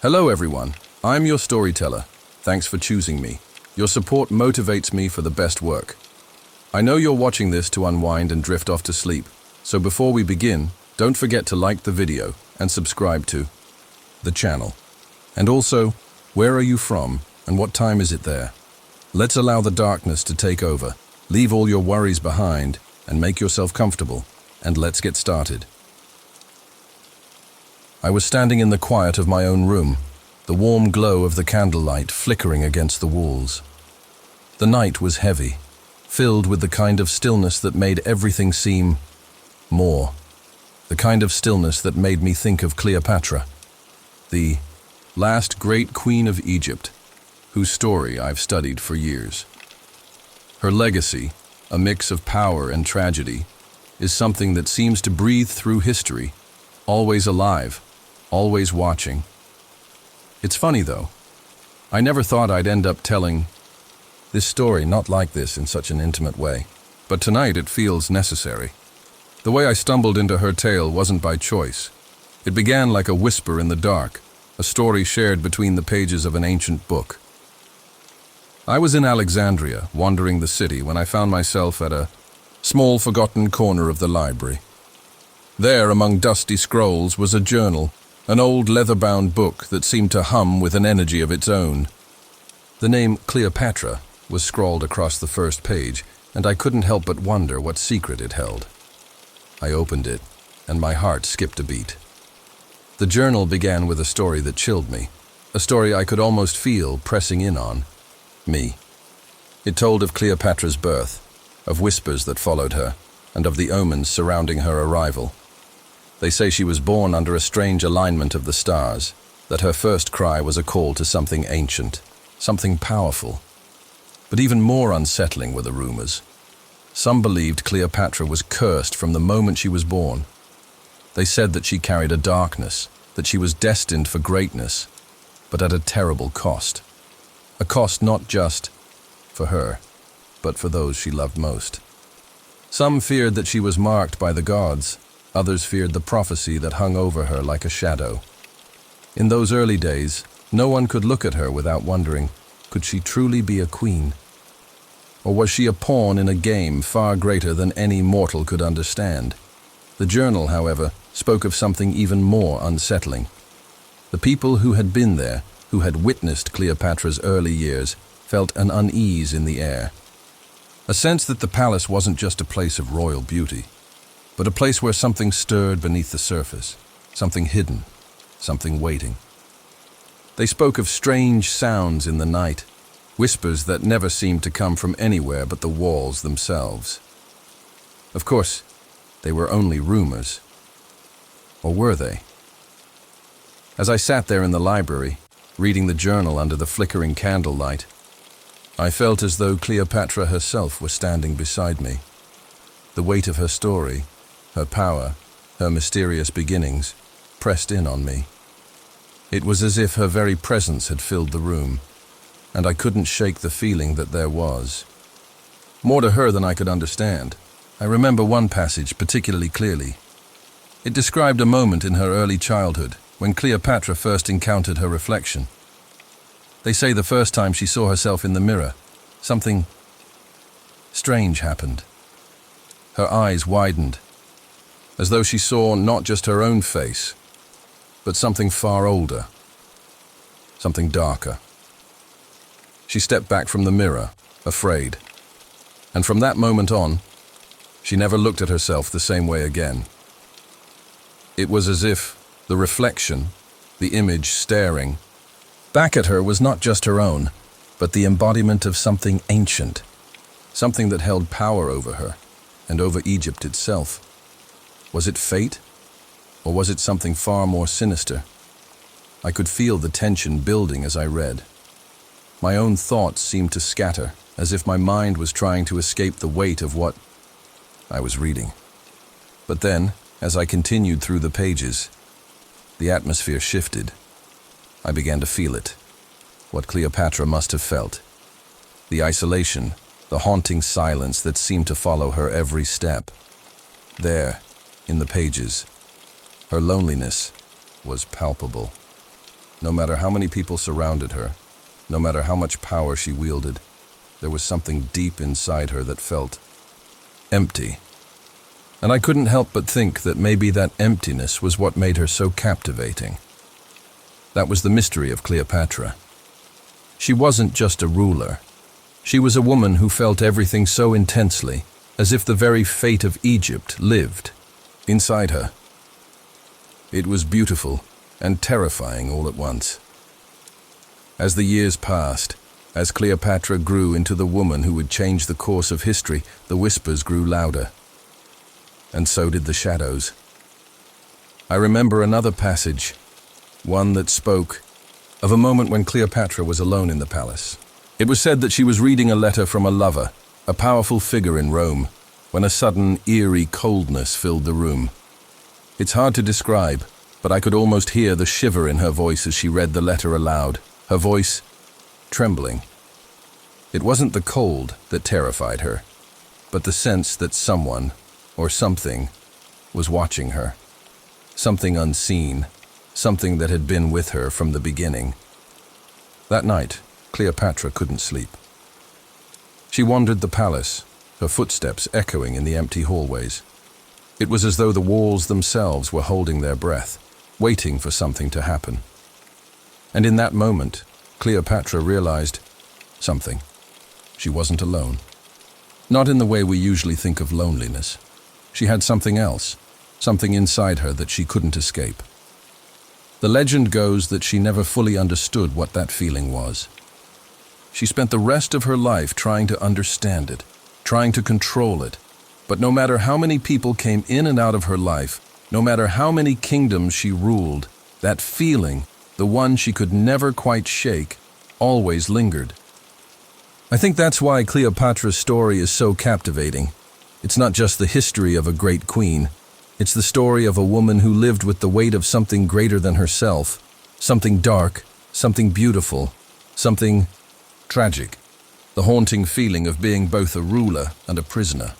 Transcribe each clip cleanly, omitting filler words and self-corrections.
Hello everyone, I'm your storyteller. Thanks for choosing me. Your support motivates me for the best work. I know you're watching this to unwind and drift off to sleep, so before we begin, don't forget to like the video and subscribe to the channel. And also, where are you from and what time is it there? Let's allow the darkness to take over, leave all your worries behind and make yourself comfortable, and let's get started. I was standing in the quiet of my own room, the warm glow of the candlelight flickering against the walls. The night was heavy, filled with the kind of stillness that made everything seem more. The kind of stillness that made me think of Cleopatra, the last great queen of Egypt, whose story I've studied for years. Her legacy, a mix of power and tragedy, is something that seems to breathe through history, always alive, always watching. It's funny though, I never thought I'd end up telling this story not like this in such an intimate way, but tonight it feels necessary. The way I stumbled into her tale wasn't by choice. It began like a whisper in the dark, a story shared between the pages of an ancient book. I was in Alexandria, wandering the city, when I found myself at a small forgotten corner of the library. There, among dusty scrolls, was a journal, an old leather-bound book that seemed to hum with an energy of its own. The name Cleopatra was scrawled across the first page, and I couldn't help but wonder what secret it held. I opened it, and my heart skipped a beat. The journal began with a story that chilled me, a story I could almost feel pressing in on me. It told of Cleopatra's birth, of whispers that followed her, and of the omens surrounding her arrival. They say she was born under a strange alignment of the stars, that her first cry was a call to something ancient, something powerful. But even more unsettling were the rumors. Some believed Cleopatra was cursed from the moment she was born. They said that she carried a darkness, that she was destined for greatness, but at a terrible cost. A cost not just for her, but for those she loved most. Some feared that she was marked by the gods. Others feared the prophecy that hung over her like a shadow. In those early days, no one could look at her without wondering, could she truly be a queen? Or was she a pawn in a game far greater than any mortal could understand? The journal, however, spoke of something even more unsettling. The people who had been there, who had witnessed Cleopatra's early years, felt an unease in the air. A sense that the palace wasn't just a place of royal beauty, but a place where something stirred beneath the surface, something hidden, something waiting. They spoke of strange sounds in the night, whispers that never seemed to come from anywhere but the walls themselves. Of course, they were only rumors. Or were they? As I sat there in the library, reading the journal under the flickering candlelight, I felt as though Cleopatra herself were standing beside me. The weight of her story, her power, her mysterious beginnings, pressed in on me. It was as if her very presence had filled the room, and I couldn't shake the feeling that there was more to her than I could understand. I remember one passage particularly clearly. It described a moment in her early childhood when Cleopatra first encountered her reflection. They say the first time she saw herself in the mirror, something strange happened. Her eyes widened, as though she saw not just her own face, but something far older, something darker. She stepped back from the mirror, afraid, and from that moment on, she never looked at herself the same way again. It was as if the reflection, the image staring back at her, was not just her own, but the embodiment of something ancient, something that held power over her and over Egypt itself. Was it fate, or was it something far more sinister? I could feel the tension building as I read. My own thoughts seemed to scatter, as if my mind was trying to escape the weight of what I was reading. But then, as I continued through the pages, the atmosphere shifted. I began to feel it, what Cleopatra must have felt. The isolation, the haunting silence that seemed to follow her every step. There, in the pages, her loneliness was palpable. No matter how many people surrounded her, no matter how much power she wielded, there was something deep inside her that felt empty. And I couldn't help but think that maybe that emptiness was what made her so captivating. That was the mystery of Cleopatra. She wasn't just a ruler. She was a woman who felt everything so intensely, as if the very fate of Egypt lived inside her. It was beautiful and terrifying all at once. As the years passed, as Cleopatra grew into the woman who would change the course of history, the whispers grew louder. And so did the shadows. I remember another passage, one that spoke of a moment when Cleopatra was alone in the palace. It was said that she was reading a letter from a lover, a powerful figure in Rome, when a sudden, eerie coldness filled the room. It's hard to describe, but I could almost hear the shiver in her voice as she read the letter aloud, her voice trembling. It wasn't the cold that terrified her, but the sense that someone, or something, was watching her. Something unseen, something that had been with her from the beginning. That night, Cleopatra couldn't sleep. She wandered the palace, her footsteps echoing in the empty hallways. It was as though the walls themselves were holding their breath, waiting for something to happen. And in that moment, Cleopatra realized something. She wasn't alone. Not in the way we usually think of loneliness. She had something else, something inside her that she couldn't escape. The legend goes that she never fully understood what that feeling was. She spent the rest of her life trying to understand it, trying to control it. But no matter how many people came in and out of her life, no matter how many kingdoms she ruled, that feeling, the one she could never quite shake, always lingered. I think that's why Cleopatra's story is so captivating. It's not just the history of a great queen. It's the story of a woman who lived with the weight of something greater than herself, something dark, something beautiful, something tragic, the haunting feeling of being both a ruler and a prisoner.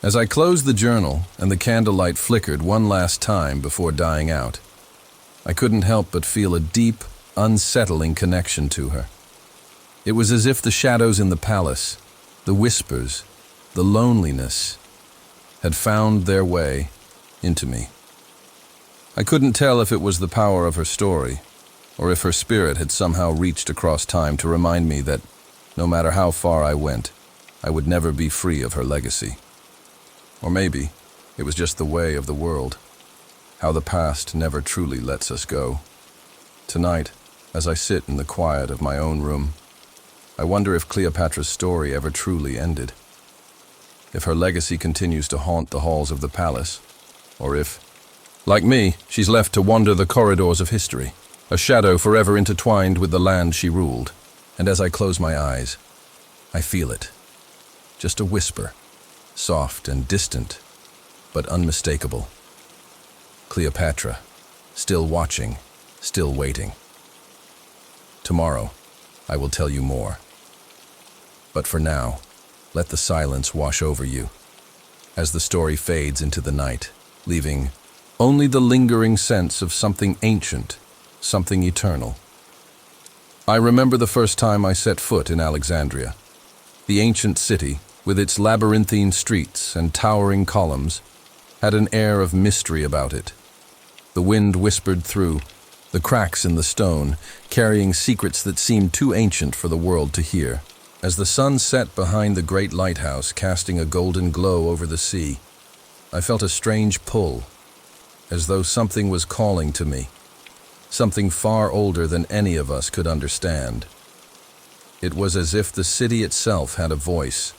As I closed the journal and the candlelight flickered one last time before dying out, I couldn't help but feel a deep, unsettling connection to her. It was as if the shadows in the palace, the whispers, the loneliness, had found their way into me. I couldn't tell if it was the power of her story, or if her spirit had somehow reached across time to remind me that, no matter how far I went, I would never be free of her legacy. Or maybe it was just the way of the world, how the past never truly lets us go. Tonight, as I sit in the quiet of my own room, I wonder if Cleopatra's story ever truly ended. If her legacy continues to haunt the halls of the palace, or if, like me, she's left to wander the corridors of history, a shadow forever intertwined with the land she ruled. And as I close my eyes, I feel it. Just a whisper, soft and distant, but unmistakable. Cleopatra, still watching, still waiting. Tomorrow, I will tell you more. But for now, let the silence wash over you, as the story fades into the night, leaving only the lingering sense of something ancient, something eternal. I remember the first time I set foot in Alexandria. The ancient city, with its labyrinthine streets and towering columns, had an air of mystery about it. The wind whispered through the cracks in the stone, carrying secrets that seemed too ancient for the world to hear. As the sun set behind the great lighthouse, casting a golden glow over the sea, I felt a strange pull, as though something was calling to me, something far older than any of us could understand. It was as if the city itself had a voice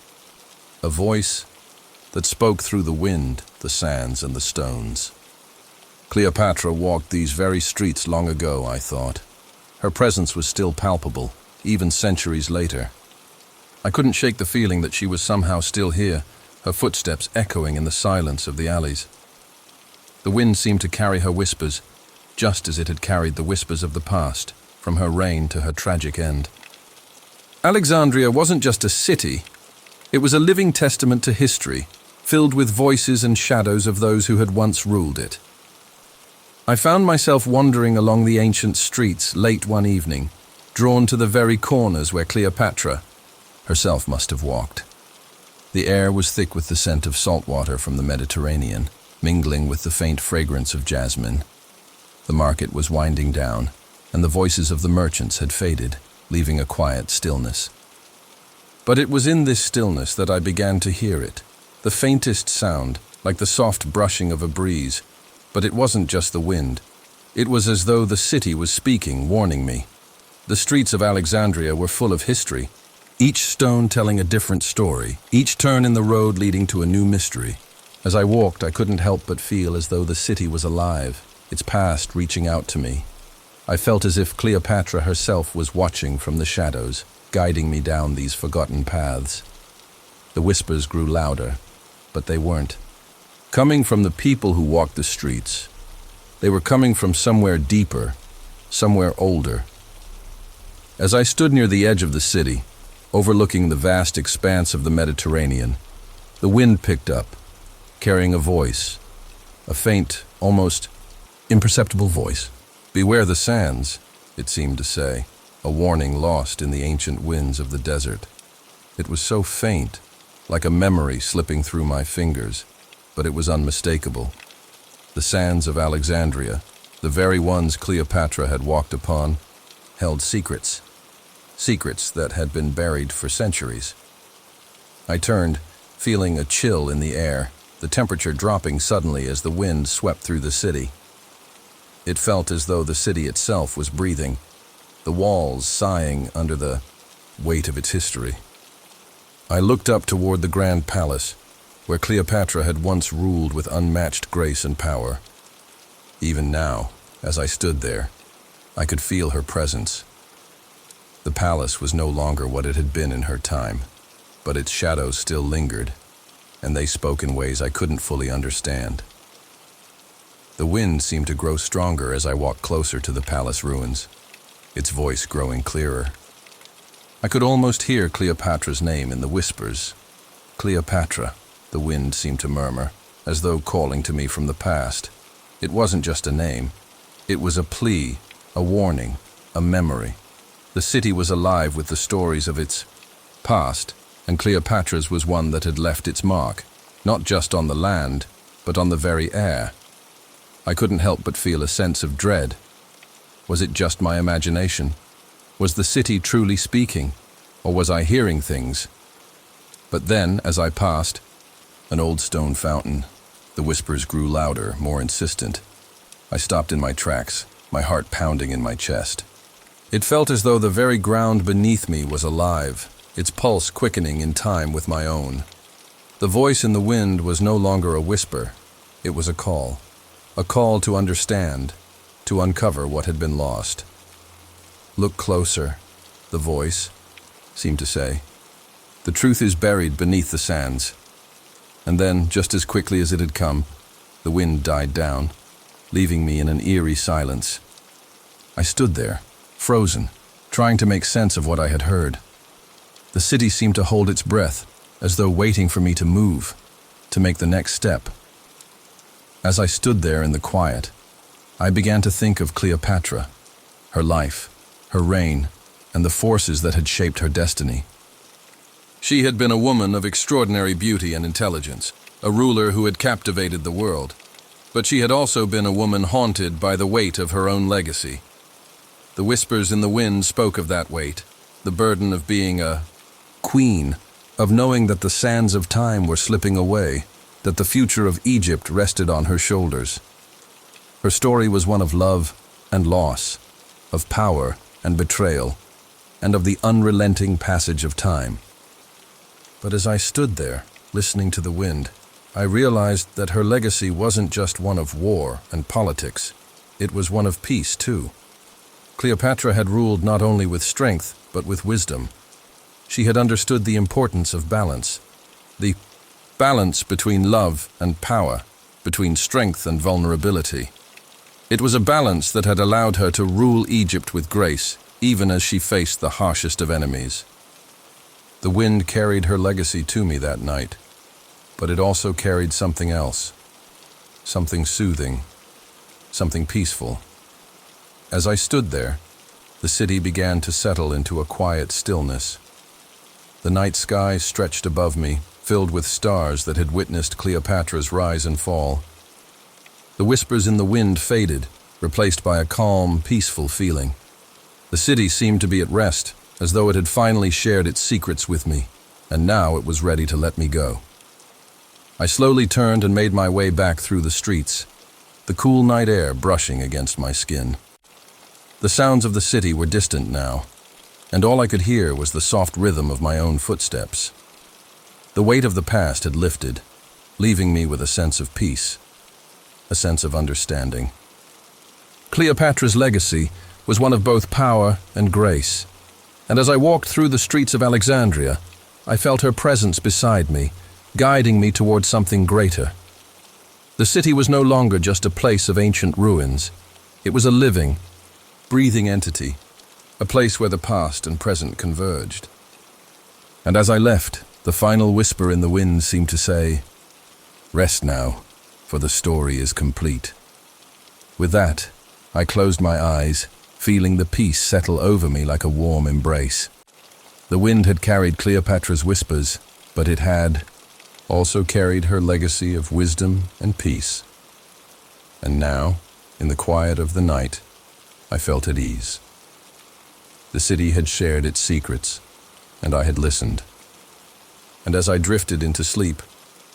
that spoke through the wind, the sands, and the stones. Cleopatra walked these very streets long ago, I thought. Her presence was still palpable, even centuries later. I couldn't shake the feeling that she was somehow still here, her footsteps echoing in the silence of the alleys. The wind seemed to carry her whispers, just as it had carried the whispers of the past, from her reign to her tragic end. Alexandria wasn't just a city, it was a living testament to history, filled with voices and shadows of those who had once ruled it. I found myself wandering along the ancient streets late one evening, drawn to the very corners where Cleopatra herself must have walked. The air was thick with the scent of salt water from the Mediterranean, mingling with the faint fragrance of jasmine. The market was winding down, and the voices of the merchants had faded, leaving a quiet stillness. But it was in this stillness that I began to hear it, the faintest sound, like the soft brushing of a breeze. But it wasn't just the wind. It was as though the city was speaking, warning me. The streets of Alexandria were full of history, each stone telling a different story, each turn in the road leading to a new mystery. As I walked, I couldn't help but feel as though the city was alive, its past reaching out to me. I felt as if Cleopatra herself was watching from the shadows, guiding me down these forgotten paths. The whispers grew louder, but they weren't coming from the people who walked the streets. They were coming from somewhere deeper, somewhere older. As I stood near the edge of the city, overlooking the vast expanse of the Mediterranean, the wind picked up, carrying a voice, a faint, almost imperceptible voice. "Beware the sands," it seemed to say, a warning lost in the ancient winds of the desert. It was so faint, like a memory slipping through my fingers, but it was unmistakable. The sands of Alexandria, the very ones Cleopatra had walked upon, held secrets. Secrets that had been buried for centuries. I turned, feeling a chill in the air, the temperature dropping suddenly as the wind swept through the city. It felt as though the city itself was breathing, the walls sighing under the weight of its history. I looked up toward the grand palace, where Cleopatra had once ruled with unmatched grace and power. Even now, as I stood there, I could feel her presence. The palace was no longer what it had been in her time, but its shadows still lingered, and they spoke in ways I couldn't fully understand. The wind seemed to grow stronger as I walked closer to the palace ruins, its voice growing clearer. I could almost hear Cleopatra's name in the whispers. Cleopatra, the wind seemed to murmur, as though calling to me from the past. It wasn't just a name. It was a plea, a warning, a memory. The city was alive with the stories of its past, and Cleopatra's was one that had left its mark, not just on the land, but on the very air. I couldn't help but feel a sense of dread. Was it just my imagination? Was the city truly speaking, or was I hearing things? But then, as I passed, an old stone fountain, the whispers grew louder, more insistent. I stopped in my tracks, my heart pounding in my chest. It felt as though the very ground beneath me was alive, its pulse quickening in time with my own. The voice in the wind was no longer a whisper. It was a call to understand, to uncover what had been lost. "Look closer," the voice seemed to say. "The truth is buried beneath the sands." And then, just as quickly as it had come, the wind died down, leaving me in an eerie silence. I stood there, frozen, trying to make sense of what I had heard. The city seemed to hold its breath, as though waiting for me to move, to make the next step. As I stood there in the quiet, I began to think of Cleopatra, her life, her reign, and the forces that had shaped her destiny. She had been a woman of extraordinary beauty and intelligence, a ruler who had captivated the world. But she had also been a woman haunted by the weight of her own legacy. The whispers in the wind spoke of that weight, the burden of being a queen, of knowing that the sands of time were slipping away, that the future of Egypt rested on her shoulders. Her story was one of love and loss, of power and betrayal, and of the unrelenting passage of time. But as I stood there, listening to the wind, I realized that her legacy wasn't just one of war and politics. It was one of peace, too. Cleopatra had ruled not only with strength, but with wisdom. She had understood the importance of balance, the balance between love and power, between strength and vulnerability. It was a balance that had allowed her to rule Egypt with grace, even as she faced the harshest of enemies. The wind carried her legacy to me that night, but it also carried something else, something soothing, something peaceful. As I stood there, the city began to settle into a quiet stillness. The night sky stretched above me, filled with stars that had witnessed Cleopatra's rise and fall. The whispers in the wind faded, replaced by a calm, peaceful feeling. The city seemed to be at rest, as though it had finally shared its secrets with me, and now it was ready to let me go. I slowly turned and made my way back through the streets, the cool night air brushing against my skin. The sounds of the city were distant now, and all I could hear was the soft rhythm of my own footsteps. The weight of the past had lifted, leaving me with a sense of peace, a sense of understanding. Cleopatra's legacy was one of both power and grace, and as I walked through the streets of Alexandria, I felt her presence beside me, guiding me towards something greater. The city was no longer just a place of ancient ruins. It was a living, breathing entity, a place where the past and present converged. And as I left, the final whisper in the wind seemed to say, "Rest now, for the story is complete." With that, I closed my eyes, feeling the peace settle over me like a warm embrace. The wind had carried Cleopatra's whispers, but it had also carried her legacy of wisdom and peace. And now, in the quiet of the night, I felt at ease. The city had shared its secrets, and I had listened. And as I drifted into sleep,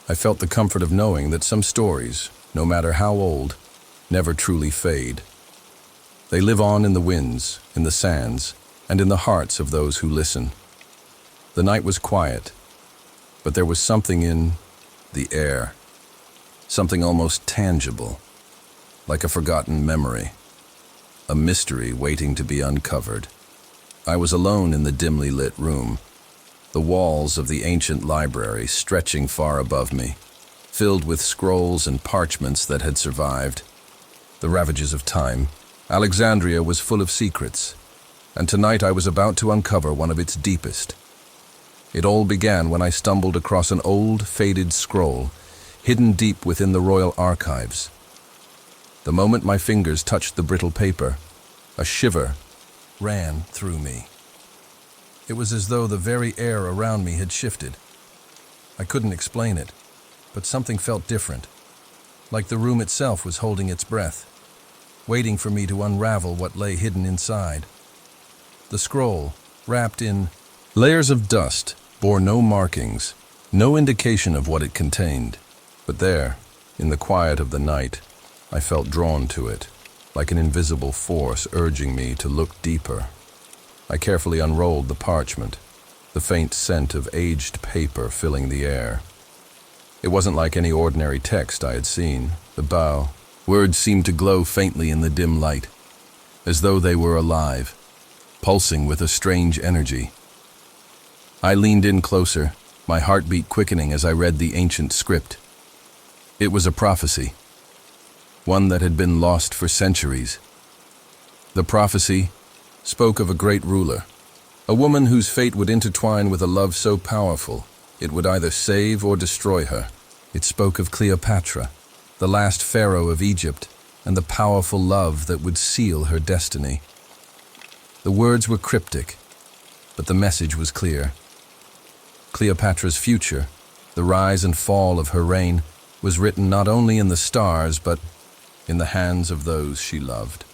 I felt the comfort of knowing that some stories, no matter how old, never truly fade. They live on in the winds, in the sands, and in the hearts of those who listen. The night was quiet, but there was something in the air, something almost tangible, like a forgotten memory, a mystery waiting to be uncovered. I was alone in the dimly lit room, the walls of the ancient library stretching far above me, filled with scrolls and parchments that had survived the ravages of time. Alexandria was full of secrets, and tonight I was about to uncover one of its deepest. It all began when I stumbled across an old, faded scroll, hidden deep within the royal archives. The moment my fingers touched the brittle paper, a shiver ran through me. It was as though the very air around me had shifted. I couldn't explain it, but something felt different, like the room itself was holding its breath, waiting for me to unravel what lay hidden inside. The scroll, wrapped in layers of dust, bore no markings, no indication of what it contained. But there, in the quiet of the night, I felt drawn to it, like an invisible force urging me to look deeper. I carefully unrolled the parchment, the faint scent of aged paper filling the air. It wasn't like any ordinary text I had seen. Words seemed to glow faintly in the dim light, as though they were alive, pulsing with a strange energy. I leaned in closer, my heartbeat quickening as I read the ancient script. It was a prophecy, one that had been lost for centuries. The prophecy spoke of a great ruler, a woman whose fate would intertwine with a love so powerful it would either save or destroy her. It spoke of Cleopatra, the last pharaoh of Egypt, and the powerful love that would seal her destiny. The words were cryptic, but the message was clear. Cleopatra's future, the rise and fall of her reign, was written not only in the stars but in the hands of those she loved.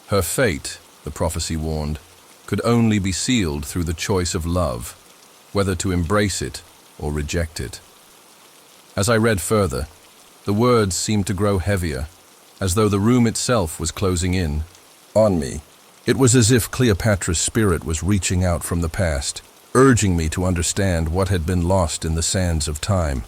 Her fate, the prophecy warned, could only be sealed through the choice of love, whether to embrace it or reject it. As I read further, the words seemed to grow heavier, as though the room itself was closing in on me. It was as if Cleopatra's spirit was reaching out from the past, urging me to understand what had been lost in the sands of time.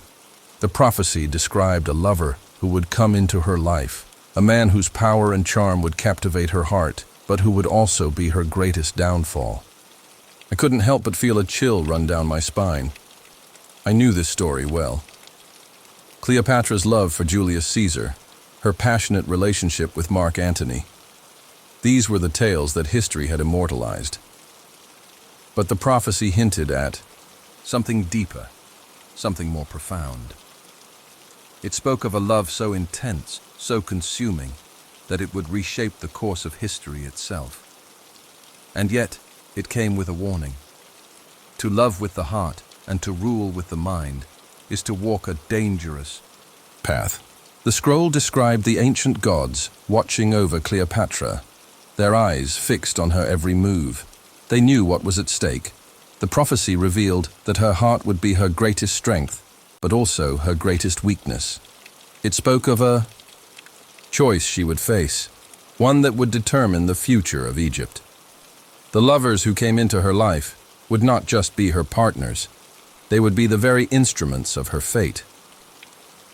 The prophecy described a lover who would come into her life, a man whose power and charm would captivate her heart, but who would also be her greatest downfall. I couldn't help but feel a chill run down my spine. I knew this story well. Cleopatra's love for Julius Caesar, her passionate relationship with Mark Antony. These were the tales that history had immortalized. But the prophecy hinted at something deeper, something more profound. It spoke of a love so intense, so consuming, that it would reshape the course of history itself. And yet, it came with a warning. To love with the heart and to rule with the mind is to walk a dangerous path. The scroll described the ancient gods watching over Cleopatra, their eyes fixed on her every move. They knew what was at stake. The prophecy revealed that her heart would be her greatest strength, but also her greatest weakness. It spoke of a choice she would face, one that would determine the future of Egypt. The lovers who came into her life would not just be her partners, they would be the very instruments of her fate.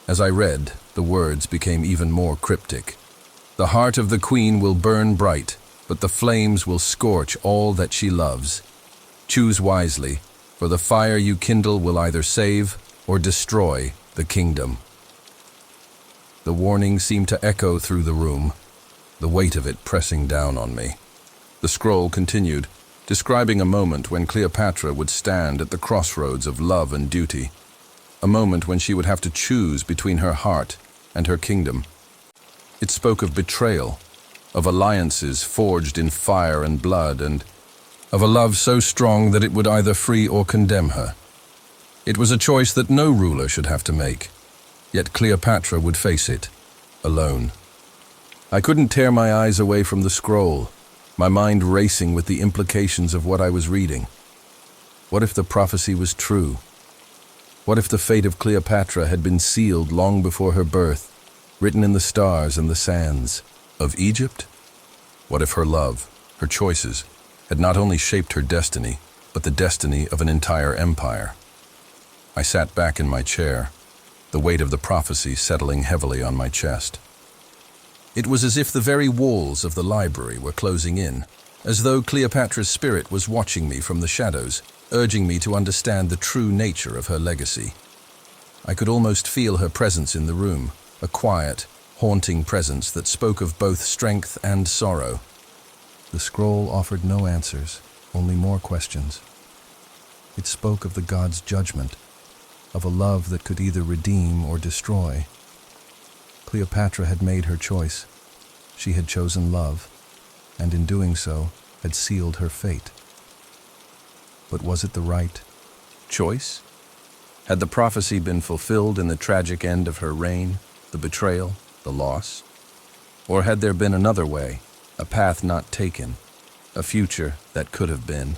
As I read, the words became even more cryptic. The heart of the queen will burn bright, but the flames will scorch all that she loves. Choose wisely, for the fire you kindle will either save or destroy the kingdom. The warning seemed to echo through the room, the weight of it pressing down on me. The scroll continued, describing a moment when Cleopatra would stand at the crossroads of love and duty, a moment when she would have to choose between her heart and her kingdom. It spoke of betrayal, of alliances forged in fire and blood, and of a love so strong that it would either free or condemn her. It was a choice that no ruler should have to make, yet Cleopatra would face it, alone. I couldn't tear my eyes away from the scroll, my mind racing with the implications of what I was reading. What if the prophecy was true? What if the fate of Cleopatra had been sealed long before her birth, written in the stars and the sands of Egypt? What if her love, her choices, had not only shaped her destiny, but the destiny of an entire empire? I sat back in my chair, the weight of the prophecy settling heavily on my chest. It was as if the very walls of the library were closing in, as though Cleopatra's spirit was watching me from the shadows, urging me to understand the true nature of her legacy. I could almost feel her presence in the room, a quiet, haunting presence that spoke of both strength and sorrow. The scroll offered no answers, only more questions. It spoke of the gods' judgment, of a love that could either redeem or destroy. Cleopatra had made her choice. She had chosen love, and in doing so, had sealed her fate. But was it the right choice? Had the prophecy been fulfilled in the tragic end of her reign, the betrayal, the loss? Or had there been another way, a path not taken, a future that could have been?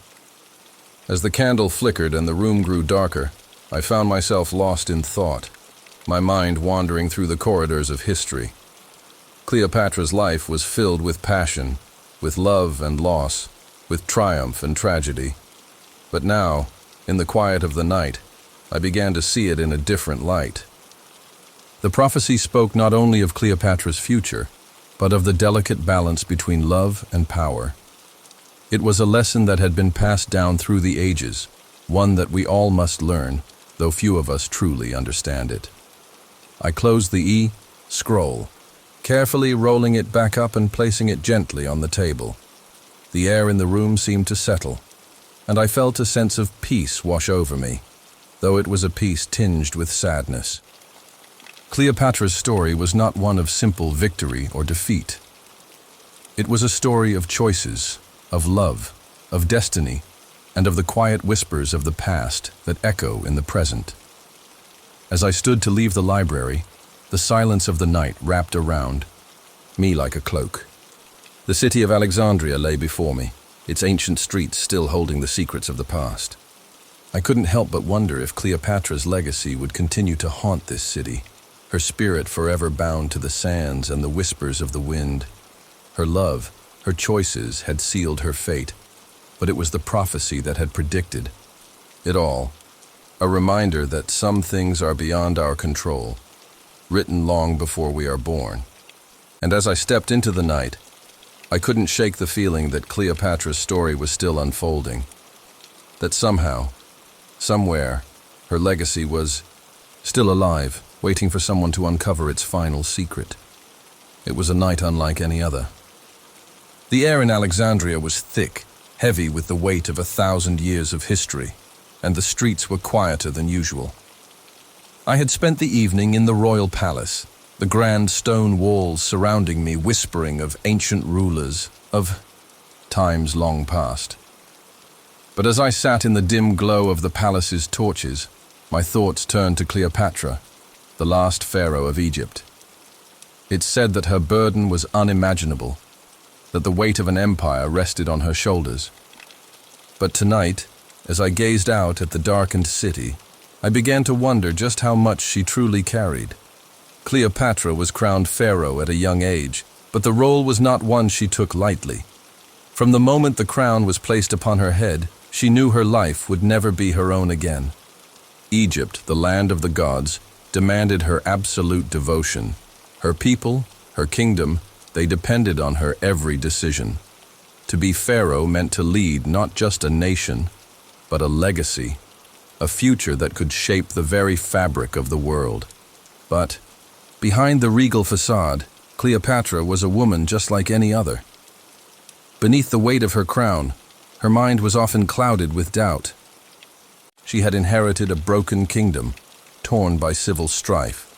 As the candle flickered and the room grew darker, I found myself lost in thought, my mind wandering through the corridors of history. Cleopatra's life was filled with passion, with love and loss, with triumph and tragedy. But now, in the quiet of the night, I began to see it in a different light. The prophecy spoke not only of Cleopatra's future, but of the delicate balance between love and power. It was a lesson that had been passed down through the ages, one that we all must learn, though few of us truly understand it. I closed the scroll, carefully rolling it back up and placing it gently on the table. The air in the room seemed to settle, and I felt a sense of peace wash over me, though it was a peace tinged with sadness. Cleopatra's story was not one of simple victory or defeat. It was a story of choices, of love, of destiny, and of the quiet whispers of the past that echo in the present. As I stood to leave the library, the silence of the night wrapped around me like a cloak. The city of Alexandria lay before me, its ancient streets still holding the secrets of the past. I couldn't help but wonder if Cleopatra's legacy would continue to haunt this city, her spirit forever bound to the sands and the whispers of the wind. Her love, her choices had sealed her fate, but it was the prophecy that had predicted it all, a reminder that some things are beyond our control, written long before we are born. And as I stepped into the night, I couldn't shake the feeling that Cleopatra's story was still unfolding, that somehow, somewhere, her legacy was still alive, waiting for someone to uncover its final secret. It was a night unlike any other. The air in Alexandria was thick, heavy with the weight of 1,000 years of history, and the streets were quieter than usual. I had spent the evening in the royal palace, the grand stone walls surrounding me whispering of ancient rulers, of times long past. But as I sat in the dim glow of the palace's torches, my thoughts turned to Cleopatra, the last pharaoh of Egypt. It said that her burden was unimaginable, that the weight of an empire rested on her shoulders. But tonight, as I gazed out at the darkened city, I began to wonder just how much she truly carried. Cleopatra was crowned pharaoh at a young age, but the role was not one she took lightly. From the moment the crown was placed upon her head, she knew her life would never be her own again. Egypt, the land of the gods, demanded her absolute devotion. Her people, her kingdom, they depended on her every decision. To be pharaoh meant to lead not just a nation, but a legacy, a future that could shape the very fabric of the world. But behind the regal facade, Cleopatra was a woman just like any other. Beneath the weight of her crown, her mind was often clouded with doubt. She had inherited a broken kingdom, torn by civil strife,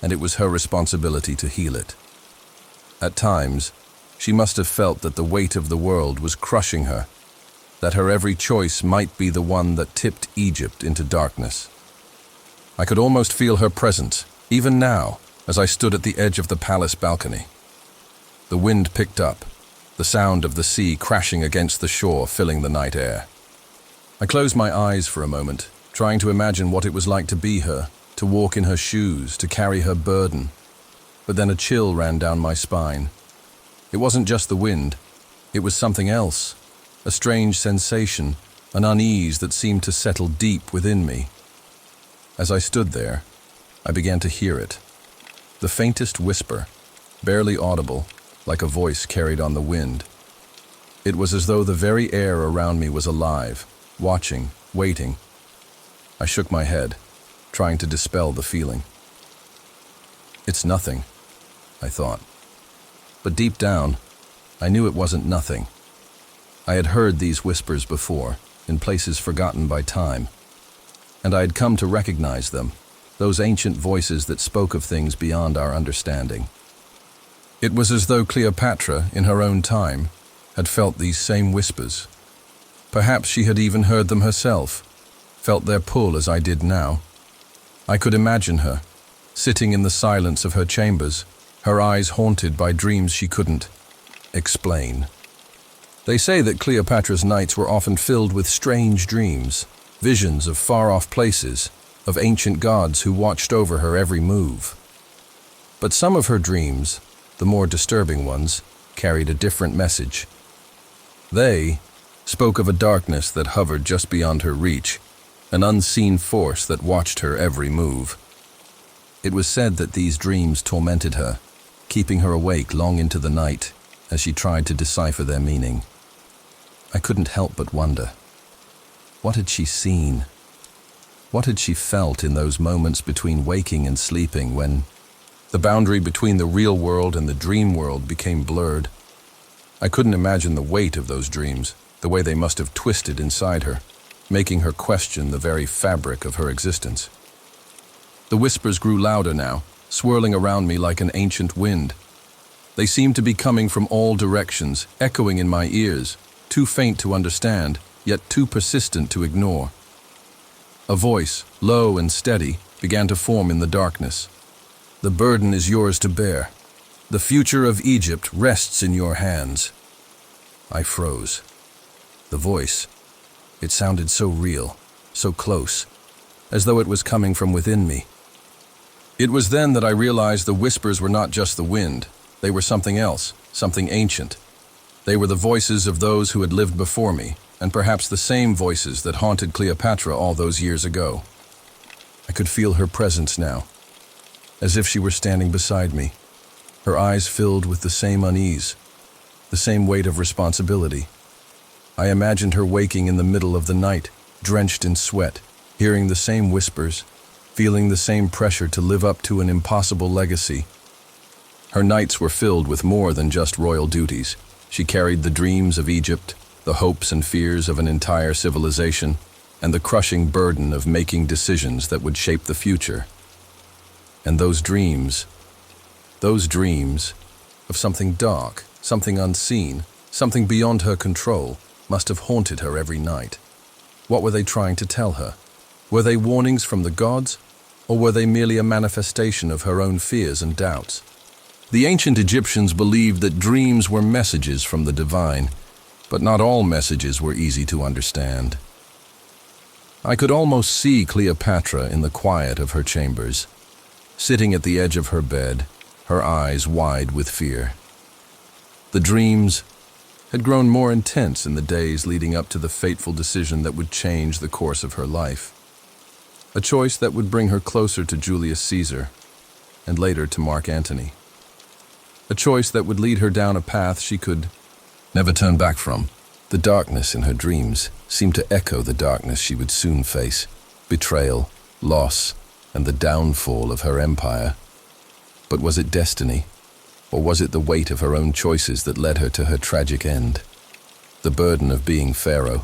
and it was her responsibility to heal it. At times, she must have felt that the weight of the world was crushing her, that her every choice might be the one that tipped Egypt into darkness. I could almost feel her presence, even now, as I stood at the edge of the palace balcony. The wind picked up, the sound of the sea crashing against the shore filling the night air. I closed my eyes for a moment, trying to imagine what it was like to be her, to walk in her shoes, to carry her burden. But then a chill ran down my spine. It wasn't just the wind, it was something else, a strange sensation, an unease that seemed to settle deep within me. As I stood there, I began to hear it. The faintest whisper, barely audible, like a voice carried on the wind. It was as though the very air around me was alive, watching, waiting. I shook my head, trying to dispel the feeling. It's nothing, I thought. But deep down, I knew it wasn't nothing. I had heard these whispers before, in places forgotten by time, and I had come to recognize them, those ancient voices that spoke of things beyond our understanding. It was as though Cleopatra, in her own time, had felt these same whispers. Perhaps she had even heard them herself, felt their pull as I did now. I could imagine her, sitting in the silence of her chambers, her eyes haunted by dreams she couldn't explain. They say that Cleopatra's nights were often filled with strange dreams, visions of far-off places, of ancient gods who watched over her every move. But some of her dreams, the more disturbing ones, carried a different message. They spoke of a darkness that hovered just beyond her reach, an unseen force that watched her every move. It was said that these dreams tormented her, keeping her awake long into the night as she tried to decipher their meaning. I couldn't help but wonder. What had she seen? What had she felt in those moments between waking and sleeping when the boundary between the real world and the dream world became blurred? I couldn't imagine the weight of those dreams, the way they must have twisted inside her, making her question the very fabric of her existence. The whispers grew louder now, swirling around me like an ancient wind. They seemed to be coming from all directions, echoing in my ears, too faint to understand, yet too persistent to ignore. A voice, low and steady, began to form in the darkness. The burden is yours to bear. The future of Egypt rests in your hands. I froze. The voice, it sounded so real, so close, as though it was coming from within me. It was then that I realized the whispers were not just the wind. They were something else, something ancient. They were the voices of those who had lived before me, and perhaps the same voices that haunted Cleopatra all those years ago. I could feel her presence now, as if she were standing beside me, her eyes filled with the same unease, the same weight of responsibility. I imagined her waking in the middle of the night, drenched in sweat, hearing the same whispers, feeling the same pressure to live up to an impossible legacy. Her nights were filled with more than just royal duties. She carried the dreams of Egypt, the hopes and fears of an entire civilization, and the crushing burden of making decisions that would shape the future. And those dreams, Those dreams of something dark, something unseen, something beyond her control must have haunted her every night. What were they trying to tell her? Were they warnings from the gods, or were they merely a manifestation of her own fears and doubts? The ancient Egyptians believed that dreams were messages from the divine, but not all messages were easy to understand. I could almost see Cleopatra in the quiet of her chambers, sitting at the edge of her bed, her eyes wide with fear. The dreams had grown more intense in the days leading up to the fateful decision that would change the course of her life. A choice that would bring her closer to Julius Caesar, and later to Mark Antony. A choice that would lead her down a path she could never turn back from. The darkness in her dreams seemed to echo the darkness she would soon face: betrayal, loss, and the downfall of her empire. But was it destiny? Or was it the weight of her own choices that led her to her tragic end? The burden of being Pharaoh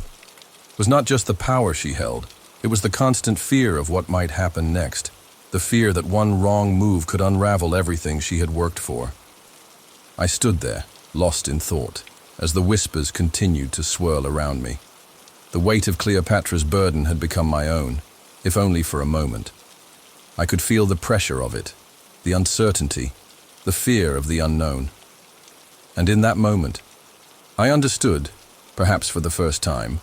was not just the power she held, it was the constant fear of what might happen next, the fear that one wrong move could unravel everything she had worked for. I stood there, lost in thought, as the whispers continued to swirl around me. The weight of Cleopatra's burden had become my own, if only for a moment. I could feel the pressure of it, the uncertainty, the fear of the unknown. And in that moment, I understood, perhaps for the first time,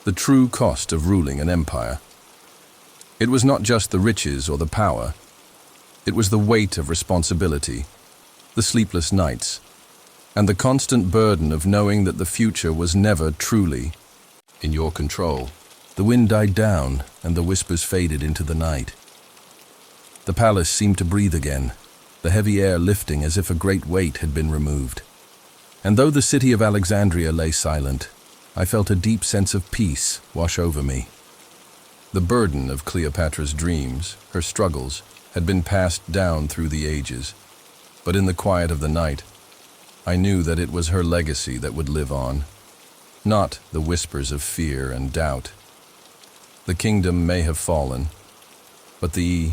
the true cost of ruling an empire. It was not just the riches or the power. It was the weight of responsibility, the sleepless nights, and the constant burden of knowing that the future was never truly in your control. The wind died down, and the whispers faded into the night. The palace seemed to breathe again, the heavy air lifting as if a great weight had been removed. And though the city of Alexandria lay silent, I felt a deep sense of peace wash over me. The burden of Cleopatra's dreams, her struggles, had been passed down through the ages. But in the quiet of the night, I knew that it was her legacy that would live on, not the whispers of fear and doubt. The kingdom may have fallen, but the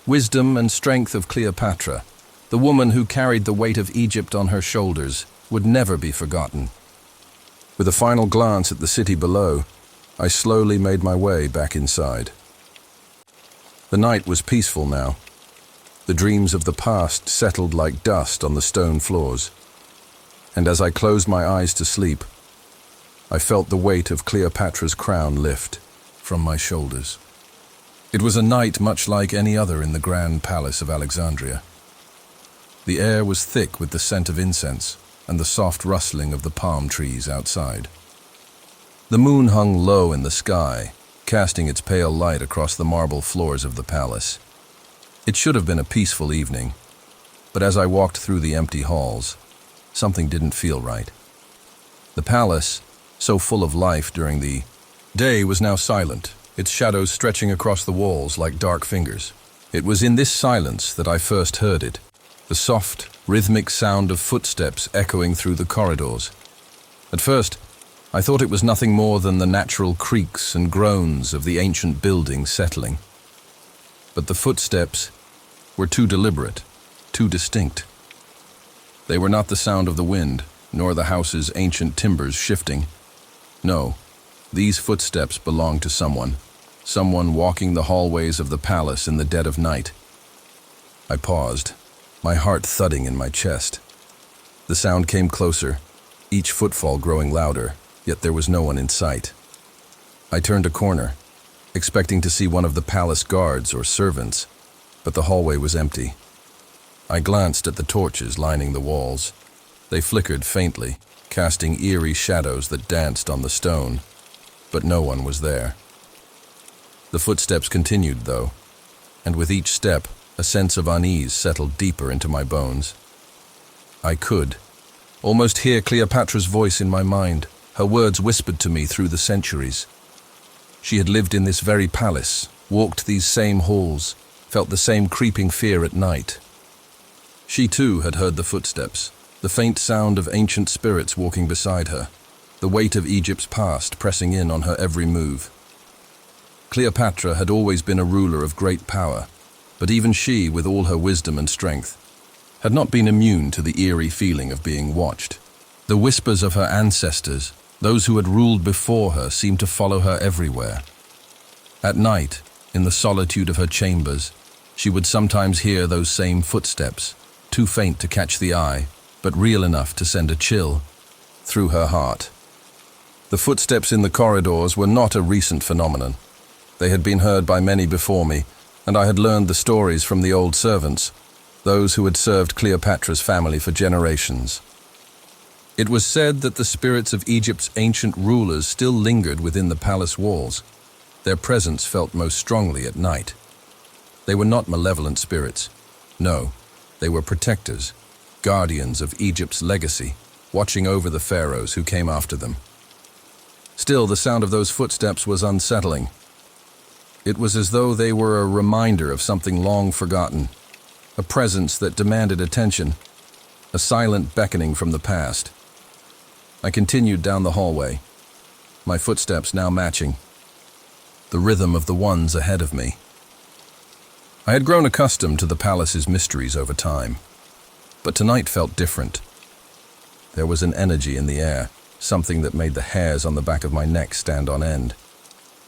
wisdom and strength of Cleopatra, the woman who carried the weight of Egypt on her shoulders, would never be forgotten. With a final glance at the city below, I slowly made my way back inside. The night was peaceful now. The dreams of the past settled like dust on the stone floors. And as I closed my eyes to sleep, I felt the weight of Cleopatra's crown lift from my shoulders. It was a night much like any other in the grand palace of Alexandria. The air was thick with the scent of incense and the soft rustling of the palm trees outside. The moon hung low in the sky, casting its pale light across the marble floors of the palace. It should have been a peaceful evening, but as I walked through the empty halls, something didn't feel right. The palace, so full of life during the day, was now silent, its shadows stretching across the walls like dark fingers. It was in this silence that I first heard it, the soft, rhythmic sound of footsteps echoing through the corridors. At first, I thought it was nothing more than the natural creaks and groans of the ancient building settling. But the footsteps were too deliberate, too distinct. They were not the sound of the wind, nor the house's ancient timbers shifting. No, these footsteps belonged to someone walking the hallways of the palace in the dead of night. I paused, my heart thudding in my chest. The sound came closer, each footfall growing louder, yet there was no one in sight. I turned a corner, expecting to see one of the palace guards or servants, but the hallway was empty. I glanced at the torches lining the walls. They flickered faintly, casting eerie shadows that danced on the stone, but no one was there. The footsteps continued, though, and with each step, a sense of unease settled deeper into my bones. I could almost hear Cleopatra's voice in my mind, her words whispered to me through the centuries. She had lived in this very palace, walked these same halls, felt the same creeping fear at night. She too had heard the footsteps, the faint sound of ancient spirits walking beside her, the weight of Egypt's past pressing in on her every move. Cleopatra had always been a ruler of great power, but even she, with all her wisdom and strength, had not been immune to the eerie feeling of being watched. The whispers of her ancestors, those who had ruled before her, seemed to follow her everywhere. At night, in the solitude of her chambers, she would sometimes hear those same footsteps, too faint to catch the eye, but real enough to send a chill through her heart. The footsteps in the corridors were not a recent phenomenon. They had been heard by many before me, and I had learned the stories from the old servants, those who had served Cleopatra's family for generations. It was said that the spirits of Egypt's ancient rulers still lingered within the palace walls. Their presence felt most strongly at night. They were not malevolent spirits. No, they were protectors, guardians of Egypt's legacy, watching over the pharaohs who came after them. Still, the sound of those footsteps was unsettling. It was as though they were a reminder of something long forgotten, a presence that demanded attention, a silent beckoning from the past. I continued down the hallway, my footsteps now matching the rhythm of the ones ahead of me. I had grown accustomed to the palace's mysteries over time, but tonight felt different. There was an energy in the air, something that made the hairs on the back of my neck stand on end.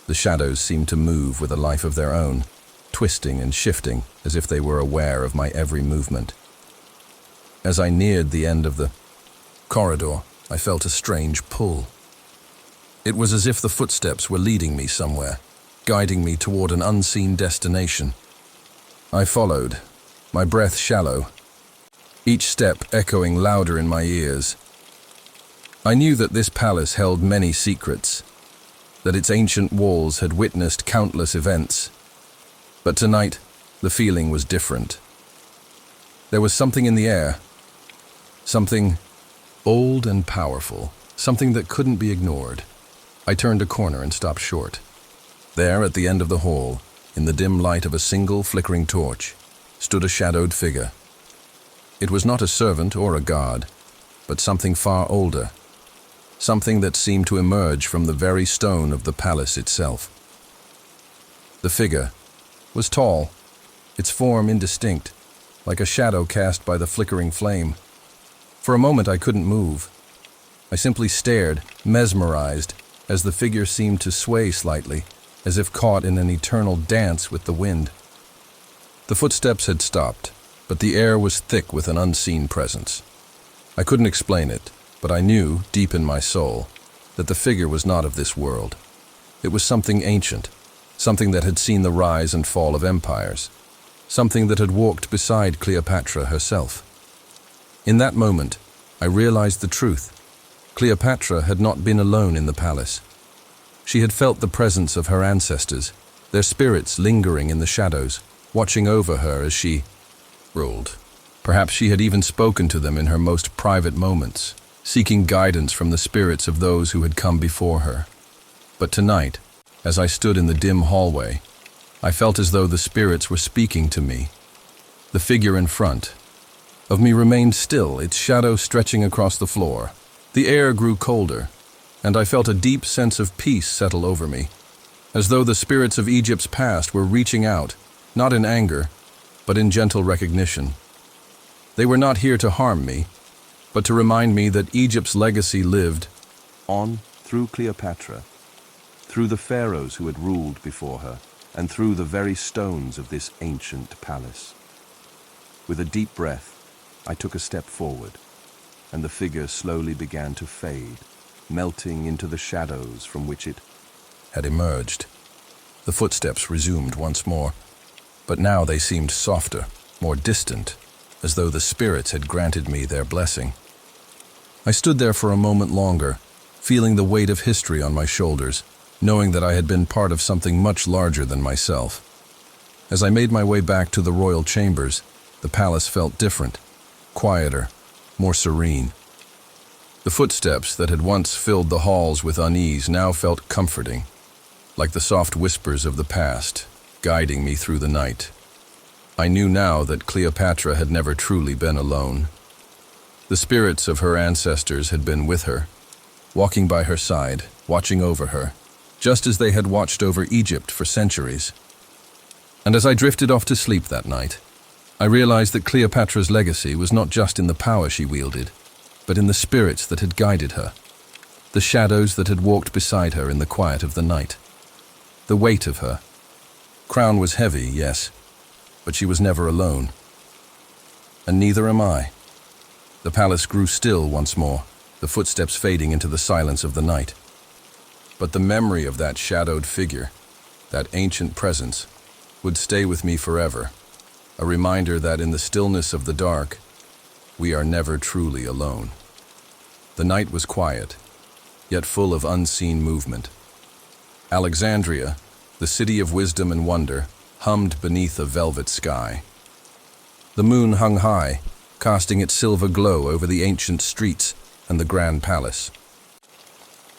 The shadows seemed to move with a life of their own, twisting and shifting as if they were aware of my every movement. As I neared the end of the corridor, I felt a strange pull. It was as if the footsteps were leading me somewhere, guiding me toward an unseen destination. I followed, my breath shallow, each step echoing louder in my ears. I knew that this palace held many secrets, that its ancient walls had witnessed countless events. But tonight, the feeling was different. There was something in the air, something old and powerful, something that couldn't be ignored. I turned a corner and stopped short. There, at the end of the hall, in the dim light of a single flickering torch, stood a shadowed figure. It was not a servant or a guard, but something far older, something that seemed to emerge from the very stone of the palace itself. The figure was tall, its form indistinct, like a shadow cast by the flickering flame. For a moment I couldn't move. I simply stared, mesmerized, as the figure seemed to sway slightly, as if caught in an eternal dance with the wind. The footsteps had stopped, but the air was thick with an unseen presence. I couldn't explain it, but I knew, deep in my soul, that the figure was not of this world. It was something ancient, something that had seen the rise and fall of empires, something that had walked beside Cleopatra herself. In that moment, I realized the truth. Cleopatra had not been alone in the palace. She had felt the presence of her ancestors, their spirits lingering in the shadows, watching over her as she ruled. Perhaps she had even spoken to them in her most private moments, seeking guidance from the spirits of those who had come before her. But tonight, as I stood in the dim hallway, I felt as though the spirits were speaking to me. The figure in front of me remained still, its shadow stretching across the floor. The air grew colder, and I felt a deep sense of peace settle over me, as though the spirits of Egypt's past were reaching out, not in anger, but in gentle recognition. They were not here to harm me, but to remind me that Egypt's legacy lived on through Cleopatra, through the pharaohs who had ruled before her, and through the very stones of this ancient palace. With a deep breath, I took a step forward, and the figure slowly began to fade, melting into the shadows from which it had emerged. The footsteps resumed once more, but now they seemed softer, more distant, as though the spirits had granted me their blessing. I stood there for a moment longer, feeling the weight of history on my shoulders, knowing that I had been part of something much larger than myself. As I made my way back to the royal chambers, the palace felt different, quieter, more serene. The footsteps that had once filled the halls with unease now felt comforting, like the soft whispers of the past, guiding me through the night. I knew now that Cleopatra had never truly been alone. The spirits of her ancestors had been with her, walking by her side, watching over her, just as they had watched over Egypt for centuries. And as I drifted off to sleep that night, I realized that Cleopatra's legacy was not just in the power she wielded, but in the spirits that had guided her, the shadows that had walked beside her in the quiet of the night. The weight of her crown was heavy, yes, but she was never alone. And neither am I. The palace grew still once more, the footsteps fading into the silence of the night. But the memory of that shadowed figure, that ancient presence, would stay with me forever, a reminder that in the stillness of the dark, we are never truly alone. The night was quiet, yet full of unseen movement. Alexandria, the city of wisdom and wonder, hummed beneath a velvet sky. The moon hung high, casting its silver glow over the ancient streets and the grand palace.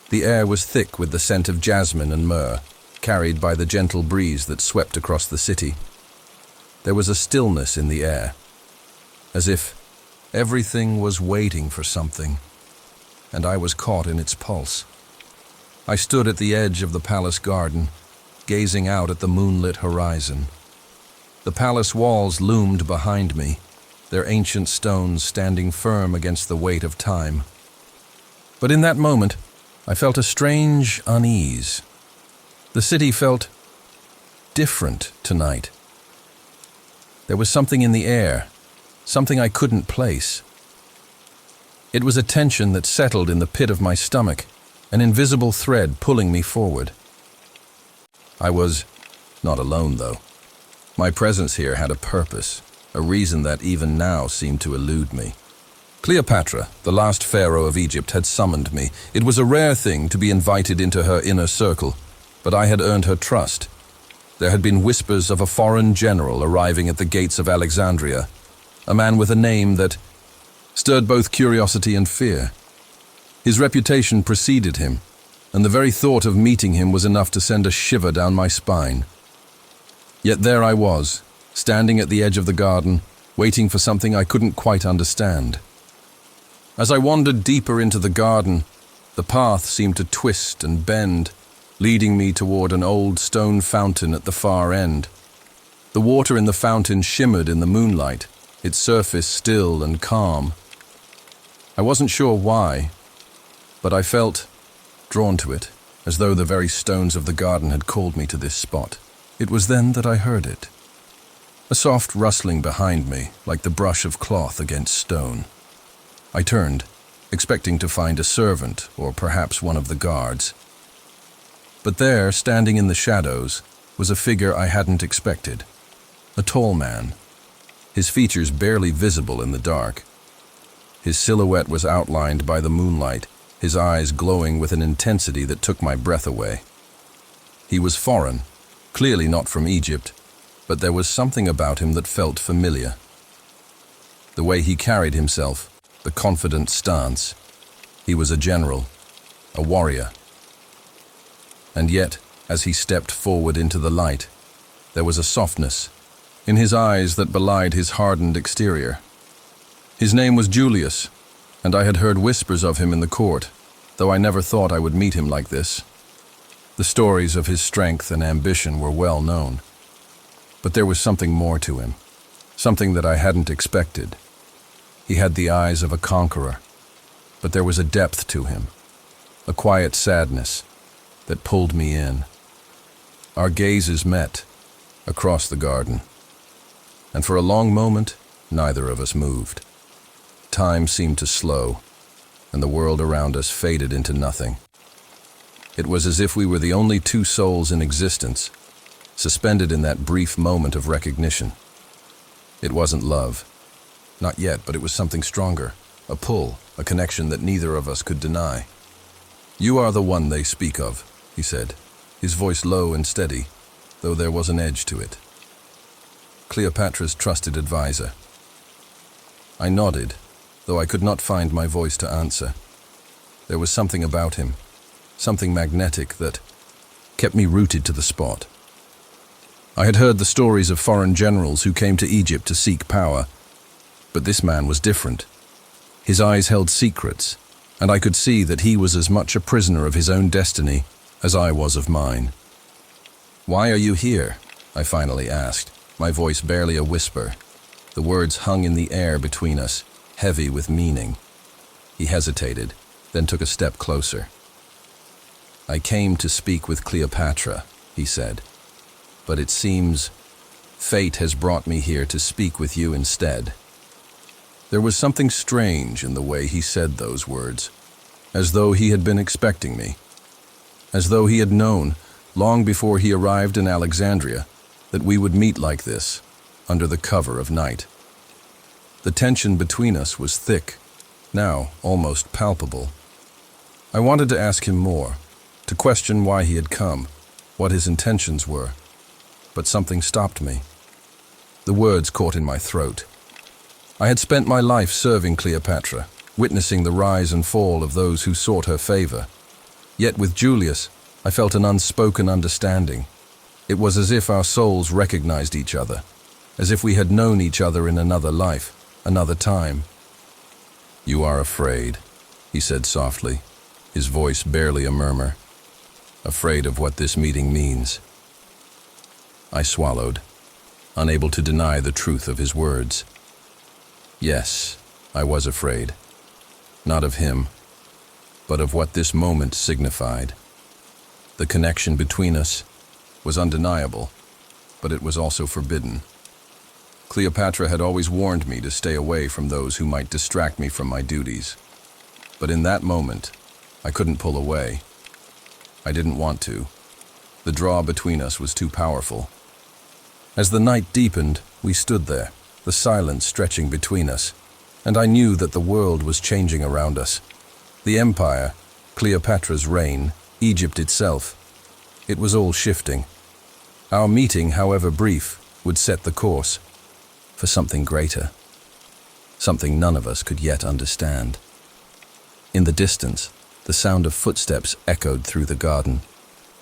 The air was thick with the scent of jasmine and myrrh, carried by the gentle breeze that swept across the city. There was a stillness in the air, as if everything was waiting for something, and I was caught in its pulse. I stood at the edge of the palace garden, gazing out at the moonlit horizon. The palace walls loomed behind me, their ancient stones standing firm against the weight of time. But in that moment, I felt a strange unease. The city felt different tonight. There was something in the air, something I couldn't place. It was a tension that settled in the pit of my stomach, an invisible thread pulling me forward. I was not alone, though. My presence here had a purpose, a reason that even now seemed to elude me. Cleopatra, the last pharaoh of Egypt, had summoned me. It was a rare thing to be invited into her inner circle, but I had earned her trust. There had been whispers of a foreign general arriving at the gates of Alexandria, a man with a name that stirred both curiosity and fear. His reputation preceded him, and the very thought of meeting him was enough to send a shiver down my spine. Yet there I was, standing at the edge of the garden, waiting for something I couldn't quite understand. As I wandered deeper into the garden, the path seemed to twist and bend, leading me toward an old stone fountain at the far end. The water in the fountain shimmered in the moonlight, its surface still and calm. I wasn't sure why, but I felt drawn to it, as though the very stones of the garden had called me to this spot. It was then that I heard it. A soft rustling behind me, like the brush of cloth against stone. I turned, expecting to find a servant or perhaps one of the guards. But there, standing in the shadows, was a figure I hadn't expected. A tall man, his features barely visible in the dark. His silhouette was outlined by the moonlight, his eyes glowing with an intensity that took my breath away. He was foreign, clearly not from Egypt, but there was something about him that felt familiar. The way he carried himself, the confident stance. He was a general, a warrior. And yet, as he stepped forward into the light, there was a softness in his eyes that belied his hardened exterior. His name was Julius, and I had heard whispers of him in the court, though I never thought I would meet him like this. The stories of his strength and ambition were well known. But there was something more to him, something that I hadn't expected. He had the eyes of a conqueror, but there was a depth to him, a quiet sadness that pulled me in. Our gazes met across the garden, and for a long moment, neither of us moved. Time seemed to slow, and the world around us faded into nothing. It was as if we were the only two souls in existence, suspended in that brief moment of recognition. It wasn't love. Not yet, but it was something stronger, a pull, a connection that neither of us could deny. "You are the one they speak of," he said, his voice low and steady, though there was an edge to it. Cleopatra's trusted advisor. I nodded, though I could not find my voice to answer. There was something about him, something magnetic that kept me rooted to the spot. I had heard the stories of foreign generals who came to Egypt to seek power, but this man was different. His eyes held secrets, and I could see that he was as much a prisoner of his own destiny as I was of mine. "Why are you here?" I finally asked, my voice barely a whisper, The words hung in the air between us, heavy with meaning. He hesitated, then took a step closer. "I came to speak with Cleopatra," he said, "but it seems fate has brought me here to speak with you instead." There was something strange in the way he said those words, as though he had been expecting me, as though he had known, long before he arrived in Alexandria, that we would meet like this, under the cover of night. The tension between us was thick, now almost palpable. I wanted to ask him more, to question why he had come, what his intentions were, but something stopped me. The words caught in my throat. I had spent my life serving Cleopatra, witnessing the rise and fall of those who sought her favor. Yet with Julius, I felt an unspoken understanding. It was as if our souls recognized each other, as if we had known each other in another life, another time. "You are afraid," he said softly, his voice barely a murmur. "Afraid of what this meeting means." I swallowed, unable to deny the truth of his words. Yes, I was afraid. Not of him, but of what this moment signified. The connection between us was undeniable, but it was also forbidden. Cleopatra had always warned me to stay away from those who might distract me from my duties. But in that moment, I couldn't pull away. I didn't want to. The draw between us was too powerful. As the night deepened, we stood there, the silence stretching between us, and I knew that the world was changing around us. The empire, Cleopatra's reign, Egypt itself. It was all shifting. Our meeting, however brief, would set the course for something greater, something none of us could yet understand. In the distance, the sound of footsteps echoed through the garden,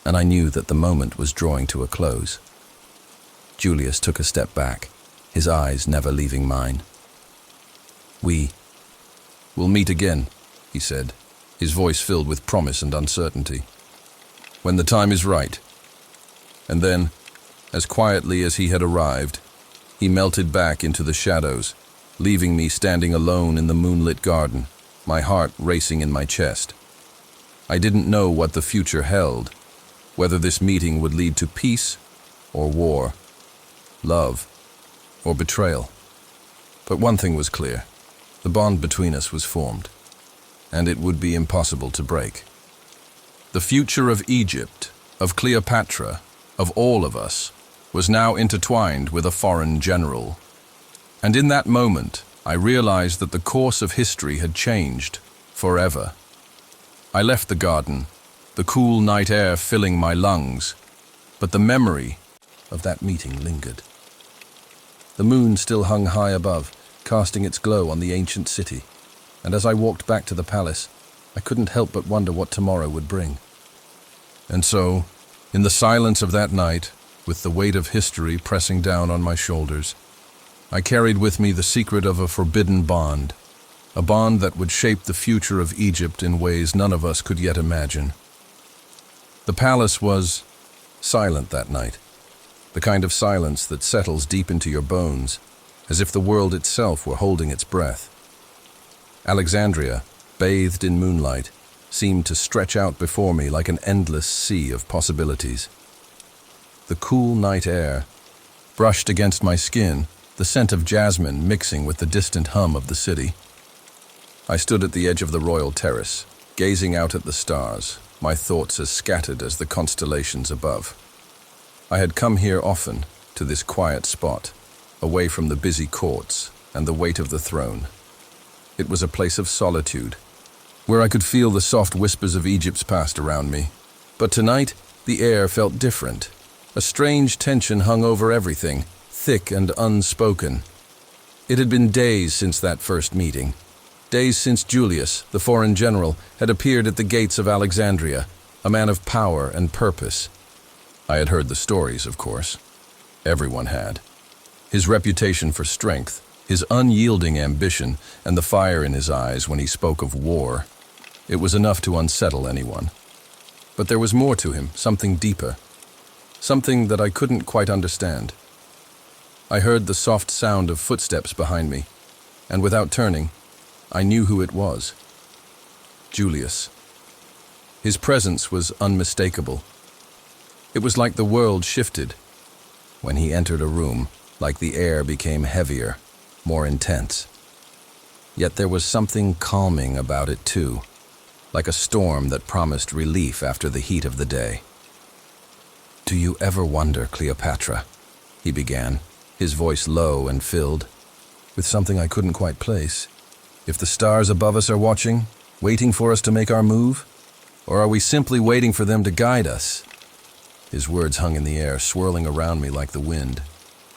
and I knew that the moment was drawing to a close. Julius took a step back, his eyes never leaving mine. "We'll meet again," he said, his voice filled with promise and uncertainty. "When the time is right." And then, as quietly as he had arrived, he melted back into the shadows, leaving me standing alone in the moonlit garden, my heart racing in my chest. I didn't know what the future held, whether this meeting would lead to peace or war, love or betrayal. But one thing was clear: the bond between us was formed, and it would be impossible to break. The future of Egypt, of Cleopatra, of all of us, was now intertwined with a foreign general. And in that moment, I realized that the course of history had changed forever. I left the garden, the cool night air filling my lungs, but the memory of that meeting lingered. The moon still hung high above, casting its glow on the ancient city, and as I walked back to the palace, I couldn't help but wonder what tomorrow would bring. And so, in the silence of that night, with the weight of history pressing down on my shoulders, I carried with me the secret of a forbidden bond, a bond that would shape the future of Egypt in ways none of us could yet imagine. The palace was silent that night, the kind of silence that settles deep into your bones, as if the world itself were holding its breath. Alexandria, bathed in moonlight, seemed to stretch out before me like an endless sea of possibilities. The cool night air brushed against my skin, the scent of jasmine mixing with the distant hum of the city. I stood at the edge of the royal terrace, gazing out at the stars, my thoughts as scattered as the constellations above. I had come here often, to this quiet spot, away from the busy courts and the weight of the throne. It was a place of solitude, where I could feel the soft whispers of Egypt's past around me. But tonight, the air felt different. A strange tension hung over everything, thick and unspoken. It had been days since that first meeting. Days since Julius, the foreign general, had appeared at the gates of Alexandria, a man of power and purpose. I had heard the stories, of course. Everyone had. His reputation for strength, his unyielding ambition, and the fire in his eyes when he spoke of war. It was enough to unsettle anyone. But there was more to him, something deeper. Something that I couldn't quite understand. I heard the soft sound of footsteps behind me, and without turning, I knew who it was. Julius. His presence was unmistakable. It was like the world shifted. When he entered a room, like the air became heavier, more intense. Yet there was something calming about it too, like a storm that promised relief after the heat of the day. "Do you ever wonder, Cleopatra?" he began, his voice low and filled with something I couldn't quite place. "If the stars above us are watching, waiting for us to make our move? Or are we simply waiting for them to guide us?" His words hung in the air, swirling around me like the wind.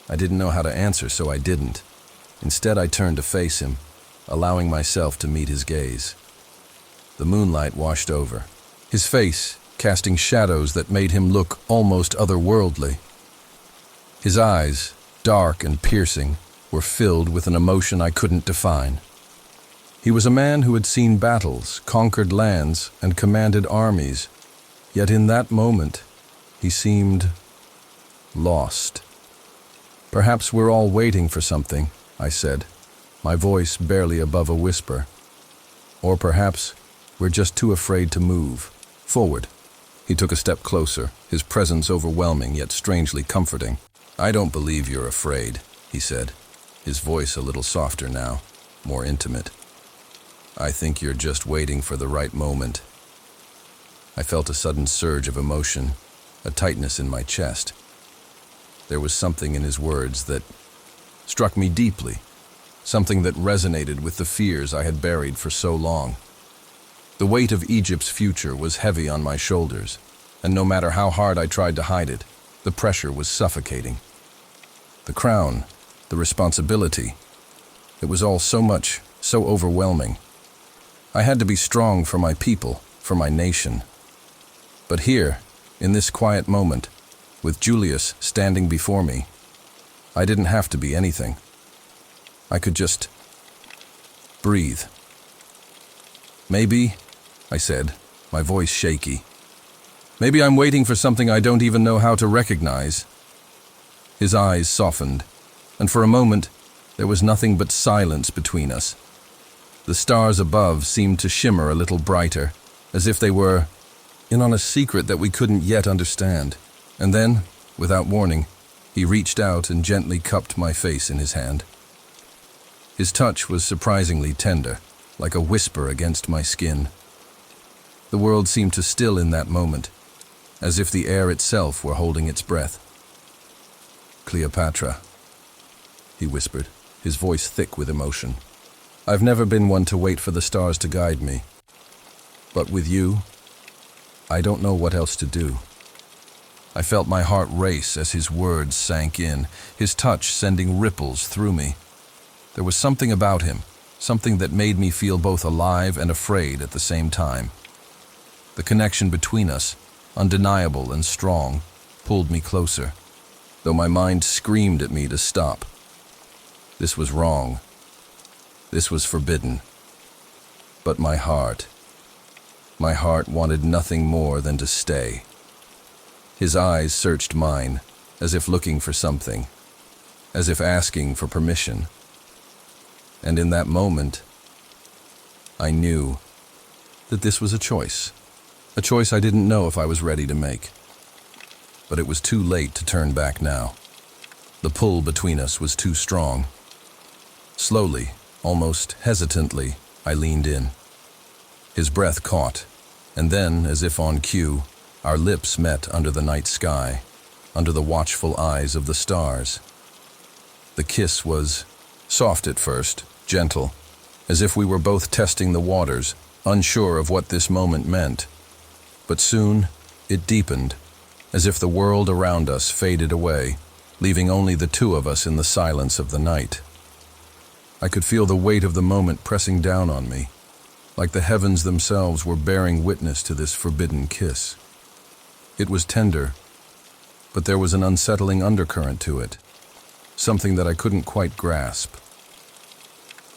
I didn't know how to answer, so I didn't. Instead, I turned to face him, allowing myself to meet his gaze. The moonlight washed over, his face casting shadows that made him look almost otherworldly. His eyes, dark and piercing, were filled with an emotion I couldn't define. He was a man who had seen battles, conquered lands, and commanded armies, yet in that moment, he seemed lost. "Perhaps we're all waiting for something," I said, my voice barely above a whisper. "Or perhaps we're just too afraid to move forward." He took a step closer, his presence overwhelming yet strangely comforting. "I don't believe you're afraid," he said, his voice a little softer now, more intimate. "I think you're just waiting for the right moment." I felt a sudden surge of emotion, a tightness in my chest. There was something in his words that struck me deeply, something that resonated with the fears I had buried for so long. The weight of Egypt's future was heavy on my shoulders, and no matter how hard I tried to hide it, the pressure was suffocating. The crown, the responsibility, it was all so much, so overwhelming. I had to be strong for my people, for my nation. But here, in this quiet moment, with Julius standing before me, I didn't have to be anything. I could just breathe. "Maybe," I said, my voice shaky, "maybe I'm waiting for something I don't even know how to recognize." His eyes softened, and for a moment, there was nothing but silence between us. The stars above seemed to shimmer a little brighter, as if they were in on a secret that we couldn't yet understand. And then, without warning, he reached out and gently cupped my face in his hand. His touch was surprisingly tender, like a whisper against my skin. The world seemed to still in that moment, as if the air itself were holding its breath. "Cleopatra," he whispered, his voice thick with emotion. "I've never been one to wait for the stars to guide me. But with you, I don't know what else to do." I felt my heart race as his words sank in, his touch sending ripples through me. There was something about him, something that made me feel both alive and afraid at the same time. The connection between us, undeniable and strong, pulled me closer, though my mind screamed at me to stop. This was wrong. This was forbidden. But my heart wanted nothing more than to stay. His eyes searched mine, as if looking for something, as if asking for permission. And in that moment, I knew that this was a choice I didn't know if I was ready to make. But it was too late to turn back now. The pull between us was too strong. Slowly, almost hesitantly, I leaned in. His breath caught, and then, as if on cue, our lips met under the night sky, under the watchful eyes of the stars. The kiss was soft at first, gentle, as if we were both testing the waters, unsure of what this moment meant. But soon, it deepened, as if the world around us faded away, leaving only the two of us in the silence of the night. I could feel the weight of the moment pressing down on me, like the heavens themselves were bearing witness to this forbidden kiss. It was tender, but there was an unsettling undercurrent to it, something that I couldn't quite grasp.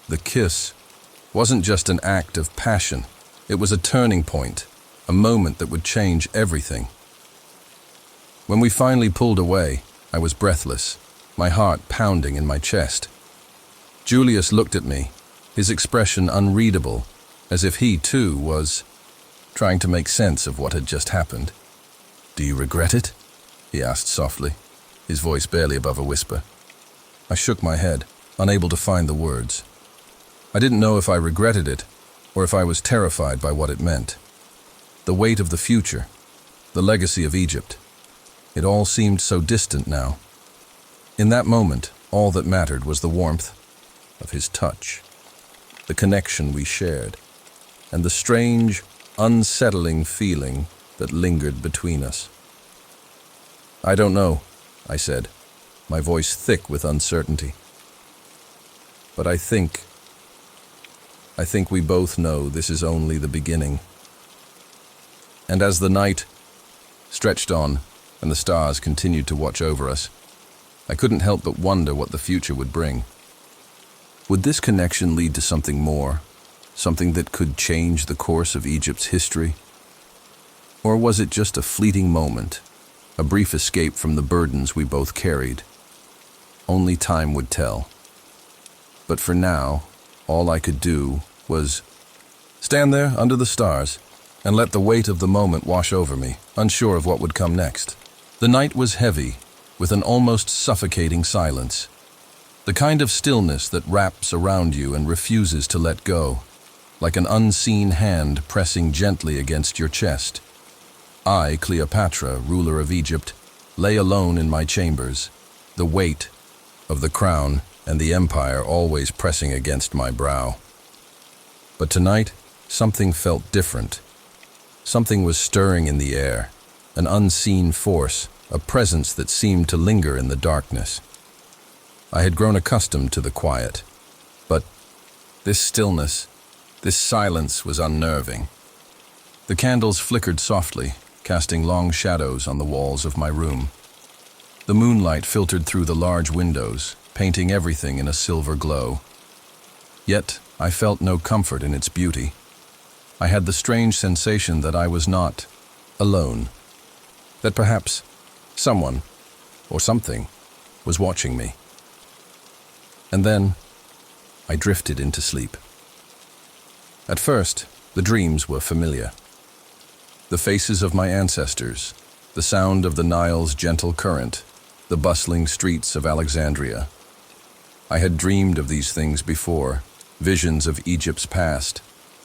The kiss wasn't just an act of passion, it was a turning point, a moment that would change everything. When we finally pulled away, I was breathless, my heart pounding in my chest. Julius looked at me, his expression unreadable, as if he, too, was trying to make sense of what had just happened. "Do you regret it?" he asked softly, his voice barely above a whisper. I shook my head, unable to find the words. I didn't know if I regretted it, or if I was terrified by what it meant. The weight of the future, the legacy of Egypt, it all seemed so distant now. In that moment, all that mattered was the warmth of his touch, the connection we shared, and the strange, unsettling feeling that lingered between us. "I don't know," I said, my voice thick with uncertainty. "But I think we both know this is only the beginning." And as the night stretched on and the stars continued to watch over us, I couldn't help but wonder what the future would bring. Would this connection lead to something more, something that could change the course of Egypt's history? Or was it just a fleeting moment, a brief escape from the burdens we both carried? Only time would tell. But for now, all I could do was stand there under the stars and let the weight of the moment wash over me, unsure of what would come next. The night was heavy, with an almost suffocating silence. The kind of stillness that wraps around you and refuses to let go, like an unseen hand pressing gently against your chest. I, Cleopatra, ruler of Egypt, lay alone in my chambers, the weight of the crown and the empire always pressing against my brow. But tonight, something felt different. Something was stirring in the air, an unseen force, a presence that seemed to linger in the darkness. I had grown accustomed to the quiet, but this stillness, this silence was unnerving. The candles flickered softly, casting long shadows on the walls of my room. The moonlight filtered through the large windows, painting everything in a silver glow. Yet I felt no comfort in its beauty. I had the strange sensation that I was not alone, that perhaps someone or something was watching me. And then I drifted into sleep. At first, the dreams were familiar. The faces of my ancestors, the sound of the Nile's gentle current, the bustling streets of Alexandria. I had dreamed of these things before, visions of Egypt's past,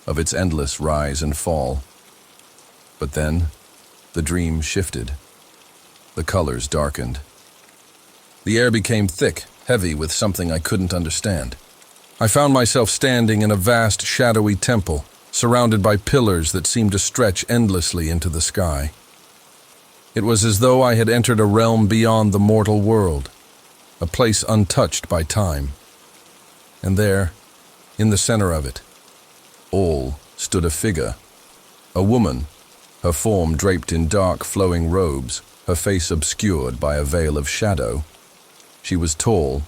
of its endless rise and fall. But then, the dream shifted. The colors darkened. The air became thick, heavy with something I couldn't understand. I found myself standing in a vast, shadowy temple, surrounded by pillars that seemed to stretch endlessly into the sky. It was as though I had entered a realm beyond the mortal world, a place untouched by time. And there, in the center of it, all stood a figure, a woman, her form draped in dark, flowing robes, her face obscured by a veil of shadow. She was tall,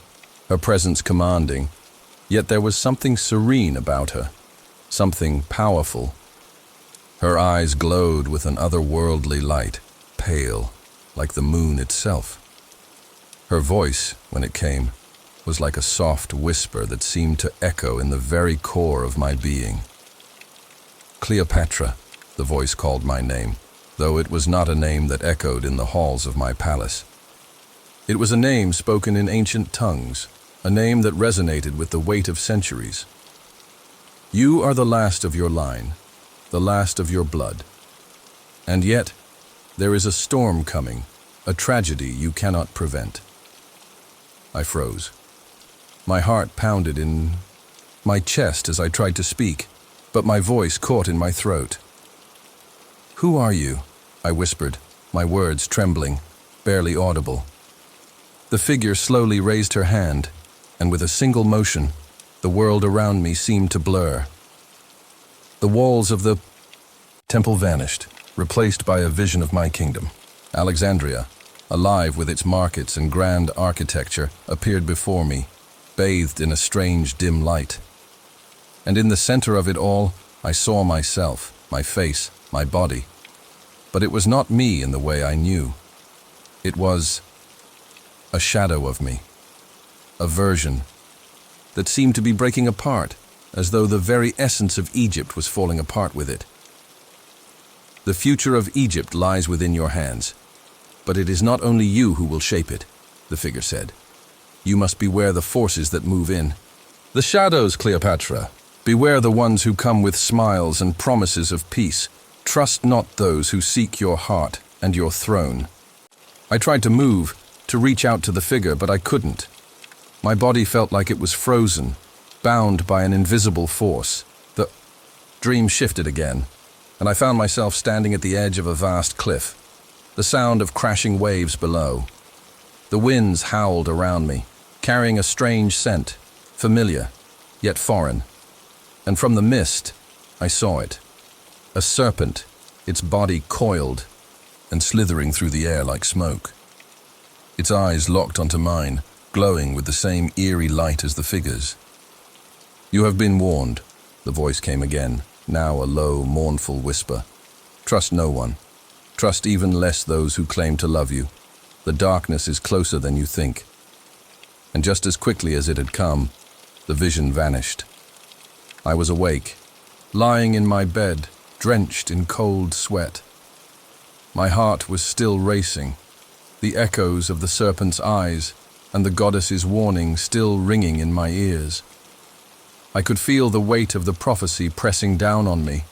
her presence commanding, yet there was something serene about her, something powerful. Her eyes glowed with an otherworldly light, pale, like the moon itself. Her voice, when it came, was like a soft whisper that seemed to echo in the very core of my being. Cleopatra, the voice called my name, though it was not a name that echoed in the halls of my palace. It was a name spoken in ancient tongues, a name that resonated with the weight of centuries. You are the last of your line, the last of your blood. And yet, there is a storm coming, a tragedy you cannot prevent. I froze. My heart pounded in my chest as I tried to speak, but my voice caught in my throat. "Who are you?" I whispered, my words trembling, barely audible. The figure slowly raised her hand, and with a single motion, the world around me seemed to blur. The walls of the temple vanished, replaced by a vision of my kingdom. Alexandria, alive with its markets and grand architecture, appeared before me, bathed in a strange dim light. And in the center of it all, I saw myself, my face, my body. But it was not me in the way I knew. It was a shadow of me, a version, that seemed to be breaking apart, as though the very essence of Egypt was falling apart with it. The future of Egypt lies within your hands, but it is not only you who will shape it, the figure said. You must beware the forces that move in. The shadows, Cleopatra. Beware the ones who come with smiles and promises of peace. Trust not those who seek your heart and your throne. I tried to move, to reach out to the figure, but I couldn't. My body felt like it was frozen, bound by an invisible force. The dream shifted again, and I found myself standing at the edge of a vast cliff, the sound of crashing waves below. The winds howled around me, carrying a strange scent, familiar, yet foreign. And from the mist, I saw it. A serpent, its body coiled and slithering through the air like smoke. Its eyes locked onto mine, glowing with the same eerie light as the figure's. You have been warned, the voice came again, now a low, mournful whisper. Trust no one. Trust even less those who claim to love you. The darkness is closer than you think. And just as quickly as it had come, the vision vanished. I was awake, lying in my bed, drenched in cold sweat. My heart was still racing, the echoes of the serpent's eyes and the goddess's warning still ringing in my ears. I could feel the weight of the prophecy pressing down on me,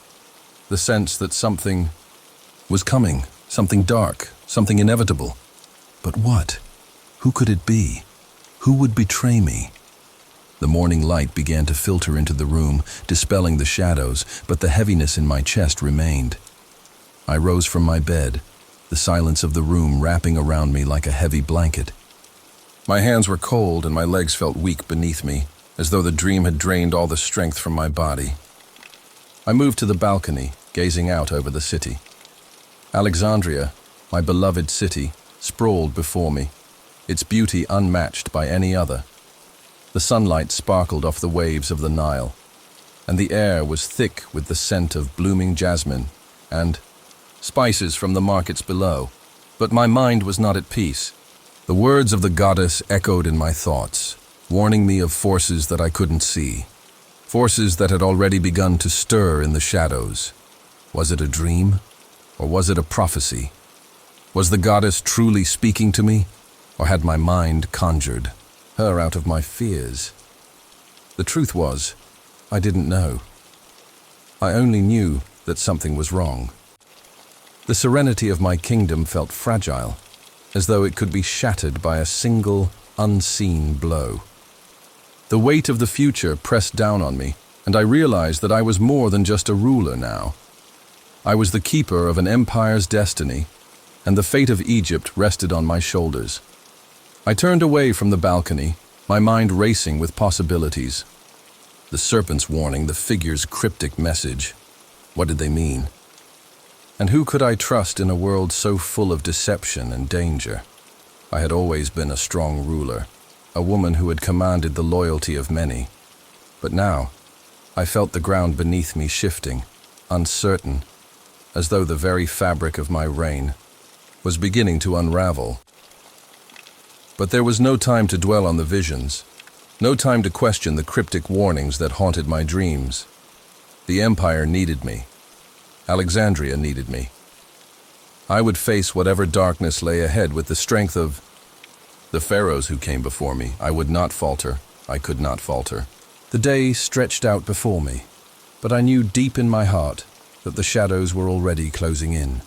the sense that something was coming, something dark, something inevitable. But what? Who could it be? Who would betray me? The morning light began to filter into the room, dispelling the shadows, but the heaviness in my chest remained. I rose from my bed, the silence of the room wrapping around me like a heavy blanket. My hands were cold and my legs felt weak beneath me, as though the dream had drained all the strength from my body. I moved to the balcony, gazing out over the city. Alexandria, my beloved city, sprawled before me, its beauty unmatched by any other. The sunlight sparkled off the waves of the Nile, and the air was thick with the scent of blooming jasmine and spices from the markets below. But my mind was not at peace. The words of the goddess echoed in my thoughts, warning me of forces that I couldn't see, forces that had already begun to stir in the shadows. Was it a dream, or was it a prophecy? Was the goddess truly speaking to me, or had my mind conjured her out of my fears? The truth was, I didn't know. I only knew that something was wrong. The serenity of my kingdom felt fragile, as though it could be shattered by a single, unseen blow. The weight of the future pressed down on me, and I realized that I was more than just a ruler now. I was the keeper of an empire's destiny, and the fate of Egypt rested on my shoulders. I turned away from the balcony, my mind racing with possibilities. The serpent's warning, the figure's cryptic message. What did they mean? And who could I trust in a world so full of deception and danger? I had always been a strong ruler, a woman who had commanded the loyalty of many. But now, I felt the ground beneath me shifting, uncertain, as though the very fabric of my reign was beginning to unravel. But there was no time to dwell on the visions, no time to question the cryptic warnings that haunted my dreams. The empire needed me. Alexandria needed me. I would face whatever darkness lay ahead with the strength of the pharaohs who came before me. I would not falter. I could not falter. The day stretched out before me, but I knew deep in my heart that the shadows were already closing in.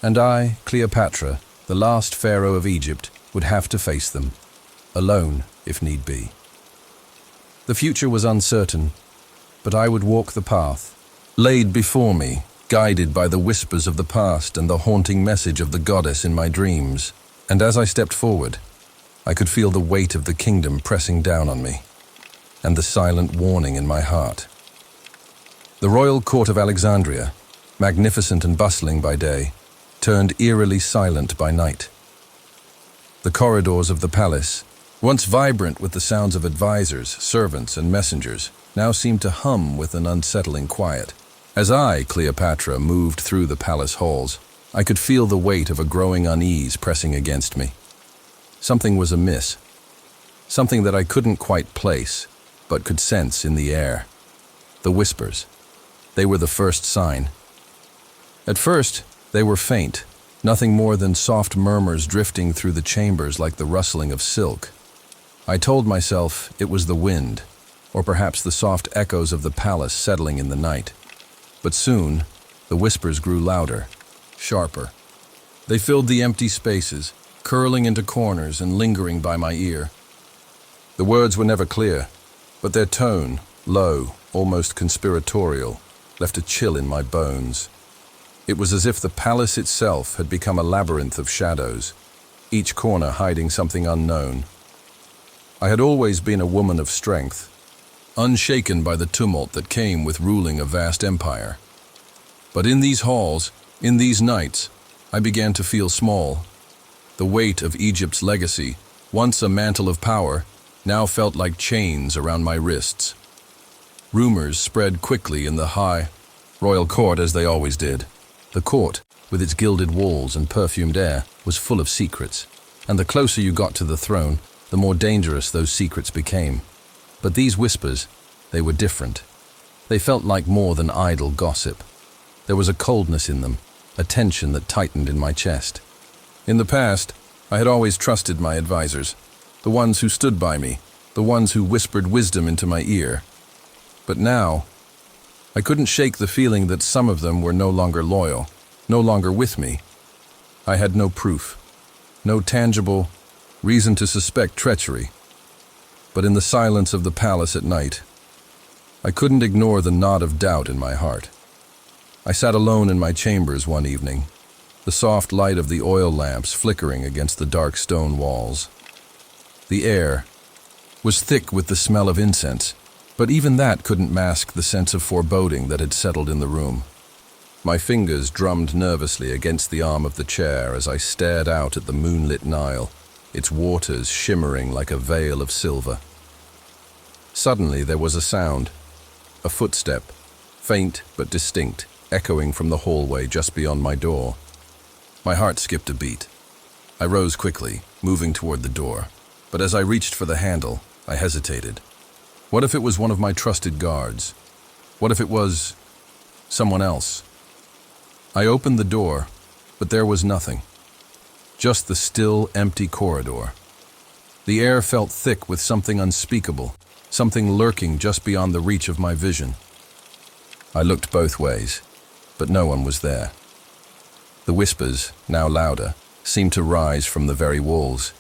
And I, Cleopatra, the last pharaoh of Egypt, would have to face them, alone if need be. The future was uncertain, but I would walk the path laid before me, guided by the whispers of the past and the haunting message of the goddess in my dreams. And as I stepped forward, I could feel the weight of the kingdom pressing down on me, and the silent warning in my heart. The royal court of Alexandria, magnificent and bustling by day, turned eerily silent by night. The corridors of the palace, once vibrant with the sounds of advisors, servants, and messengers, now seemed to hum with an unsettling quiet. As I, Cleopatra, moved through the palace halls, I could feel the weight of a growing unease pressing against me. Something was amiss. something that I couldn't quite place, but could sense in the air. The whispers. They were the first sign. At first, they were faint, nothing more than soft murmurs drifting through the chambers like the rustling of silk. I told myself it was the wind, or perhaps the soft echoes of the palace settling in the night. But soon, the whispers grew louder, sharper. They filled the empty spaces, curling into corners and lingering by my ear. The words were never clear, but their tone, low, almost conspiratorial, left a chill in my bones. It was as if the palace itself had become a labyrinth of shadows, each corner hiding something unknown. I had always been a woman of strength, unshaken by the tumult that came with ruling a vast empire. But in these halls, in these nights, I began to feel small. The weight of Egypt's legacy, once a mantle of power, now felt like chains around my wrists. Rumors spread quickly in the high royal court, as they always did. The court, with its gilded walls and perfumed air, was full of secrets, and the closer you got to the throne, the more dangerous those secrets became. But these whispers, they were different. They felt like more than idle gossip. There was a coldness in them, a tension that tightened in my chest. In the past, I had always trusted my advisors, the ones who stood by me, the ones who whispered wisdom into my ear. But now, I couldn't shake the feeling that some of them were no longer loyal, no longer with me. I had no proof, no tangible reason to suspect treachery. But in the silence of the palace at night, I couldn't ignore the knot of doubt in my heart. I sat alone in my chambers one evening, the soft light of the oil lamps flickering against the dark stone walls. The air was thick with the smell of incense, but even that couldn't mask the sense of foreboding that had settled in the room. My fingers drummed nervously against the arm of the chair as I stared out at the moonlit Nile, its waters shimmering like a veil of silver. Suddenly there was a sound, a footstep, faint but distinct, echoing from the hallway just beyond my door. My heart skipped a beat. I rose quickly, moving toward the door, but as I reached for the handle, I hesitated. What if it was one of my trusted guards? What if it was someone else? I opened the door, but there was nothing. Just the still, empty corridor. The air felt thick with something unspeakable, something lurking just beyond the reach of my vision. I looked both ways, but no one was there. The whispers, now louder, seemed to rise from the very walls,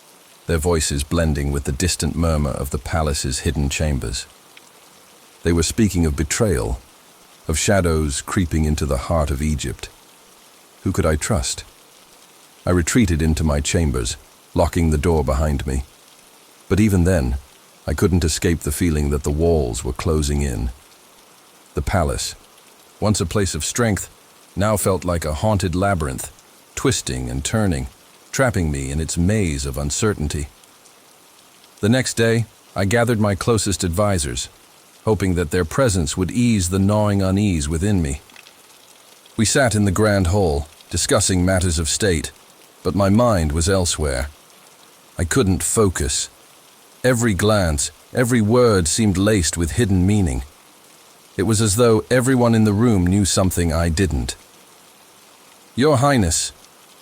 their voices blending with the distant murmur of the palace's hidden chambers. They were speaking of betrayal, of shadows creeping into the heart of Egypt. Who could I trust? I retreated into my chambers, locking the door behind me. But even then, I couldn't escape the feeling that the walls were closing in. The palace, once a place of strength, now felt like a haunted labyrinth, twisting and turning, trapping me in its maze of uncertainty. The next day, I gathered my closest advisors, hoping that their presence would ease the gnawing unease within me. We sat in the grand hall, discussing matters of state, but my mind was elsewhere. I couldn't focus. Every glance, every word seemed laced with hidden meaning. It was as though everyone in the room knew something I didn't. "Your Highness,"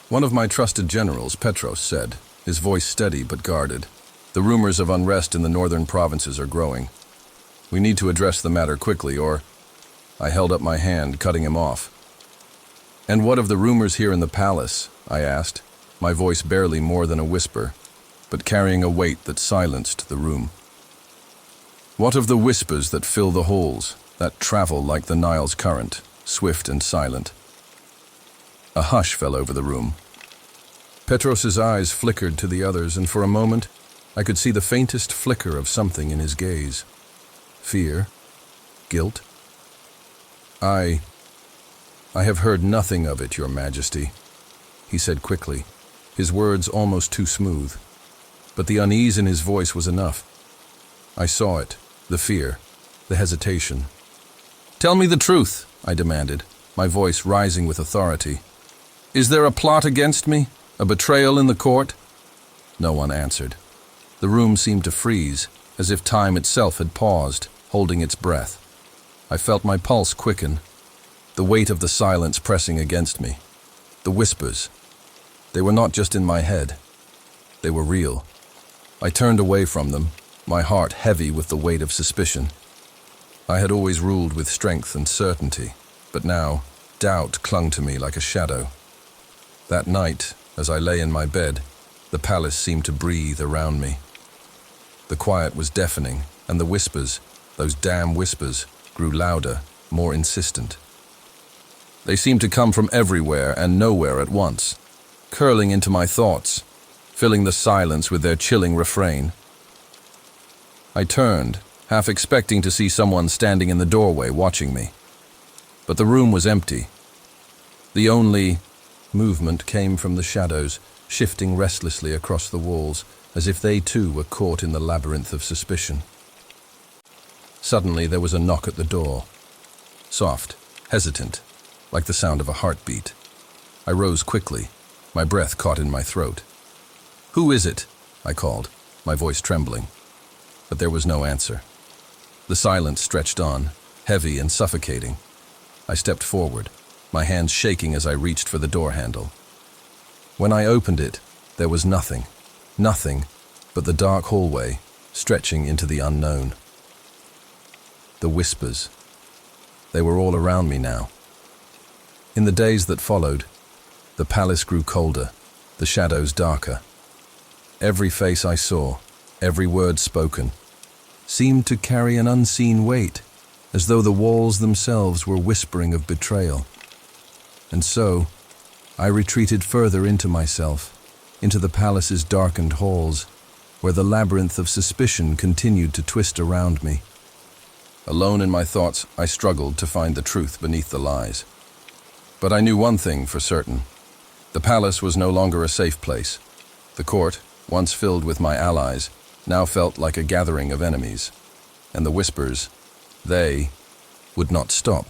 one of my trusted generals, Petros, said, his voice steady but guarded. "The rumors of unrest in the northern provinces are growing. We need to address the matter quickly, or—" I held up my hand, cutting him off. "And what of the rumors here in the palace?" I asked, my voice barely more than a whisper, but carrying a weight that silenced the room. "What of the whispers that fill the halls, that travel like the Nile's current, swift and silent?" A hush fell over the room. Petros's eyes flickered to the others, and for a moment, I could see the faintest flicker of something in his gaze. Fear? Guilt? I have heard nothing of it, Your Majesty," he said quickly, his words almost too smooth. But the unease in his voice was enough. I saw it, the fear, the hesitation. "Tell me the truth," I demanded, my voice rising with authority. "Is there a plot against me? A betrayal in the court?" No one answered. The room seemed to freeze, as if time itself had paused, holding its breath. I felt my pulse quicken, the weight of the silence pressing against me. The whispers. They were not just in my head. They were real. I turned away from them, my heart heavy with the weight of suspicion. I had always ruled with strength and certainty, but now doubt clung to me like a shadow. That night, as I lay in my bed, the palace seemed to breathe around me. The quiet was deafening, and the whispers, those damn whispers, grew louder, more insistent. They seemed to come from everywhere and nowhere at once, curling into my thoughts, filling the silence with their chilling refrain. I turned, half expecting to see someone standing in the doorway watching me. But the room was empty. The only movement came from the shadows, shifting restlessly across the walls, as if they too were caught in the labyrinth of suspicion. Suddenly there was a knock at the door. Soft, hesitant, like the sound of a heartbeat. I rose quickly, my breath caught in my throat. "Who is it?" I called, my voice trembling. But there was no answer. The silence stretched on, heavy and suffocating. I stepped forward, my hands shaking as I reached for the door handle. When I opened it, there was nothing but the dark hallway stretching into the unknown. The whispers. They were all around me now. In the days that followed, the palace grew colder, the shadows darker. Every face I saw, every word spoken, seemed to carry an unseen weight, as though the walls themselves were whispering of betrayal. And so, I retreated further into myself, into the palace's darkened halls, where the labyrinth of suspicion continued to twist around me. Alone in my thoughts, I struggled to find the truth beneath the lies. But I knew one thing for certain. The palace was no longer a safe place. The court, once filled with my allies, now felt like a gathering of enemies. And the whispers, they would not stop.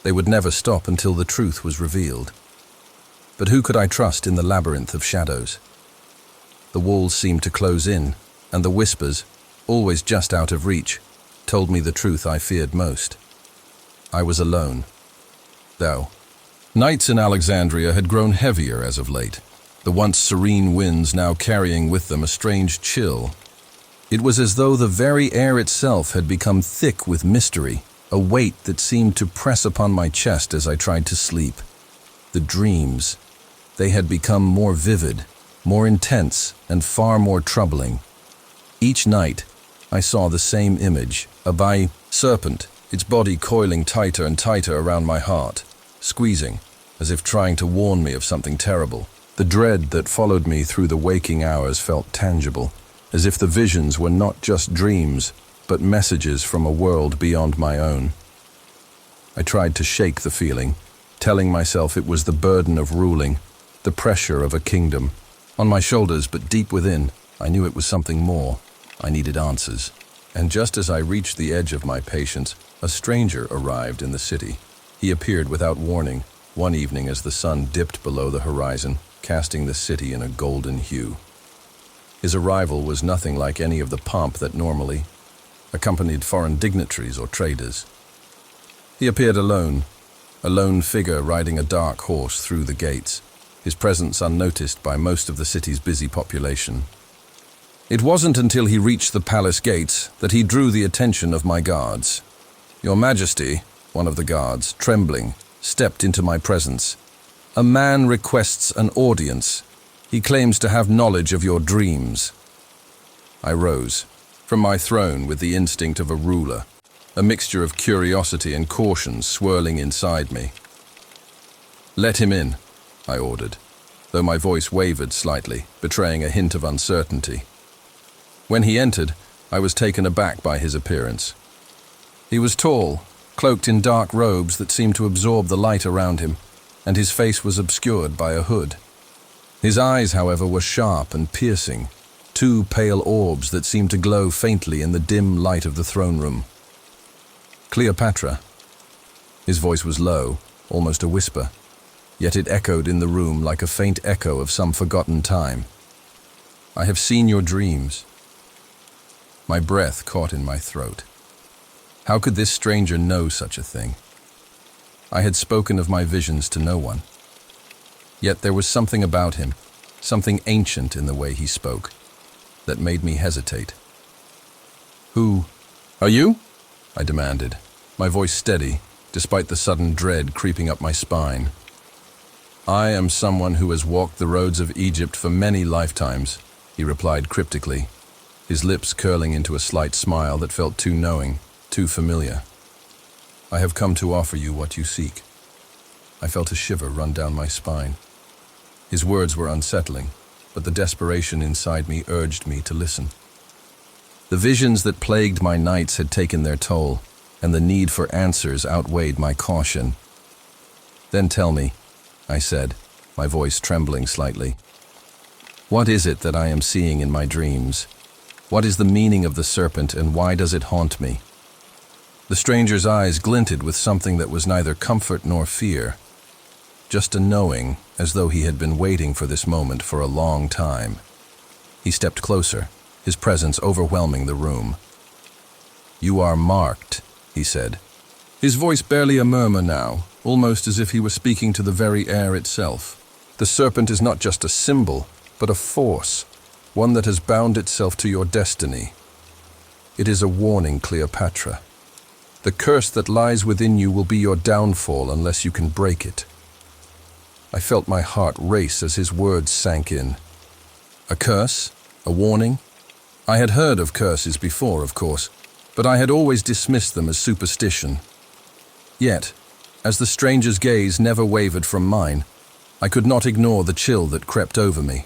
They would never stop until the truth was revealed. But who could I trust in the labyrinth of shadows? The walls seemed to close in, and the whispers, always just out of reach, told me the truth I feared most. I was alone. Though, nights in Alexandria had grown heavier as of late, the once serene winds now carrying with them a strange chill. It was as though the very air itself had become thick with mystery, a weight that seemed to press upon my chest as I tried to sleep. The dreams. They had become more vivid, more intense, and far more troubling. Each night, I saw the same image, a serpent, its body coiling tighter and tighter around my heart, squeezing, as if trying to warn me of something terrible. The dread that followed me through the waking hours felt tangible, as if the visions were not just dreams, but messages from a world beyond my own. I tried to shake the feeling, telling myself it was the burden of ruling, the pressure of a kingdom. On my shoulders, but deep within, I knew it was something more. I needed answers. And just as I reached the edge of my patience, a stranger arrived in the city. He appeared without warning, one evening as the sun dipped below the horizon, casting the city in a golden hue. His arrival was nothing like any of the pomp that normally accompanied foreign dignitaries or traders. He appeared alone, a lone figure riding a dark horse through the gates, his presence unnoticed by most of the city's busy population. It wasn't until he reached the palace gates that he drew the attention of my guards. "Your Majesty," one of the guards, trembling, stepped into my presence. "A man requests an audience. He claims to have knowledge of your dreams." I rose from my throne with the instinct of a ruler, a mixture of curiosity and caution swirling inside me. "Let him in," I ordered, though my voice wavered slightly, betraying a hint of uncertainty. When he entered, I was taken aback by his appearance. He was tall, cloaked in dark robes that seemed to absorb the light around him, and his face was obscured by a hood. His eyes, however, were sharp and piercing, two pale orbs that seemed to glow faintly in the dim light of the throne room. "Cleopatra." His voice was low, almost a whisper, yet it echoed in the room like a faint echo of some forgotten time. "I have seen your dreams. My breath caught in my throat. How could this stranger know such a thing? I had spoken of my visions to no one. Yet there was something about him, something ancient in the way he spoke, that made me hesitate. "Who are you?" I demanded, my voice steady, despite the sudden dread creeping up my spine. "I am someone who has walked the roads of Egypt for many lifetimes," he replied cryptically, his lips curling into a slight smile that felt too knowing, too familiar. "I have come to offer you what you seek." I felt a shiver run down my spine. His words were unsettling, but the desperation inside me urged me to listen. The visions that plagued my nights had taken their toll, and the need for answers outweighed my caution. "Then tell me," I said, my voice trembling slightly. "What is it that I am seeing in my dreams? What is the meaning of the serpent, and why does it haunt me?" The stranger's eyes glinted with something that was neither comfort nor fear, just a knowing, as though he had been waiting for this moment for a long time. He stepped closer, his presence overwhelming the room. "You are marked," he said, his voice barely a murmur now, almost as if he were speaking to the very air itself. "The serpent is not just a symbol, but a force, one that has bound itself to your destiny. It is a warning, Cleopatra. The curse that lies within you will be your downfall unless you can break it." I felt my heart race as his words sank in. A curse? A warning? I had heard of curses before, of course, but I had always dismissed them as superstition. Yet, as the stranger's gaze never wavered from mine, I could not ignore the chill that crept over me.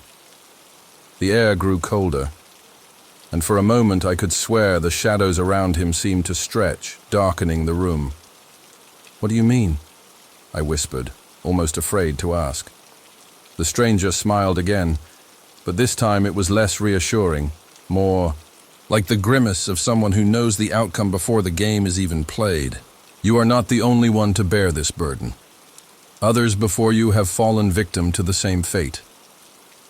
The air grew colder, and for a moment I could swear the shadows around him seemed to stretch, darkening the room. "What do you mean?" I whispered, almost afraid to ask. The stranger smiled again, but this time it was less reassuring, more like the grimace of someone who knows the outcome before the game is even played. "You are not the only one to bear this burden. Others before you have fallen victim to the same fate.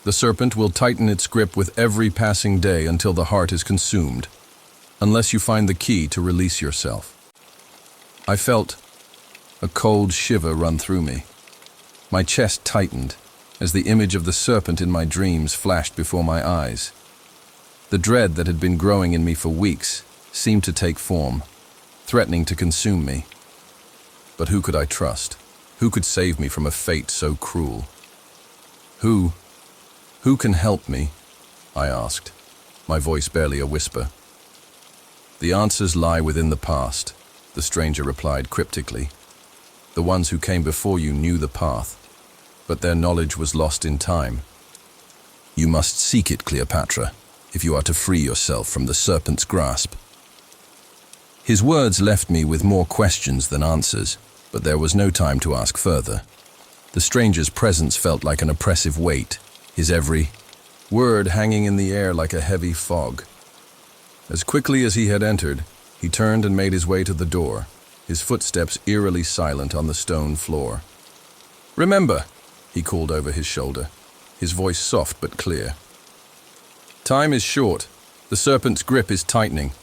The serpent will tighten its grip with every passing day until the heart is consumed, unless you find the key to release yourself." I felt a cold shiver run through me. My chest tightened as the image of the serpent in my dreams flashed before my eyes. The dread that had been growing in me for weeks seemed to take form, threatening to consume me. But who could I trust? Who could save me from a fate so cruel? Who can help me?" I asked, my voice barely a whisper. "The answers lie within the past," the stranger replied cryptically. "The ones who came before you knew the path, but their knowledge was lost in time. You must seek it, Cleopatra, if you are to free yourself from the serpent's grasp." His words left me with more questions than answers, but there was no time to ask further. The stranger's presence felt like an oppressive weight, his every word hanging in the air like a heavy fog. As quickly as he had entered, he turned and made his way to the door, his footsteps eerily silent on the stone floor. "Remember," he called over his shoulder, his voice soft but clear. "Time is short. The serpent's grip is tightening.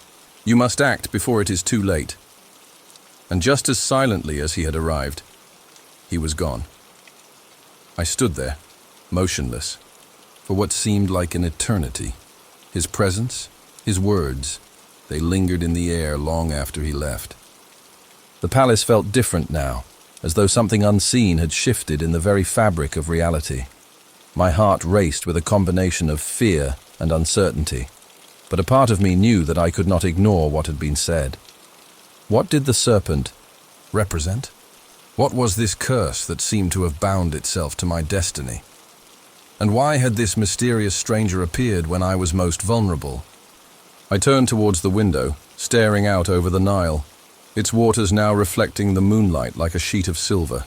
You must act before it is too late." And just as silently as he had arrived, he was gone. I stood there, motionless, for what seemed like an eternity. His presence, his words, they lingered in the air long after he left. The palace felt different now, as though something unseen had shifted in the very fabric of reality. My heart raced with a combination of fear and uncertainty, but a part of me knew that I could not ignore what had been said. What did the serpent represent? What was this curse that seemed to have bound itself to my destiny? And why had this mysterious stranger appeared when I was most vulnerable? I turned towards the window, staring out over the Nile, its waters now reflecting the moonlight like a sheet of silver.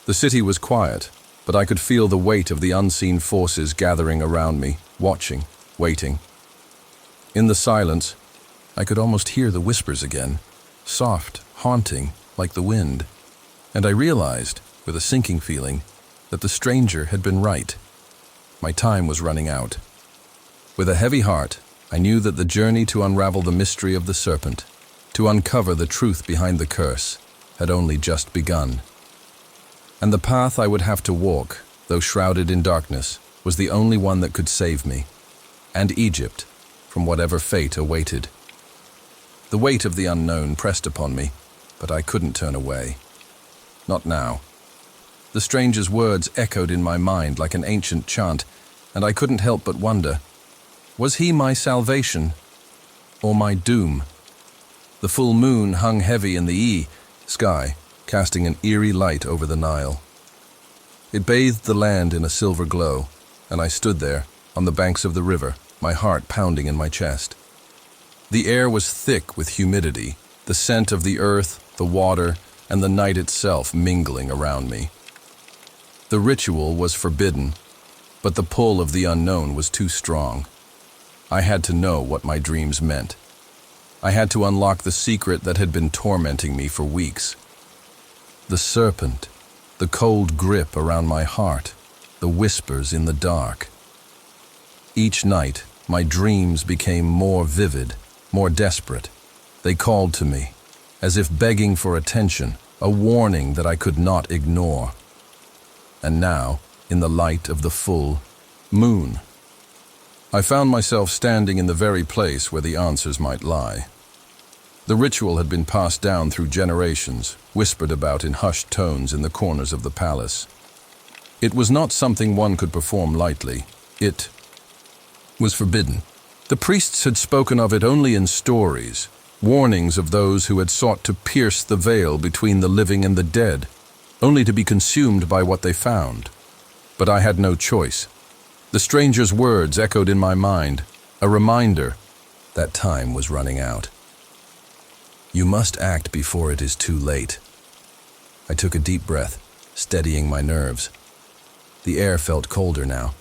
The city was quiet, but I could feel the weight of the unseen forces gathering around me, watching, waiting. In the silence, I could almost hear the whispers again, soft, haunting, like the wind. And I realized, with a sinking feeling, that the stranger had been right. My time was running out. With a heavy heart, I knew that the journey to unravel the mystery of the serpent, to uncover the truth behind the curse, had only just begun. And the path I would have to walk, though shrouded in darkness, was the only one that could save me, and Egypt, from whatever fate awaited. The weight of the unknown pressed upon me, but I couldn't turn away. Not now. The stranger's words echoed in my mind like an ancient chant, and I couldn't help but wonder, was he my salvation or my doom? The full moon hung heavy in the sky, casting an eerie light over the Nile. It bathed the land in a silver glow, and I stood there, on the banks of the river, my heart pounding in my chest. The air was thick with humidity, the scent of the earth, the water, and the night itself mingling around me. The ritual was forbidden, but the pull of the unknown was too strong. I had to know what my dreams meant. I had to unlock the secret that had been tormenting me for weeks. The serpent, the cold grip around my heart, the whispers in the dark. Each night, my dreams became more vivid, more desperate. They called to me, as if begging for attention, a warning that I could not ignore. And now, in the light of the full moon, I found myself standing in the very place where the answers might lie. The ritual had been passed down through generations, whispered about in hushed tones in the corners of the palace. It was not something one could perform lightly. It was forbidden. The priests had spoken of it only in stories, warnings of those who had sought to pierce the veil between the living and the dead, only to be consumed by what they found. But I had no choice. The stranger's words echoed in my mind, a reminder that time was running out. You must act before it is too late. I took a deep breath, steadying my nerves. The air felt colder now,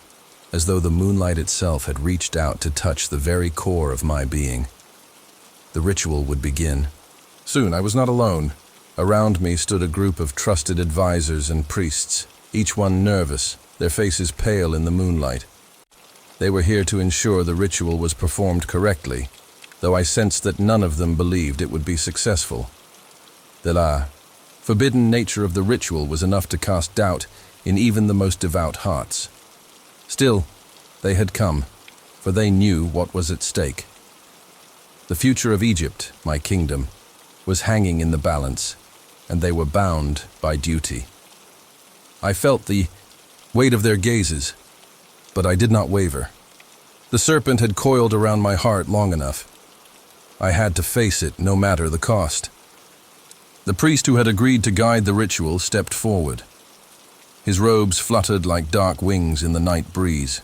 as though the moonlight itself had reached out to touch the very core of my being. The ritual would begin. Soon I was not alone. Around me stood a group of trusted advisors and priests, each one nervous, their faces pale in the moonlight. They were here to ensure the ritual was performed correctly, though I sensed that none of them believed it would be successful. The forbidden nature of the ritual was enough to cast doubt in even the most devout hearts. Still, they had come, for they knew what was at stake. The future of Egypt, my kingdom, was hanging in the balance, and they were bound by duty. I felt the weight of their gazes, but I did not waver. The serpent had coiled around my heart long enough. I had to face it, no matter the cost. The priest who had agreed to guide the ritual stepped forward. His robes fluttered like dark wings in the night breeze.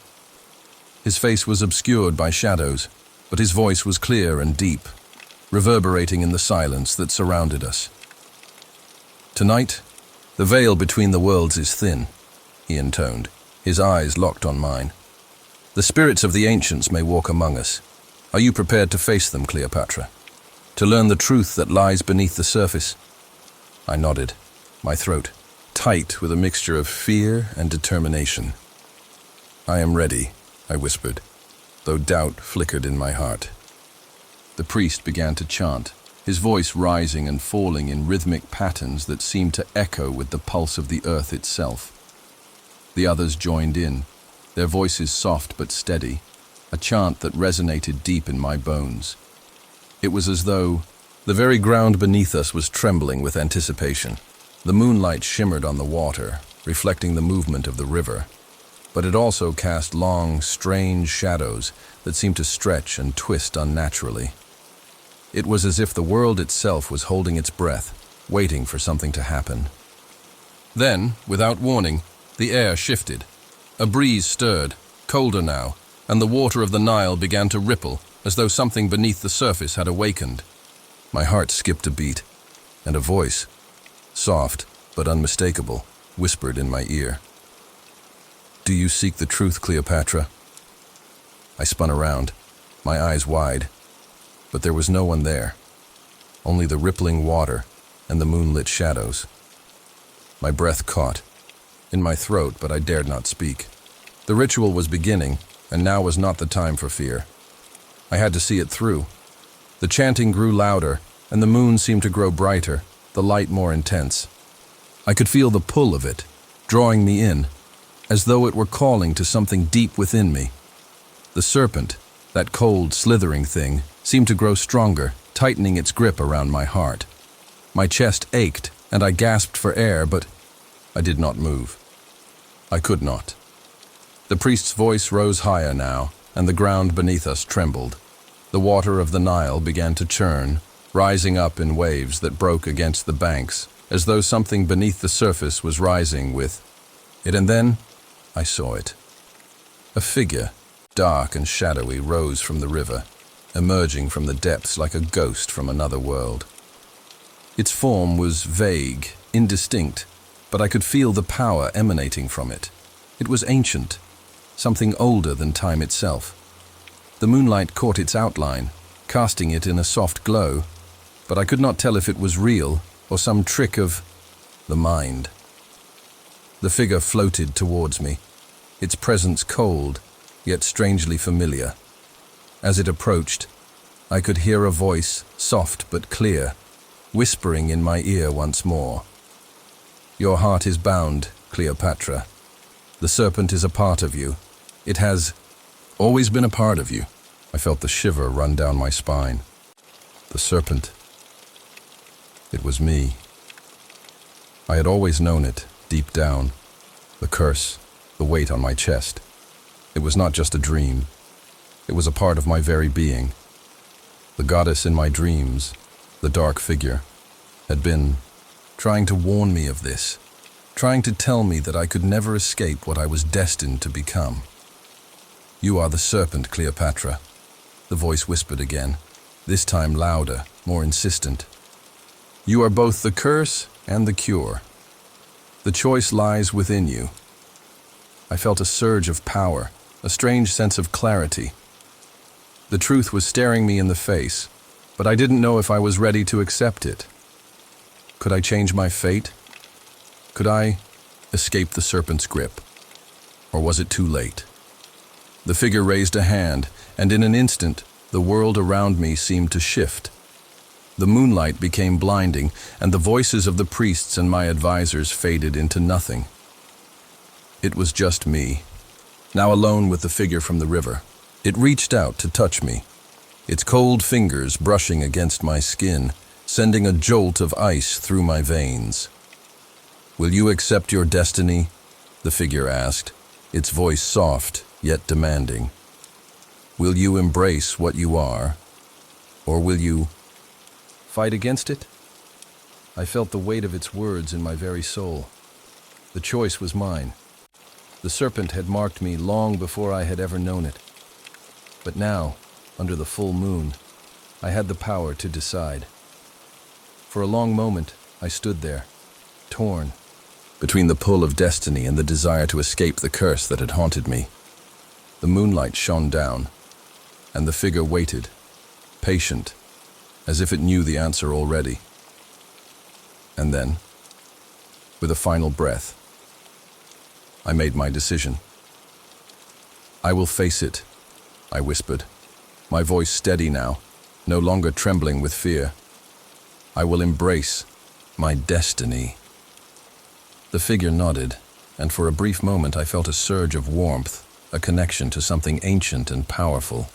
His face was obscured by shadows, but his voice was clear and deep, reverberating in the silence that surrounded us. Tonight, the veil between the worlds is thin, he intoned, his eyes locked on mine. The spirits of the ancients may walk among us. Are you prepared to face them, Cleopatra? To learn the truth that lies beneath the surface? I nodded, my throat tight with a mixture of fear and determination. I am ready, I whispered, though doubt flickered in my heart. The priest began to chant, his voice rising and falling in rhythmic patterns that seemed to echo with the pulse of the earth itself. The others joined in, their voices soft but steady, a chant that resonated deep in my bones. It was as though the very ground beneath us was trembling with anticipation. The moonlight shimmered on the water, reflecting the movement of the river, but it also cast long, strange shadows that seemed to stretch and twist unnaturally. It was as if the world itself was holding its breath, waiting for something to happen. Then, without warning, the air shifted. A breeze stirred, colder now, and the water of the Nile began to ripple, as though something beneath the surface had awakened. My heart skipped a beat, and a voice, soft but unmistakable, whispered in my ear. Do you seek the truth, Cleopatra? I spun around, my eyes wide, but there was no one there, only the rippling water and the moonlit shadows. My breath caught in my throat, but I dared not speak. The ritual was beginning, and now was not the time for fear. I had to see it through. The chanting grew louder, and the moon seemed to grow brighter, the light more intense. I could feel the pull of it, drawing me in, as though it were calling to something deep within me. The serpent, that cold, slithering thing, seemed to grow stronger, tightening its grip around my heart. My chest ached, and I gasped for air, but I did not move. I could not. The priest's voice rose higher now, and the ground beneath us trembled. The water of the Nile began to churn, rising up in waves that broke against the banks, as though something beneath the surface was rising with it. And then I saw it. A figure, dark and shadowy, rose from the river, emerging from the depths like a ghost from another world. Its form was vague, indistinct, but I could feel the power emanating from it. It was ancient, something older than time itself. The moonlight caught its outline, casting it in a soft glow, but I could not tell if it was real or some trick of the mind. The figure floated towards me, its presence cold, yet strangely familiar. As it approached, I could hear a voice, soft but clear, whispering in my ear once more. "Your heart is bound, Cleopatra. The serpent is a part of you. It has always been a part of you." I felt the shiver run down my spine. The serpent. It was me. I had always known it, deep down. The curse, the weight on my chest. It was not just a dream. It was a part of my very being. The goddess in my dreams, the dark figure, had been trying to warn me of this, trying to tell me that I could never escape what I was destined to become. "You are the serpent, Cleopatra," the voice whispered again, this time louder, more insistent. "You are both the curse and the cure. The choice lies within you." I felt a surge of power, a strange sense of clarity. The truth was staring me in the face, but I didn't know if I was ready to accept it. Could I change my fate? Could I escape the serpent's grip? Or was it too late? The figure raised a hand, and in an instant, the world around me seemed to shift. The moonlight became blinding, and the voices of the priests and my advisors faded into nothing. It was just me, now alone with the figure from the river. It reached out to touch me, its cold fingers brushing against my skin, sending a jolt of ice through my veins. "Will you accept your destiny?" the figure asked, its voice soft yet demanding. "Will you embrace what you are, or will you fight against it?" I felt the weight of its words in my very soul. The choice was mine. The serpent had marked me long before I had ever known it. But now, under the full moon, I had the power to decide. For a long moment, I stood there, torn, between the pull of destiny and the desire to escape the curse that had haunted me. The moonlight shone down, and the figure waited, patient, as if it knew the answer already. And then, with a final breath, I made my decision. "I will face it," I whispered, my voice steady now, no longer trembling with fear. "I will embrace my destiny." The figure nodded, and for a brief moment I felt a surge of warmth, a connection to something ancient and powerful.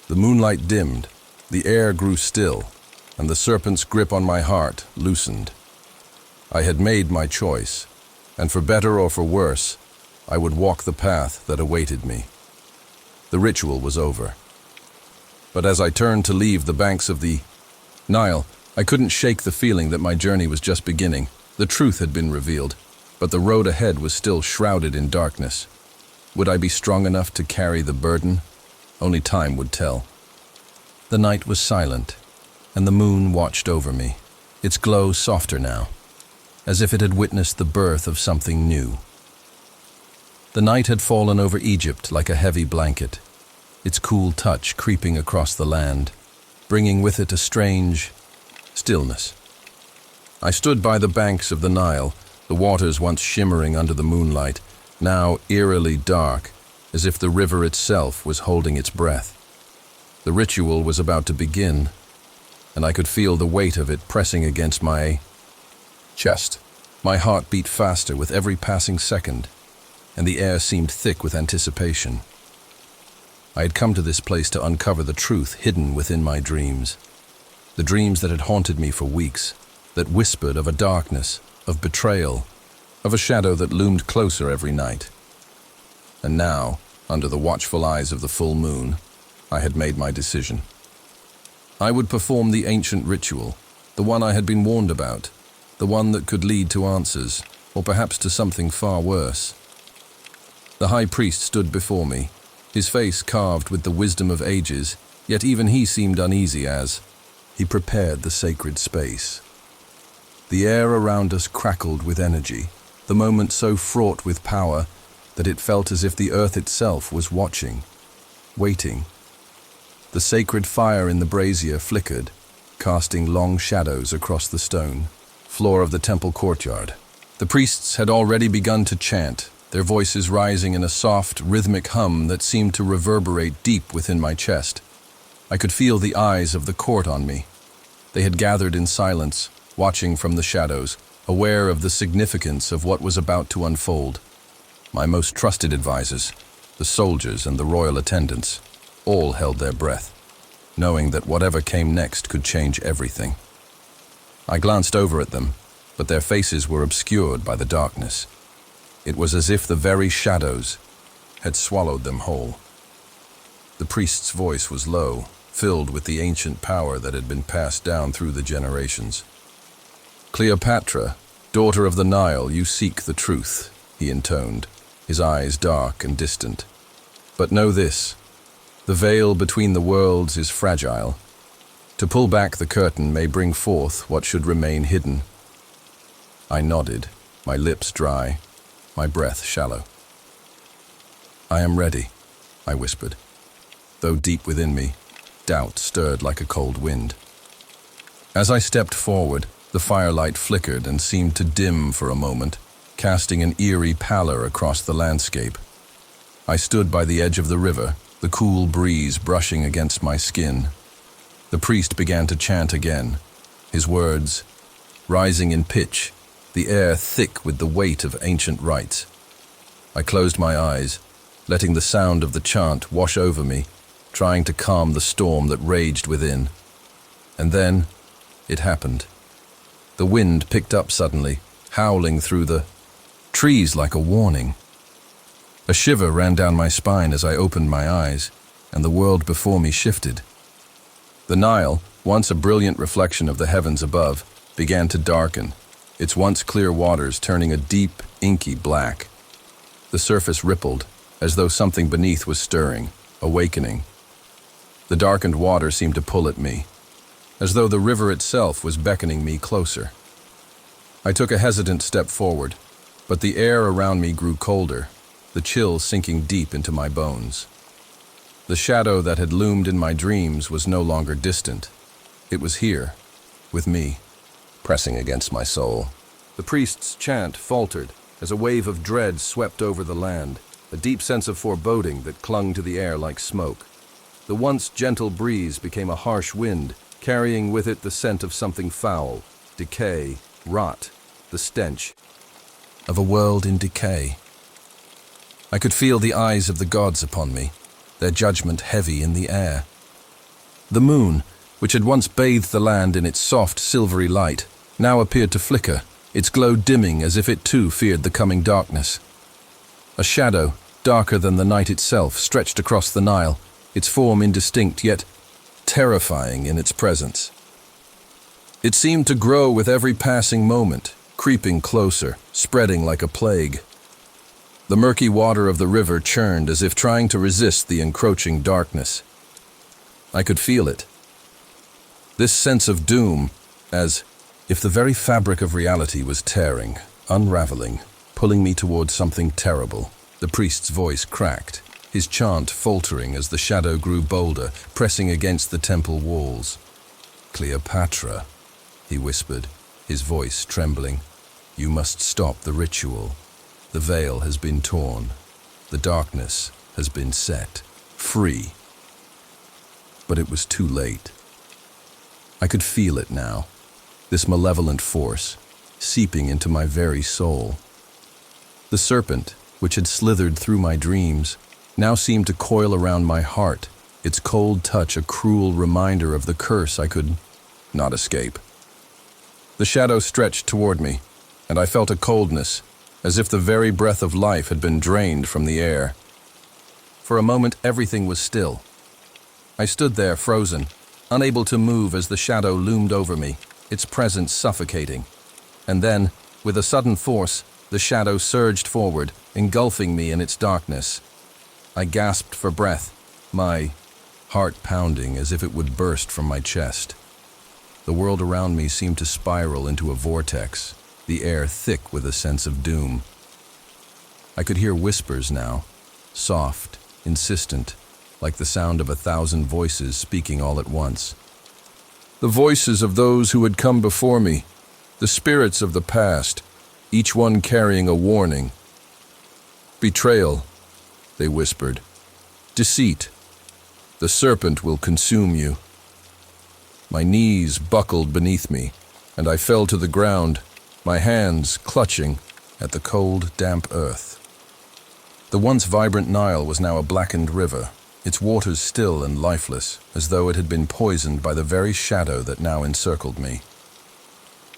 The moonlight dimmed, the air grew still, and the serpent's grip on my heart loosened. I had made my choice, and for better or for worse, I would walk the path that awaited me. The ritual was over. But as I turned to leave the banks of the Nile, I couldn't shake the feeling that my journey was just beginning. The truth had been revealed, but the road ahead was still shrouded in darkness. Would I be strong enough to carry the burden? Only time would tell. The night was silent, and the moon watched over me, its glow softer now, as if it had witnessed the birth of something new. The night had fallen over Egypt like a heavy blanket, its cool touch creeping across the land, bringing with it a strange stillness. I stood by the banks of the Nile, the waters once shimmering under the moonlight, now eerily dark, as if the river itself was holding its breath. The ritual was about to begin, and I could feel the weight of it pressing against my chest. My heart beat faster with every passing second, and the air seemed thick with anticipation. I had come to this place to uncover the truth hidden within my dreams. The dreams that had haunted me for weeks, that whispered of a darkness, of betrayal, of a shadow that loomed closer every night. And now, under the watchful eyes of the full moon, I had made my decision. I would perform the ancient ritual, the one I had been warned about, the one that could lead to answers, or perhaps to something far worse. The high priest stood before me, his face carved with the wisdom of ages, yet even he seemed uneasy as he prepared the sacred space. The air around us crackled with energy, the moment so fraught with power that it felt as if the earth itself was watching, waiting. The sacred fire in the brazier flickered, casting long shadows across the stone floor of the temple courtyard. The priests had already begun to chant, their voices rising in a soft, rhythmic hum that seemed to reverberate deep within my chest. I could feel the eyes of the court on me. They had gathered in silence, watching from the shadows, aware of the significance of what was about to unfold. My most trusted advisors, the soldiers and the royal attendants, all held their breath, knowing that whatever came next could change everything. I glanced over at them, but their faces were obscured by the darkness. It was as if the very shadows had swallowed them whole. The priest's voice was low, filled with the ancient power that had been passed down through the generations. "Cleopatra, daughter of the Nile, you seek the truth," he intoned, his eyes dark and distant. "But know this, the veil between the worlds is fragile. To pull back the curtain may bring forth what should remain hidden." I nodded, my lips dry, my breath shallow. "I am ready," I whispered, though deep within me, doubt stirred like a cold wind. As I stepped forward, the firelight flickered and seemed to dim for a moment, casting an eerie pallor across the landscape. I stood by the edge of the river, the cool breeze brushing against my skin. The priest began to chant again, his words rising in pitch, the air thick with the weight of ancient rites. I closed my eyes, letting the sound of the chant wash over me, trying to calm the storm that raged within. And then, it happened. The wind picked up suddenly, howling through the trees like a warning. A shiver ran down my spine as I opened my eyes, and the world before me shifted. The Nile, once a brilliant reflection of the heavens above, began to darken, its once clear waters turning a deep, inky black. The surface rippled, as though something beneath was stirring, awakening. The darkened water seemed to pull at me, as though the river itself was beckoning me closer. I took a hesitant step forward, but the air around me grew colder, the chill sinking deep into my bones. The shadow that had loomed in my dreams was no longer distant. It was here, with me, pressing against my soul. The priest's chant faltered as a wave of dread swept over the land, a deep sense of foreboding that clung to the air like smoke. The once gentle breeze became a harsh wind, carrying with it the scent of something foul, decay, rot, the stench of a world in decay. I could feel the eyes of the gods upon me, their judgment heavy in the air. The moon, which had once bathed the land in its soft, silvery light, now appeared to flicker, its glow dimming as if it too feared the coming darkness. A shadow, darker than the night itself, stretched across the Nile, its form indistinct yet terrifying in its presence. It seemed to grow with every passing moment, creeping closer, spreading like a plague. The murky water of the river churned as if trying to resist the encroaching darkness. I could feel it. This sense of doom, as if the very fabric of reality was tearing, unraveling, pulling me towards something terrible. The priest's voice cracked, his chant faltering as the shadow grew bolder, pressing against the temple walls. "Cleopatra," he whispered, his voice trembling, "you must stop the ritual. The veil has been torn. The darkness has been set free." But it was too late. I could feel it now, this malevolent force, seeping into my very soul. The serpent, which had slithered through my dreams, now seemed to coil around my heart, its cold touch a cruel reminder of the curse I could not escape. The shadow stretched toward me, and I felt a coldness, as if the very breath of life had been drained from the air. For a moment, everything was still. I stood there, frozen, unable to move as the shadow loomed over me, its presence suffocating. And then, with a sudden force, the shadow surged forward, engulfing me in its darkness. I gasped for breath, my heart pounding as if it would burst from my chest. The world around me seemed to spiral into a vortex, the air thick with a sense of doom. I could hear whispers now, soft, insistent, like the sound of 1,000 voices speaking all at once. The voices of those who had come before me, the spirits of the past, each one carrying a warning. Betrayal, they whispered. Deceit. The serpent will consume you. My knees buckled beneath me, and I fell to the ground, my hands clutching at the cold, damp earth. The once vibrant Nile was now a blackened river, its waters still and lifeless, as though it had been poisoned by the very shadow that now encircled me.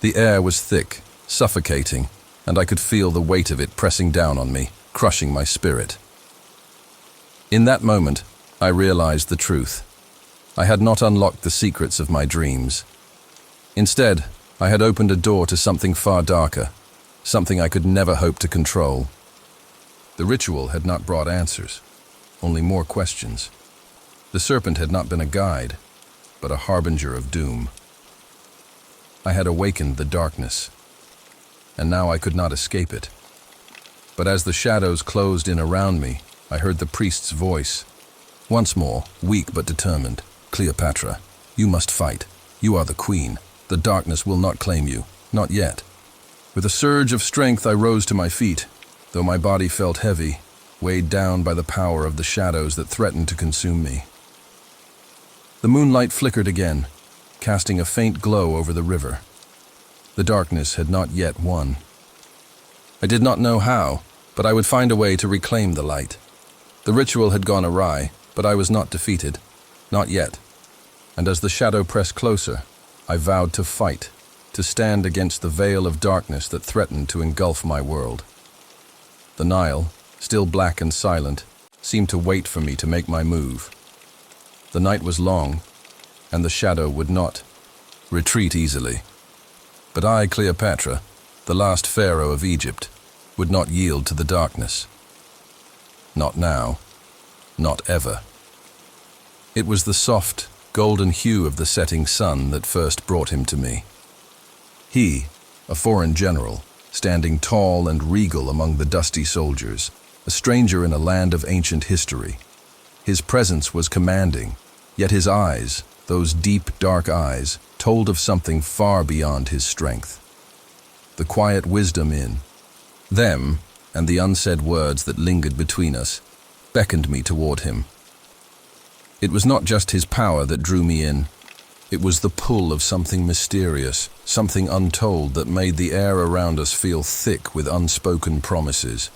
The air was thick, suffocating, and I could feel the weight of it pressing down on me, crushing my spirit. In that moment, I realized the truth. I had not unlocked the secrets of my dreams. Instead, I had opened a door to something far darker, something I could never hope to control. The ritual had not brought answers, only more questions. The serpent had not been a guide, but a harbinger of doom. I had awakened the darkness, and now I could not escape it. But as the shadows closed in around me, I heard the priest's voice. Once more, weak but determined. Cleopatra, you must fight. You are the queen. The darkness will not claim you. Not yet. With a surge of strength, I rose to my feet, though my body felt heavy, weighed down by the power of the shadows that threatened to consume me. The moonlight flickered again, casting a faint glow over the river. The darkness had not yet won. I did not know how, but I would find a way to reclaim the light. The ritual had gone awry, but I was not defeated. Not yet. And as the shadow pressed closer, I vowed to fight, to stand against the veil of darkness that threatened to engulf my world. The Nile, still black and silent, seemed to wait for me to make my move. The night was long, and the shadow would not retreat easily. But I, Cleopatra, the last pharaoh of Egypt, would not yield to the darkness. Not now, not ever. It was the soft, golden hue of the setting sun that first brought him to me. He, a foreign general, standing tall and regal among the dusty soldiers, a stranger in a land of ancient history. His presence was commanding, yet his eyes, those deep, dark eyes, told of something far beyond his strength. The quiet wisdom in them, and the unsaid words that lingered between us, beckoned me toward him. It was not just his power that drew me in. It was the pull of something mysterious, something untold that made the air around us feel thick with unspoken promises.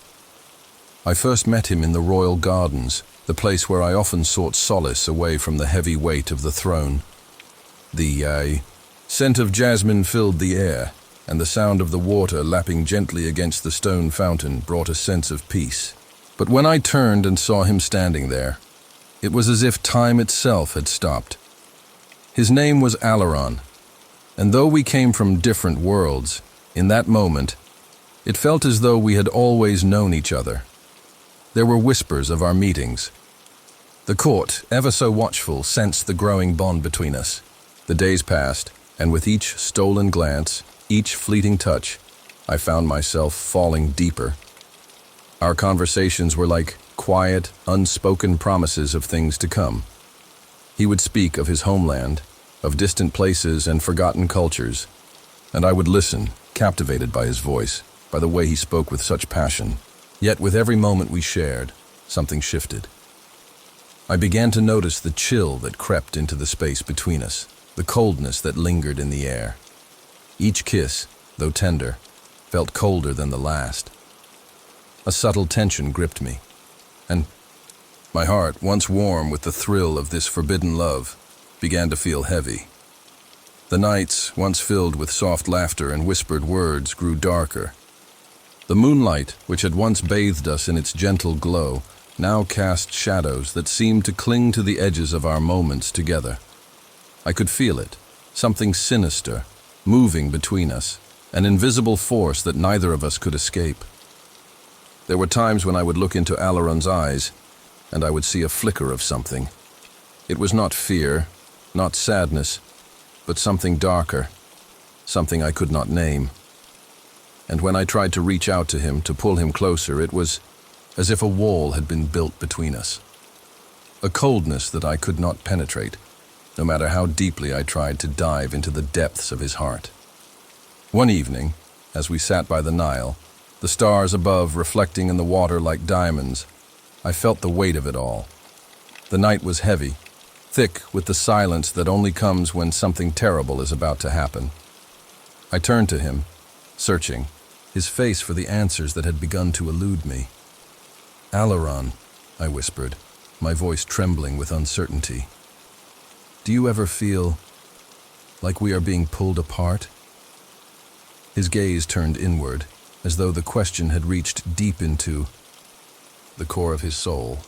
I first met him in the royal gardens, the place where I often sought solace away from the heavy weight of the throne. The scent of jasmine filled the air, and the sound of the water lapping gently against the stone fountain brought a sense of peace. But when I turned and saw him standing there, it was as if time itself had stopped. His name was Alaron, and though we came from different worlds, in that moment, it felt as though we had always known each other. There were whispers of our meetings. The court, ever so watchful, sensed the growing bond between us. The days passed, and with each stolen glance, each fleeting touch, I found myself falling deeper. Our conversations were like quiet, unspoken promises of things to come. He would speak of his homeland, of distant places and forgotten cultures, and I would listen, captivated by his voice, by the way he spoke with such passion. Yet with every moment we shared, something shifted. I began to notice the chill that crept into the space between us, the coldness that lingered in the air. Each kiss, though tender, felt colder than the last. A subtle tension gripped me, and my heart, once warm with the thrill of this forbidden love, began to feel heavy. The nights, once filled with soft laughter and whispered words, grew darker. The moonlight, which had once bathed us in its gentle glow, now cast shadows that seemed to cling to the edges of our moments together. I could feel it, something sinister, moving between us, an invisible force that neither of us could escape. There were times when I would look into Alaron's eyes, and I would see a flicker of something. It was not fear, not sadness, but something darker, something I could not name. And when I tried to reach out to him, to pull him closer, it was as if a wall had been built between us. A coldness that I could not penetrate, no matter how deeply I tried to dive into the depths of his heart. One evening, as we sat by the Nile, the stars above reflecting in the water like diamonds, I felt the weight of it all. The night was heavy, thick with the silence that only comes when something terrible is about to happen. I turned to him, searching, his face for the answers that had begun to elude me. "Alaron," I whispered, my voice trembling with uncertainty. "Do you ever feel like we are being pulled apart?" His gaze turned inward, as though the question had reached deep into the core of his soul.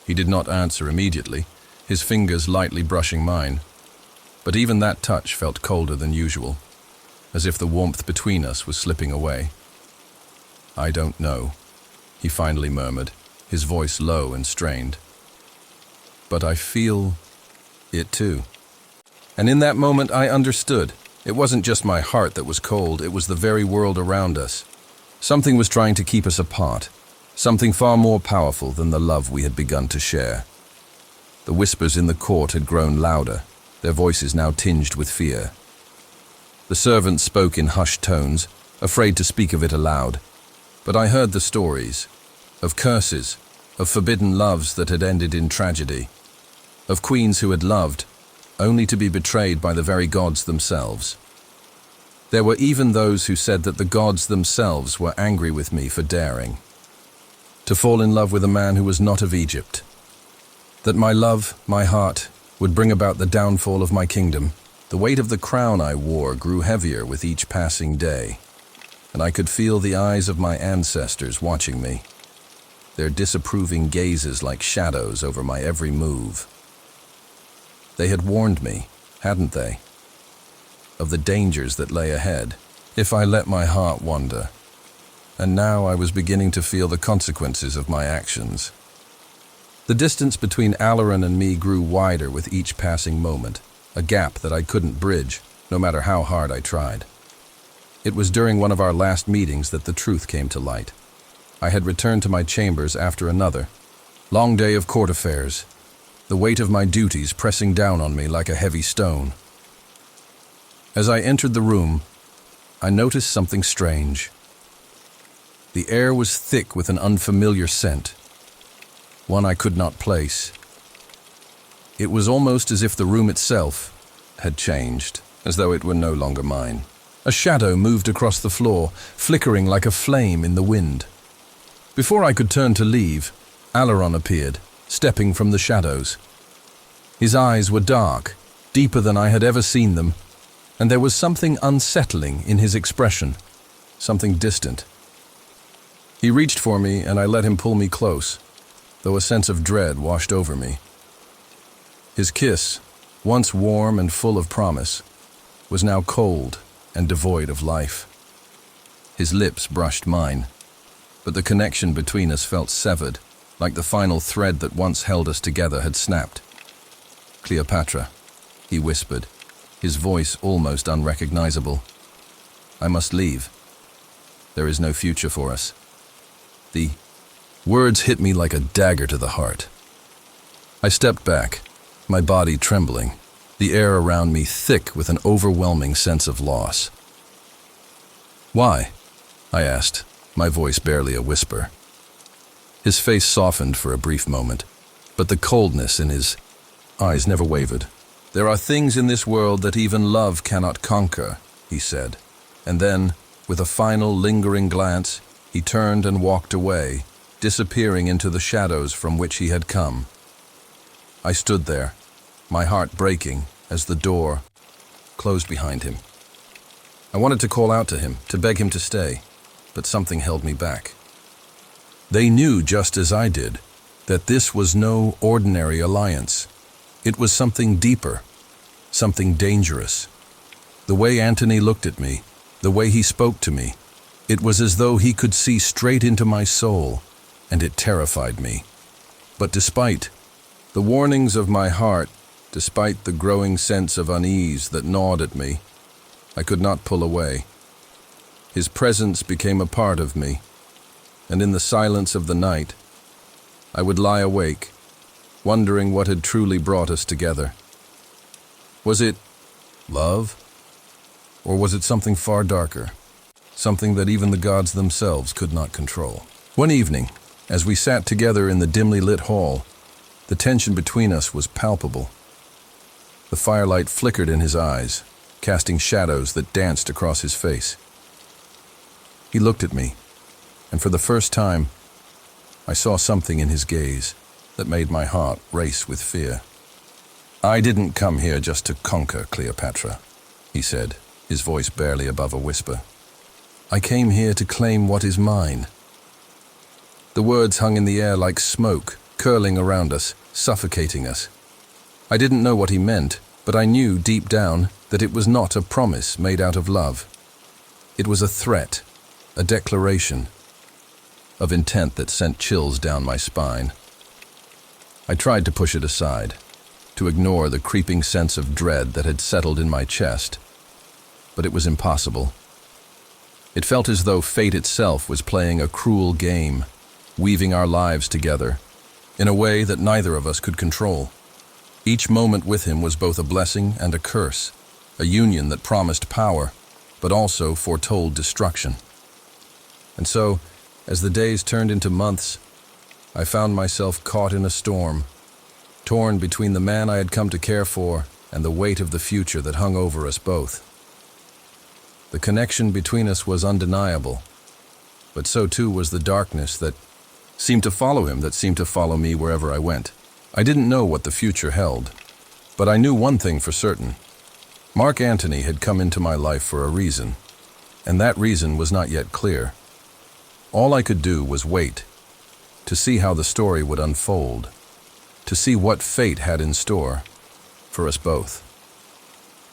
He did not answer immediately, his fingers lightly brushing mine. But even that touch felt colder than usual, as if the warmth between us was slipping away. "I don't know," he finally murmured, his voice low and strained. "But I feel it too." And in that moment I understood. It wasn't just my heart that was cold, it was the very world around us. Something was trying to keep us apart, something far more powerful than the love we had begun to share. The whispers in the court had grown louder, their voices now tinged with fear. The servants spoke in hushed tones, afraid to speak of it aloud. But I heard the stories, of curses, of forbidden loves that had ended in tragedy, of queens who had loved, only to be betrayed by the very gods themselves. There were even those who said that the gods themselves were angry with me for daring to fall in love with a man who was not of Egypt, that my love, my heart, would bring about the downfall of my kingdom. The weight of the crown I wore grew heavier with each passing day, and I could feel the eyes of my ancestors watching me, their disapproving gazes like shadows over my every move. They had warned me, hadn't they, of the dangers that lay ahead if I let my heart wander, and now I was beginning to feel the consequences of my actions. The distance between Alaron and me grew wider with each passing moment, a gap that I couldn't bridge, no matter how hard I tried. It was during one of our last meetings that the truth came to light. I had returned to my chambers after another long day of court affairs, the weight of my duties pressing down on me like a heavy stone. As I entered the room, I noticed something strange. The air was thick with an unfamiliar scent, one I could not place. It was almost as if the room itself had changed, as though it were no longer mine. A shadow moved across the floor, flickering like a flame in the wind. Before I could turn to leave, Alaron appeared, stepping from the shadows. His eyes were dark, deeper than I had ever seen them, and there was something unsettling in his expression, something distant. He reached for me, and I let him pull me close, though a sense of dread washed over me. His kiss, once warm and full of promise, was now cold and devoid of life. His lips brushed mine, but the connection between us felt severed, like the final thread that once held us together had snapped. "Cleopatra," he whispered, his voice almost unrecognizable. "I must leave. There is no future for us." The words hit me like a dagger to the heart. I stepped back, my body trembling, the air around me thick with an overwhelming sense of loss. "Why?" I asked, my voice barely a whisper. His face softened for a brief moment, but the coldness in his eyes never wavered. "There are things in this world that even love cannot conquer," he said. And then, with a final lingering glance, he turned and walked away, disappearing into the shadows from which he had come. I stood there, my heart breaking as the door closed behind him. I wanted to call out to him, to beg him to stay, but something held me back. They knew, just as I did, that this was no ordinary alliance. It was something deeper, something dangerous. The way Antony looked at me, the way he spoke to me, it was as though he could see straight into my soul, and it terrified me. But despite the warnings of my heart, despite the growing sense of unease that gnawed at me, I could not pull away. His presence became a part of me, and in the silence of the night, I would lie awake, wondering what had truly brought us together. Was it love? Or was it something far darker, something that even the gods themselves could not control? One evening, as we sat together in the dimly lit hall, the tension between us was palpable. The firelight flickered in his eyes, casting shadows that danced across his face. He looked at me, and for the first time, I saw something in his gaze that made my heart race with fear. "I didn't come here just to conquer, Cleopatra," he said, his voice barely above a whisper. "I came here to claim what is mine." The words hung in the air like smoke, curling around us, suffocating us. I didn't know what he meant, but I knew deep down that it was not a promise made out of love. It was a threat, a declaration of intent that sent chills down my spine. I tried to push it aside, to ignore the creeping sense of dread that had settled in my chest, but it was impossible. It felt as though fate itself was playing a cruel game, weaving our lives together in a way that neither of us could control. Each moment with him was both a blessing and a curse, a union that promised power, but also foretold destruction. And so, as the days turned into months, I found myself caught in a storm, torn between the man I had come to care for and the weight of the future that hung over us both. The connection between us was undeniable, but so too was the darkness that seemed to follow him, that seemed to follow me wherever I went. I didn't know what the future held, but I knew one thing for certain. Mark Antony had come into my life for a reason, and that reason was not yet clear. All I could do was wait, to see how the story would unfold, to see what fate had in store for us both.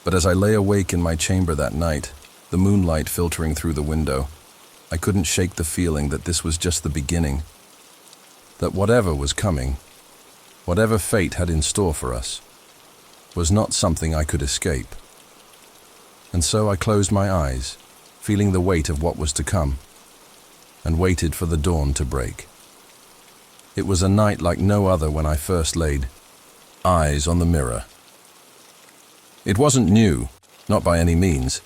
But as I lay awake in my chamber that night, the moonlight filtering through the window, I couldn't shake the feeling that this was just the beginning, that whatever was coming, whatever fate had in store for us, was not something I could escape. And so I closed my eyes, feeling the weight of what was to come, and waited for the dawn to break. It was a night like no other when I first laid eyes on the mirror. It wasn't new, not by any means,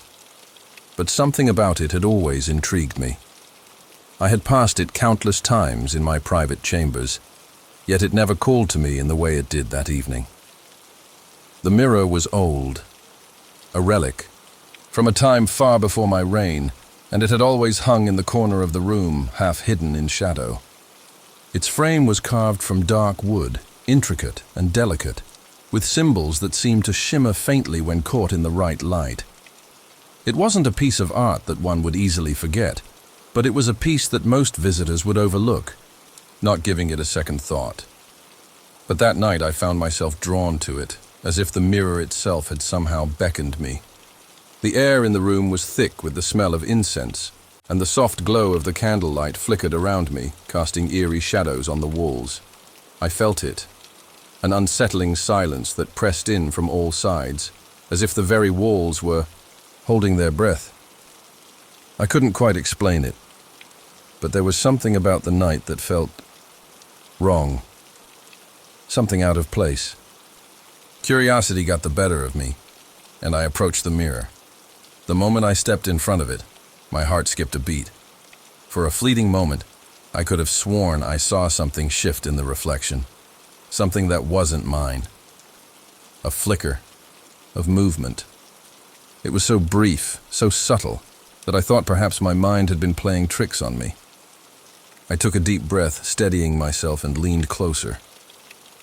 but something about it had always intrigued me. I had passed it countless times in my private chambers, yet it never called to me in the way it did that evening. The mirror was old, a relic, from a time far before my reign, and it had always hung in the corner of the room, half hidden in shadow. Its frame was carved from dark wood, intricate and delicate, with symbols that seemed to shimmer faintly when caught in the right light. It wasn't a piece of art that one would easily forget, but it was a piece that most visitors would overlook, not giving it a second thought. But that night I found myself drawn to it, as if the mirror itself had somehow beckoned me. The air in the room was thick with the smell of incense, and the soft glow of the candlelight flickered around me, casting eerie shadows on the walls. I felt it, an unsettling silence that pressed in from all sides, as if the very walls were holding their breath. I couldn't quite explain it, but there was something about the night that felt wrong, something out of place. Curiosity got the better of me, and I approached the mirror. The moment I stepped in front of it, my heart skipped a beat. For a fleeting moment, I could have sworn I saw something shift in the reflection. something that wasn't mine. A flicker of movement. It was so brief, so subtle, that I thought perhaps my mind had been playing tricks on me. I took a deep breath, steadying myself, and leaned closer.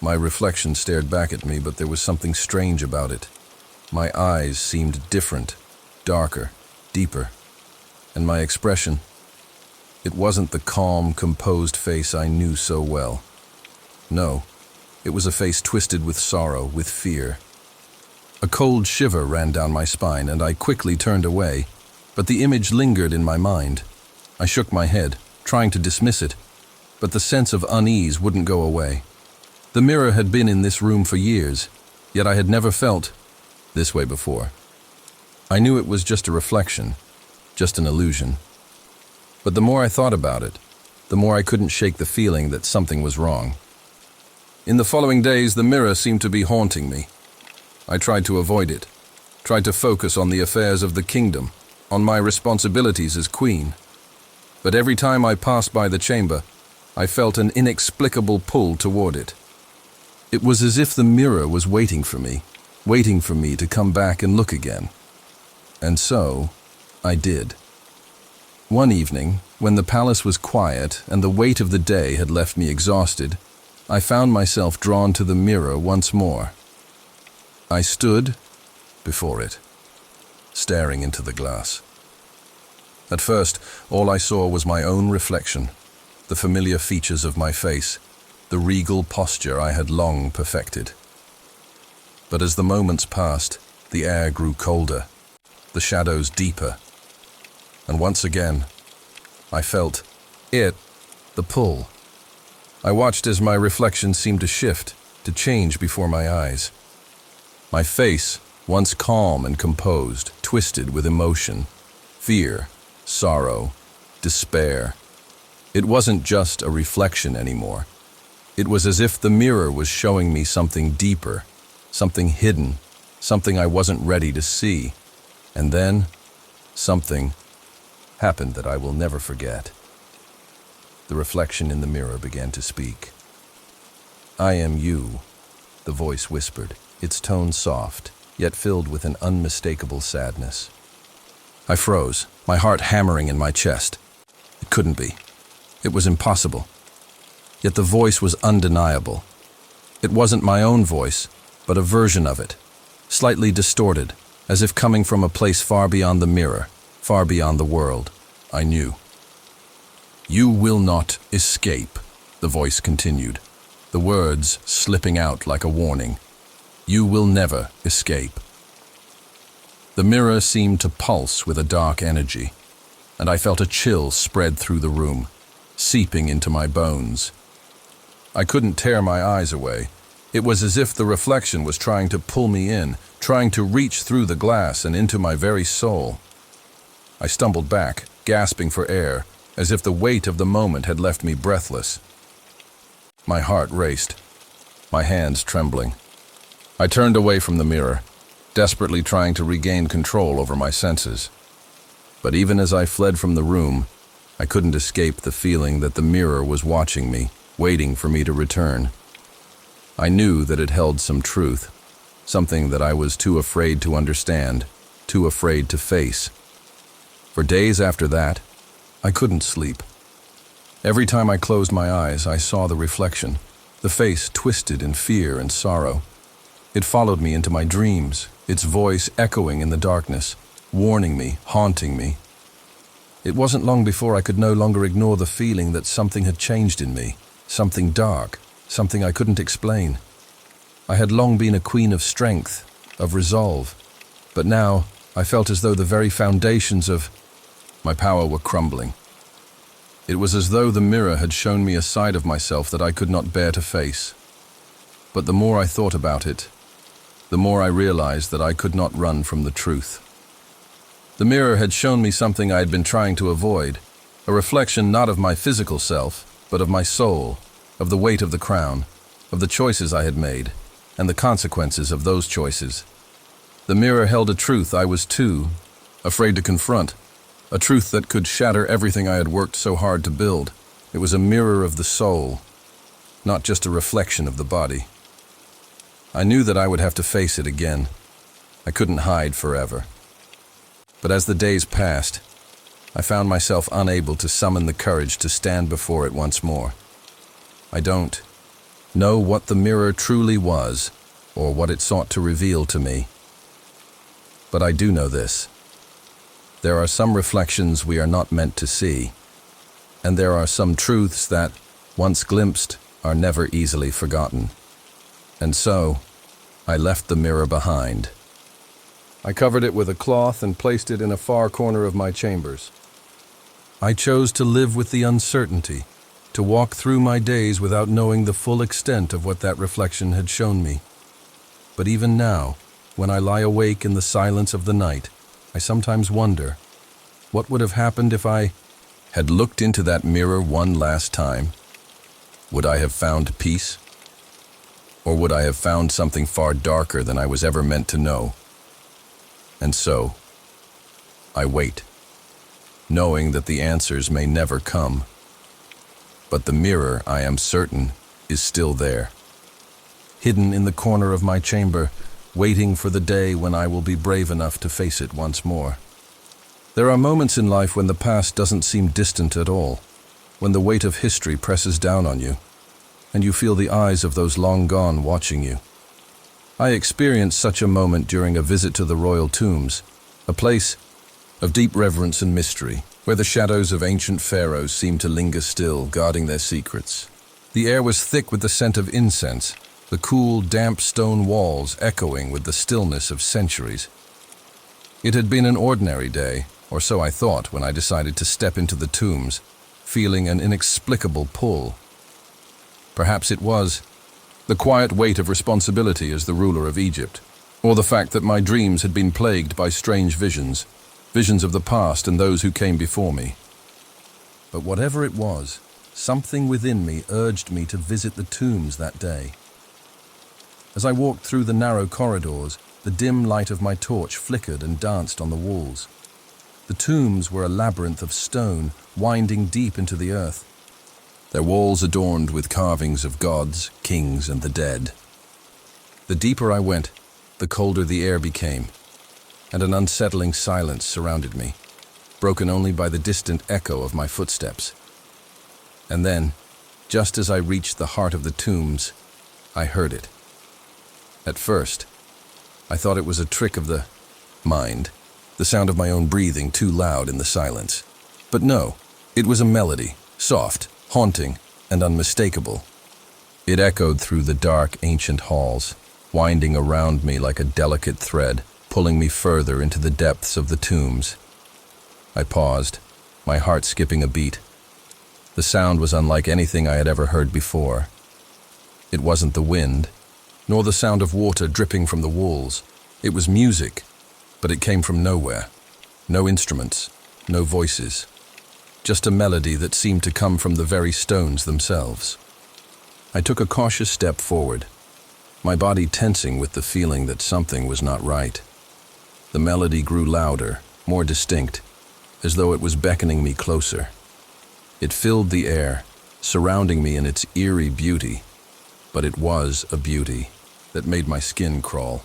My reflection stared back at me, but there was something strange about it. My eyes seemed different, darker, deeper. And my expression, it wasn't the calm, composed face I knew so well. No, it was a face twisted with sorrow, with fear. A cold shiver ran down my spine, and I quickly turned away, but the image lingered in my mind. I shook my head, trying to dismiss it, but the sense of unease wouldn't go away. The mirror had been in this room for years, yet I had never felt this way before. I knew it was just a reflection, just an illusion. But the more I thought about it, the more I couldn't shake the feeling that something was wrong. In the following days, the mirror seemed to be haunting me. I tried to avoid it, tried to focus on the affairs of the kingdom, on my responsibilities as queen. But every time I passed by the chamber, I felt an inexplicable pull toward it. It was as if the mirror was waiting for me to come back and look again. And so, I did. One evening, when the palace was quiet and the weight of the day had left me exhausted, I found myself drawn to the mirror once more. I stood before it, staring into the glass. At first, all I saw was my own reflection, the familiar features of my face, the regal posture I had long perfected. But as the moments passed, the air grew colder, the shadows deeper, and once again, I felt the pull. I watched as my reflection seemed to shift, to change before my eyes. My face, once calm and composed, twisted with emotion, fear, sorrow, despair. It wasn't just a reflection anymore. It was as if the mirror was showing me something deeper, something hidden, something I wasn't ready to see. And then, something happened that I will never forget. The reflection in the mirror began to speak. "I am you," the voice whispered, its tone soft, yet filled with an unmistakable sadness. I froze, my heart hammering in my chest. It couldn't be. It was impossible. Yet the voice was undeniable. It wasn't my own voice, but a version of it, slightly distorted, as if coming from a place far beyond the mirror, far beyond the world. I knew. "You will not escape," the voice continued, the words slipping out like a warning. "You will never escape." The mirror seemed to pulse with a dark energy, and I felt a chill spread through the room, seeping into my bones. I couldn't tear my eyes away. It was as if the reflection was trying to pull me in, trying to reach through the glass and into my very soul. I stumbled back, gasping for air, as if the weight of the moment had left me breathless. My heart raced, my hands trembling. I turned away from the mirror, desperately trying to regain control over my senses. But even as I fled from the room, I couldn't escape the feeling that the mirror was watching me, waiting for me to return. I knew that it held some truth, something that I was too afraid to understand, too afraid to face. For days after that, I couldn't sleep. Every time I closed my eyes, I saw the reflection, the face twisted in fear and sorrow. It followed me into my dreams, its voice echoing in the darkness, warning me, haunting me. It wasn't long before I could no longer ignore the feeling that something had changed in me, something dark, something I couldn't explain. I had long been a queen of strength, of resolve, but now I felt as though the very foundations of my power were crumbling. It was as though the mirror had shown me a side of myself that I could not bear to face. But the more I thought about it, the more I realized that I could not run from the truth. The mirror had shown me something I had been trying to avoid, a reflection not of my physical self, but of my soul, of the weight of the crown, of the choices I had made, and the consequences of those choices. The mirror held a truth I was too afraid to confront, a truth that could shatter everything I had worked so hard to build. It was a mirror of the soul. not just a reflection of the body. I knew that I would have to face it again. I couldn't hide forever. But as the days passed, I found myself unable to summon the courage to stand before it once more. I don't know what the mirror truly was, or what it sought to reveal to me. But I do know this. There are some reflections we are not meant to see, and there are some truths that, once glimpsed, are never easily forgotten. And so, I left the mirror behind. I covered it with a cloth and placed it in a far corner of my chambers. I chose to live with the uncertainty, to walk through my days without knowing the full extent of what that reflection had shown me. But even now, when I lie awake in the silence of the night, I sometimes wonder, what would have happened if I had looked into that mirror one last time? Would I have found peace? Or would I have found something far darker than I was ever meant to know? And so, I wait, knowing that the answers may never come. But the mirror, I am certain, is still there, hidden in the corner of my chamber, waiting for the day when I will be brave enough to face it once more. There are moments in life when the past doesn't seem distant at all, when the weight of history presses down on you, and you feel the eyes of those long gone watching you. I experienced such a moment during a visit to the royal tombs, a place of deep reverence and mystery, where the shadows of ancient pharaohs seemed to linger still, guarding their secrets. The air was thick with the scent of incense, the cool, damp stone walls echoing with the stillness of centuries. It had been an ordinary day, or so I thought when I decided to step into the tombs, feeling an inexplicable pull. Perhaps it was the quiet weight of responsibility as the ruler of Egypt, or the fact that my dreams had been plagued by strange visions of the past and those who came before me. But whatever it was, something within me urged me to visit the tombs that day. As I walked through the narrow corridors, the dim light of my torch flickered and danced on the walls. The tombs were a labyrinth of stone, winding deep into the earth, their walls adorned with carvings of gods, kings, and the dead. The deeper I went, the colder the air became, and an unsettling silence surrounded me, broken only by the distant echo of my footsteps. And then, just as I reached the heart of the tombs, I heard it. At first, I thought it was a trick of the mind, the sound of my own breathing too loud in the silence. But no, it was a melody, soft, haunting, and unmistakable. It echoed through the dark, ancient halls, winding around me like a delicate thread, pulling me further into the depths of the tombs. I paused, my heart skipping a beat. The sound was unlike anything I had ever heard before. It wasn't the wind, nor the sound of water dripping from the walls. It was music, but it came from nowhere. No instruments, no voices. Just a melody that seemed to come from the very stones themselves. I took a cautious step forward, my body tensing with the feeling that something was not right. The melody grew louder, more distinct, as though it was beckoning me closer. It filled the air, surrounding me in its eerie beauty, but it was a beauty that made my skin crawl.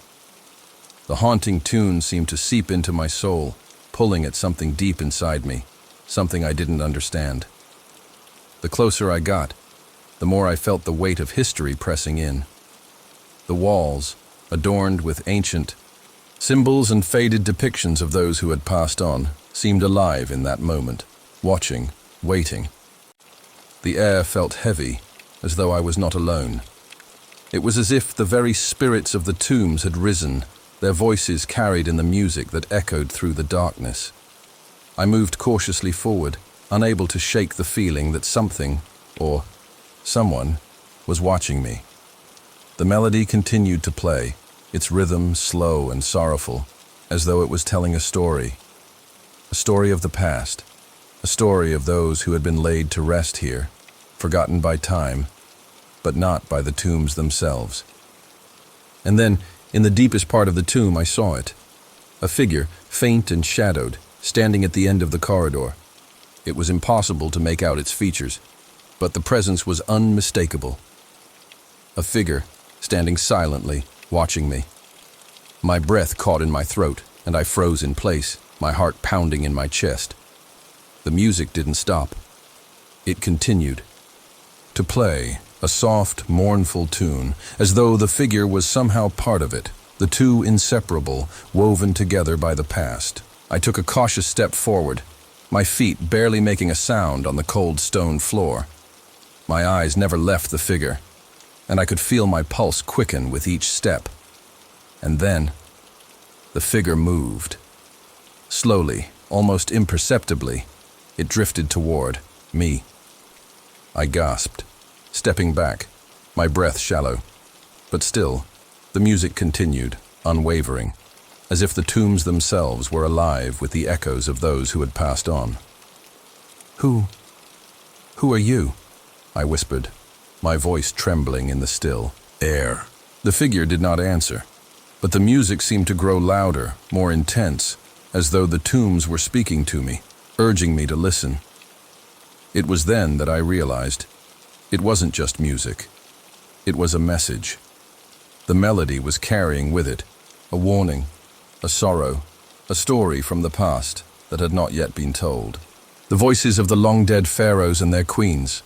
The haunting tune seemed to seep into my soul, pulling at something deep inside me, something I didn't understand. The closer I got, the more I felt the weight of history pressing in. The walls, adorned with ancient symbols and faded depictions of those who had passed on, seemed alive in that moment, watching, waiting. The air felt heavy, as though I was not alone. It was as if the very spirits of the tombs had risen, their voices carried in the music that echoed through the darkness. I moved cautiously forward, unable to shake the feeling that something, or someone, was watching me. The melody continued to play, its rhythm slow and sorrowful, as though it was telling a story of the past, a story of those who had been laid to rest here, forgotten by time, but not by the tombs themselves. And then, in the deepest part of the tomb, I saw it, a figure, faint and shadowed, standing at the end of the corridor. It was impossible to make out its features, but the presence was unmistakable. a figure, standing silently, watching me. My breath caught in my throat, and I froze in place, my heart pounding in my chest. The music didn't stop. It continued to play, a soft, mournful tune, as though the figure was somehow part of it, the two inseparable, woven together by the past. I took a cautious step forward, my feet barely making a sound on the cold stone floor. My eyes never left the figure, and I could feel my pulse quicken with each step. And then, the figure moved. Slowly, almost imperceptibly, it drifted toward me. I gasped, stepping back, my breath shallow. But still, the music continued, unwavering, as if the tombs themselves were alive with the echoes of those who had passed on. Who are you?" I whispered, my voice trembling in the still air. The figure did not answer, but the music seemed to grow louder, more intense, as though the tombs were speaking to me, urging me to listen. It was then that I realized it wasn't just music. It was a message. The melody was carrying with it a warning, a sorrow, a story from the past that had not yet been told. The voices of the long-dead pharaohs and their queens,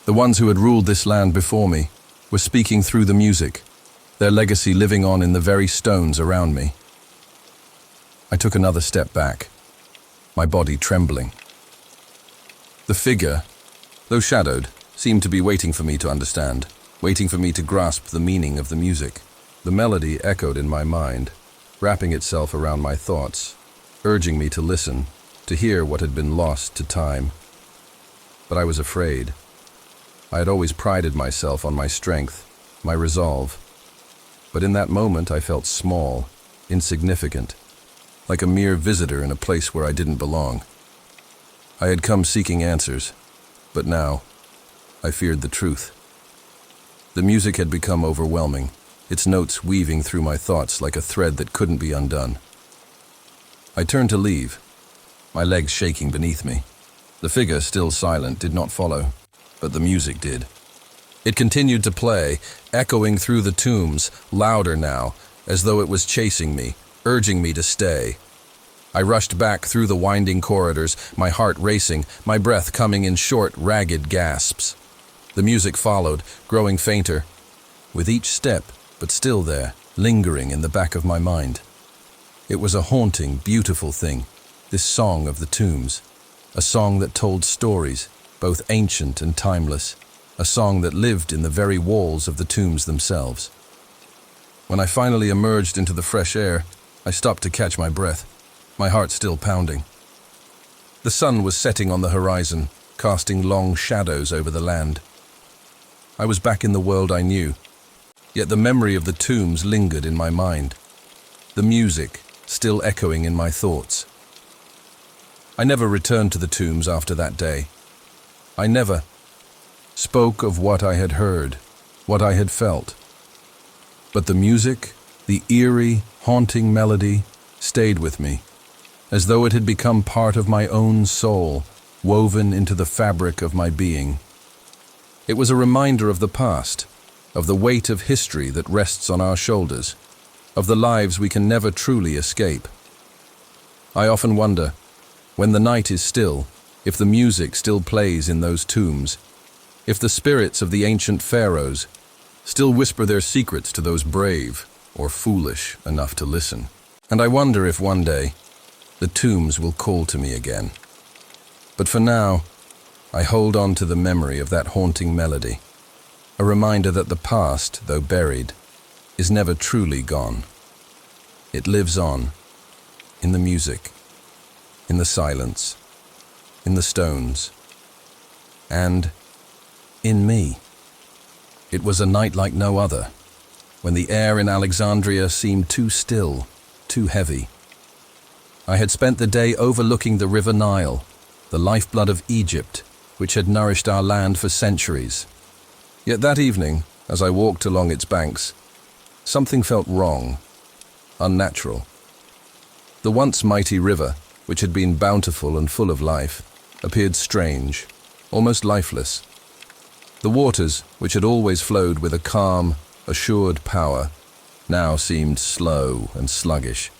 the ones who had ruled this land before me, were speaking through the music, their legacy living on in the very stones around me. I took another step back, my body trembling. The figure, though shadowed, seemed to be waiting for me to understand, waiting for me to grasp the meaning of the music. The melody echoed in my mind, wrapping itself around my thoughts, urging me to listen, to hear what had been lost to time. But I was afraid. I had always prided myself on my strength, my resolve. But in that moment I felt small, insignificant, like a mere visitor in a place where I didn't belong. I had come seeking answers, but now I feared the truth. The music had become overwhelming, its notes weaving through my thoughts like a thread that couldn't be undone. I turned to leave, my legs shaking beneath me. The figure, still silent, did not follow, but the music did. It continued to play, echoing through the tombs, louder now, as though it was chasing me, urging me to stay. I rushed back through the winding corridors, my heart racing, my breath coming in short, ragged gasps. The music followed, growing fainter, with each step, but still there, lingering in the back of my mind. It was a haunting, beautiful thing, this song of the tombs, a song that told stories, both ancient and timeless, a song that lived in the very walls of the tombs themselves. When I finally emerged into the fresh air, I stopped to catch my breath, my heart still pounding. The sun was setting on the horizon, casting long shadows over the land. I was back in the world I knew, yet the memory of the tombs lingered in my mind, the music still echoing in my thoughts. I never returned to the tombs after that day. I never spoke of what I had heard, what I had felt. But the music, the eerie, haunting melody, stayed with me, as though it had become part of my own soul, woven into the fabric of my being. It was a reminder of the past, of the weight of history that rests on our shoulders, of the lives we can never truly escape. I often wonder, when the night is still, if the music still plays in those tombs, if the spirits of the ancient pharaohs still whisper their secrets to those brave or foolish enough to listen. And I wonder if one day the tombs will call to me again. But for now, I hold on to the memory of that haunting melody, a reminder that the past, though buried, is never truly gone. It lives on, in the music, in the silence, in the stones, and in me. It was a night like no other, when the air in Alexandria seemed too still, too heavy. I had spent the day overlooking the River Nile, the lifeblood of Egypt, which had nourished our land for centuries. Yet that evening, as I walked along its banks, something felt wrong, unnatural. The once mighty river, which had been bountiful and full of life, appeared strange, almost lifeless. The waters, which had always flowed with a calm, assured power, now seemed slow and sluggish,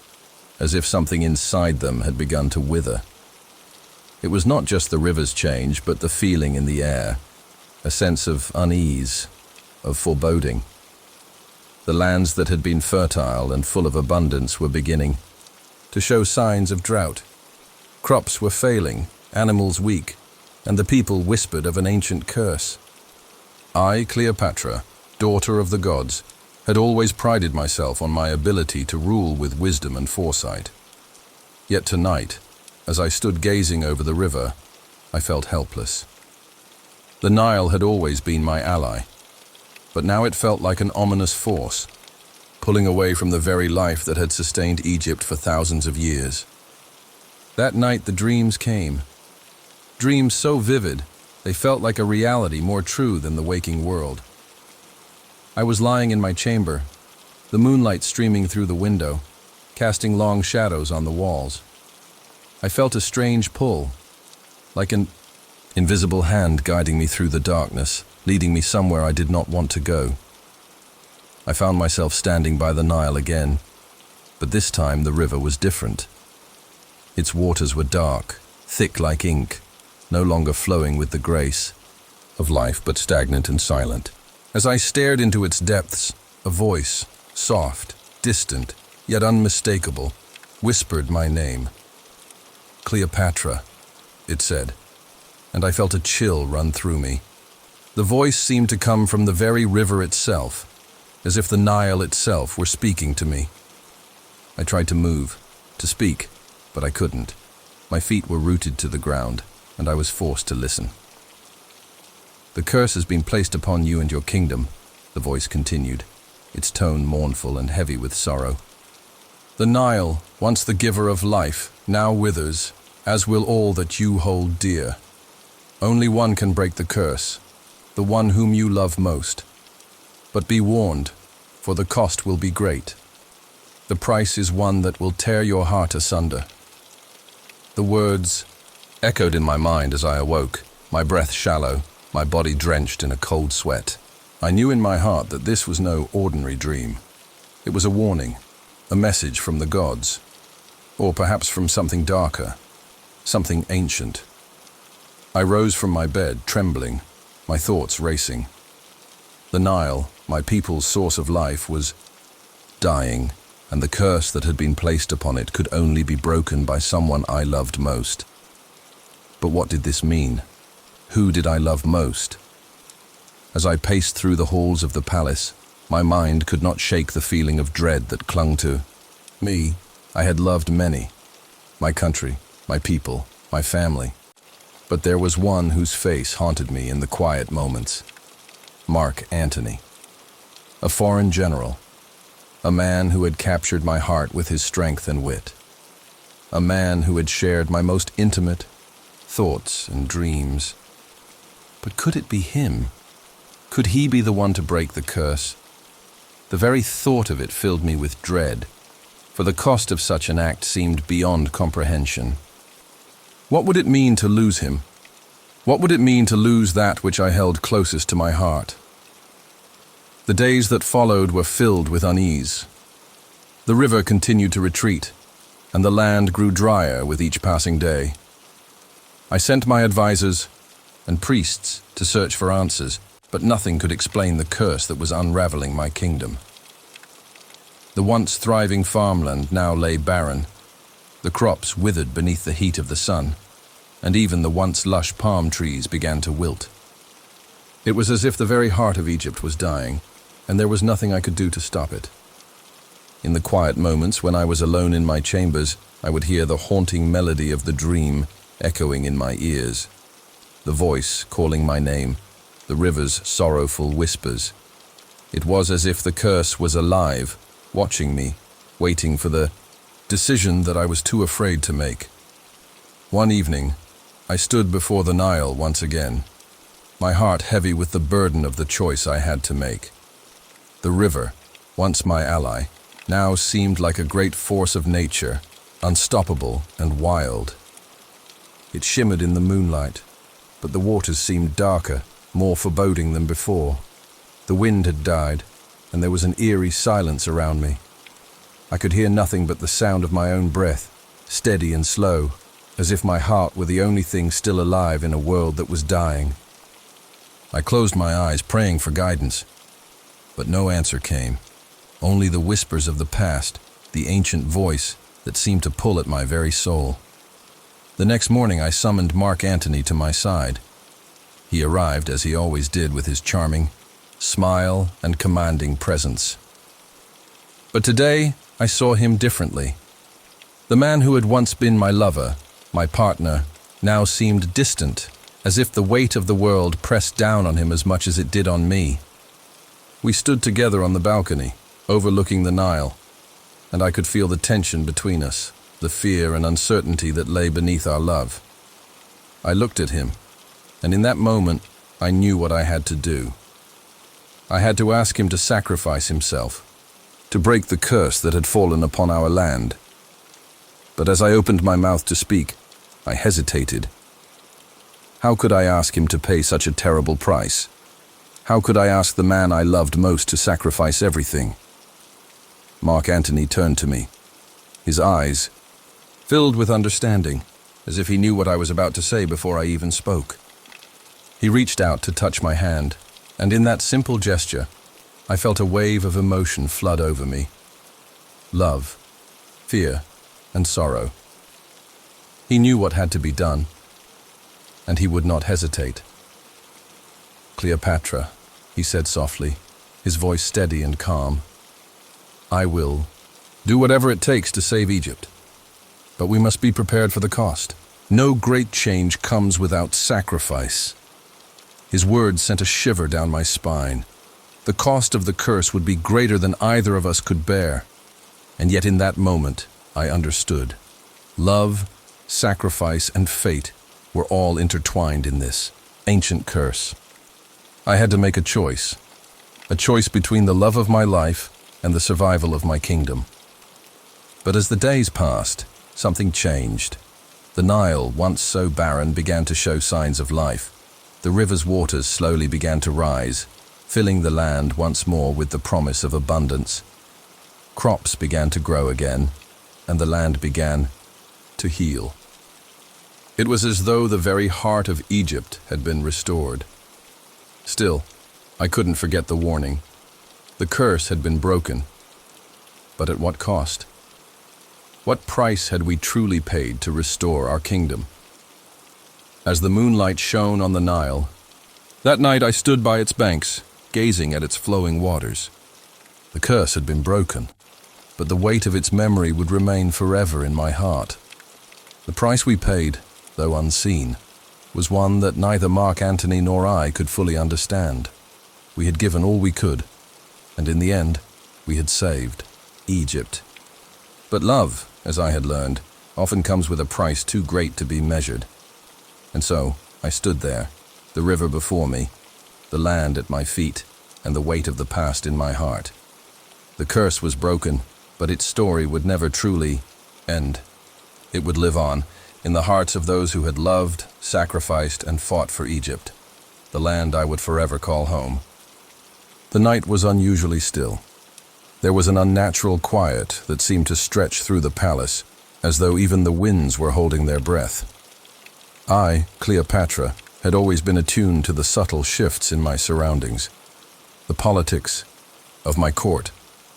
as if something inside them had begun to wither. It was not just the river's change, but the feeling in the air, a sense of unease, of foreboding. The lands that had been fertile and full of abundance were beginning to show signs of drought. Crops were failing, animals weak, and the people whispered of an ancient curse. I, Cleopatra, daughter of the gods, had always prided myself on my ability to rule with wisdom and foresight. Yet tonight, as I stood gazing over the river, I felt helpless. The Nile had always been my ally, but now it felt like an ominous force, pulling away from the very life that had sustained Egypt for thousands of years. That night the dreams came. Dreams so vivid, they felt like a reality more true than the waking world. I was lying in my chamber, the moonlight streaming through the window, casting long shadows on the walls. I felt a strange pull, like an invisible hand guiding me through the darkness, leading me somewhere I did not want to go. I found myself standing by the Nile again, but this time the river was different. Its waters were dark, thick like ink, no longer flowing with the grace of life, but stagnant and silent. As I stared into its depths, a voice, soft, distant, yet unmistakable, whispered my name. Cleopatra, it said, and I felt a chill run through me. The voice seemed to come from the very river itself, as if the Nile itself were speaking to me. I tried to move, to speak, but I couldn't. My feet were rooted to the ground, and I was forced to listen. The curse has been placed upon you and your kingdom, the voice continued, its tone mournful and heavy with sorrow. The Nile, once the giver of life, now withers, as will all that you hold dear. Only one can break the curse, the one whom you love most. But be warned, for the cost will be great. The price is one that will tear your heart asunder. The words echoed in my mind as I awoke, my breath shallow, my body drenched in a cold sweat. I knew in my heart that this was no ordinary dream. It was a warning, a message from the gods, or perhaps from something darker, something ancient. I rose from my bed, trembling, my thoughts racing. The Nile, my people's source of life, was dying, and the curse that had been placed upon it could only be broken by someone I loved most. But what did this mean? Who did I love most? As I paced through the halls of the palace, my mind could not shake the feeling of dread that clung to me. I had loved many, my country, my people, my family. But there was one whose face haunted me in the quiet moments. Mark Antony. A foreign general. A man who had captured my heart with his strength and wit. A man who had shared my most intimate thoughts and dreams. But could it be him? Could he be the one to break the curse? The very thought of it filled me with dread, for the cost of such an act seemed beyond comprehension. What would it mean to lose him? What would it mean to lose that which I held closest to my heart? The days that followed were filled with unease. The river continued to retreat, and the land grew drier with each passing day. I sent my advisors and priests to search for answers, but nothing could explain the curse that was unraveling my kingdom. The once thriving farmland now lay barren. The crops withered beneath the heat of the sun, and even the once lush palm trees began to wilt. It was as if the very heart of Egypt was dying, and there was nothing I could do to stop it. In the quiet moments when I was alone in my chambers, I would hear the haunting melody of the dream echoing in my ears. The voice calling my name, the river's sorrowful whispers. It was as if the curse was alive, watching me, waiting for the decision that I was too afraid to make. One evening, I stood before the Nile once again, my heart heavy with the burden of the choice I had to make. The river, once my ally, now seemed like a great force of nature, unstoppable and wild. It shimmered in the moonlight, but the waters seemed darker, more foreboding than before. The wind had died, and there was an eerie silence around me. I could hear nothing but the sound of my own breath, steady and slow, as if my heart were the only thing still alive in a world that was dying. I closed my eyes, praying for guidance, but no answer came. Only the whispers of the past, the ancient voice that seemed to pull at my very soul. The next morning I summoned Mark Antony to my side. He arrived, as he always did, with his charming smile and commanding presence. But today I saw him differently. The man who had once been my lover, my partner, now seemed distant, as if the weight of the world pressed down on him as much as it did on me. We stood together on the balcony, overlooking the Nile, and I could feel the tension between us, the fear and uncertainty that lay beneath our love. I looked at him, and in that moment I knew what I had to do. I had to ask him to sacrifice himself, to break the curse that had fallen upon our land. But as I opened my mouth to speak, I hesitated. How could I ask him to pay such a terrible price? How could I ask the man I loved most to sacrifice everything? Mark Antony turned to me, his eyes filled with understanding, as if he knew what I was about to say before I even spoke. He reached out to touch my hand, and in that simple gesture, I felt a wave of emotion flood over me. Love, fear, and sorrow. He knew what had to be done, and he would not hesitate. "Cleopatra," he said softly, his voice steady and calm. "I will do whatever it takes to save Egypt. But we must be prepared for the cost. No great change comes without sacrifice." His words sent a shiver down my spine. The cost of the curse would be greater than either of us could bear. And yet in that moment, I understood. Love, sacrifice, and fate were all intertwined in this ancient curse. I had to make a choice between the love of my life and the survival of my kingdom. But as the days passed, something changed. The Nile, once so barren, began to show signs of life. The river's waters slowly began to rise, filling the land once more with the promise of abundance. Crops began to grow again, and the land began to heal. It was as though the very heart of Egypt had been restored. Still, I couldn't forget the warning. The curse had been broken. But at what cost? What price had we truly paid to restore our kingdom? As the moonlight shone on the Nile, that night I stood by its banks, gazing at its flowing waters. The curse had been broken, but the weight of its memory would remain forever in my heart. The price we paid, though unseen, was one that neither Mark Antony nor I could fully understand. We had given all we could, and in the end, we had saved Egypt. But love, as I had learned, often comes with a price too great to be measured. And so, I stood there, the river before me, the land at my feet, and the weight of the past in my heart. The curse was broken, but its story would never truly end. It would live on, in the hearts of those who had loved, sacrificed, and fought for Egypt, the land I would forever call home. The night was unusually still. There was an unnatural quiet that seemed to stretch through the palace, as though even the winds were holding their breath. I, Cleopatra, had always been attuned to the subtle shifts in my surroundings, the politics of my court,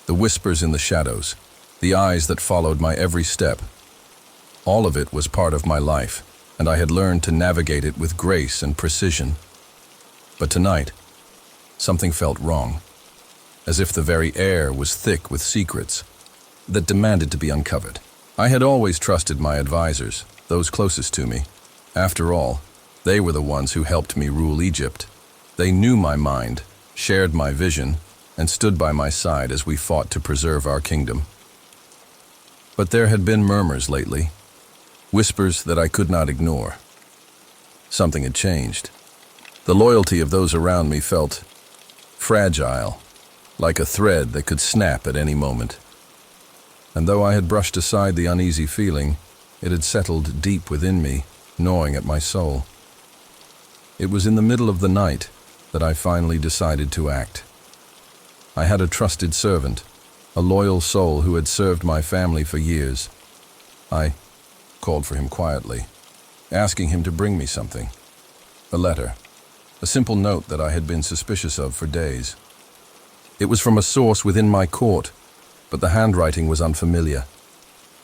the whispers in the shadows, the eyes that followed my every step. All of it was part of my life, and I had learned to navigate it with grace and precision. But tonight, something felt wrong, as if the very air was thick with secrets that demanded to be uncovered. I had always trusted my advisors, those closest to me. After all, they were the ones who helped me rule Egypt. They knew my mind, shared my vision, and stood by my side as we fought to preserve our kingdom. But there had been murmurs lately, whispers that I could not ignore. Something had changed. The loyalty of those around me felt fragile, like a thread that could snap at any moment. And though I had brushed aside the uneasy feeling, it had settled deep within me, gnawing at my soul. It was in the middle of the night, that I finally decided to act. I had a trusted servant, a loyal soul who had served my family for years. I called for him quietly, asking him to bring me something. A letter. A simple note that I had been suspicious of for days. It was from a source within my court, but the handwriting was unfamiliar.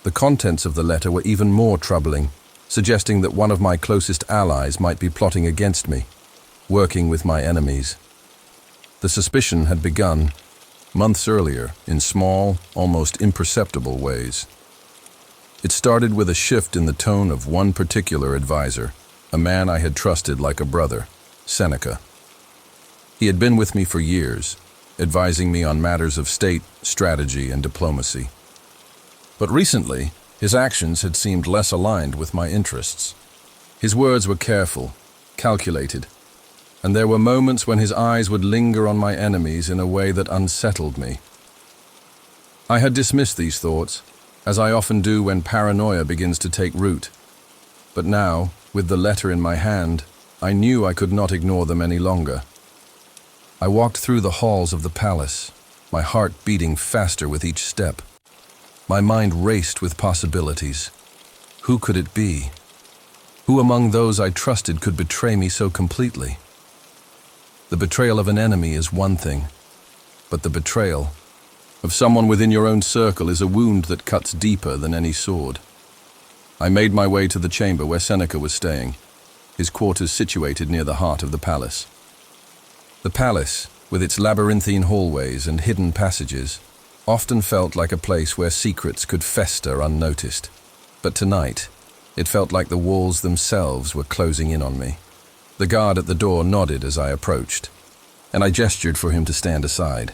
The contents of the letter were even more troubling, suggesting that one of my closest allies might be plotting against me, working with my enemies. The suspicion had begun months earlier in small, almost imperceptible ways. It started with a shift in the tone of one particular advisor, a man I had trusted like a brother, Seneca. He had been with me for years, advising me on matters of state, strategy, and diplomacy. But recently, his actions had seemed less aligned with my interests. His words were careful, calculated, and there were moments when his eyes would linger on my enemies in a way that unsettled me. I had dismissed these thoughts, as I often do when paranoia begins to take root. But now, with the letter in my hand, I knew I could not ignore them any longer. I walked through the halls of the palace, my heart beating faster with each step. My mind raced with possibilities. Who could it be? Who among those I trusted could betray me so completely? The betrayal of an enemy is one thing, but the betrayal of someone within your own circle is a wound that cuts deeper than any sword. I made my way to the chamber where Seneca was staying, his quarters situated near the heart of the palace. The palace, with its labyrinthine hallways and hidden passages, often felt like a place where secrets could fester unnoticed. But tonight, it felt like the walls themselves were closing in on me. The guard at the door nodded as I approached, and I gestured for him to stand aside.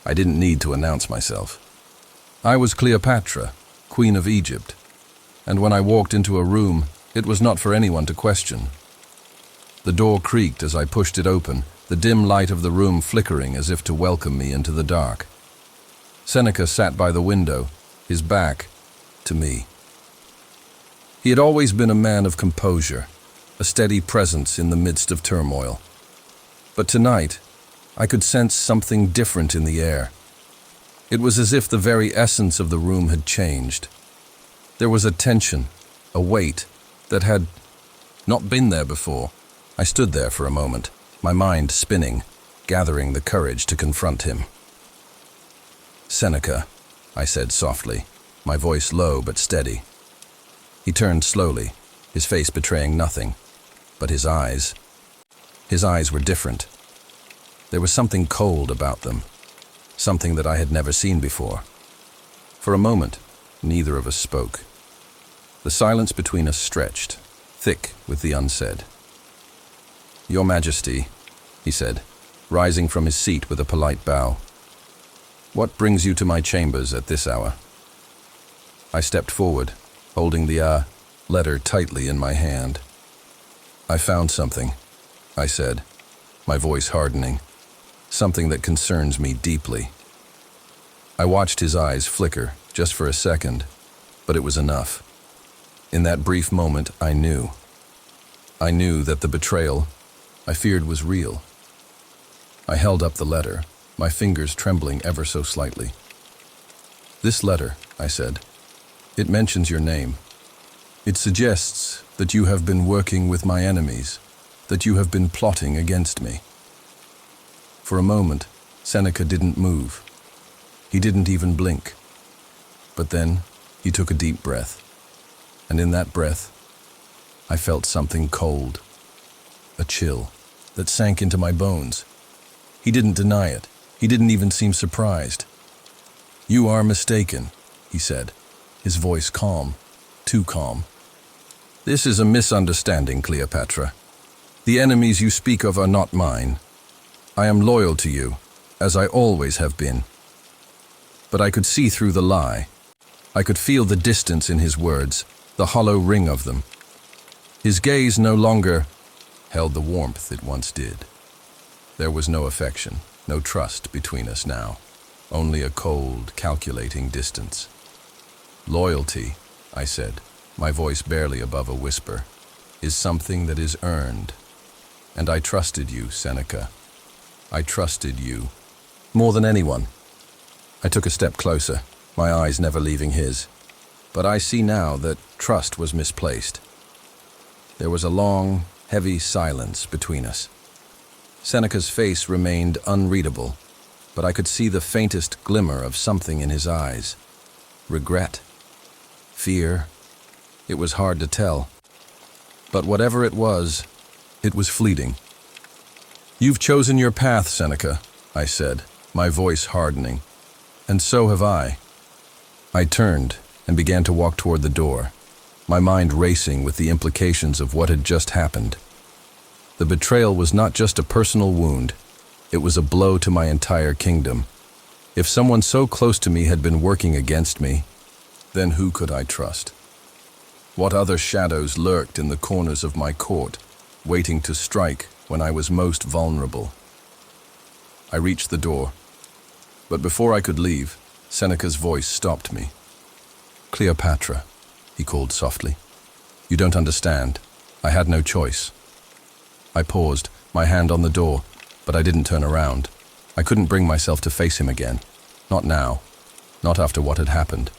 I didn't need to announce myself. I was Cleopatra, Queen of Egypt, and when I walked into a room, it was not for anyone to question. The door creaked as I pushed it open, the dim light of the room flickering as if to welcome me into the dark. Seneca sat by the window, his back to me. He had always been a man of composure, a steady presence in the midst of turmoil. But tonight, I could sense something different in the air. It was as if the very essence of the room had changed. There was a tension, a weight, that had not been there before. I stood there for a moment, my mind spinning, gathering the courage to confront him. "Seneca," I said softly, my voice low but steady. He turned slowly, his face betraying nothing, but his eyes were different. There was something cold about them, something that I had never seen before. For a moment, neither of us spoke. The silence between us stretched, thick with the unsaid. "Your Majesty," he said, rising from his seat with a polite bow. "What brings you to my chambers at this hour?" I stepped forward, holding the letter tightly in my hand. "I found something," I said, my voice hardening. "Something that concerns me deeply." I watched his eyes flicker, just for a second, but it was enough. In that brief moment, I knew. I knew that the betrayal I feared was real. I held up the letter, my fingers trembling ever so slightly. "This letter," I said, "it mentions your name. It suggests that you have been working with my enemies, that you have been plotting against me." For a moment, Seneca didn't move. He didn't even blink. But then, he took a deep breath. And in that breath, I felt something cold, a chill that sank into my bones. He didn't deny it. He didn't even seem surprised. "You are mistaken," he said, his voice calm, too calm. "This is a misunderstanding, Cleopatra. The enemies you speak of are not mine. I am loyal to you, as I always have been." But I could see through the lie. I could feel the distance in his words, the hollow ring of them. His gaze no longer held the warmth it once did. There was no affection, no trust between us now, only a cold, calculating distance. "Loyalty," I said, my voice barely above a whisper, "is something that is earned. And I trusted you, Seneca. I trusted you. More than anyone. I took a step closer, my eyes never leaving his. But I see now that trust was misplaced. There was a long, heavy silence between us. Seneca's face remained unreadable, but I could see the faintest glimmer of something in his eyes. Regret? Fear? It was hard to tell. But whatever it was fleeting. "You've chosen your path, Seneca," I said, my voice hardening. "And so have I." I turned and began to walk toward the door, my mind racing with the implications of what had just happened. The betrayal was not just a personal wound, it was a blow to my entire kingdom. If someone so close to me had been working against me, then who could I trust? What other shadows lurked in the corners of my court, waiting to strike when I was most vulnerable? I reached the door, but before I could leave, Seneca's voice stopped me. "Cleopatra," he called softly. "You don't understand. I had no choice." I paused, my hand on the door, but I didn't turn around. I couldn't bring myself to face him again. Not now. Not after what had happened.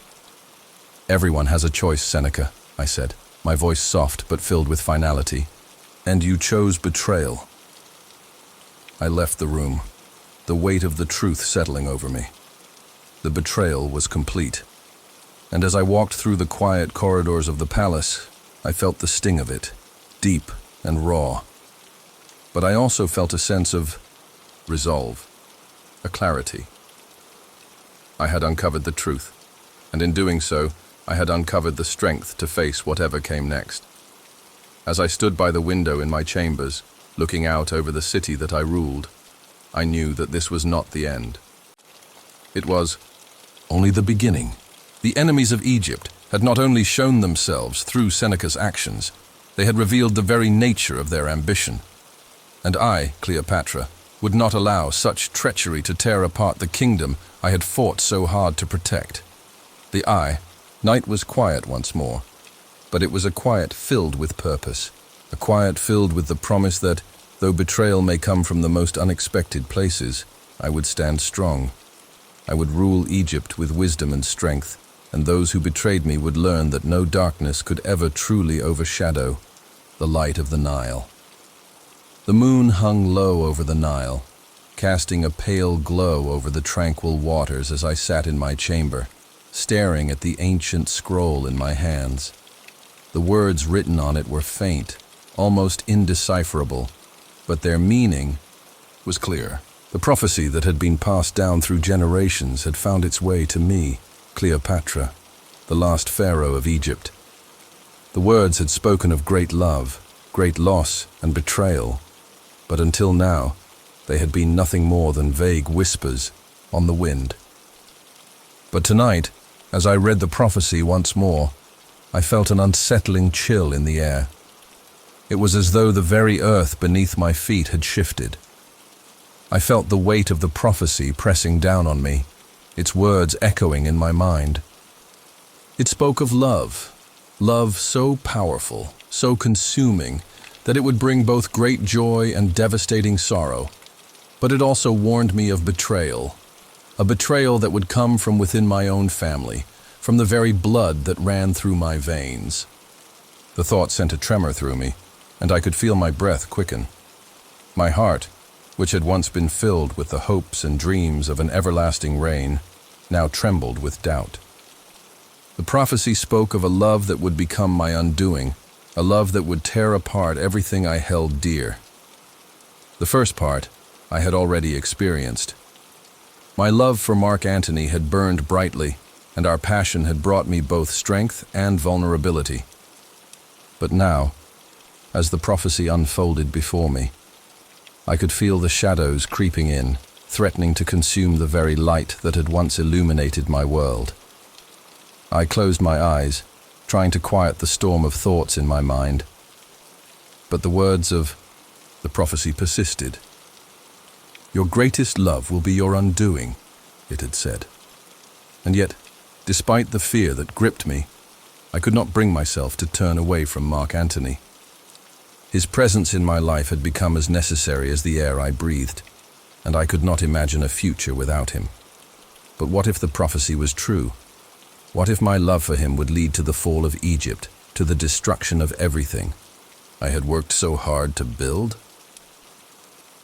"Everyone has a choice, Seneca," I said, my voice soft but filled with finality. "And you chose betrayal." I left the room, the weight of the truth settling over me. The betrayal was complete. And as I walked through the quiet corridors of the palace, I felt the sting of it, deep and raw. But I also felt a sense of resolve, a clarity. I had uncovered the truth, and in doing so, I had uncovered the strength to face whatever came next. As I stood by the window in my chambers, looking out over the city that I ruled, I knew that this was not the end. It was only the beginning. The enemies of Egypt had not only shown themselves through Seneca's actions, they had revealed the very nature of their ambition. And I, Cleopatra, would not allow such treachery to tear apart the kingdom I had fought so hard to protect. Night was quiet once more, but it was a quiet filled with purpose, a quiet filled with the promise that, though betrayal may come from the most unexpected places, I would stand strong. I would rule Egypt with wisdom and strength, and those who betrayed me would learn that no darkness could ever truly overshadow the light of the Nile. The moon hung low over the Nile, casting a pale glow over the tranquil waters as I sat in my chamber, staring at the ancient scroll in my hands. The words written on it were faint, almost indecipherable, but their meaning was clear. The prophecy that had been passed down through generations had found its way to me, Cleopatra, the last pharaoh of Egypt. The words had spoken of great love, great loss and betrayal, but until now, they had been nothing more than vague whispers on the wind. But tonight, as I read the prophecy once more, I felt an unsettling chill in the air. It was as though the very earth beneath my feet had shifted. I felt the weight of the prophecy pressing down on me, its words echoing in my mind. It spoke of love so powerful, so consuming, that it would bring both great joy and devastating sorrow. But it also warned me of betrayal, a betrayal that would come from within my own family, from the very blood that ran through my veins. The thought sent a tremor through me, and I could feel my breath quicken. My heart, which had once been filled with the hopes and dreams of an everlasting reign, now trembled with doubt. The prophecy spoke of a love that would become my undoing, a love that would tear apart everything I held dear. The first part I had already experienced. My love for Mark Antony had burned brightly, and our passion had brought me both strength and vulnerability. But now, as the prophecy unfolded before me, I could feel the shadows creeping in, threatening to consume the very light that had once illuminated my world. I closed my eyes, trying to quiet the storm of thoughts in my mind. But the words of the prophecy persisted. "Your greatest love will be your undoing," it had said. And yet, despite the fear that gripped me, I could not bring myself to turn away from Mark Antony. His presence in my life had become as necessary as the air I breathed. and I could not imagine a future without him. But what if the prophecy was true? What if my love for him would lead to the fall of Egypt, to the destruction of everything I had worked so hard to build?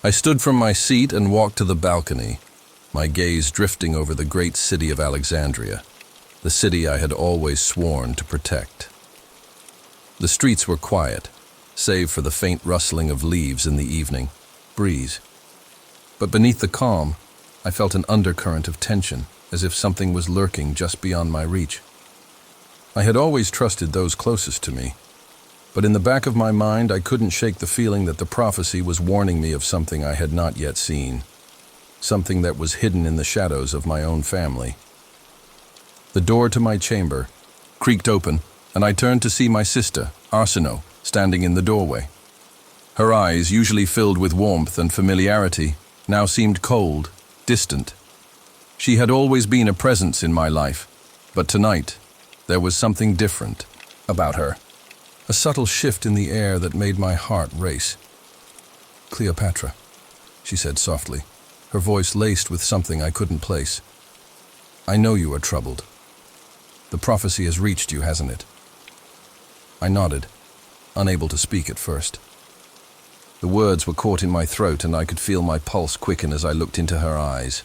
I stood from my seat and walked to the balcony, my gaze drifting over the great city of Alexandria, the city I had always sworn to protect. The streets were quiet, save for the faint rustling of leaves in the evening breeze. But beneath the calm, I felt an undercurrent of tension, as if something was lurking just beyond my reach. I had always trusted those closest to me, but in the back of my mind I couldn't shake the feeling that the prophecy was warning me of something I had not yet seen, something that was hidden in the shadows of my own family. The door to my chamber creaked open, and I turned to see my sister, Arsinoe, standing in the doorway. Her eyes, usually filled with warmth and familiarity, now seemed cold, distant. She had always been a presence in my life, but tonight there was something different about her, a subtle shift in the air that made my heart race. "Cleopatra," she said softly, her voice laced with something I couldn't place. "I know you are troubled. The prophecy has reached you, hasn't it?" I nodded, unable to speak at first. The words were caught in my throat, and I could feel my pulse quicken as I looked into her eyes.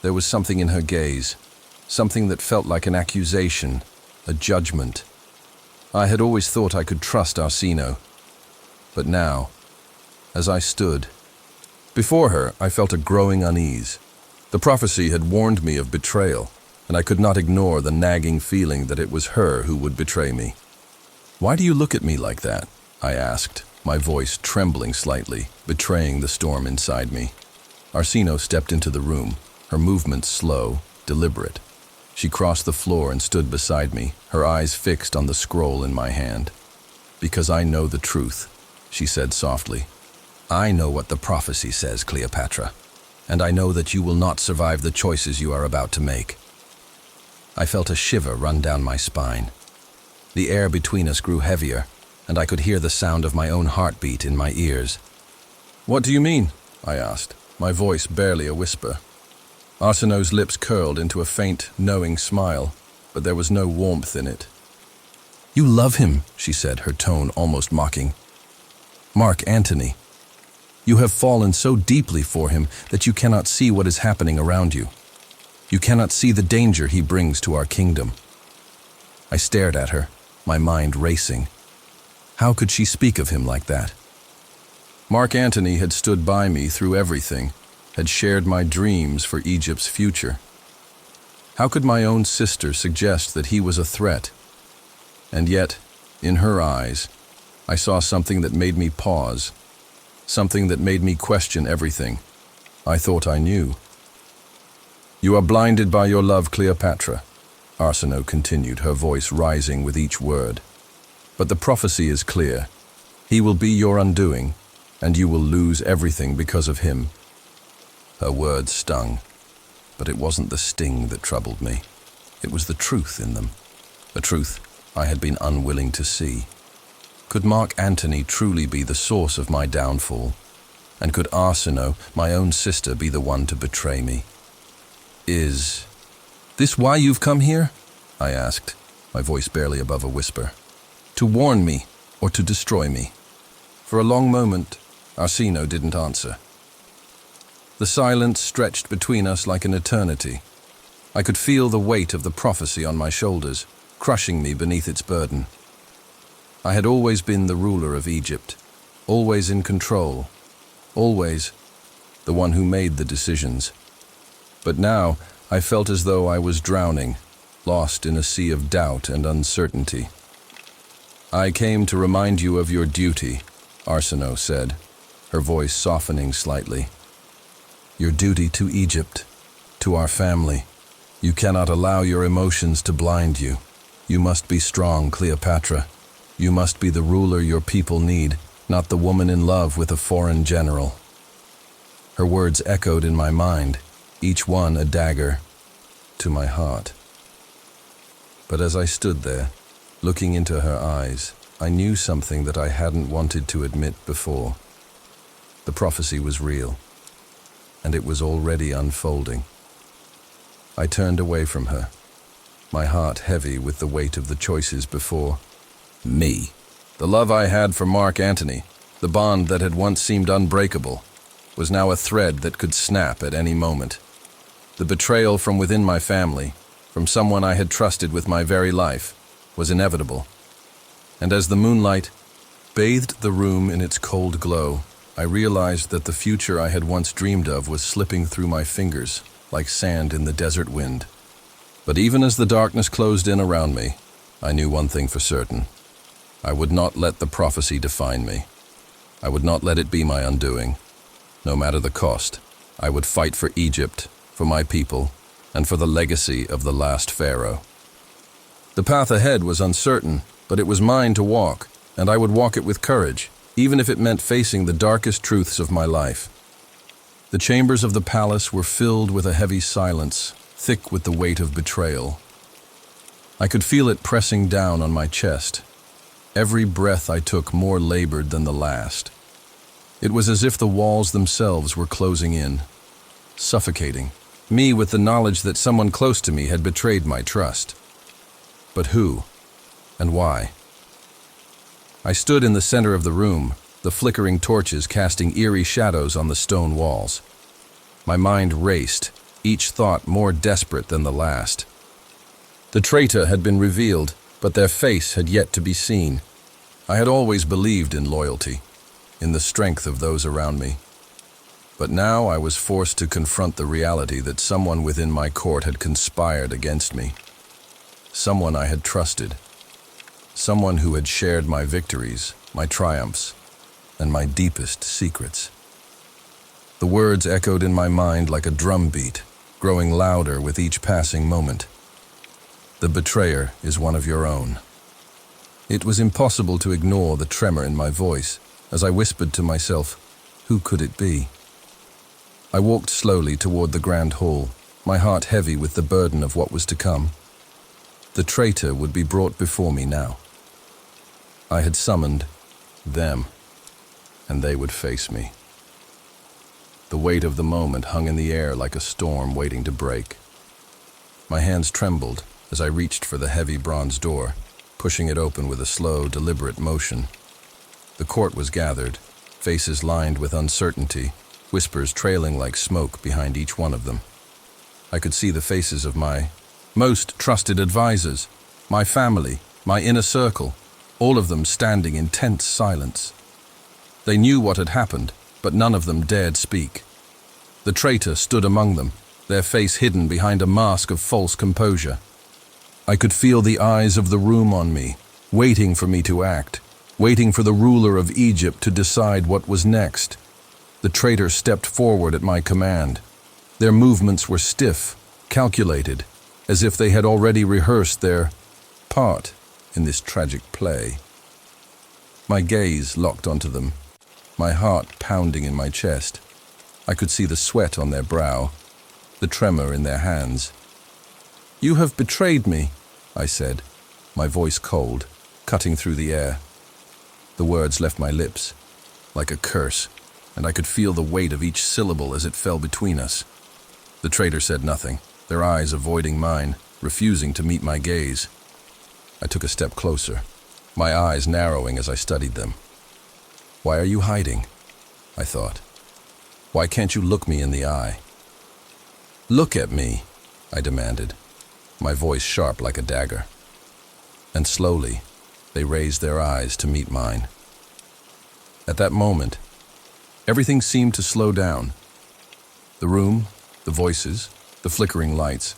There was something in her gaze, something that felt like an accusation, a judgment. I had always thought I could trust Arsinoe, but now, as I stood before her, I felt a growing unease. The prophecy had warned me of betrayal, and I could not ignore the nagging feeling that it was her who would betray me. "Why do you look at me like that?" I asked, my voice trembling slightly, betraying the storm inside me. Arsinoe stepped into the room, her movements slow, deliberate. She crossed the floor and stood beside me, her eyes fixed on the scroll in my hand. "Because I know the truth," she said softly. "I know what the prophecy says, Cleopatra, and I know that you will not survive the choices you are about to make." I felt a shiver run down my spine. The air between us grew heavier, and I could hear the sound of my own heartbeat in my ears. "What do you mean?" I asked, my voice barely a whisper. Arsinoe's lips curled into a faint, knowing smile, but there was no warmth in it. "You love him," she said, her tone almost mocking. "Mark Antony. You have fallen so deeply for him that you cannot see what is happening around you. You cannot see the danger he brings to our kingdom." I stared at her, my mind racing. How could she speak of him like that? Mark Antony had stood by me through everything, had shared my dreams for Egypt's future. How could my own sister suggest that he was a threat? And yet, in her eyes, I saw something that made me pause, something that made me question everything I thought I knew. "You are blinded by your love, Cleopatra," Arsinoe continued, her voice rising with each word. "But the prophecy is clear. He will be your undoing, and you will lose everything because of him." Her words stung, but it wasn't the sting that troubled me. It was the truth in them, a truth I had been unwilling to see. Could Mark Antony truly be the source of my downfall? And could Arsinoe, my own sister, be the one to betray me? "Is this why you've come here?" I asked, my voice barely above a whisper. "To warn me or to destroy me?" For a long moment, Arsinoe didn't answer. The silence stretched between us like an eternity. I could feel the weight of the prophecy on my shoulders, crushing me beneath its burden. I had always been the ruler of Egypt, always in control, always the one who made the decisions. But now I felt as though I was drowning, lost in a sea of doubt and uncertainty. "I came to remind you of your duty," Arsinoe said, her voice softening slightly. "Your duty to Egypt, to our family. You cannot allow your emotions to blind you. You must be strong, Cleopatra. You must be the ruler your people need, not the woman in love with a foreign general." Her words echoed in my mind, each one a dagger to my heart. But as I stood there, looking into her eyes, I knew something that I hadn't wanted to admit before. The prophecy was real. and it was already unfolding. I turned away from her, my heart heavy with the weight of the choices before me. The love I had for Mark Antony, the bond that had once seemed unbreakable, was now a thread that could snap at any moment. The betrayal from within my family, from someone I had trusted with my very life, was inevitable. And as the moonlight bathed the room in its cold glow, I realized that the future I had once dreamed of was slipping through my fingers like sand in the desert wind. But even as the darkness closed in around me, I knew one thing for certain. I would not let the prophecy define me. I would not let it be my undoing. No matter the cost, I would fight for Egypt, for my people, and for the legacy of the last pharaoh. The path ahead was uncertain, but it was mine to walk, and I would walk it with courage, even if it meant facing the darkest truths of my life. The chambers of the palace were filled with a heavy silence, thick with the weight of betrayal. I could feel it pressing down on my chest. Every breath I took more labored than the last. It was as if the walls themselves were closing in, suffocating me with the knowledge that someone close to me had betrayed my trust. But who? And why? I stood in the center of the room, the flickering torches casting eerie shadows on the stone walls. My mind raced, each thought more desperate than the last. The traitor had been revealed, but their face had yet to be seen. I had always believed in loyalty, in the strength of those around me. But now I was forced to confront the reality that someone within my court had conspired against me. Someone I had trusted. Someone who had shared my victories, my triumphs, and my deepest secrets. The words echoed in my mind like a drumbeat, growing louder with each passing moment. The betrayer is one of your own. It was impossible to ignore the tremor in my voice as I whispered to myself, who could it be? I walked slowly toward the grand hall, my heart heavy with the burden of what was to come. The traitor would be brought before me now. I had summoned them, and they would face me. The weight of the moment hung in the air like a storm waiting to break. My hands trembled as I reached for the heavy bronze door, pushing it open with a slow, deliberate motion. The court was gathered, faces lined with uncertainty, whispers trailing like smoke behind each one of them. I could see the faces of my most trusted advisors, my family, my inner circle, all of them standing in tense silence. They knew what had happened, but none of them dared speak. The traitor stood among them, their face hidden behind a mask of false composure. I could feel the eyes of the room on me, waiting for me to act, waiting for the ruler of Egypt to decide what was next. The traitor stepped forward at my command. Their movements were stiff, calculated, as if they had already rehearsed their part in this tragic play. My gaze locked onto them, my heart pounding in my chest. I could see the sweat on their brow, the tremor in their hands. "You have betrayed me," I said, my voice cold, cutting through the air. The words left my lips, like a curse, and I could feel the weight of each syllable as it fell between us. The traitor said nothing, their eyes avoiding mine, refusing to meet my gaze. I took a step closer, my eyes narrowing as I studied them. "Why are you hiding?" I thought. "Why can't you look me in the eye?" "Look at me," I demanded, my voice sharp like a dagger. And slowly, they raised their eyes to meet mine. At that moment, everything seemed to slow down. The room, the voices, the flickering lights,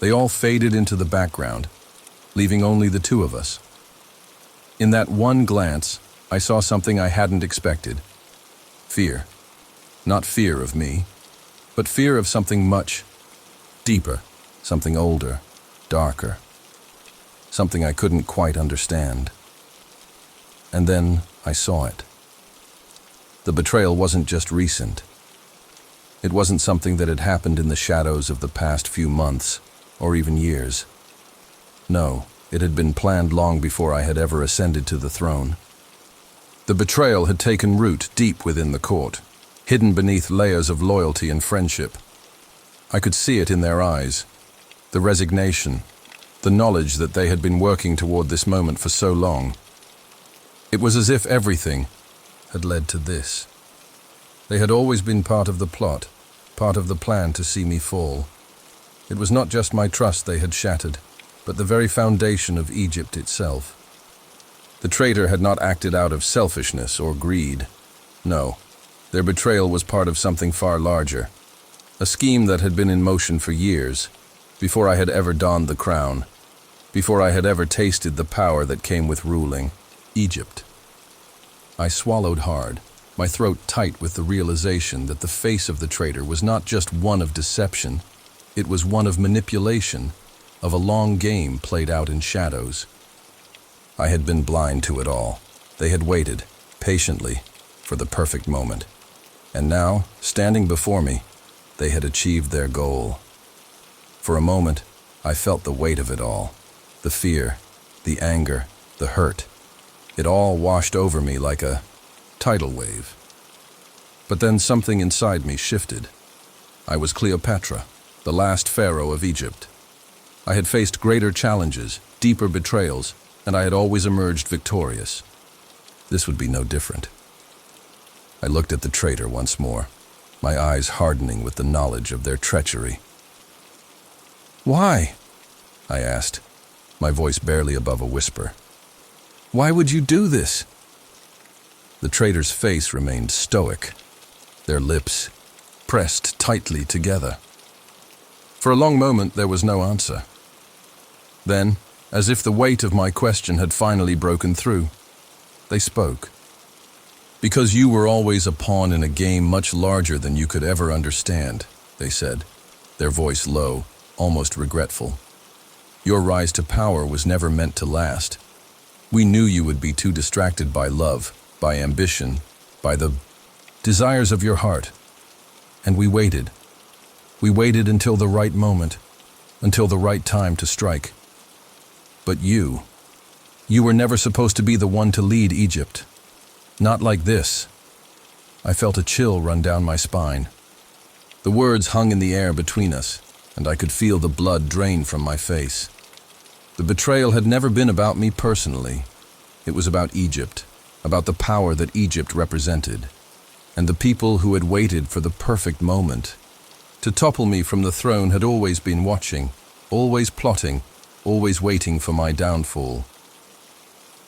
they all faded into the background, leaving only the two of us. In that one glance, I saw something I hadn't expected. Fear. Not fear of me, but fear of something much deeper, something older, darker, something I couldn't quite understand. And then I saw it. The betrayal wasn't just recent. It wasn't something that had happened in the shadows of the past few months, or even years. No, it had been planned long before I had ever ascended to the throne. The betrayal had taken root deep within the court, hidden beneath layers of loyalty and friendship. I could see it in their eyes, the resignation, the knowledge that they had been working toward this moment for so long. It was as if everything had led to this. They had always been part of the plot, part of the plan to see me fall. It was not just my trust they had shattered, but the very foundation of Egypt itself. The traitor had not acted out of selfishness or greed. No, their betrayal was part of something far larger, a scheme that had been in motion for years, before I had ever donned the crown, before I had ever tasted the power that came with ruling Egypt. I swallowed hard, my throat tight with the realization that the face of the traitor was not just one of deception, it was one of manipulation, of a long game played out in shadows. I had been blind to it all. They had waited, patiently, for the perfect moment. And now, standing before me, they had achieved their goal. For a moment, I felt the weight of it all. The fear, the anger, the hurt. It all washed over me like a tidal wave. But then something inside me shifted. I was Cleopatra, the last pharaoh of Egypt. I had faced greater challenges, deeper betrayals, and I had always emerged victorious. This would be no different. I looked at the traitor once more, my eyes hardening with the knowledge of their treachery. "Why?" I asked, my voice barely above a whisper. "Why would you do this?" The traitor's face remained stoic, their lips pressed tightly together. For a long moment there was no answer. Then, as if the weight of my question had finally broken through, they spoke. "Because you were always a pawn in a game much larger than you could ever understand," they said, their voice low, almost regretful. "Your rise to power was never meant to last. We knew you would be too distracted by love, by ambition, by the desires of your heart. And we waited. We waited until the right moment, until the right time to strike. But you were never supposed to be the one to lead Egypt. Not like this." I felt a chill run down my spine. The words hung in the air between us, and I could feel the blood drain from my face. The betrayal had never been about me personally. It was about Egypt, about the power that Egypt represented, and the people who had waited for the perfect moment. To topple me from the throne had always been watching, always plotting, always waiting for my downfall.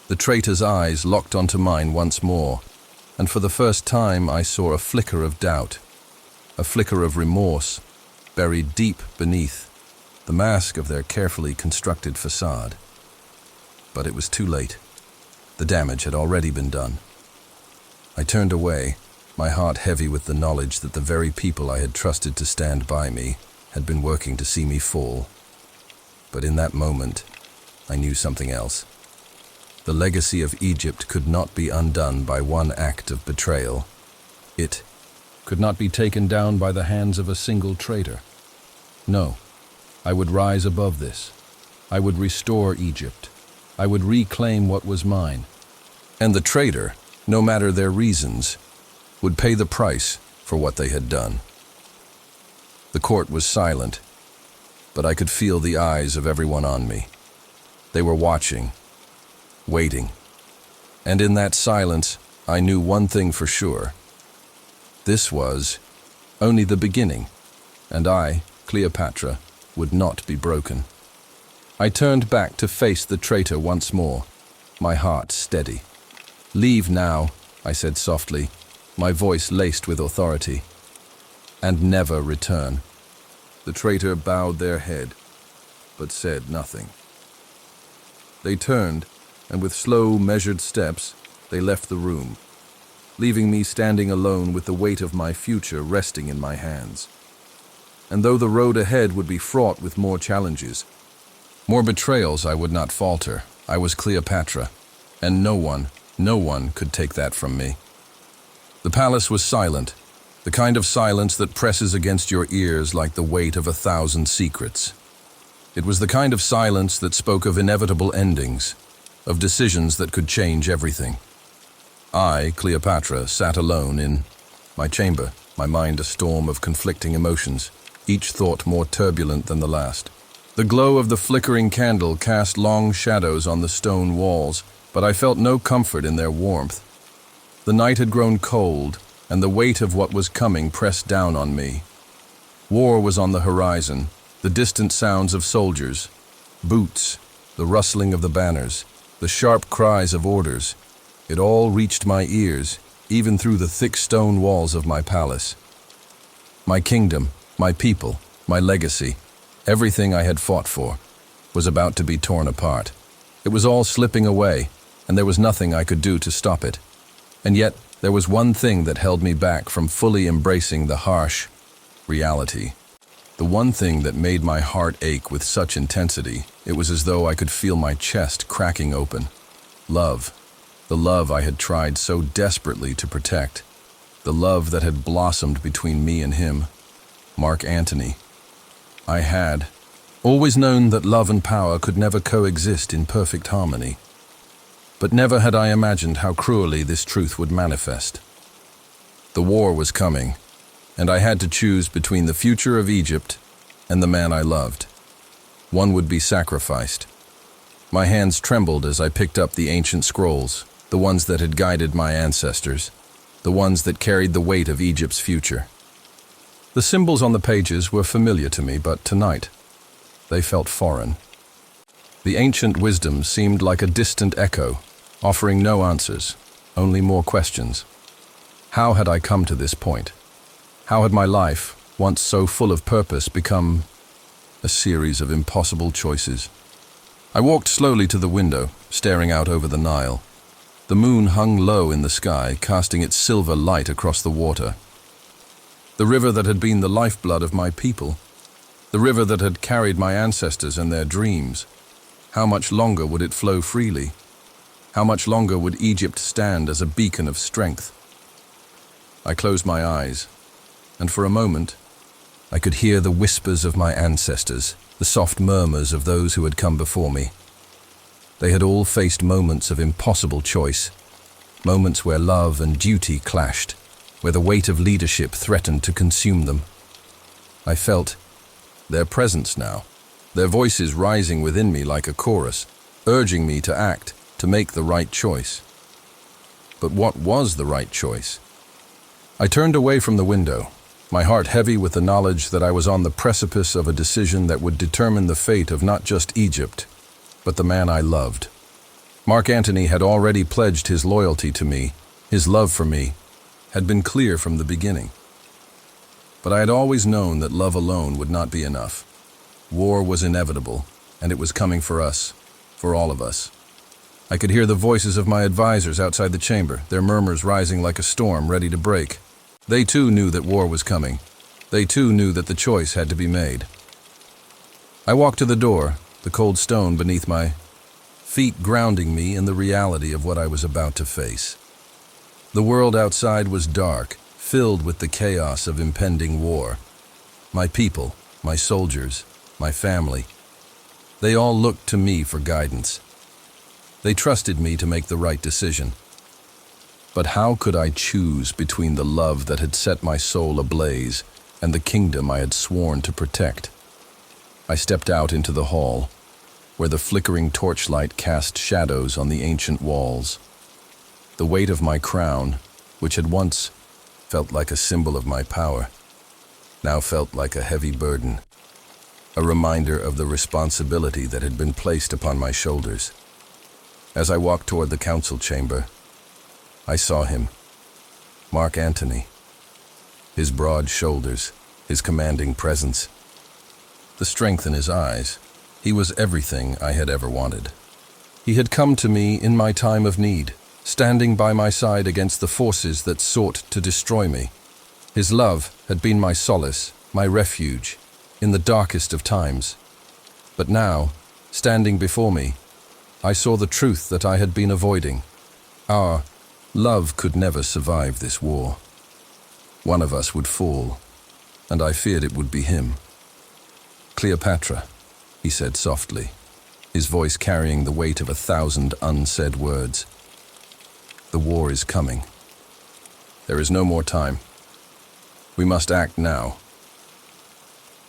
The traitor's eyes locked onto mine once more, and for the first time I saw a flicker of doubt, a flicker of remorse, buried deep beneath the mask of their carefully constructed facade. But it was too late. The damage had already been done. I turned away, my heart heavy with the knowledge that the very people I had trusted to stand by me had been working to see me fall. But in that moment, I knew something else. The legacy of Egypt could not be undone by one act of betrayal. It could not be taken down by the hands of a single traitor. No, I would rise above this. I would restore Egypt. I would reclaim what was mine. And the traitor, no matter their reasons, would pay the price for what they had done. The court was silent, but I could feel the eyes of everyone on me. They were watching, waiting. And in that silence, I knew one thing for sure. This was only the beginning, and I, Cleopatra, would not be broken. I turned back to face the traitor once more, my heart steady. "Leave now," I said softly, my voice laced with authority. "And never return." The traitor bowed their head, but said nothing. They turned, and with slow, measured steps, they left the room, leaving me standing alone with the weight of my future resting in my hands. And though the road ahead would be fraught with more challenges, more betrayals, I would not falter. I was Cleopatra, and no one could take that from me. The palace was silent, the kind of silence that presses against your ears like the weight of 1,000 secrets. It was the kind of silence that spoke of inevitable endings, of decisions that could change everything. I, Cleopatra, sat alone in My chamber, my mind a storm of conflicting emotions, each thought more turbulent than the last. The glow of the flickering candle cast long shadows on the stone walls, but I felt no comfort in their warmth. The night had grown cold, and the weight of what was coming pressed down on me. War was on the horizon, the distant sounds of soldiers, boots, the rustling of the banners, the sharp cries of orders. It all reached my ears, even through the thick stone walls of my palace. My kingdom, my people, my legacy, everything I had fought for, was about to be torn apart. It was all slipping away, and there was nothing I could do to stop it. And yet, there was one thing that held me back from fully embracing the harsh reality. The one thing that made my heart ache with such intensity, it was as though I could feel my chest cracking open. Love. The love I had tried so desperately to protect. The love that had blossomed between me and him, Mark Antony. I had always known that love and power could never coexist in perfect harmony. But never had I imagined how cruelly this truth would manifest. The war was coming, and I had to choose between the future of Egypt and the man I loved. One would be sacrificed. My hands trembled as I picked up the ancient scrolls, the ones that had guided my ancestors, the ones that carried the weight of Egypt's future. The symbols on the pages were familiar to me, but tonight, they felt foreign. The ancient wisdom seemed like a distant echo, offering no answers, only more questions. How had I come to this point? How had my life, once so full of purpose, become a series of impossible choices? I walked slowly to the window, staring out over the Nile. The moon hung low in the sky, casting its silver light across the water. The river that had been the lifeblood of my people, the river that had carried my ancestors and their dreams, how much longer would it flow freely? How much longer would Egypt stand as a beacon of strength? I closed my eyes, and for a moment, I could hear the whispers of my ancestors, the soft murmurs of those who had come before me. They had all faced moments of impossible choice, moments where love and duty clashed, where the weight of leadership threatened to consume them. I felt their presence now, their voices rising within me like a chorus, urging me to act, to make the right choice. But what was the right choice? I turned away from the window, my heart heavy with the knowledge that I was on the precipice of a decision that would determine the fate of not just Egypt, but the man I loved. Mark Antony had already pledged his loyalty to me, his love for me had been clear from the beginning. But I had always known that love alone would not be enough. War was inevitable, and it was coming for us, for all of us. I could hear the voices of my advisors outside the chamber, their murmurs rising like a storm ready to break. They too knew that war was coming. They too knew that the choice had to be made. I walked to the door, the cold stone beneath my feet grounding me in the reality of what I was about to face. The world outside was dark, filled with the chaos of impending war. My people, my soldiers, my family, they all looked to me for guidance. They trusted me to make the right decision. But how could I choose between the love that had set my soul ablaze and the kingdom I had sworn to protect? I stepped out into the hall, where the flickering torchlight cast shadows on the ancient walls. The weight of my crown, which had once felt like a symbol of my power, now felt like a heavy burden, a reminder of the responsibility that had been placed upon my shoulders. As I walked toward the council chamber, I saw him, Mark Antony, his broad shoulders, his commanding presence, the strength in his eyes. He was everything I had ever wanted. He had come to me in my time of need, standing by my side against the forces that sought to destroy me. His love had been my solace, my refuge, in the darkest of times. But now, standing before me, I saw the truth that I had been avoiding. Our love could never survive this war. One of us would fall, and I feared it would be him. "Cleopatra," he said softly, his voice carrying the weight of 1,000 unsaid words. "The war is coming. There is no more time. We must act now."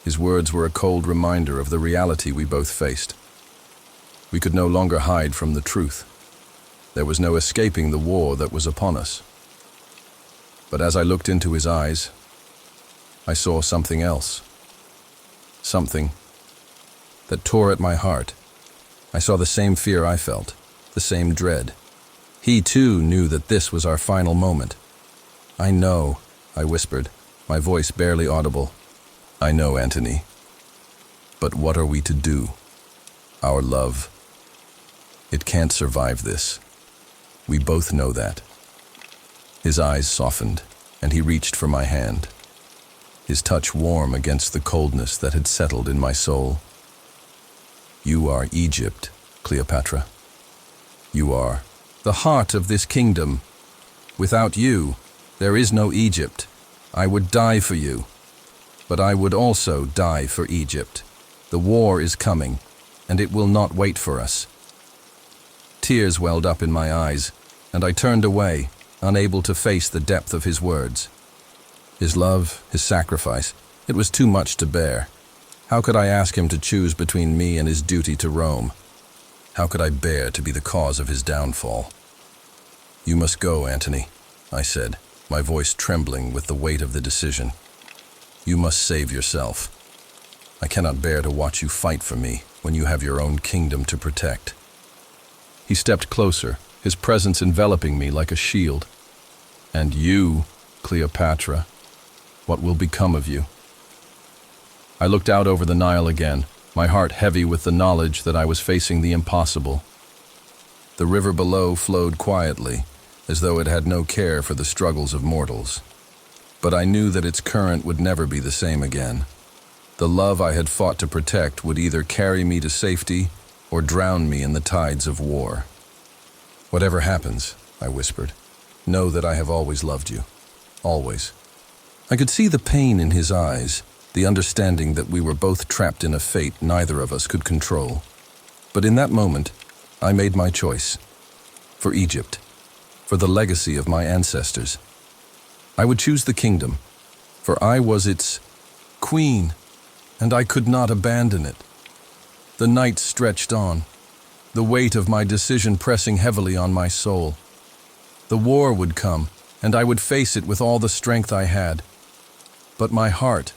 His words were a cold reminder of the reality we both faced. We could no longer hide from the truth. There was no escaping the war that was upon us. But as I looked into his eyes, I saw something else. Something that tore at my heart. I saw the same fear I felt, the same dread. He too knew that this was our final moment. "I know," I whispered, my voice barely audible. "I know, Antony. But what are we to do? Our love, it can't survive this. We both know that." His eyes softened, and he reached for my hand, his touch warm against the coldness that had settled in my soul. "You are Egypt, Cleopatra. You are the heart of this kingdom. Without you, there is no Egypt. I would die for you, but I would also die for Egypt. The war is coming, and it will not wait for us." Tears welled up in my eyes, and I turned away, unable to face the depth of his words. His love, his sacrifice, it was too much to bear. How could I ask him to choose between me and his duty to Rome? How could I bear to be the cause of his downfall? "You must go, Antony," I said, my voice trembling with the weight of the decision. "You must save yourself. I cannot bear to watch you fight for me when you have your own kingdom to protect." He stepped closer, his presence enveloping me like a shield. "And you, Cleopatra, what will become of you?" I looked out over the Nile again, my heart heavy with the knowledge that I was facing the impossible. The river below flowed quietly, as though it had no care for the struggles of mortals. But I knew that its current would never be the same again. The love I had fought to protect would either carry me to safety or drown me in the tides of war. "Whatever happens," I whispered, "know that I have always loved you. Always." I could see the pain in his eyes, the understanding that we were both trapped in a fate neither of us could control. But in that moment, I made my choice. For Egypt. For the legacy of my ancestors. I would choose the kingdom, for I was its queen, and I could not abandon it. The night stretched on, the weight of my decision pressing heavily on my soul. The war would come, and I would face it with all the strength I had. But my heart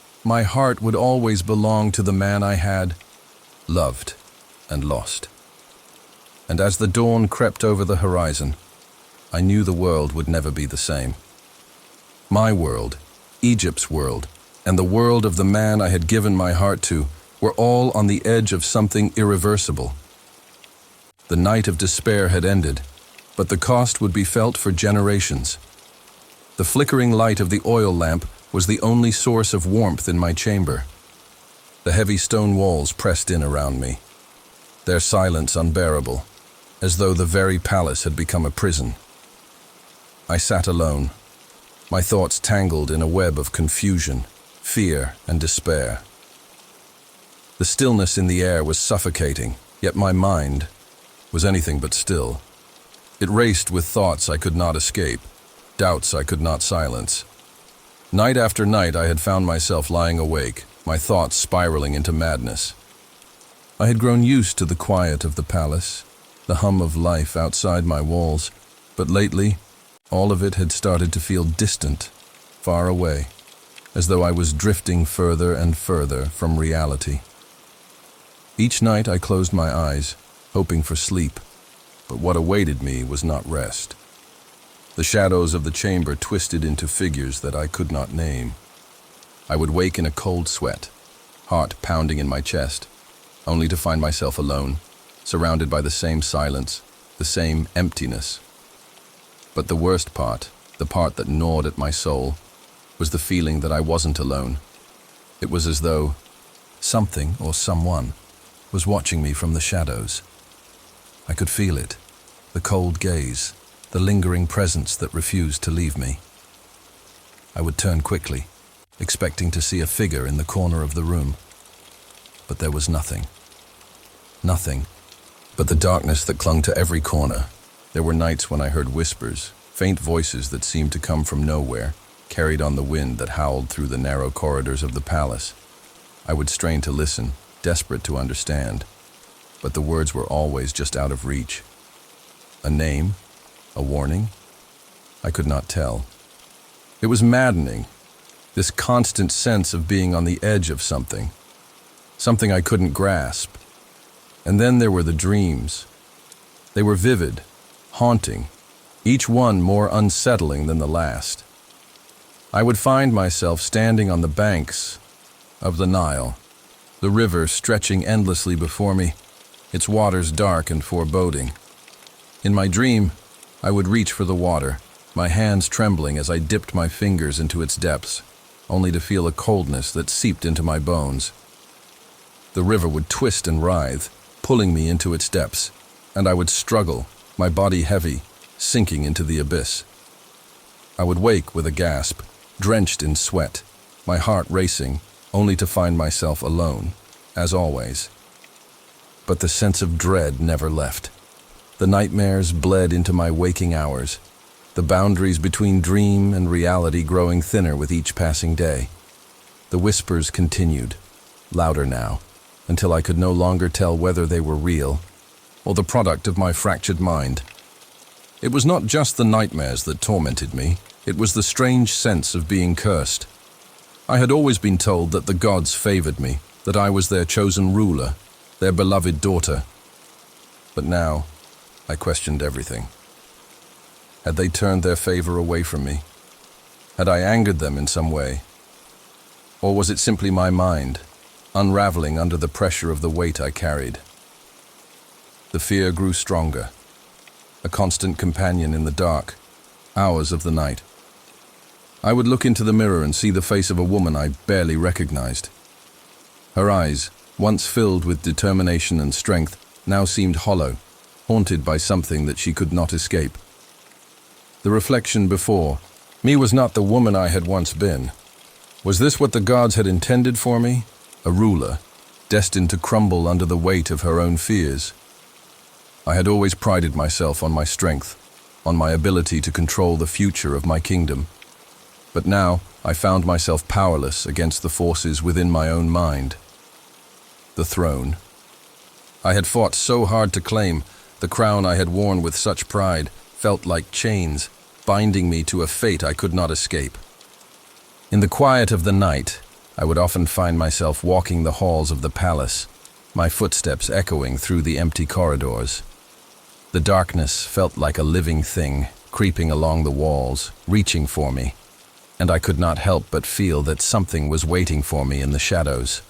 would always belong to the man I had loved and lost. And as the dawn crept over the horizon, I knew the world would never be the same. My world, Egypt's world, and the world of the man I had given my heart to were all on the edge of something irreversible. The night of despair had ended, but the cost would be felt for generations. The flickering light of the oil lamp was the only source of warmth in my chamber. The heavy stone walls pressed in around me, their silence unbearable, as though the very palace had become a prison. I sat alone, my thoughts tangled in a web of confusion, fear, and despair. The stillness in the air was suffocating, yet my mind was anything but still. It raced with thoughts I could not escape, doubts I could not silence. Night after night I had found myself lying awake, my thoughts spiraling into madness. I had grown used to the quiet of the palace, the hum of life outside my walls, but lately, all of it had started to feel distant, far away, as though I was drifting further and further from reality. Each night I closed my eyes, hoping for sleep, but what awaited me was not rest. The shadows of the chamber twisted into figures that I could not name. I would wake in a cold sweat, heart pounding in my chest, only to find myself alone, surrounded by the same silence, the same emptiness. But the worst part, the part that gnawed at my soul, was the feeling that I wasn't alone. It was as though something or someone was watching me from the shadows. I could feel it, the cold gaze, the lingering presence that refused to leave me. I would turn quickly, expecting to see a figure in the corner of the room. But there was nothing. Nothing but the darkness that clung to every corner. There were nights when I heard whispers, faint voices that seemed to come from nowhere, carried on the wind that howled through the narrow corridors of the palace. I would strain to listen, desperate to understand, but the words were always just out of reach. A name? A warning? I could not tell. It was maddening, this constant sense of being on the edge of something I couldn't grasp. And then there were the dreams. They were vivid, haunting, each one more unsettling than the last. I would find myself standing on the banks of the Nile, the river stretching endlessly before me, its waters dark and foreboding. In my dream, I would reach for the water, my hands trembling as I dipped my fingers into its depths, only to feel a coldness that seeped into my bones. The river would twist and writhe, pulling me into its depths, and I would struggle, my body heavy, sinking into the abyss. I would wake with a gasp, drenched in sweat, my heart racing, only to find myself alone, as always. But the sense of dread never left. The nightmares bled into my waking hours, the boundaries between dream and reality growing thinner with each passing day. The whispers continued, louder now, until I could no longer tell whether they were real or the product of my fractured mind. It was not just the nightmares that tormented me, it was the strange sense of being cursed. I had always been told that the gods favored me, that I was their chosen ruler, their beloved daughter. But now, I questioned everything. Had they turned their favor away from me? Had I angered them in some way? Or was it simply my mind, unraveling under the pressure of the weight I carried? The fear grew stronger, a constant companion in the dark hours of the night. I would look into the mirror and see the face of a woman I barely recognized. Her eyes, once filled with determination and strength, now seemed hollow, haunted by something that she could not escape. The reflection before me was not the woman I had once been. Was this what the gods had intended for me? A ruler, destined to crumble under the weight of her own fears? I had always prided myself on my strength, on my ability to control the future of my kingdom. But now I found myself powerless against the forces within my own mind. The throne. I had fought so hard to claim, the crown I had worn with such pride felt like chains, binding me to a fate I could not escape. In the quiet of the night, I would often find myself walking the halls of the palace, my footsteps echoing through the empty corridors. The darkness felt like a living thing, creeping along the walls, reaching for me, and I could not help but feel that something was waiting for me in the shadows.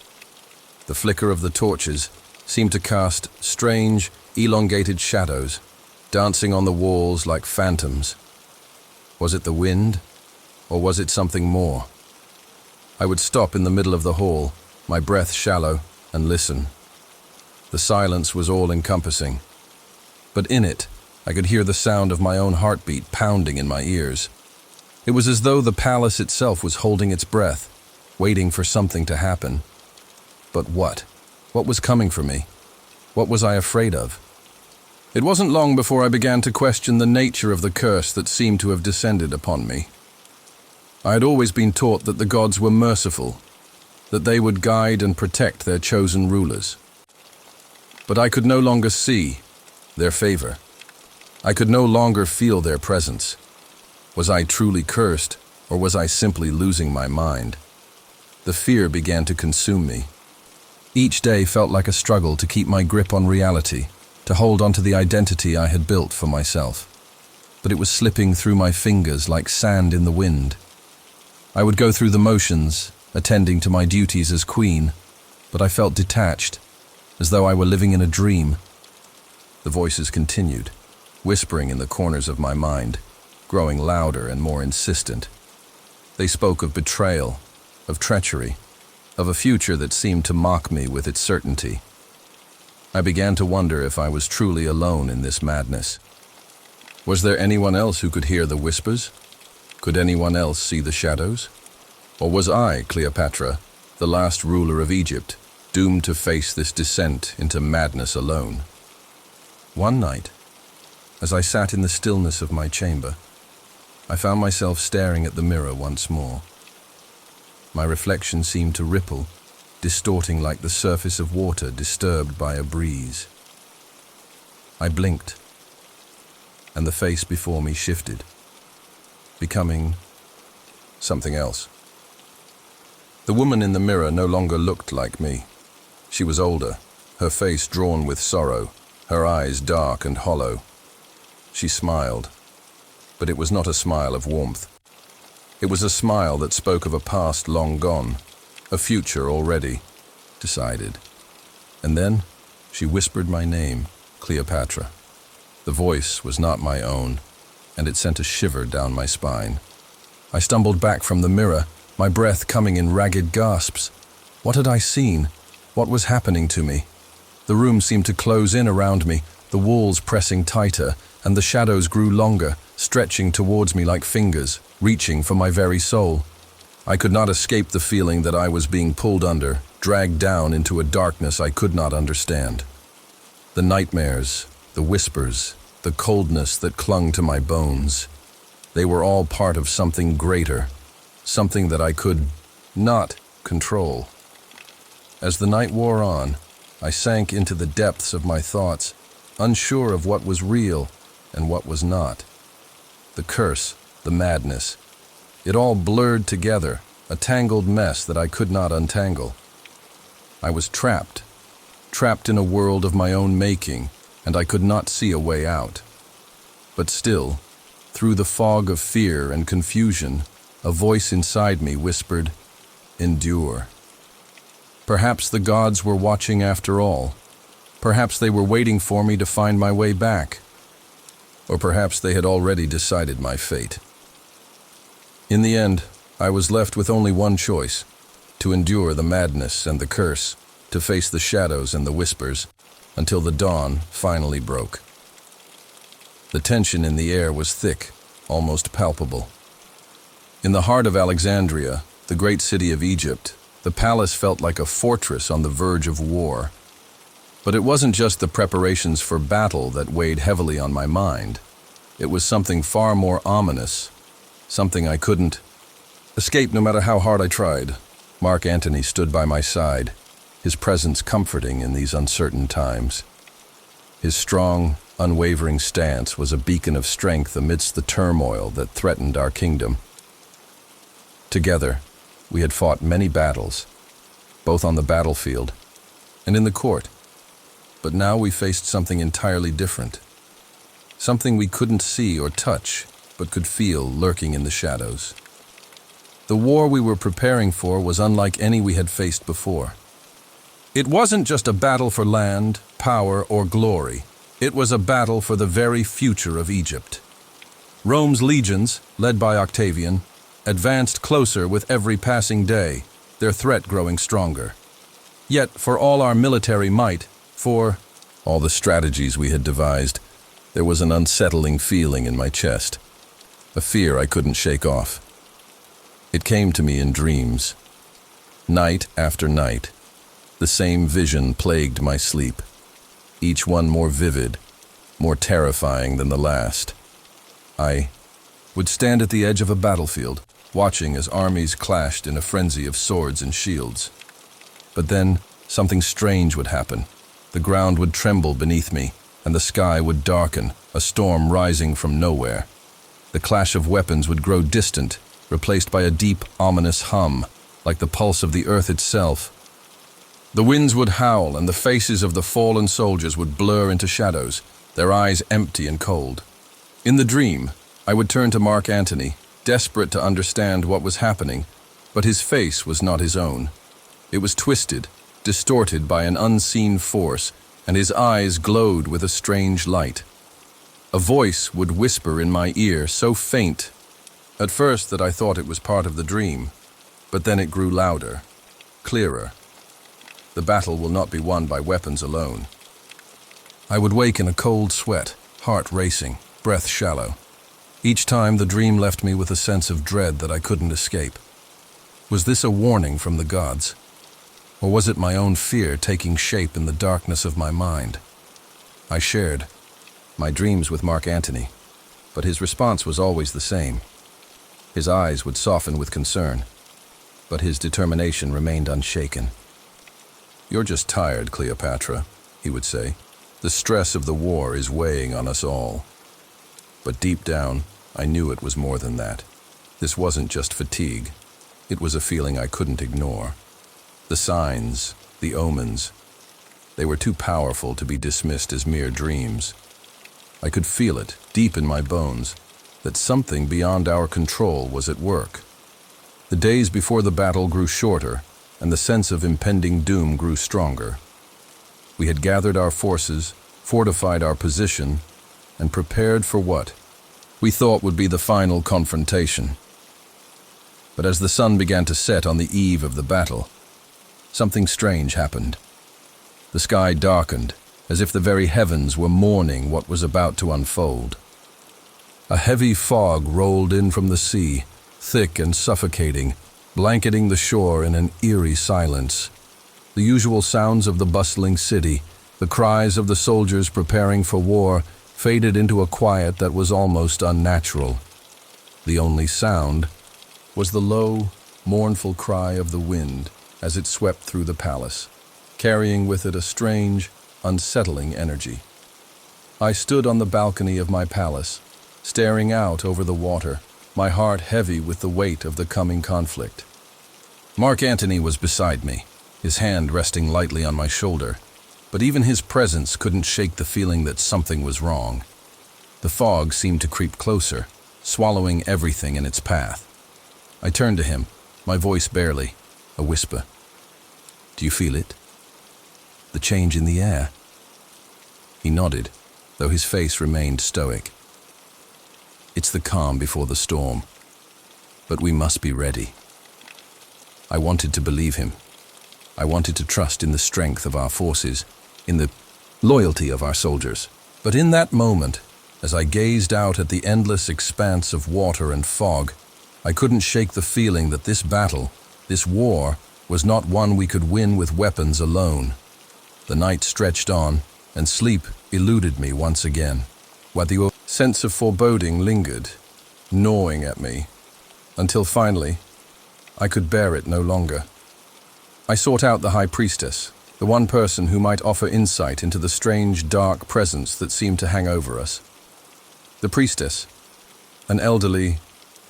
The flicker of the torches seemed to cast strange, elongated shadows, dancing on the walls like phantoms. Was it the wind, or was it something more? I would stop in the middle of the hall, my breath shallow, and listen. The silence was all-encompassing, but in it, I could hear the sound of my own heartbeat pounding in my ears. It was as though the palace itself was holding its breath, waiting for something to happen. But what? What was coming for me? What was I afraid of? It wasn't long before I began to question the nature of the curse that seemed to have descended upon me. I had always been taught that the gods were merciful, that they would guide and protect their chosen rulers. But I could no longer see their favor. I could no longer feel their presence. Was I truly cursed, or was I simply losing my mind? The fear began to consume me. Each day felt like a struggle to keep my grip on reality, to hold onto the identity I had built for myself. But it was slipping through my fingers like sand in the wind. I would go through the motions, attending to my duties as queen, but I felt detached, as though I were living in a dream. The voices continued, whispering in the corners of my mind, growing louder and more insistent. They spoke of betrayal, of treachery, of a future that seemed to mock me with its certainty. I began to wonder if I was truly alone in this madness. Was there anyone else who could hear the whispers? Could anyone else see the shadows? Or was I, Cleopatra, the last ruler of Egypt, doomed to face this descent into madness alone? One night, as I sat in the stillness of my chamber, I found myself staring at the mirror once more. My reflection seemed to ripple, distorting like the surface of water disturbed by a breeze. I blinked, and the face before me shifted, becoming something else. The woman in the mirror no longer looked like me. She was older, her face drawn with sorrow, her eyes dark and hollow. She smiled, but it was not a smile of warmth. It was a smile that spoke of a past long gone, a future already decided. And then she whispered my name, Cleopatra. The voice was not my own, and it sent a shiver down my spine. I stumbled back from the mirror, my breath coming in ragged gasps. What had I seen? What was happening to me? The room seemed to close in around me, the walls pressing tighter, and the shadows grew longer, stretching towards me like fingers, reaching for my very soul. I could not escape the feeling that I was being pulled under, dragged down into a darkness I could not understand. The nightmares, the whispers, the coldness that clung to my bones, they were all part of something greater, something that I could not control. As the night wore on, I sank into the depths of my thoughts, unsure of what was real and what was not. The curse, the madness, it all blurred together, a tangled mess that I could not untangle. I was trapped in a world of my own making, and I could not see a way out. But still, through the fog of fear and confusion, a voice inside me whispered, "Endure." Perhaps the gods were watching after all. Perhaps they were waiting for me to find my way back. Or perhaps they had already decided my fate. In the end, I was left with only one choice: to endure the madness and the curse, to face the shadows and the whispers, until the dawn finally broke. The tension in the air was thick, almost palpable. In the heart of Alexandria, the great city of Egypt, the palace felt like a fortress on the verge of war. But it wasn't just the preparations for battle that weighed heavily on my mind. It was something far more ominous, something I couldn't escape no matter how hard I tried. Mark Antony stood by my side, his presence comforting in these uncertain times. His strong, unwavering stance was a beacon of strength amidst the turmoil that threatened our kingdom. Together, we had fought many battles, both on the battlefield and in the court. But now we faced something entirely different. Something we couldn't see or touch, but could feel lurking in the shadows. The war we were preparing for was unlike any we had faced before. It wasn't just a battle for land, power, or glory. It was a battle for the very future of Egypt. Rome's legions, led by Octavian, advanced closer with every passing day, their threat growing stronger. Yet, for all our military might, for all the strategies we had devised, there was an unsettling feeling in my chest, a fear I couldn't shake off. It came to me in dreams. Night after night, the same vision plagued my sleep, each one more vivid, more terrifying than the last. I would stand at the edge of a battlefield, watching as armies clashed in a frenzy of swords and shields. But then, something strange would happen. The ground would tremble beneath me, and the sky would darken, a storm rising from nowhere. The clash of weapons would grow distant, replaced by a deep, ominous hum, like the pulse of the earth itself. The winds would howl, and the faces of the fallen soldiers would blur into shadows, their eyes empty and cold. In the dream, I would turn to Mark Antony, desperate to understand what was happening, but his face was not his own. It was twisted, distorted by an unseen force, and his eyes glowed with a strange light. A voice would whisper in my ear, so faint, at first that I thought it was part of the dream, but then it grew louder, clearer. The battle will not be won by weapons alone. I would wake in a cold sweat, heart racing, breath shallow. Each time the dream left me with a sense of dread that I couldn't escape. Was this a warning from the gods? Or was it my own fear taking shape in the darkness of my mind? I shared my dreams with Mark Antony, but his response was always the same. His eyes would soften with concern, but his determination remained unshaken. "You're just tired, Cleopatra," he would say. "The stress of the war is weighing on us all." But deep down, I knew it was more than that. This wasn't just fatigue. It was a feeling I couldn't ignore. The signs, the omens, they were too powerful to be dismissed as mere dreams. I could feel it, deep in my bones, that something beyond our control was at work. The days before the battle grew shorter, and the sense of impending doom grew stronger. We had gathered our forces, fortified our position, and prepared for what we thought would be the final confrontation. But as the sun began to set on the eve of the battle, something strange happened. The sky darkened, as if the very heavens were mourning what was about to unfold. A heavy fog rolled in from the sea, thick and suffocating, blanketing the shore in an eerie silence. The usual sounds of the bustling city, the cries of the soldiers preparing for war, faded into a quiet that was almost unnatural. The only sound was the low, mournful cry of the wind as it swept through the palace, carrying with it a strange, unsettling energy. I stood on the balcony of my palace, staring out over the water, my heart heavy with the weight of the coming conflict. Mark Antony was beside me, his hand resting lightly on my shoulder, but even his presence couldn't shake the feeling that something was wrong. The fog seemed to creep closer, swallowing everything in its path. I turned to him, my voice barely, a whisper. "Do you feel it? The change in the air?" He nodded, though his face remained stoic. "It's the calm before the storm, but we must be ready." I wanted to believe him. I wanted to trust in the strength of our forces, in the loyalty of our soldiers. But in that moment, as I gazed out at the endless expanse of water and fog, I couldn't shake the feeling that this battle, this war, was not one we could win with weapons alone. The night stretched on, and sleep eluded me once again, while the sense of foreboding lingered, gnawing at me, until finally, I could bear it no longer. I sought out the high priestess, the one person who might offer insight into the strange, dark presence that seemed to hang over us. The priestess, an elderly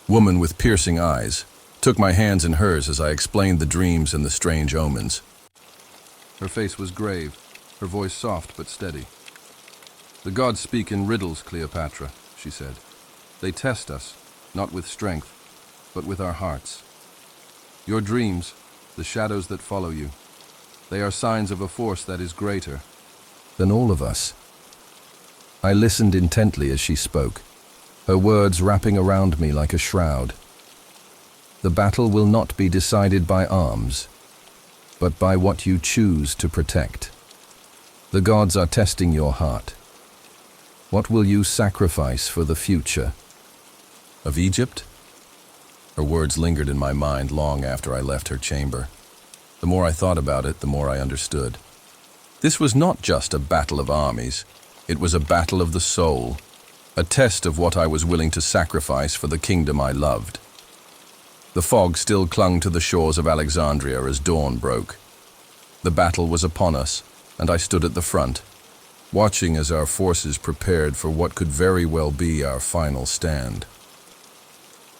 woman with piercing eyes, took my hands in hers as I explained the dreams and the strange omens. Her face was grave, her voice soft but steady. "The gods speak in riddles, Cleopatra," she said. "They test us, not with strength, but with our hearts. Your dreams, the shadows that follow you, they are signs of a force that is greater than all of us." I listened intently as she spoke, her words wrapping around me like a shroud. "The battle will not be decided by arms, but by what you choose to protect. The gods are testing your heart. What will you sacrifice for the future?" Of Egypt? Her words lingered in my mind long after I left her chamber. The more I thought about it, the more I understood. This was not just a battle of armies. It was a battle of the soul, a test of what I was willing to sacrifice for the kingdom I loved. The fog still clung to the shores of Alexandria as dawn broke. The battle was upon us, and I stood at the front, watching as our forces prepared for what could very well be our final stand.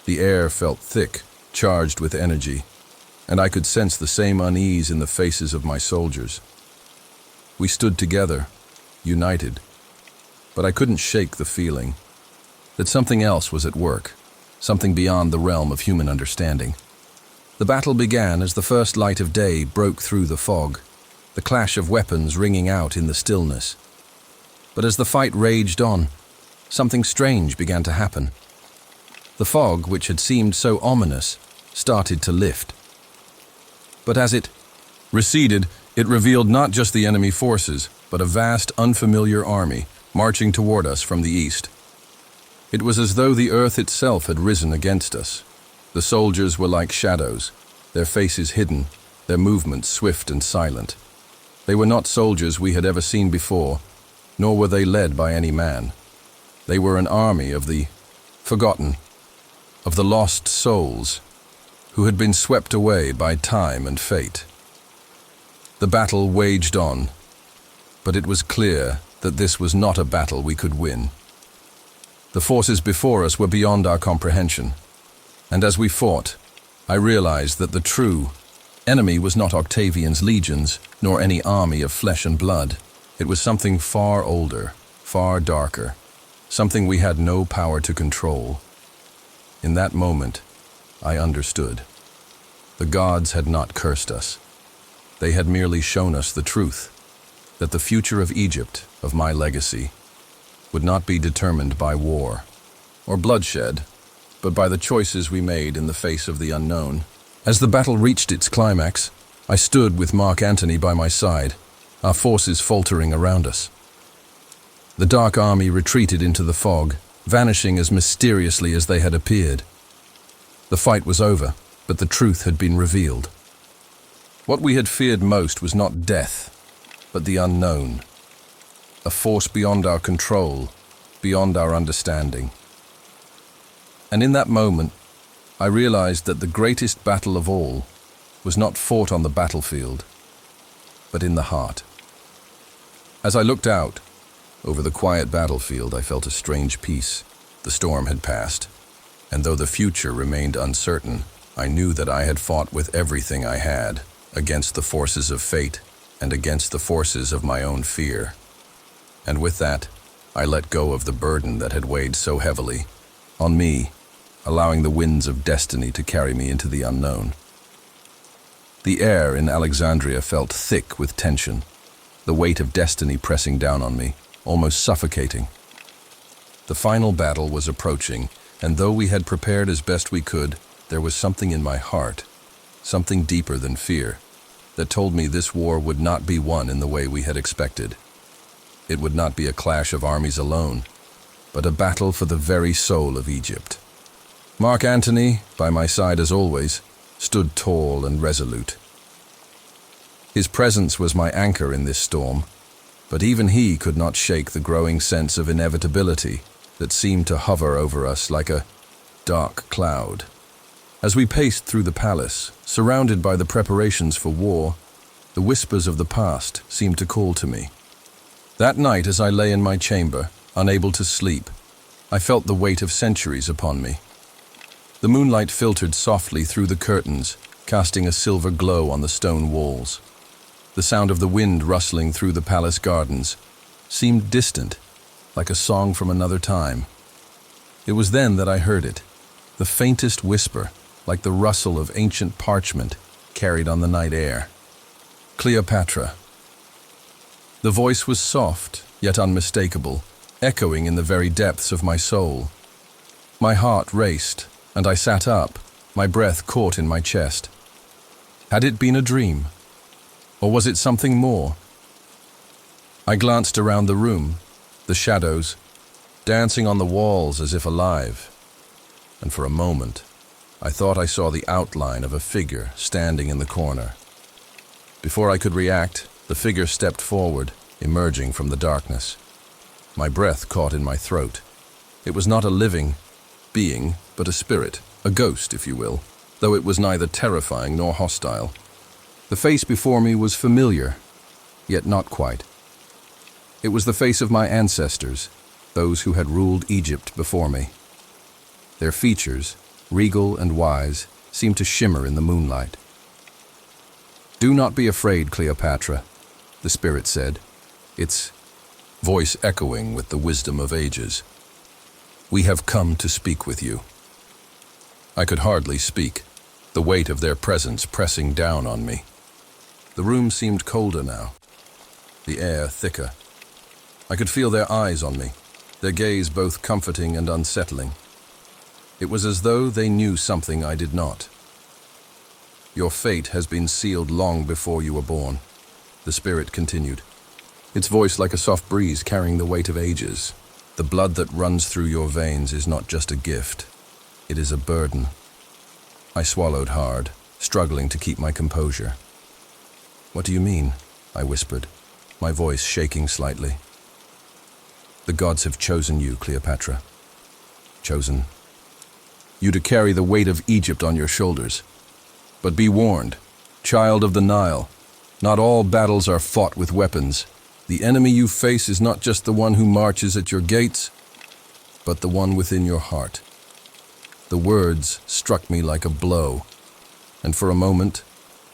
The air felt thick, charged with energy, and I could sense the same unease in the faces of my soldiers. We stood together, united, but I couldn't shake the feeling that something else was at work, something beyond the realm of human understanding. The battle began as the first light of day broke through the fog, the clash of weapons ringing out in the stillness. But as the fight raged on, something strange began to happen. The fog, which had seemed so ominous, started to lift. But as it receded, it revealed not just the enemy forces, but a vast, unfamiliar army marching toward us from the east. It was as though the earth itself had risen against us. The soldiers were like shadows, their faces hidden, their movements swift and silent. They were not soldiers we had ever seen before, nor were they led by any man. They were an army of the forgotten, of the lost souls who had been swept away by time and fate. The battle waged on, but it was clear that this was not a battle we could win. The forces before us were beyond our comprehension, and as we fought, I realized that the true enemy was not Octavian's legions, nor any army of flesh and blood. It was something far older, far darker, something we had no power to control. In that moment, I understood. The gods had not cursed us. They had merely shown us the truth, that the future of Egypt, of my legacy, would not be determined by war or bloodshed, but by the choices we made in the face of the unknown. As the battle reached its climax, I stood with Antony by my side, our forces faltering around us. The dark army retreated into the fog, vanishing as mysteriously as they had appeared. The fight was over, but the truth had been revealed. What we had feared most was not death, but the unknown. A force beyond our control, beyond our understanding. And in that moment, I realized that the greatest battle of all was not fought on the battlefield, but in the heart. As I looked out over the quiet battlefield, I felt a strange peace. The storm had passed, and though the future remained uncertain, I knew that I had fought with everything I had against the forces of fate and against the forces of my own fear. And with that, I let go of the burden that had weighed so heavily on me, allowing the winds of destiny to carry me into the unknown. The air in Alexandria felt thick with tension, the weight of destiny pressing down on me, almost suffocating. The final battle was approaching, and though we had prepared as best we could, there was something in my heart, something deeper than fear, that told me this war would not be won in the way we had expected. It would not be a clash of armies alone, but a battle for the very soul of Egypt. Antony, by my side as always, stood tall and resolute. His presence was my anchor in this storm, but even he could not shake the growing sense of inevitability that seemed to hover over us like a dark cloud. As we paced through the palace, surrounded by the preparations for war, the whispers of the past seemed to call to me. That night, as I lay in my chamber, unable to sleep, I felt the weight of centuries upon me. The moonlight filtered softly through the curtains, casting a silver glow on the stone walls. The sound of the wind rustling through the palace gardens seemed distant, like a song from another time. It was then that I heard it, the faintest whisper, like the rustle of ancient parchment carried on the night air. Cleopatra. The voice was soft, yet unmistakable, echoing in the very depths of my soul. My heart raced, and I sat up, my breath caught in my chest. Had it been a dream? Or was it something more? I glanced around the room, the shadows, dancing on the walls as if alive, and for a moment, I thought I saw the outline of a figure standing in the corner. Before I could react, the figure stepped forward, emerging from the darkness. My breath caught in my throat. It was not a living being, but a spirit, a ghost, if you will, though it was neither terrifying nor hostile. The face before me was familiar, yet not quite. It was the face of my ancestors, those who had ruled Egypt before me. Their features, regal and wise, seemed to shimmer in the moonlight. "Do not be afraid, Cleopatra," the spirit said, its voice echoing with the wisdom of ages. "We have come to speak with you." I could hardly speak, the weight of their presence pressing down on me. The room seemed colder now, the air thicker. I could feel their eyes on me, their gaze both comforting and unsettling. It was as though they knew something I did not. "Your fate has been sealed long before you were born," the spirit continued, its voice like a soft breeze carrying the weight of ages. "The blood that runs through your veins is not just a gift, it is a burden." I swallowed hard, struggling to keep my composure. "What do you mean?" I whispered, my voice shaking slightly. "The gods have chosen you, Cleopatra. Chosen you to carry the weight of Egypt on your shoulders. But be warned, child of the Nile, not all battles are fought with weapons. The enemy you face is not just the one who marches at your gates, but the one within your heart. The words struck me like a blow, and for a moment,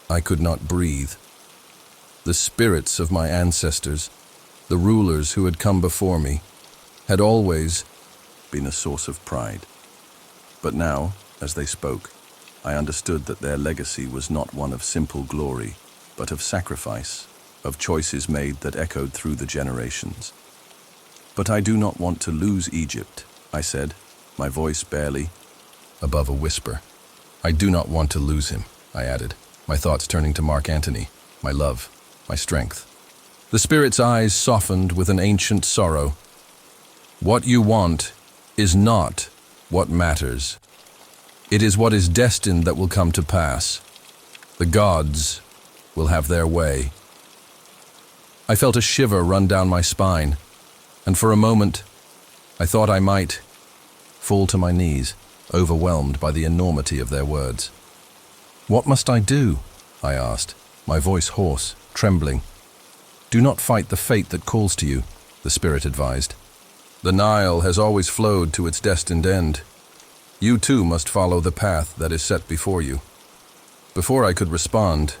I could not breathe. The spirits of my ancestors, the rulers who had come before me, had always been a source of pride. But now, as they spoke, I understood that their legacy was not one of simple glory, but of sacrifice, of choices made that echoed through the generations. But I do not want to lose Egypt, I said, my voice barely above a whisper. I do not want to lose him, I added, my thoughts turning to Mark Antony, my love, my strength. The spirit's eyes softened with an ancient sorrow. What you want is not what matters. It is what is destined that will come to pass. The gods will have their way. I felt a shiver run down my spine, and for a moment, I thought I might fall to my knees, overwhelmed by the enormity of their words. What must I do? I asked, my voice hoarse, trembling. Do not fight the fate that calls to you, the spirit advised. The Nile has always flowed to its destined end. You too must follow the path that is set before you. Before I could respond,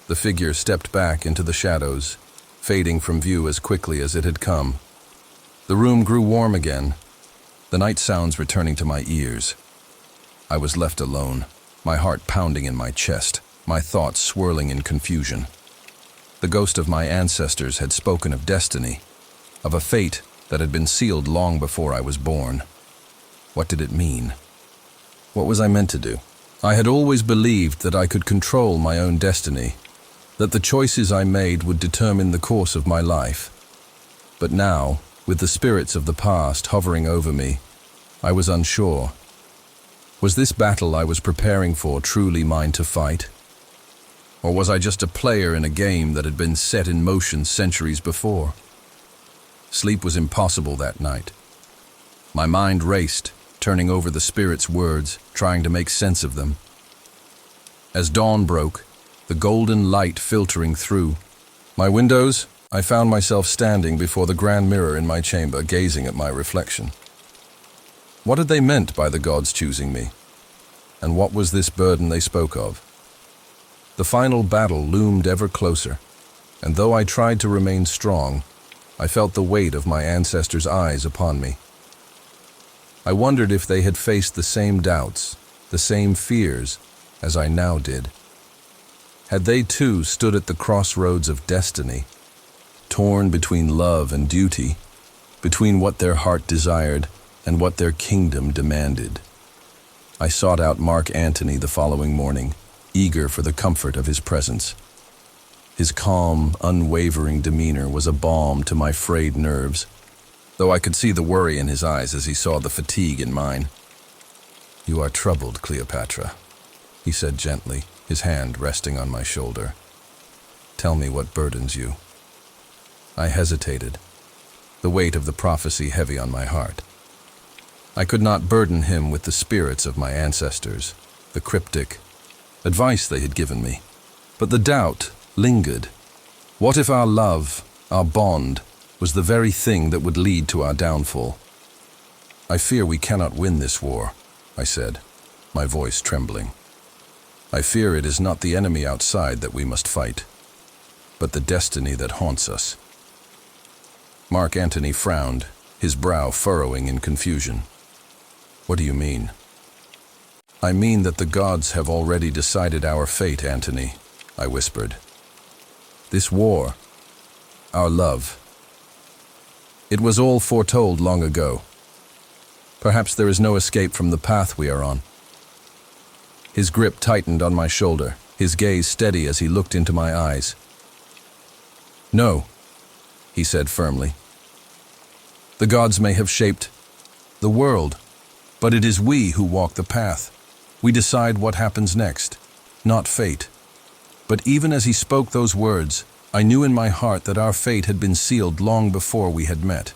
the figure stepped back into the shadows, fading from view as quickly as it had come. The room grew warm again, the night sounds returning to my ears. I was left alone, my heart pounding in my chest, my thoughts swirling in confusion. The ghost of my ancestors had spoken of destiny, of a fate that had been sealed long before I was born. What did it mean? What was I meant to do? I had always believed that I could control my own destiny, that the choices I made would determine the course of my life. But now, with the spirits of the past hovering over me, I was unsure. Was this battle I was preparing for truly mine to fight? Or was I just a player in a game that had been set in motion centuries before? Sleep was impossible that night. My mind raced, turning over the spirit's words, trying to make sense of them. As dawn broke, the golden light filtering through my windows, I found myself standing before the grand mirror in my chamber, gazing at my reflection. What had they meant by the gods choosing me? And what was this burden they spoke of? The final battle loomed ever closer, and though I tried to remain strong, I felt the weight of my ancestors' eyes upon me. I wondered if they had faced the same doubts, the same fears, as I now did. Had they too stood at the crossroads of destiny, torn between love and duty, between what their heart desired and what their kingdom demanded? I sought out Mark Antony the following morning, eager for the comfort of his presence. His calm, unwavering demeanor was a balm to my frayed nerves, though I could see the worry in his eyes as he saw the fatigue in mine. You are troubled, Cleopatra, he said gently, his hand resting on my shoulder. Tell me what burdens you. I hesitated, the weight of the prophecy heavy on my heart. I could not burden him with the spirits of my ancestors, the cryptic advice they had given me. But the doubt lingered. What if our love, our bond, was the very thing that would lead to our downfall? I fear we cannot win this war, I said, my voice trembling. I fear it is not the enemy outside that we must fight, but the destiny that haunts us. Mark Antony frowned, his brow furrowing in confusion. What do you mean? I mean that the gods have already decided our fate, Antony, I whispered. This war, our love, it was all foretold long ago. Perhaps there is no escape from the path we are on. His grip tightened on my shoulder, his gaze steady as he looked into my eyes. No, he said firmly. The gods may have shaped the world, but it is we who walk the path. We decide what happens next, not fate. But even as he spoke those words, I knew in my heart that our fate had been sealed long before we had met.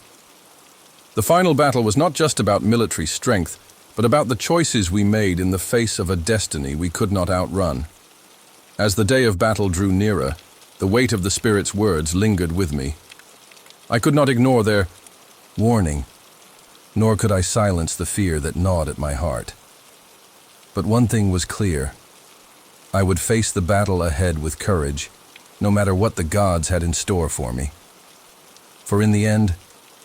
The final battle was not just about military strength, but about the choices we made in the face of a destiny we could not outrun. As the day of battle drew nearer, the weight of the spirit's words lingered with me. I could not ignore their warning, nor could I silence the fear that gnawed at my heart. But one thing was clear. I would face the battle ahead with courage, no matter what the gods had in store for me. For in the end,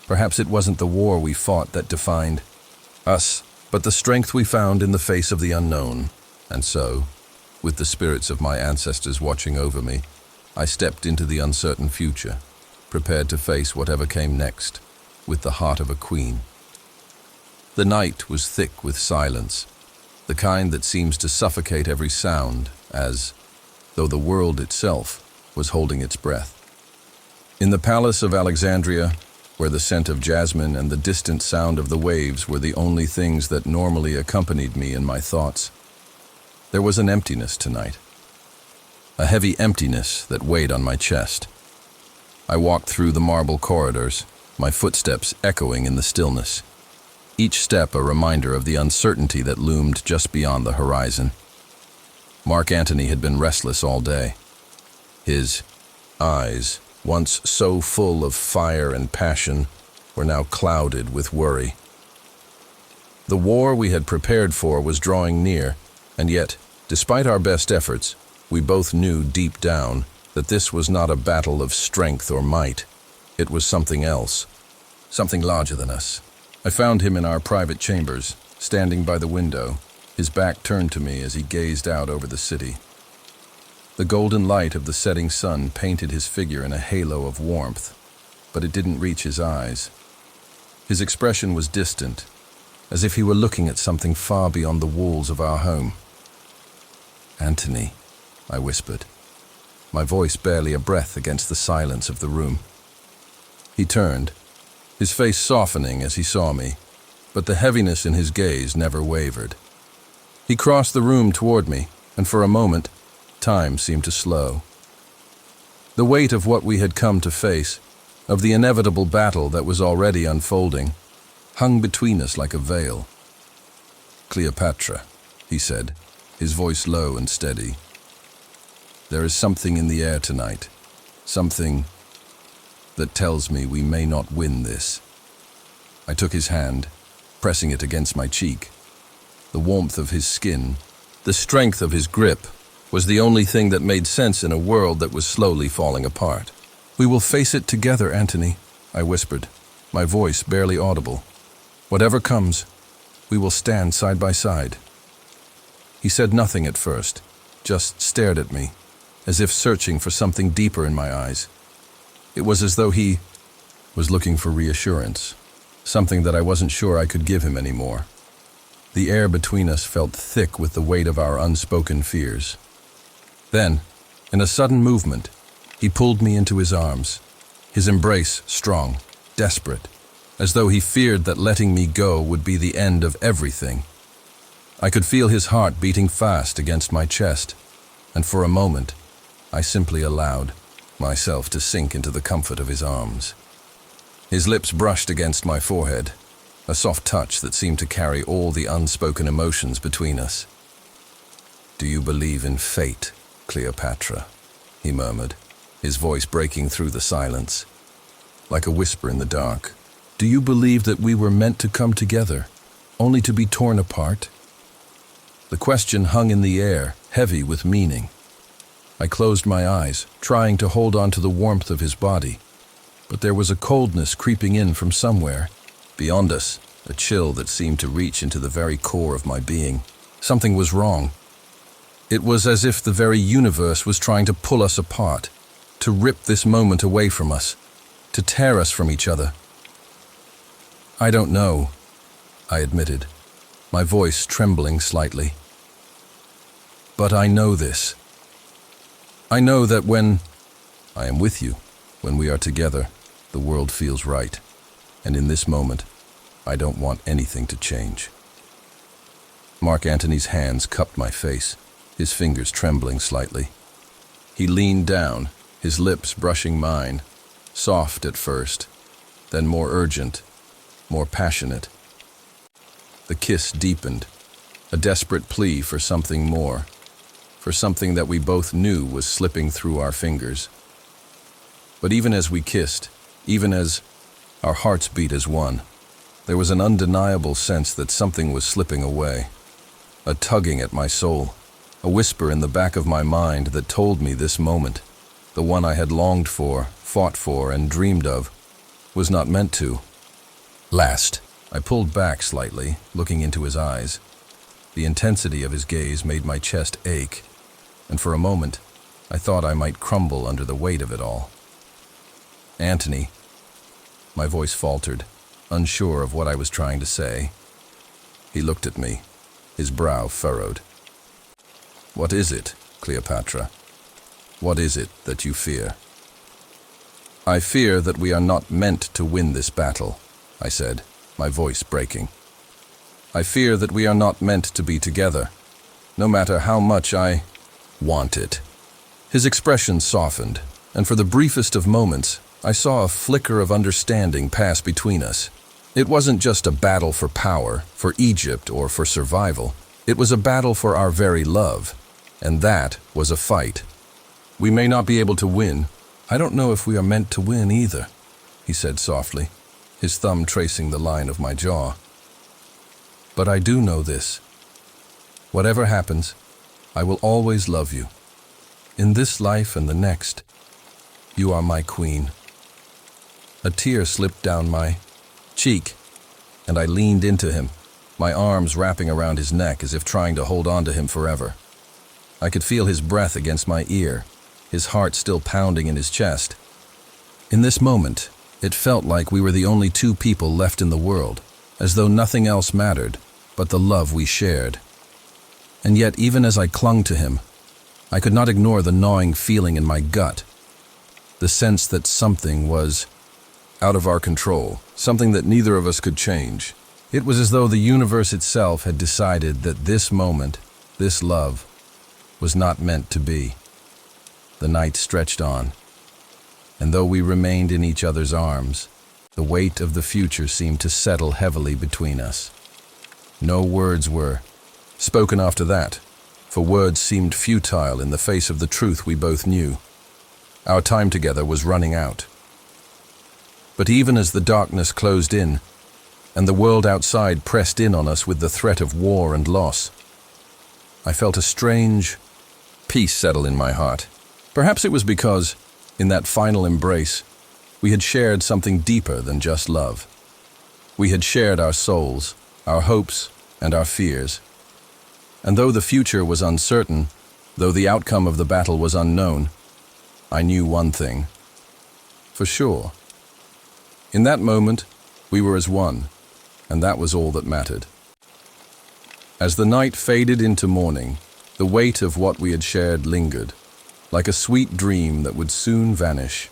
perhaps it wasn't the war we fought that defined us, but the strength we found in the face of the unknown. And so, with the spirits of my ancestors watching over me, I stepped into the uncertain future, prepared to face whatever came next, with the heart of a queen. The night was thick with silence, the kind that seems to suffocate every sound, as though the world itself was holding its breath. In the palace of Alexandria, where the scent of jasmine and the distant sound of the waves were the only things that normally accompanied me in my thoughts, there was an emptiness tonight. A heavy emptiness that weighed on my chest. I walked through the marble corridors, my footsteps echoing in the stillness. Each step a reminder of the uncertainty that loomed just beyond the horizon. Mark Antony had been restless all day. His eyes, once so full of fire and passion, were now clouded with worry. The war we had prepared for was drawing near, and yet, despite our best efforts, we both knew deep down that this was not a battle of strength or might. It was something else, something larger than us. I found him in our private chambers, standing by the window, his back turned to me as he gazed out over the city. The golden light of the setting sun painted his figure in a halo of warmth, but it didn't reach his eyes. His expression was distant, as if he were looking at something far beyond the walls of our home. "Antony," I whispered, my voice barely a breath against the silence of the room. He turned, his face softening as he saw me, but the heaviness in his gaze never wavered. He crossed the room toward me, and for a moment, time seemed to slow. The weight of what we had come to face, of the inevitable battle that was already unfolding, hung between us like a veil. "Cleopatra," he said, his voice low and steady. "There is something in the air tonight, something that tells me we may not win this." I took his hand, pressing it against my cheek. The warmth of his skin, the strength of his grip, was the only thing that made sense in a world that was slowly falling apart. "We will face it together, Antony," I whispered, my voice barely audible. "Whatever comes, we will stand side by side." He said nothing at first, just stared at me, as if searching for something deeper in my eyes. It was as though he was looking for reassurance, something that I wasn't sure I could give him anymore. The air between us felt thick with the weight of our unspoken fears. Then, in a sudden movement, he pulled me into his arms, his embrace strong, desperate, as though he feared that letting me go would be the end of everything. I could feel his heart beating fast against my chest, and for a moment, I simply allowed myself to sink into the comfort of his arms. His lips brushed against my forehead, a soft touch that seemed to carry all the unspoken emotions between us. "Do you believe in fate, Cleopatra?" he murmured, his voice breaking through the silence, like a whisper in the dark. "Do you believe that we were meant to come together, only to be torn apart?" The question hung in the air, heavy with meaning. I closed my eyes, trying to hold on to the warmth of his body, but there was a coldness creeping in from somewhere. Beyond us, a chill that seemed to reach into the very core of my being. Something was wrong. It was as if the very universe was trying to pull us apart, to rip this moment away from us, to tear us from each other. "I don't know," I admitted, my voice trembling slightly. "But I know this. I know that when I am with you, when we are together, the world feels right. And in this moment, I don't want anything to change." Mark Antony's hands cupped my face, his fingers trembling slightly. He leaned down, his lips brushing mine, soft at first, then more urgent, more passionate. The kiss deepened, a desperate plea for something more, for something that we both knew was slipping through our fingers. But even as we kissed, even as our hearts beat as one, there was an undeniable sense that something was slipping away, a tugging at my soul, a whisper in the back of my mind that told me this moment, the one I had longed for, fought for, and dreamed of, was not meant to last. I pulled back slightly, looking into his eyes. The intensity of his gaze made my chest ache, and for a moment, I thought I might crumble under the weight of it all. "Antony," my voice faltered, unsure of what I was trying to say. He looked at me, his brow furrowed. "What is it, Cleopatra? What is it that you fear?" "I fear that we are not meant to win this battle," I said, my voice breaking. "I fear that we are not meant to be together, no matter how much I want it." His expression softened, and for the briefest of moments, I saw a flicker of understanding pass between us. It wasn't just a battle for power, for Egypt, or for survival. It was a battle for our very love, and that was a fight. "We may not be able to win. I don't know if we are meant to win either," he said softly, his thumb tracing the line of my jaw. "But I do know this. Whatever happens, I will always love you. In this life and the next, you are my queen." A tear slipped down my cheek, and I leaned into him, my arms wrapping around his neck as if trying to hold on to him forever. I could feel his breath against my ear, his heart still pounding in his chest. In this moment, it felt like we were the only two people left in the world, as though nothing else mattered but the love we shared. And yet, even as I clung to him, I could not ignore the gnawing feeling in my gut, the sense that something was out of our control, something that neither of us could change. It was as though the universe itself had decided that this moment, this love, was not meant to be. The night stretched on, and though we remained in each other's arms, the weight of the future seemed to settle heavily between us. No words were spoken after that, for words seemed futile in the face of the truth we both knew. Our time together was running out. But even as the darkness closed in, and the world outside pressed in on us with the threat of war and loss, I felt a strange peace settle in my heart. Perhaps it was because, in that final embrace, we had shared something deeper than just love. We had shared our souls, our hopes, and our fears. And though the future was uncertain, though the outcome of the battle was unknown, I knew one thing for sure. In that moment, we were as one, and that was all that mattered. As the night faded into morning, the weight of what we had shared lingered, like a sweet dream that would soon vanish.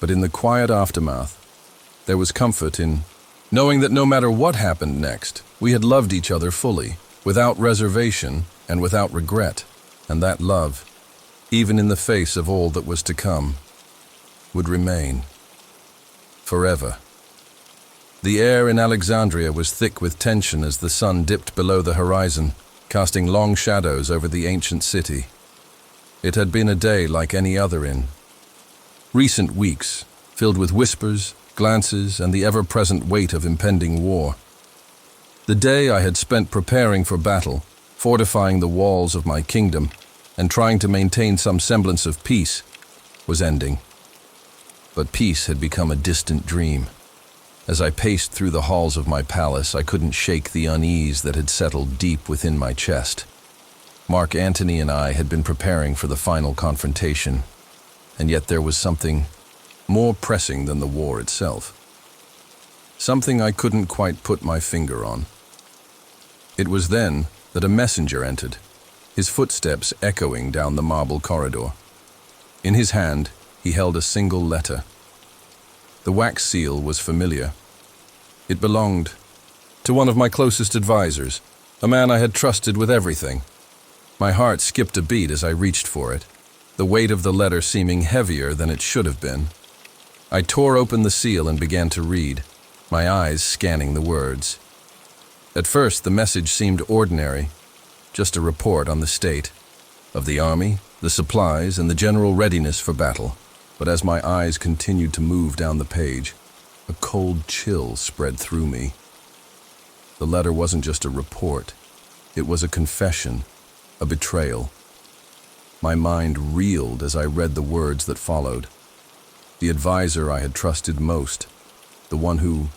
But in the quiet aftermath, there was comfort in knowing that no matter what happened next, we had loved each other fully, without reservation and without regret, and that love, even in the face of all that was to come, would remain forever. The air in Alexandria was thick with tension as the sun dipped below the horizon, casting long shadows over the ancient city. It had been a day like any other in recent weeks, filled with whispers, glances, and the ever-present weight of impending war. The day I had spent preparing for battle, fortifying the walls of my kingdom, and trying to maintain some semblance of peace, was ending. But peace had become a distant dream. As I paced through the halls of my palace, I couldn't shake the unease that had settled deep within my chest. Mark Antony and I had been preparing for the final confrontation, and yet there was something more pressing than the war itself. Something I couldn't quite put my finger on. It was then that a messenger entered, his footsteps echoing down the marble corridor. In his hand, he held a single letter. The wax seal was familiar. It belonged to one of my closest advisors, a man I had trusted with everything. My heart skipped a beat as I reached for it, the weight of the letter seeming heavier than it should have been. I tore open the seal and began to read, my eyes scanning the words. At first, the message seemed ordinary, just a report on the state of the army, the supplies, and the general readiness for battle. But as my eyes continued to move down the page, a cold chill spread through me. The letter wasn't just a report. It was a confession, a betrayal. My mind reeled as I read the words that followed. The advisor I had trusted most, the one who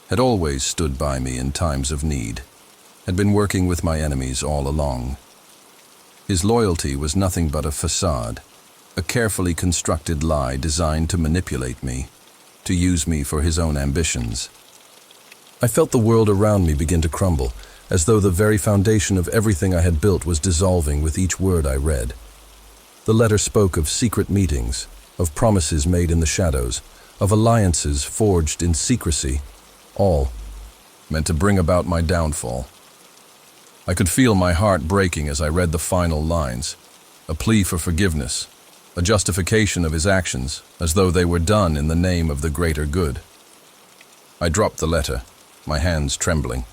had always stood by me in times of need, had been working with my enemies all along. His loyalty was nothing but a facade, a carefully constructed lie designed to manipulate me, to use me for his own ambitions. I felt the world around me begin to crumble, as though the very foundation of everything I had built was dissolving with each word I read. The letter spoke of secret meetings, of promises made in the shadows, of alliances forged in secrecy, all meant to bring about my downfall. I could feel my heart breaking as I read the final lines, a plea for forgiveness, a justification of his actions, as though they were done in the name of the greater good. I dropped the letter, my hands trembling.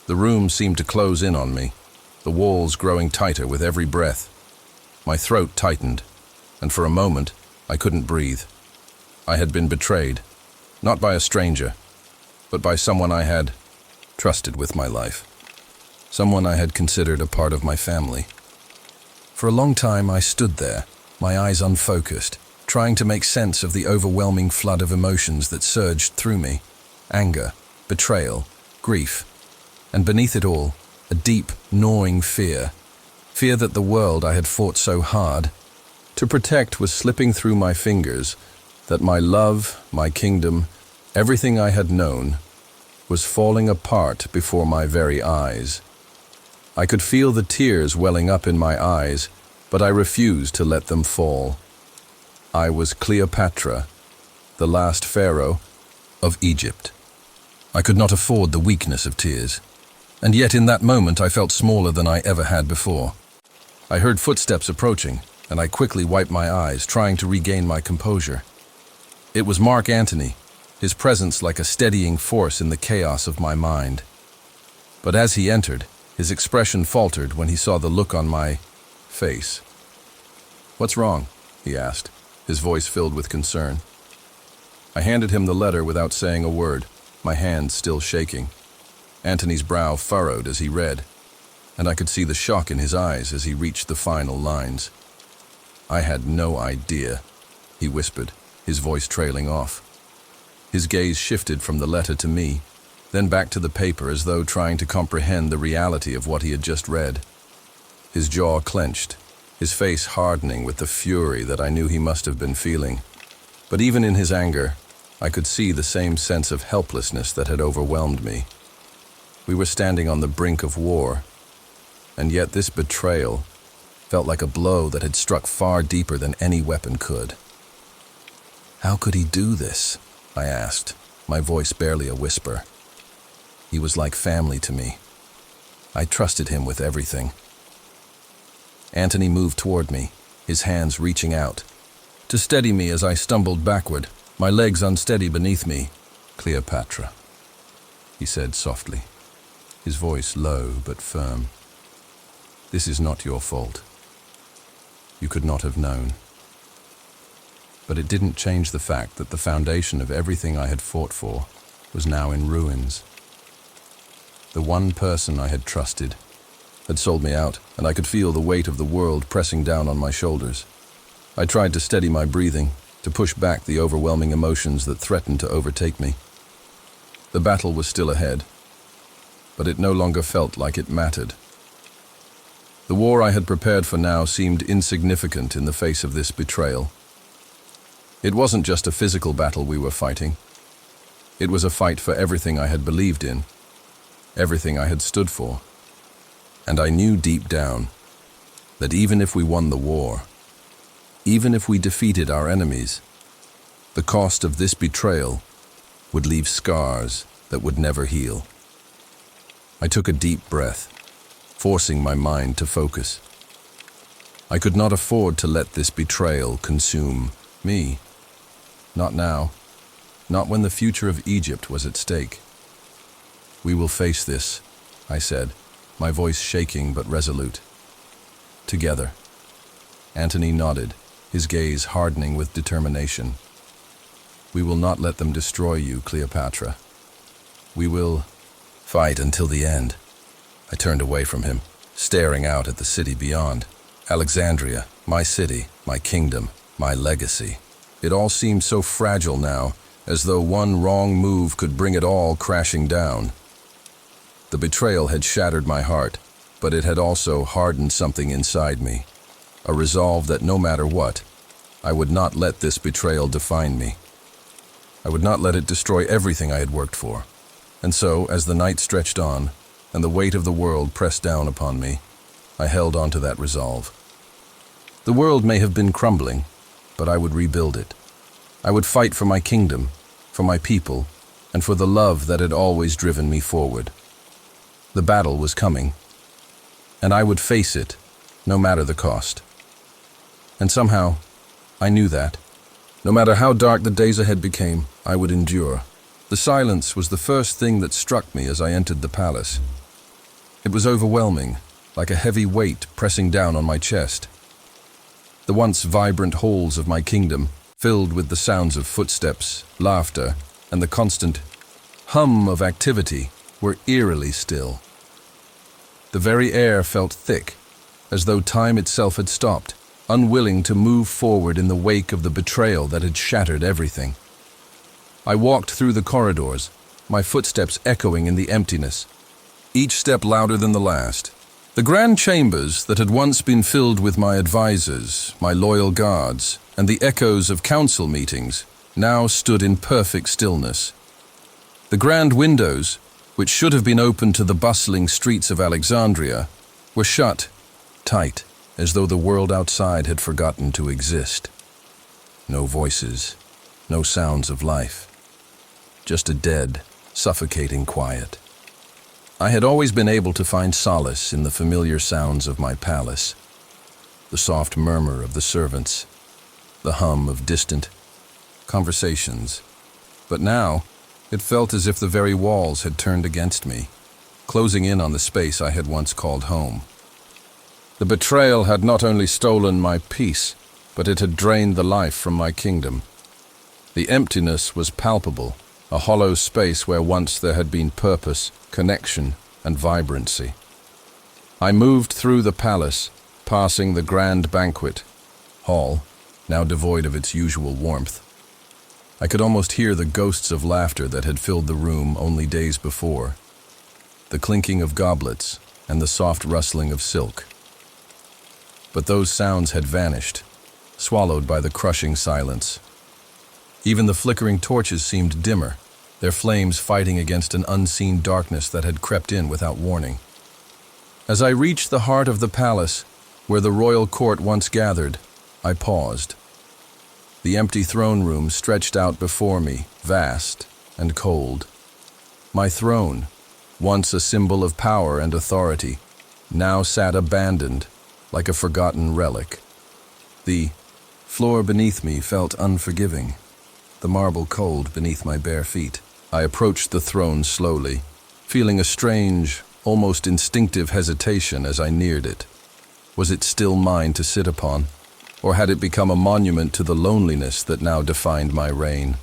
The room seemed to close in on me, the walls growing tighter with every breath. My throat tightened, and for a moment, I couldn't breathe. I had been betrayed, not by a stranger, but by someone I had trusted with my life, someone I had considered a part of my family. For a long time, I stood there, my eyes unfocused, trying to make sense of the overwhelming flood of emotions that surged through me: anger, betrayal, grief, and beneath it all, a deep, gnawing fear that the world I had fought so hard to protect was slipping through my fingers, that my love, my kingdom, everything I had known, was falling apart before my very eyes. I could feel the tears welling up in my eyes, but I refused to let them fall. I was Cleopatra, the last pharaoh of Egypt. I could not afford the weakness of tears, and yet in that moment I felt smaller than I ever had before. I heard footsteps approaching, and I quickly wiped my eyes, trying to regain my composure. It was Mark Antony, his presence like a steadying force in the chaos of my mind. But as he entered, his expression faltered when he saw the look on my face. "What's wrong?" he asked, his voice filled with concern. I handed him the letter without saying a word, my hands still shaking. Antony's brow furrowed as he read, and I could see the shock in his eyes as he reached the final lines. "I had no idea," he whispered, his voice trailing off. His gaze shifted from the letter to me, then back to the paper as though trying to comprehend the reality of what he had just read. His jaw clenched, his face hardening with the fury that I knew he must have been feeling. But even in his anger, I could see the same sense of helplessness that had overwhelmed me. We were standing on the brink of war, and yet this betrayal felt like a blow that had struck far deeper than any weapon could. "How could he do this?" I asked, my voice barely a whisper. He was like family to me. I trusted him with everything. Antony moved toward me, his hands reaching out to steady me as I stumbled backward, my legs unsteady beneath me. "Cleopatra," he said softly, his voice low but firm. "This is not your fault. You could not have known." But it didn't change the fact that the foundation of everything I had fought for was now in ruins. The one person I had trusted had sold me out, and I could feel the weight of the world pressing down on my shoulders. I tried to steady my breathing, to push back the overwhelming emotions that threatened to overtake me. The battle was still ahead, but it no longer felt like it mattered. The war I had prepared for now seemed insignificant in the face of this betrayal. It wasn't just a physical battle we were fighting. It was a fight for everything I had believed in, everything I had stood for. And I knew deep down that even if we won the war, even if we defeated our enemies, the cost of this betrayal would leave scars that would never heal. I took a deep breath, forcing my mind to focus. I could not afford to let this betrayal consume me. Not now. Not when the future of Egypt was at stake. We will face this, I said, my voice shaking but resolute. Together. Antony nodded, his gaze hardening with determination. We will not let them destroy you, Cleopatra. We will fight until the end. I turned away from him, staring out at the city beyond. Alexandria, my city, my kingdom, my legacy. It all seemed so fragile now, as though one wrong move could bring it all crashing down. The betrayal had shattered my heart, but it had also hardened something inside me. A resolve that no matter what, I would not let this betrayal define me. I would not let it destroy everything I had worked for. And so, as the night stretched on, and the weight of the world pressed down upon me, I held on to that resolve. The world may have been crumbling, but I would rebuild it. I would fight for my kingdom, for my people, and for the love that had always driven me forward. The battle was coming, and I would face it, no matter the cost. And somehow, I knew that, no matter how dark the days ahead became, I would endure. The silence was the first thing that struck me as I entered the palace. It was overwhelming, like a heavy weight pressing down on my chest. The once vibrant halls of my kingdom, filled with the sounds of footsteps, laughter, and the constant hum of activity, were eerily still. The very air felt thick, as though time itself had stopped, unwilling to move forward in the wake of the betrayal that had shattered everything. I walked through the corridors, my footsteps echoing in the emptiness, each step louder than the last. The grand chambers that had once been filled with my advisors, my loyal guards, and the echoes of council meetings, now stood in perfect stillness. The grand windows, which should have been open to the bustling streets of Alexandria, were shut tight, as though the world outside had forgotten to exist. No voices, no sounds of life. Just a dead, suffocating quiet. I had always been able to find solace in the familiar sounds of my palace. The soft murmur of the servants, the hum of distant conversations. But now, it felt as if the very walls had turned against me, closing in on the space I had once called home. The betrayal had not only stolen my peace, but it had drained the life from my kingdom. The emptiness was palpable, a hollow space where once there had been purpose, connection, and vibrancy. I moved through the palace, passing the grand banquet hall, now devoid of its usual warmth. I could almost hear the ghosts of laughter that had filled the room only days before, the clinking of goblets and the soft rustling of silk. But those sounds had vanished, swallowed by the crushing silence. Even the flickering torches seemed dimmer, their flames fighting against an unseen darkness that had crept in without warning. As I reached the heart of the palace, where the royal court once gathered, I paused. The empty throne room stretched out before me, vast and cold. My throne, once a symbol of power and authority, now sat abandoned, like a forgotten relic. The floor beneath me felt unforgiving, the marble cold beneath my bare feet. I approached the throne slowly, feeling a strange, almost instinctive hesitation as I neared it. Was it still mine to sit upon, or had it become a monument to the loneliness that now defined my reign?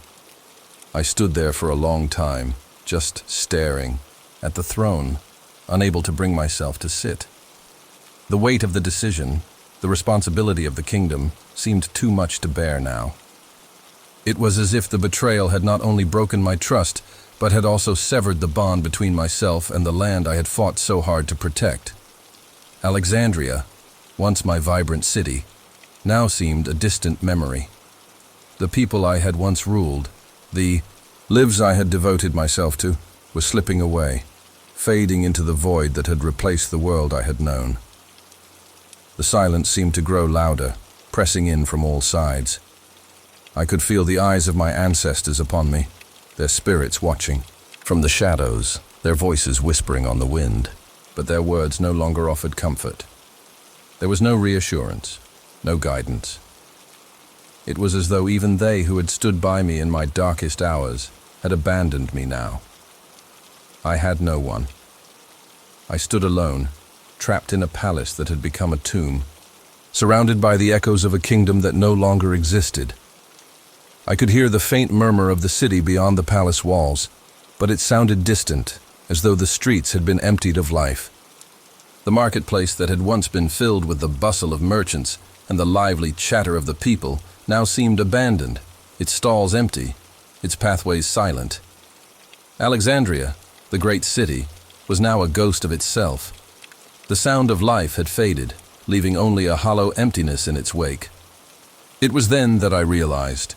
I stood there for a long time, just staring at the throne, unable to bring myself to sit. The weight of the decision, the responsibility of the kingdom, seemed too much to bear now. It was as if the betrayal had not only broken my trust, but had also severed the bond between myself and the land I had fought so hard to protect. Alexandria, once my vibrant city, now seemed a distant memory. The people I had once ruled, the lives I had devoted myself to, were slipping away, fading into the void that had replaced the world I had known. The silence seemed to grow louder, pressing in from all sides. I could feel the eyes of my ancestors upon me, their spirits watching. From the shadows, their voices whispering on the wind, but their words no longer offered comfort. There was no reassurance, no guidance. It was as though even they who had stood by me in my darkest hours had abandoned me now. I had no one. I stood alone, trapped in a palace that had become a tomb, surrounded by the echoes of a kingdom that no longer existed. I could hear the faint murmur of the city beyond the palace walls, but it sounded distant, as though the streets had been emptied of life. The marketplace that had once been filled with the bustle of merchants and the lively chatter of the people now seemed abandoned, its stalls empty, its pathways silent. Alexandria, the great city, was now a ghost of itself. The sound of life had faded, leaving only a hollow emptiness in its wake. It was then that I realized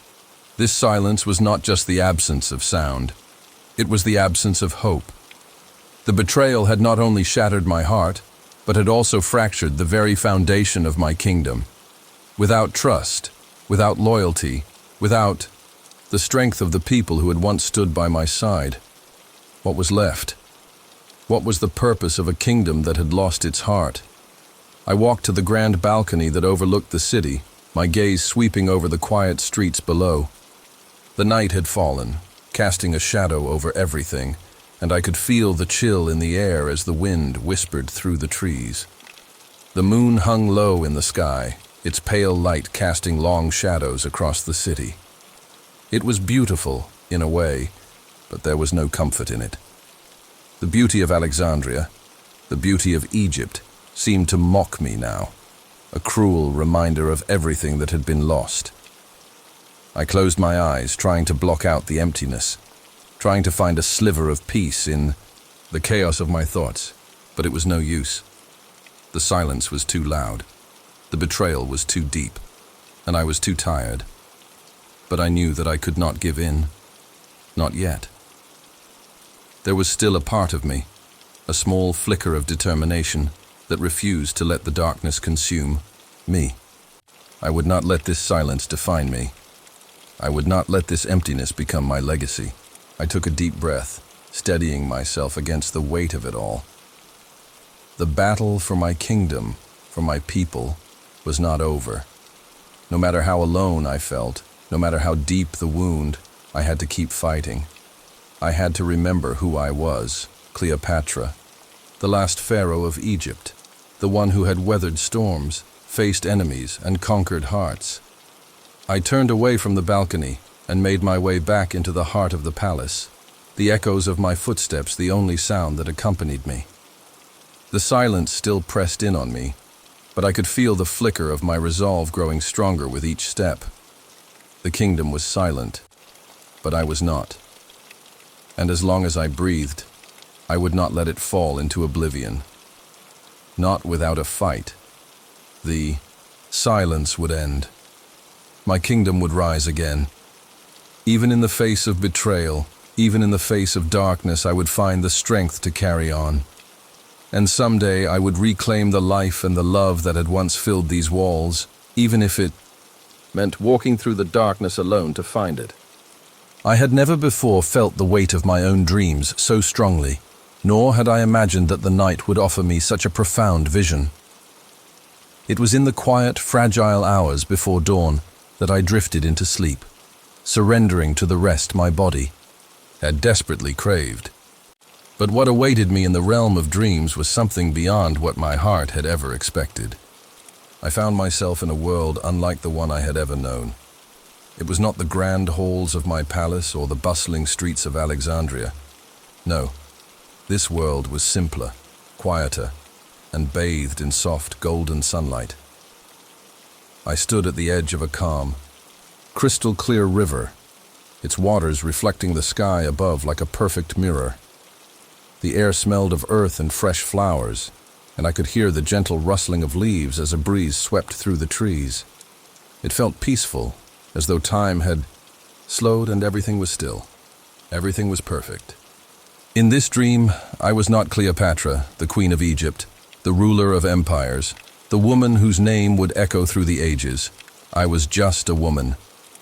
this silence was not just the absence of sound. It was the absence of hope. The betrayal had not only shattered my heart, but had also fractured the very foundation of my kingdom. Without trust, without loyalty, without the strength of the people who had once stood by my side, what was left? What was the purpose of a kingdom that had lost its heart? I walked to the grand balcony that overlooked the city, my gaze sweeping over the quiet streets below. The night had fallen, casting a shadow over everything, and I could feel the chill in the air as the wind whispered through the trees. The moon hung low in the sky, its pale light casting long shadows across the city. It was beautiful, in a way, but there was no comfort in it. The beauty of Alexandria, the beauty of Egypt, seemed to mock me now, a cruel reminder of everything that had been lost. I closed my eyes, trying to block out the emptiness, trying to find a sliver of peace in the chaos of my thoughts, but it was no use. The silence was too loud, the betrayal was too deep, and I was too tired. But I knew that I could not give in, not yet. There was still a part of me, a small flicker of determination that refused to let the darkness consume me. I would not let this silence define me. I would not let this emptiness become my legacy. I took a deep breath, steadying myself against the weight of it all. The battle for my kingdom, for my people, was not over. No matter how alone I felt, no matter how deep the wound, I had to keep fighting. I had to remember who I was, Cleopatra, the last pharaoh of Egypt, the one who had weathered storms, faced enemies, and conquered hearts. I turned away from the balcony and made my way back into the heart of the palace, the echoes of my footsteps the only sound that accompanied me. The silence still pressed in on me, but I could feel the flicker of my resolve growing stronger with each step. The kingdom was silent, but I was not. And as long as I breathed, I would not let it fall into oblivion. Not without a fight. The silence would end. My kingdom would rise again. Even in the face of betrayal, even in the face of darkness, I would find the strength to carry on. And someday I would reclaim the life and the love that had once filled these walls, even if it meant walking through the darkness alone to find it. I had never before felt the weight of my own dreams so strongly, nor had I imagined that the night would offer me such a profound vision. It was in the quiet, fragile hours before dawn that I drifted into sleep, surrendering to the rest my body had desperately craved. But what awaited me in the realm of dreams was something beyond what my heart had ever expected. I found myself in a world unlike the one I had ever known. It was not the grand halls of my palace or the bustling streets of Alexandria. No, this world was simpler, quieter, and bathed in soft golden sunlight. I stood at the edge of a calm, crystal-clear river, its waters reflecting the sky above like a perfect mirror. The air smelled of earth and fresh flowers, and I could hear the gentle rustling of leaves as a breeze swept through the trees. It felt peaceful, as though time had slowed and everything was still. Everything was perfect. In this dream, I was not Cleopatra, the queen of Egypt, the ruler of empires, the woman whose name would echo through the ages. I was just a woman.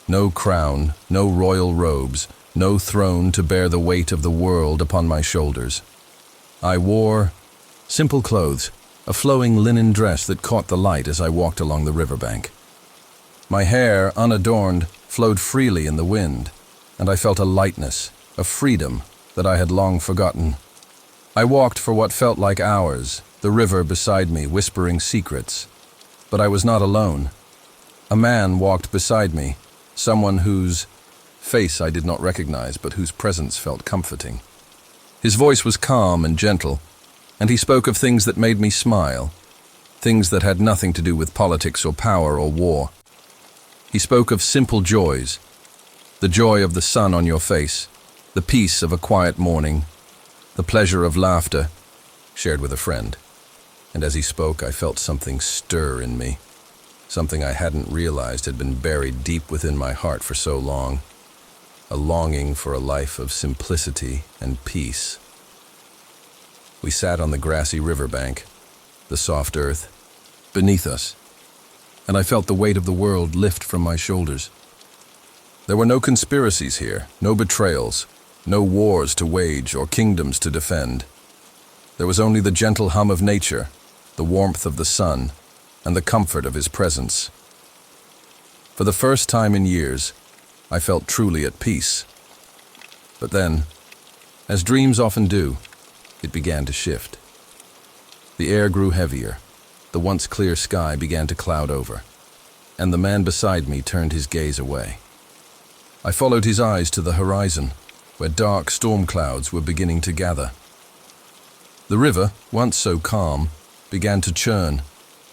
No crown, no royal robes, no throne to bear the weight of the world upon my shoulders. I wore simple clothes, a flowing linen dress that caught the light as I walked along the riverbank. My hair, unadorned, flowed freely in the wind, and I felt a lightness, a freedom that I had long forgotten. I walked for what felt like hours, the river beside me whispering secrets. But I was not alone. A man walked beside me, someone whose face I did not recognize, but whose presence felt comforting. His voice was calm and gentle, and he spoke of things that made me smile, things that had nothing to do with politics or power or war. He spoke of simple joys, the joy of the sun on your face, the peace of a quiet morning, the pleasure of laughter shared with a friend. And as he spoke, I felt something stir in me, something I hadn't realized had been buried deep within my heart for so long, a longing for a life of simplicity and peace. We sat on the grassy riverbank, the soft earth beneath us, and I felt the weight of the world lift from my shoulders. There were no conspiracies here, no betrayals, no wars to wage or kingdoms to defend. There was only the gentle hum of nature, the warmth of the sun, and the comfort of his presence. For the first time in years, I felt truly at peace. But then, as dreams often do, it began to shift. The air grew heavier, the once clear sky began to cloud over, and the man beside me turned his gaze away. I followed his eyes to the horizon, where dark storm clouds were beginning to gather. The river, once so calm, began to churn,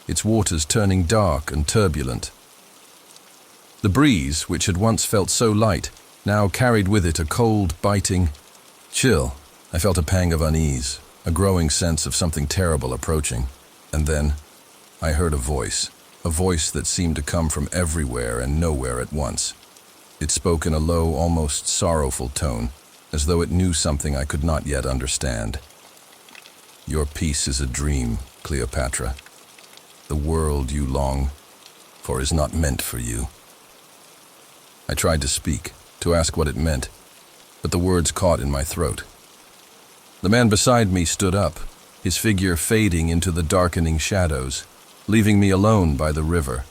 its waters turning dark and turbulent. The breeze, which had once felt so light, now carried with it a cold, biting chill. I felt a pang of unease, a growing sense of something terrible approaching. And then I heard a voice that seemed to come from everywhere and nowhere at once. It spoke in a low, almost sorrowful tone, as though it knew something I could not yet understand. Your peace is a dream, Cleopatra. The world you long for is not meant for you. I tried to speak, to ask what it meant, but the words caught in my throat. The man beside me stood up, his figure fading into the darkening shadows, leaving me alone by the river.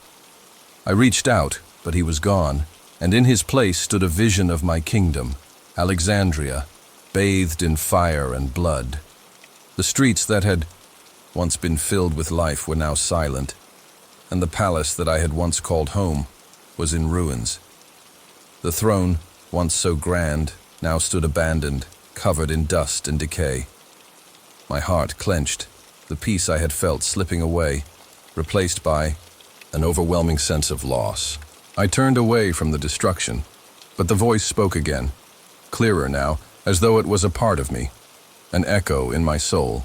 I reached out, but he was gone, and in his place stood a vision of my kingdom, Alexandria, bathed in fire and blood. The streets that had once been filled with life were now silent, and the palace that I had once called home was in ruins. The throne, once so grand, now stood abandoned, covered in dust and decay. My heart clenched, the peace I had felt slipping away, replaced by an overwhelming sense of loss. I turned away from the destruction, but the voice spoke again, clearer now, as though it was a part of me, an echo in my soul.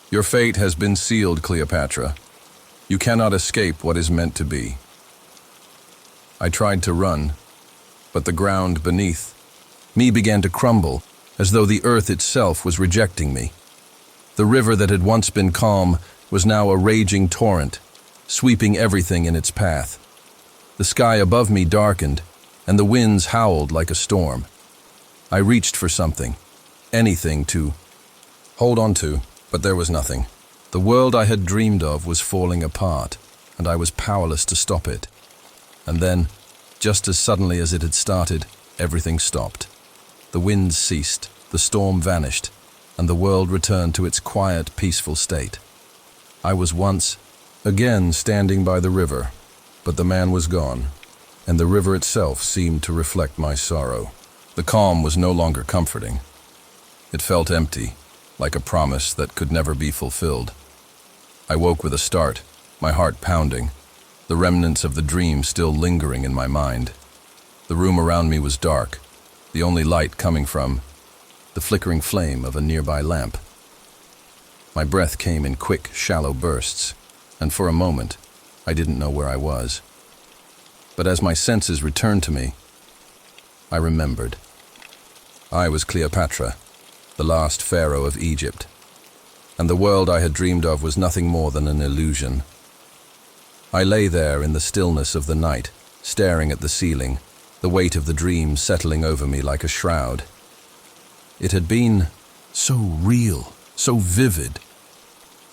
Your fate has been sealed, Cleopatra. You cannot escape what is meant to be. I tried to run, but the ground beneath me began to crumble, as though the earth itself was rejecting me. The river that had once been calm was now a raging torrent, sweeping everything in its path. The sky above me darkened, and the winds howled like a storm. I reached for something, anything to hold on to, but there was nothing. The world I had dreamed of was falling apart, and I was powerless to stop it. And then, just as suddenly as it had started, everything stopped. The winds ceased, the storm vanished, and the world returned to its quiet, peaceful state. I was once again standing by the river, but the man was gone, and the river itself seemed to reflect my sorrow. The calm was no longer comforting. It felt empty, like a promise that could never be fulfilled. I woke with a start, my heart pounding, the remnants of the dream still lingering in my mind. The room around me was dark, the only light coming from the flickering flame of a nearby lamp. My breath came in quick, shallow bursts, and for a moment, I didn't know where I was. But as my senses returned to me, I remembered. I was Cleopatra, the last pharaoh of Egypt, and the world I had dreamed of was nothing more than an illusion. I lay there in the stillness of the night, staring at the ceiling, the weight of the dream settling over me like a shroud. It had been so real, so vivid.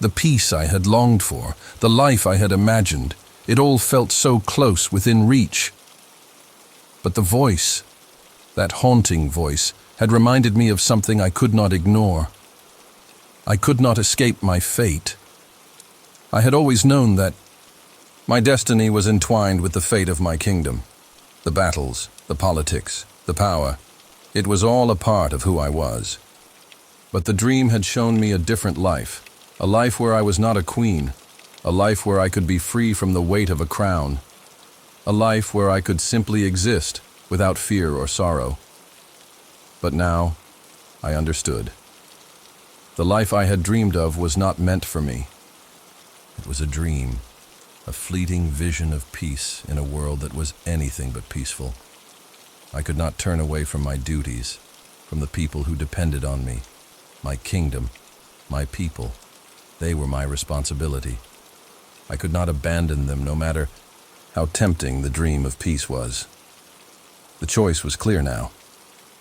The peace I had longed for, the life I had imagined, it all felt so close within reach. But the voice, that haunting voice, had reminded me of something I could not ignore. I could not escape my fate. I had always known that my destiny was entwined with the fate of my kingdom. The battles, the politics, the power. It was all a part of who I was. But the dream had shown me a different life, a life where I was not a queen, a life where I could be free from the weight of a crown, a life where I could simply exist without fear or sorrow. But now, I understood. The life I had dreamed of was not meant for me. It was a dream, a fleeting vision of peace in a world that was anything but peaceful. I could not turn away from my duties, from the people who depended on me, my kingdom, my people. They were my responsibility. I could not abandon them, no matter how tempting the dream of peace was. The choice was clear now.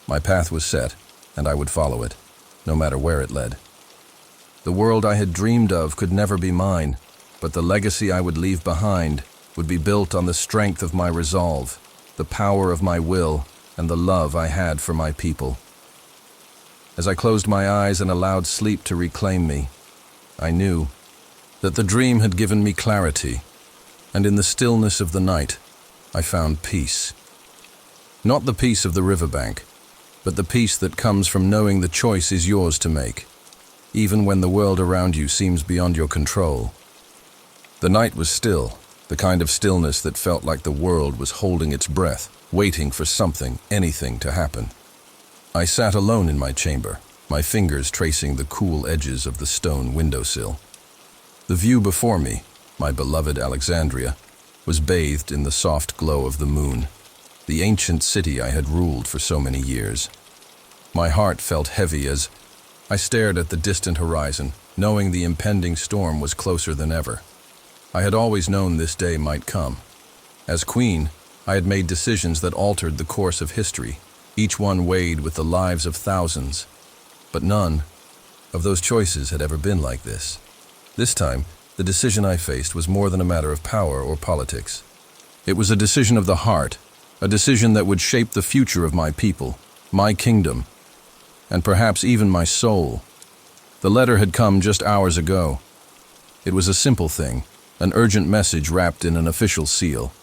My path was set, and I would follow it, no matter where it led. The world I had dreamed of could never be mine, but the legacy I would leave behind would be built on the strength of my resolve, the power of my will, and the love I had for my people. As I closed my eyes and allowed sleep to reclaim me, I knew that the dream had given me clarity, and in the stillness of the night, I found peace. Not the peace of the riverbank, but the peace that comes from knowing the choice is yours to make, even when the world around you seems beyond your control. The night was still, the kind of stillness that felt like the world was holding its breath, waiting for something, anything to happen. I sat alone in my chamber, my fingers tracing the cool edges of the stone windowsill. The view before me, my beloved Alexandria, was bathed in the soft glow of the moon, the ancient city I had ruled for so many years. My heart felt heavy as I stared at the distant horizon, knowing the impending storm was closer than ever. I had always known this day might come. As queen, I had made decisions that altered the course of history, each one weighed with the lives of thousands. But none of those choices had ever been like this. This time, the decision I faced was more than a matter of power or politics. It was a decision of the heart, a decision that would shape the future of my people, my kingdom, and perhaps even my soul. The letter had come just hours ago. It was a simple thing, an urgent message wrapped in an official seal.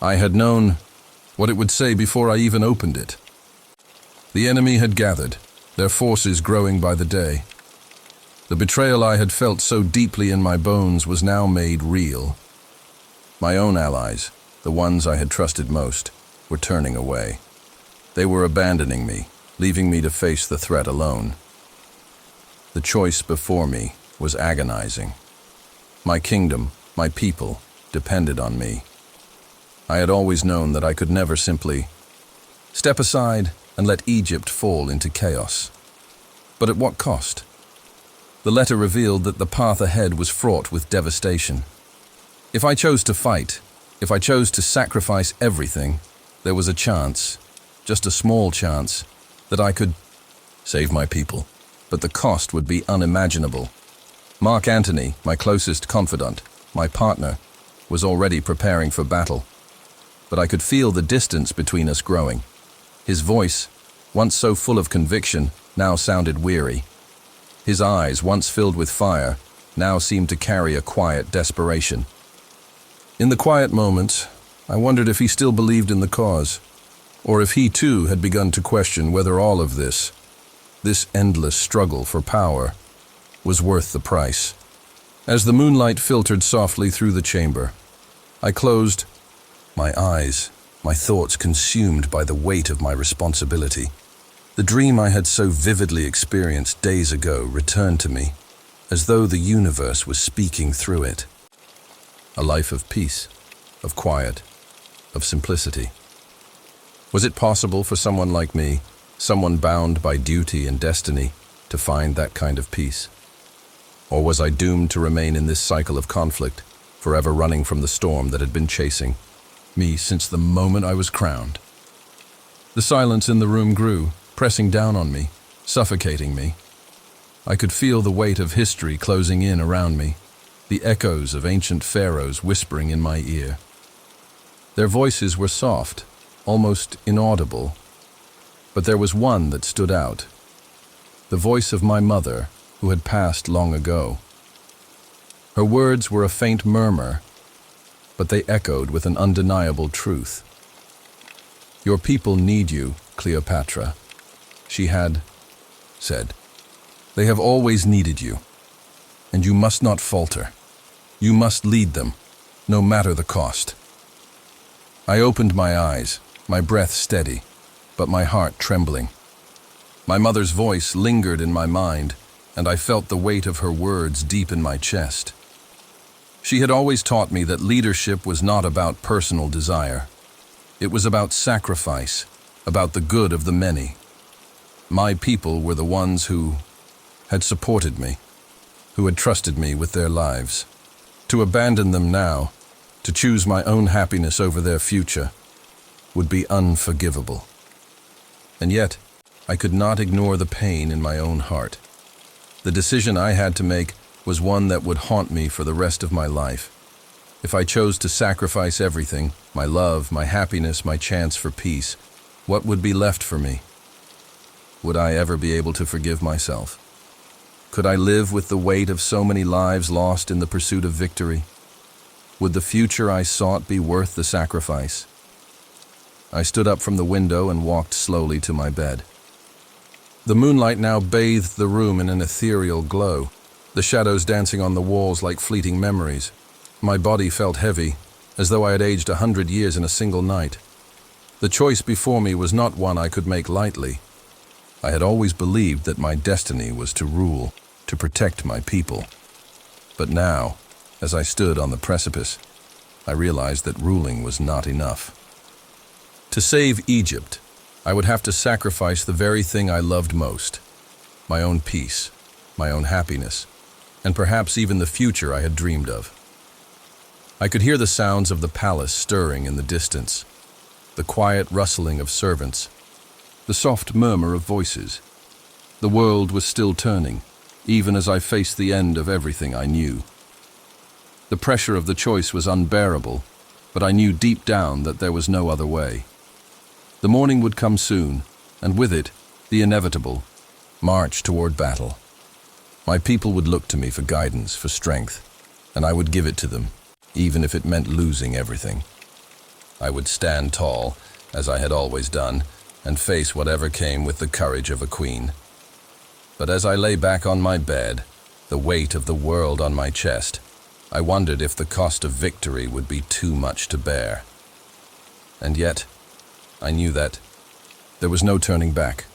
I had known what it would say before I even opened it. The enemy had gathered, their forces growing by the day. The betrayal I had felt so deeply in my bones was now made real. My own allies, the ones I had trusted most, were turning away. They were abandoning me, leaving me to face the threat alone. The choice before me was agonizing. My kingdom, my people, depended on me. I had always known that I could never simply step aside and let Egypt fall into chaos. But at what cost? The letter revealed that the path ahead was fraught with devastation. If I chose to fight, if I chose to sacrifice everything, there was a chance, just a small chance, that I could save my people. But the cost would be unimaginable. Mark Antony, my closest confidant, my partner, was already preparing for battle. But I could feel the distance between us growing. His voice, once so full of conviction, now sounded weary. His eyes, once filled with fire, now seemed to carry a quiet desperation. In the quiet moments, I wondered if he still believed in the cause, or if he too had begun to question whether all of this endless struggle for power, was worth the price. As the moonlight filtered softly through the chamber, I closed my eyes, my thoughts consumed by the weight of my responsibility. The dream I had so vividly experienced days ago returned to me, as though the universe was speaking through it. A life of peace, of quiet, of simplicity. Was it possible for someone like me, someone bound by duty and destiny, to find that kind of peace? Or was I doomed to remain in this cycle of conflict, forever running from the storm that had been chasing me since the moment I was crowned? The silence in the room grew, pressing down on me, suffocating me. I could feel the weight of history closing in around me, the echoes of ancient pharaohs whispering in my ear. Their voices were soft, almost inaudible, But there was one that stood out. The voice of my mother, who had passed long ago. Her words were a faint murmur, but they echoed with an undeniable truth. "Your people need you, Cleopatra," she had said. "They have always needed you, and you must not falter. You must lead them, no matter the cost." I opened my eyes, my breath steady, but my heart trembling. My mother's voice lingered in my mind, and I felt the weight of her words deep in my chest. She had always taught me that leadership was not about personal desire. It was about sacrifice, about the good of the many. My people were the ones who had supported me, who had trusted me with their lives. To abandon them now, to choose my own happiness over their future, would be unforgivable. And yet, I could not ignore the pain in my own heart. The decision I had to make was one that would haunt me for the rest of my life. If I chose to sacrifice everything, my love, my happiness, my chance for peace, what would be left for me? Would I ever be able to forgive myself? Could I live with the weight of so many lives lost in the pursuit of victory? Would the future I sought be worth the sacrifice? I stood up from the window and walked slowly to my bed. The moonlight now bathed the room in an ethereal glow, the shadows dancing on the walls like fleeting memories. My body felt heavy, as though I had aged 100 years in a single night. The choice before me was not one I could make lightly. I had always believed that my destiny was to rule, to protect my people. But now, as I stood on the precipice, I realized that ruling was not enough. To save Egypt, I would have to sacrifice the very thing I loved most, my own peace, my own happiness, and perhaps even the future I had dreamed of. I could hear the sounds of the palace stirring in the distance, the quiet rustling of servants, the soft murmur of voices. The world was still turning, even as I faced the end of everything I knew. The pressure of the choice was unbearable, but I knew deep down that there was no other way. The morning would come soon, and with it, the inevitable march toward battle. My people would look to me for guidance, for strength, and I would give it to them, even if it meant losing everything. I would stand tall, as I had always done, and face whatever came with the courage of a queen. But as I lay back on my bed, the weight of the world on my chest, I wondered if the cost of victory would be too much to bear. And yet, I knew that there was no turning back.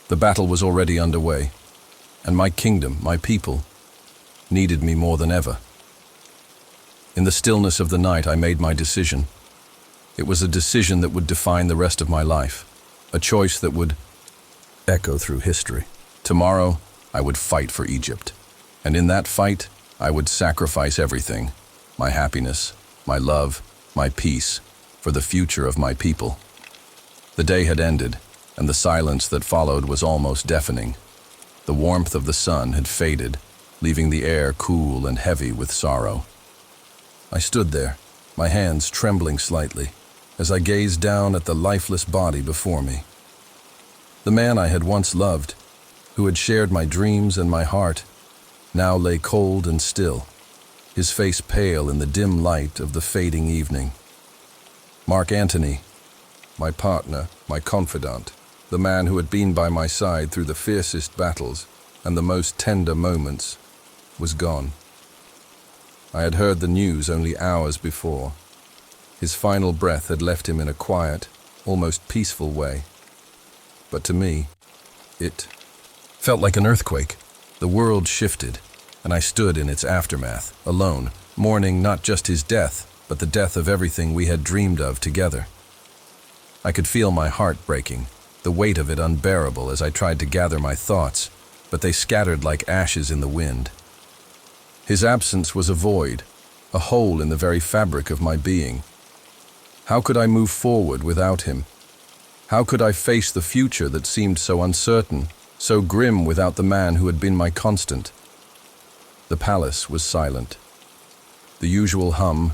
The battle was already underway, and my kingdom, my people, needed me more than ever. In the stillness of the night, I made my decision. It was a decision that would define the rest of my life, a choice that would echo through history. Tomorrow, I would fight for Egypt, and in that fight, I would sacrifice everything, my happiness, my love, my peace, for the future of my people. The day had ended, and the silence that followed was almost deafening. The warmth of the sun had faded, leaving the air cool and heavy with sorrow. I stood there, my hands trembling slightly, as I gazed down at the lifeless body before me. The man I had once loved, who had shared my dreams and my heart, now lay cold and still, his face pale in the dim light of the fading evening. Antony, my partner, my confidant, the man who had been by my side through the fiercest battles and the most tender moments, was gone. I had heard the news only hours before. His final breath had left him in a quiet, almost peaceful way. But to me, it felt like an earthquake. The world shifted, and I stood in its aftermath, alone, mourning not just his death, but the death of everything we had dreamed of together. I could feel my heart breaking, the weight of it unbearable as I tried to gather my thoughts, but they scattered like ashes in the wind. His absence was a void, a hole in the very fabric of my being. How could I move forward without him? How could I face the future that seemed so uncertain, so grim without the man who had been my constant? The palace was silent. The usual hum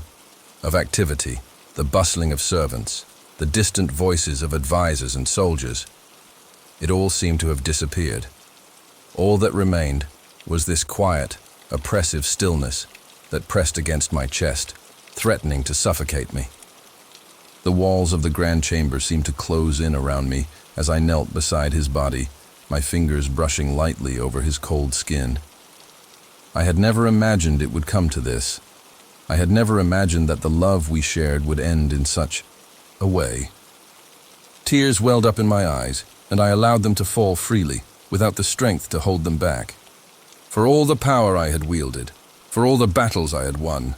of activity, the bustling of servants, the distant voices of advisors and soldiers, It all seemed to have disappeared. All that remained was this quiet, oppressive stillness that pressed against my chest, threatening to suffocate me. The walls of the grand chamber seemed to close in around me as I knelt beside his body, my fingers brushing lightly over his cold skin. I had never imagined it would come to this. I had never imagined that the love we shared would end in such a way. Tears welled up in my eyes, and I allowed them to fall freely, without the strength to hold them back. For all the power I had wielded, for all the battles I had won,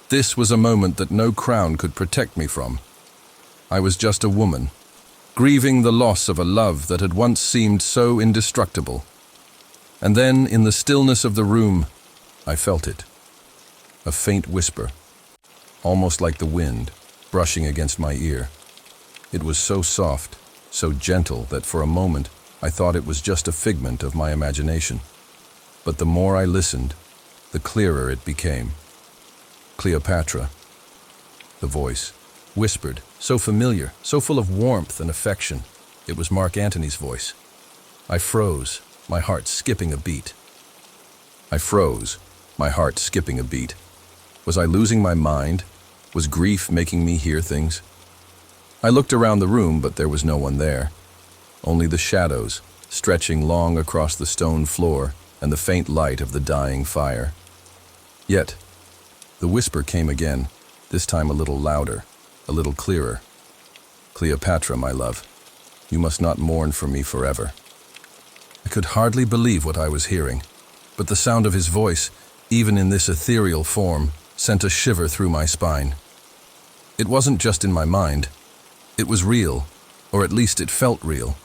this was a moment that no crown could protect me from. I was just a woman, grieving the loss of a love that had once seemed so indestructible. And then, in the stillness of the room, I felt it. A faint whisper, almost like the wind, brushing against my ear. It was so soft, so gentle that for a moment I thought it was just a figment of my imagination. But the more I listened, the clearer it became. Cleopatra, the voice, whispered, so familiar, so full of warmth and affection. It was Mark Antony's voice. I froze, my heart skipping a beat. I froze, my heart skipping a beat. Was I losing my mind? Was grief making me hear things? I looked around the room, but there was no one there. Only the shadows, stretching long across the stone floor, and the faint light of the dying fire. Yet, the whisper came again, this time a little louder, a little clearer. Cleopatra, my love, you must not mourn for me forever. I could hardly believe what I was hearing, but the sound of his voice, even in this ethereal form, sent a shiver through my spine. It wasn't just in my mind. It was real, or at least it felt real.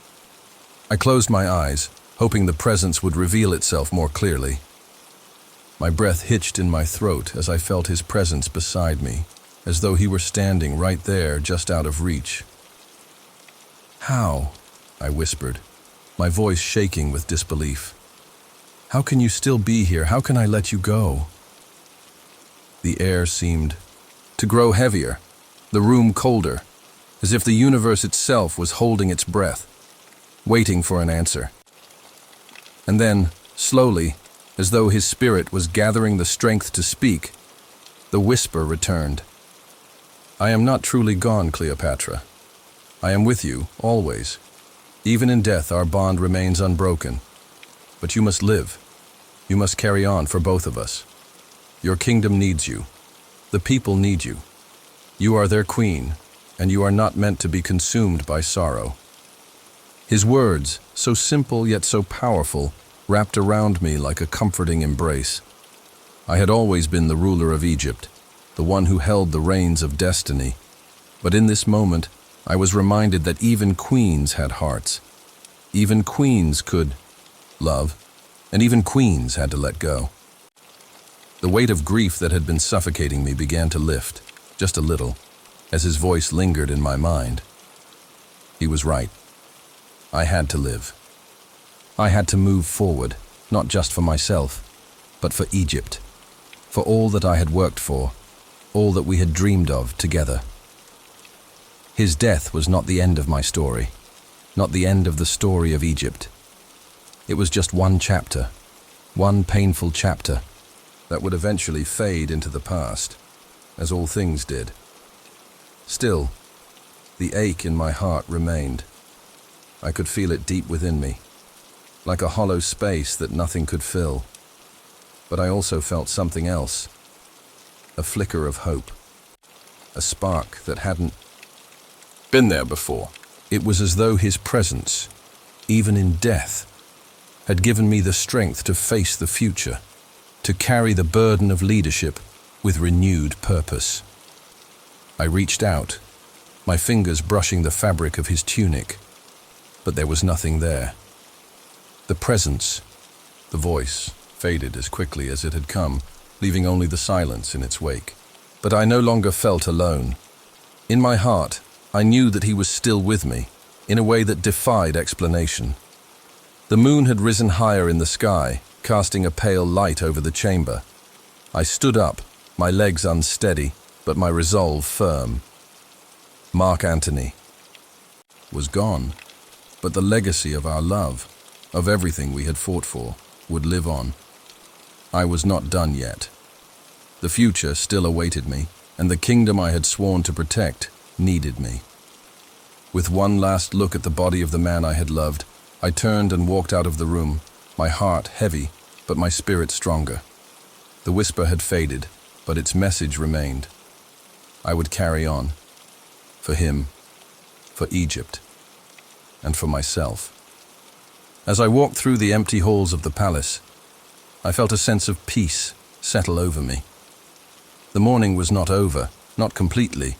I closed my eyes, hoping the presence would reveal itself more clearly. My breath hitched in my throat as I felt his presence beside me, as though he were standing right there, just out of reach. "How?" I whispered, my voice shaking with disbelief. "How can you still be here? How can I let you go?" The air seemed to grow heavier, the room colder, as if the universe itself was holding its breath, waiting for an answer. And then, slowly, as though his spirit was gathering the strength to speak, the whisper returned. "I am not truly gone, Cleopatra. I am with you, always. Even in death, our bond remains unbroken. But you must live. You must carry on for both of us. Your kingdom needs you. The people need you. You are their queen, and you are not meant to be consumed by sorrow." His words, so simple yet so powerful, wrapped around me like a comforting embrace. I had always been the ruler of Egypt, the one who held the reins of destiny. But in this moment, I was reminded that even queens had hearts. Even queens could love, and even queens had to let go. The weight of grief that had been suffocating me began to lift, just a little, as his voice lingered in my mind. He was right. I had to live. I had to move forward, not just for myself, but for Egypt, for all that I had worked for, all that we had dreamed of together. His death was not the end of my story, not the end of the story of Egypt. It was just one chapter, one painful chapter, that would eventually fade into the past, as all things did. Still, the ache in my heart remained. I could feel it deep within me, like a hollow space that nothing could fill. But I also felt something else, a flicker of hope, a spark that hadn't been there before. It was as though his presence, even in death, had given me the strength to face the future, to carry the burden of leadership with renewed purpose. I reached out, my fingers brushing the fabric of his tunic, but there was nothing there. The presence, the voice, faded as quickly as it had come, leaving only the silence in its wake. But I no longer felt alone. In my heart, I knew that he was still with me, in a way that defied explanation. The moon had risen higher in the sky, casting a pale light over the chamber. I stood up, my legs unsteady, but my resolve firm. Mark Antony was gone. but the legacy of our love, of everything we had fought for, would live on. I was not done yet. The future still awaited me, and the kingdom I had sworn to protect needed me. With one last look at the body of the man I had loved, I turned and walked out of the room, my heart heavy, but my spirit stronger. The whisper had faded, but its message remained. I would carry on. For him, for Egypt, and for myself. As I walked through the empty halls of the palace, I felt a sense of peace settle over me. The morning was not over, not completely,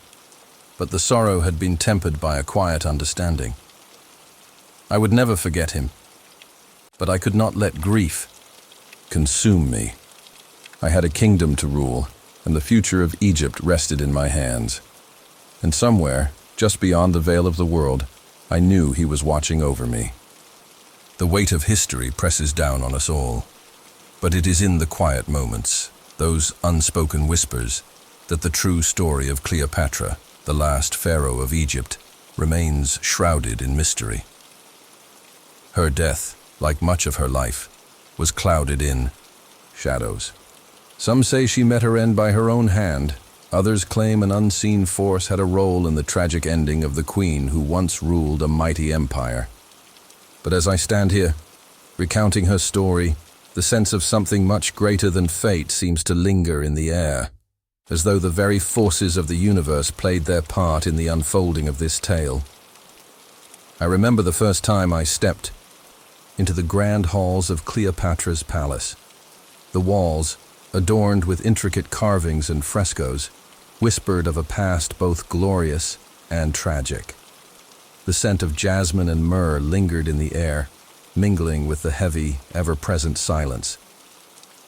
but the sorrow had been tempered by a quiet understanding. I would never forget him, but I could not let grief consume me. I had a kingdom to rule, and the future of Egypt rested in my hands. And somewhere, just beyond the veil of the world, I knew he was watching over me. The weight of history presses down on us all, but it is in the quiet moments, those unspoken whispers, that the true story of Cleopatra, the last pharaoh of Egypt, remains shrouded in mystery. Her death, like much of her life, was clouded in shadows. Some say she met her end by her own hand. Others claim an unseen force had a role in the tragic ending of the queen who once ruled a mighty empire. But as I stand here, recounting her story, the sense of something much greater than fate seems to linger in the air, as though the very forces of the universe played their part in the unfolding of this tale. I remember the first time I stepped into the grand halls of Cleopatra's palace. The walls, adorned with intricate carvings and frescoes, whispered of a past both glorious and tragic. The scent of jasmine and myrrh lingered in the air, mingling with the heavy, ever-present silence.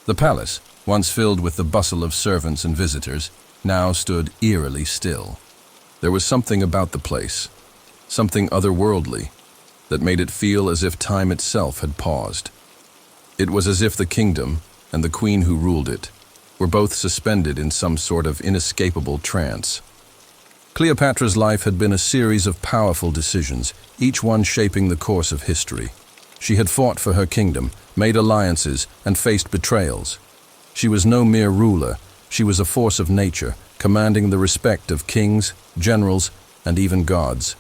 The palace, once filled with the bustle of servants and visitors, now stood eerily still. There was something about the place, something otherworldly, that made it feel as if time itself had paused. It was as if the kingdom, and the queen who ruled it, were both suspended in some sort of inescapable trance. Cleopatra's life had been a series of powerful decisions, each one shaping the course of history. She had fought for her kingdom, made alliances, and faced betrayals. She was no mere ruler, she was a force of nature, commanding the respect of kings, generals, and even gods.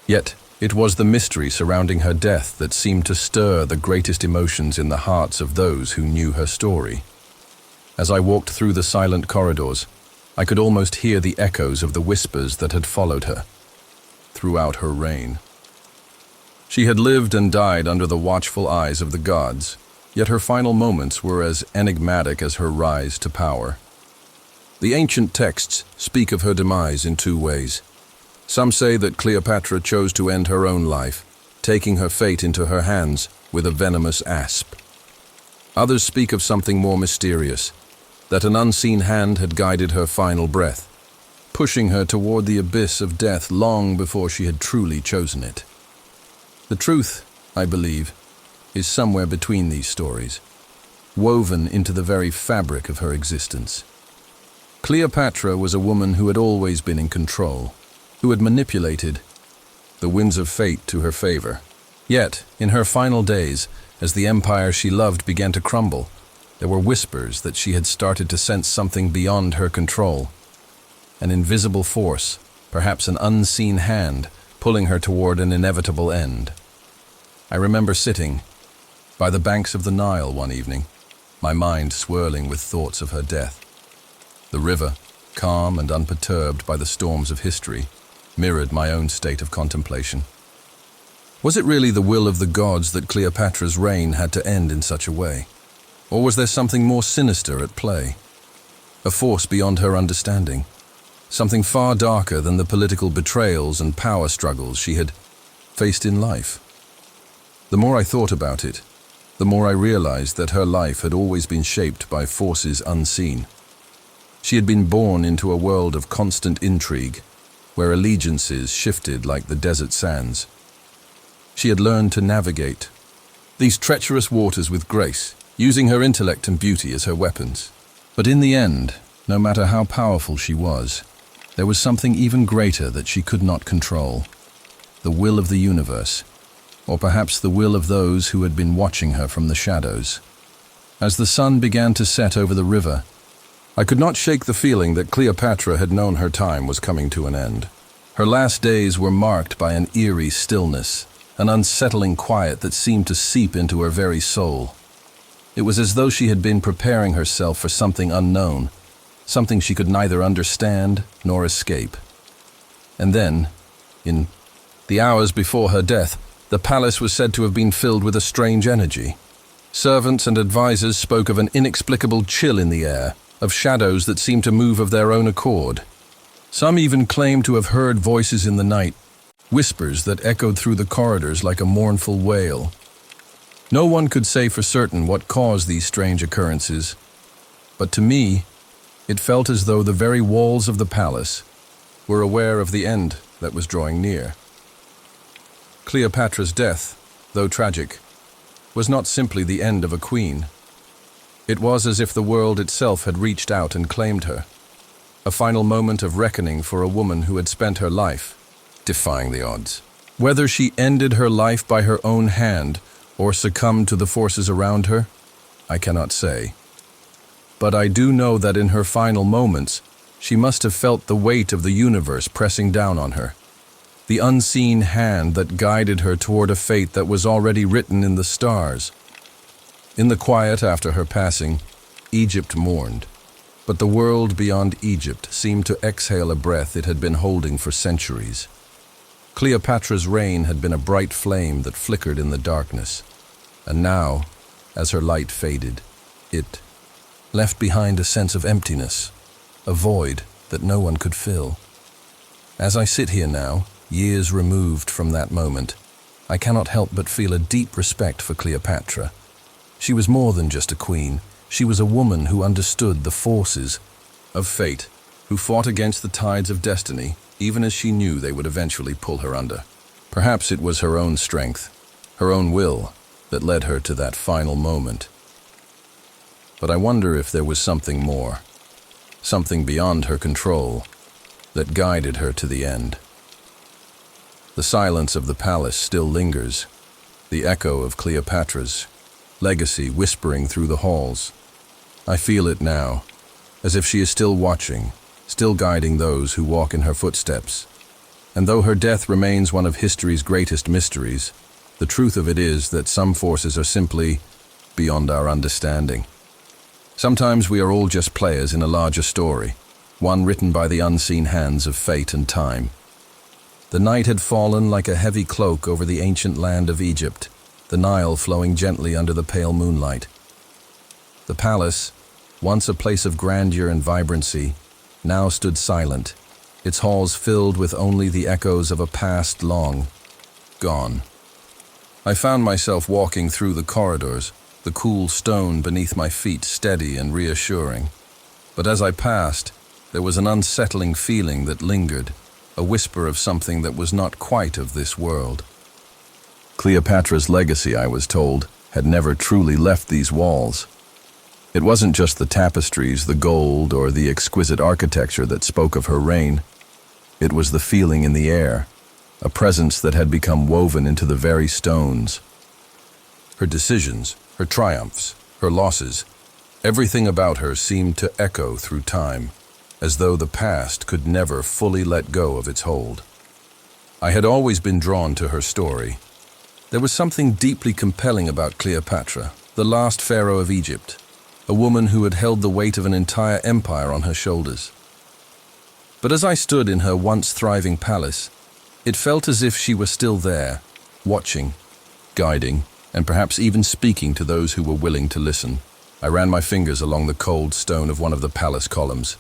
Yet, it was the mystery surrounding her death that seemed to stir the greatest emotions in the hearts of those who knew her story. As I walked through the silent corridors, I could almost hear the echoes of the whispers that had followed her throughout her reign. She had lived and died under the watchful eyes of the gods, yet her final moments were as enigmatic as her rise to power. The ancient texts speak of her demise in two ways. Some say that Cleopatra chose to end her own life, taking her fate into her hands with a venomous asp. Others speak of something more mysterious, that an unseen hand had guided her final breath, pushing her toward the abyss of death long before she had truly chosen it. The truth, I believe, is somewhere between these stories, woven into the very fabric of her existence. Cleopatra was a woman who had always been in control, who had manipulated the winds of fate to her favor. Yet, in her final days, as the empire she loved began to crumble, there were whispers that she had started to sense something beyond her control. An invisible force, perhaps an unseen hand, pulling her toward an inevitable end. I remember sitting by the banks of the Nile one evening, my mind swirling with thoughts of her death. The river, calm and unperturbed by the storms of history, mirrored my own state of contemplation. Was it really the will of the gods that Cleopatra's reign had to end in such a way? Or was there something more sinister at play? A force beyond her understanding? Something far darker than the political betrayals and power struggles she had faced in life? The more I thought about it, the more I realized that her life had always been shaped by forces unseen. She had been born into a world of constant intrigue, where allegiances shifted like the desert sands. She had learned to navigate these treacherous waters with grace, using her intellect and beauty as her weapons. But in the end, no matter how powerful she was, there was something even greater that she could not control: the will of the universe, or perhaps the will of those who had been watching her from the shadows. As the sun began to set over the river, I could not shake the feeling that Cleopatra had known her time was coming to an end. Her last days were marked by an eerie stillness, an unsettling quiet that seemed to seep into her very soul. It was as though she had been preparing herself for something unknown, something she could neither understand nor escape. And then, in the hours before her death, the palace was said to have been filled with a strange energy. Servants and advisors spoke of an inexplicable chill in the air, of shadows that seemed to move of their own accord. Some even claimed to have heard voices in the night, whispers that echoed through the corridors like a mournful wail. No one could say for certain what caused these strange occurrences, but to me, it felt as though the very walls of the palace were aware of the end that was drawing near. Cleopatra's death, though tragic, was not simply the end of a queen. It was as if the world itself had reached out and claimed her, a final moment of reckoning for a woman who had spent her life defying the odds. Whether she ended her life by her own hand or succumbed to the forces around her, I cannot say. But I do know that in her final moments, she must have felt the weight of the universe pressing down on her, the unseen hand that guided her toward a fate that was already written in the stars. In the quiet after her passing, Egypt mourned, but the world beyond Egypt seemed to exhale a breath it had been holding for centuries. Cleopatra's reign had been a bright flame that flickered in the darkness, and now, as her light faded, it left behind a sense of emptiness, a void that no one could fill. As I sit here now, years removed from that moment, I cannot help but feel a deep respect for Cleopatra. She was more than just a queen. She was a woman who understood the forces of fate, who fought against the tides of destiny, even as she knew they would eventually pull her under. Perhaps it was her own strength, her own will, that led her to that final moment. But I wonder if there was something more, something beyond her control, that guided her to the end. The silence of the palace still lingers, the echo of Cleopatra's legacy whispering through the halls. I feel it now, as if she is still watching, still guiding those who walk in her footsteps. And though her death remains one of history's greatest mysteries, the truth of it is that some forces are simply beyond our understanding. Sometimes we are all just players in a larger story, one written by the unseen hands of fate and time. The night had fallen like a heavy cloak over the ancient land of Egypt, the Nile flowing gently under the pale moonlight. The palace, once a place of grandeur and vibrancy, now stood silent, its halls filled with only the echoes of a past long gone. I found myself walking through the corridors, the cool stone beneath my feet steady and reassuring. But as I passed, there was an unsettling feeling that lingered, a whisper of something that was not quite of this world. Cleopatra's legacy, I was told, had never truly left these walls. It wasn't just the tapestries, the gold, or the exquisite architecture that spoke of her reign. It was the feeling in the air, a presence that had become woven into the very stones. Her decisions, her triumphs, her losses, everything about her seemed to echo through time, as though the past could never fully let go of its hold. I had always been drawn to her story. There was something deeply compelling about Cleopatra, the last pharaoh of Egypt, a woman who had held the weight of an entire empire on her shoulders. But as I stood in her once thriving palace, it felt as if she were still there, watching, guiding, and perhaps even speaking to those who were willing to listen. I ran my fingers along the cold stone of one of the palace columns,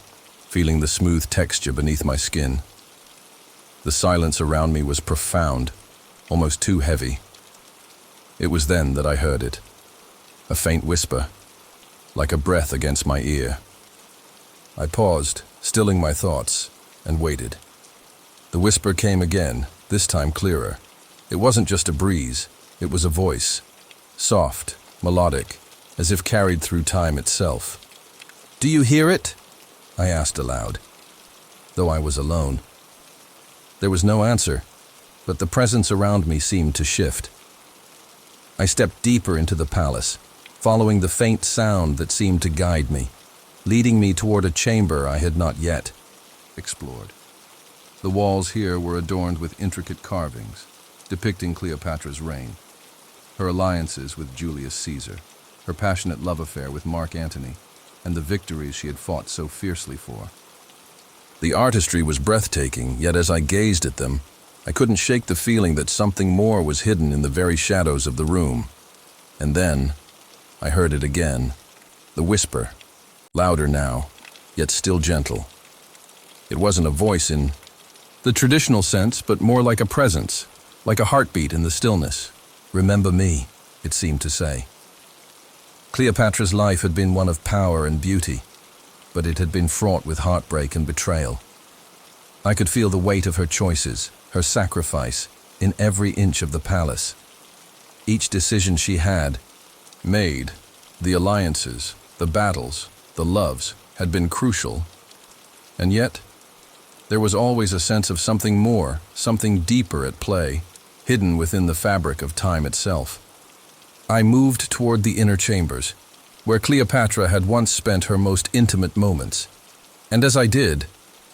feeling the smooth texture beneath my skin. The silence around me was profound, almost too heavy. It was then that I heard it, a faint whisper, like a breath against my ear. I paused, stilling my thoughts, and waited. The whisper came again, this time clearer. It wasn't just a breeze, it was a voice, soft, melodic, as if carried through time itself. "Do you hear it?" I asked aloud, though I was alone. There was no answer, but the presence around me seemed to shift. I stepped deeper into the palace, following the faint sound that seemed to guide me, leading me toward a chamber I had not yet explored. The walls here were adorned with intricate carvings, depicting Cleopatra's reign, her alliances with Julius Caesar, her passionate love affair with Mark Antony, and the victories she had fought so fiercely for. The artistry was breathtaking, yet as I gazed at them, I couldn't shake the feeling that something more was hidden in the very shadows of the room. And then, I heard it again, the whisper, louder now, yet still gentle. It wasn't a voice in the traditional sense, but more like a presence, like a heartbeat in the stillness. "Remember me," it seemed to say. Cleopatra's life had been one of power and beauty, but it had been fraught with heartbreak and betrayal. I could feel the weight of her choices, her sacrifice, in every inch of the palace. Each decision she had made, the alliances, the battles, the loves, had been crucial. And yet, there was always a sense of something more, something deeper at play, hidden within the fabric of time itself. I moved toward the inner chambers, where Cleopatra had once spent her most intimate moments. And as I did,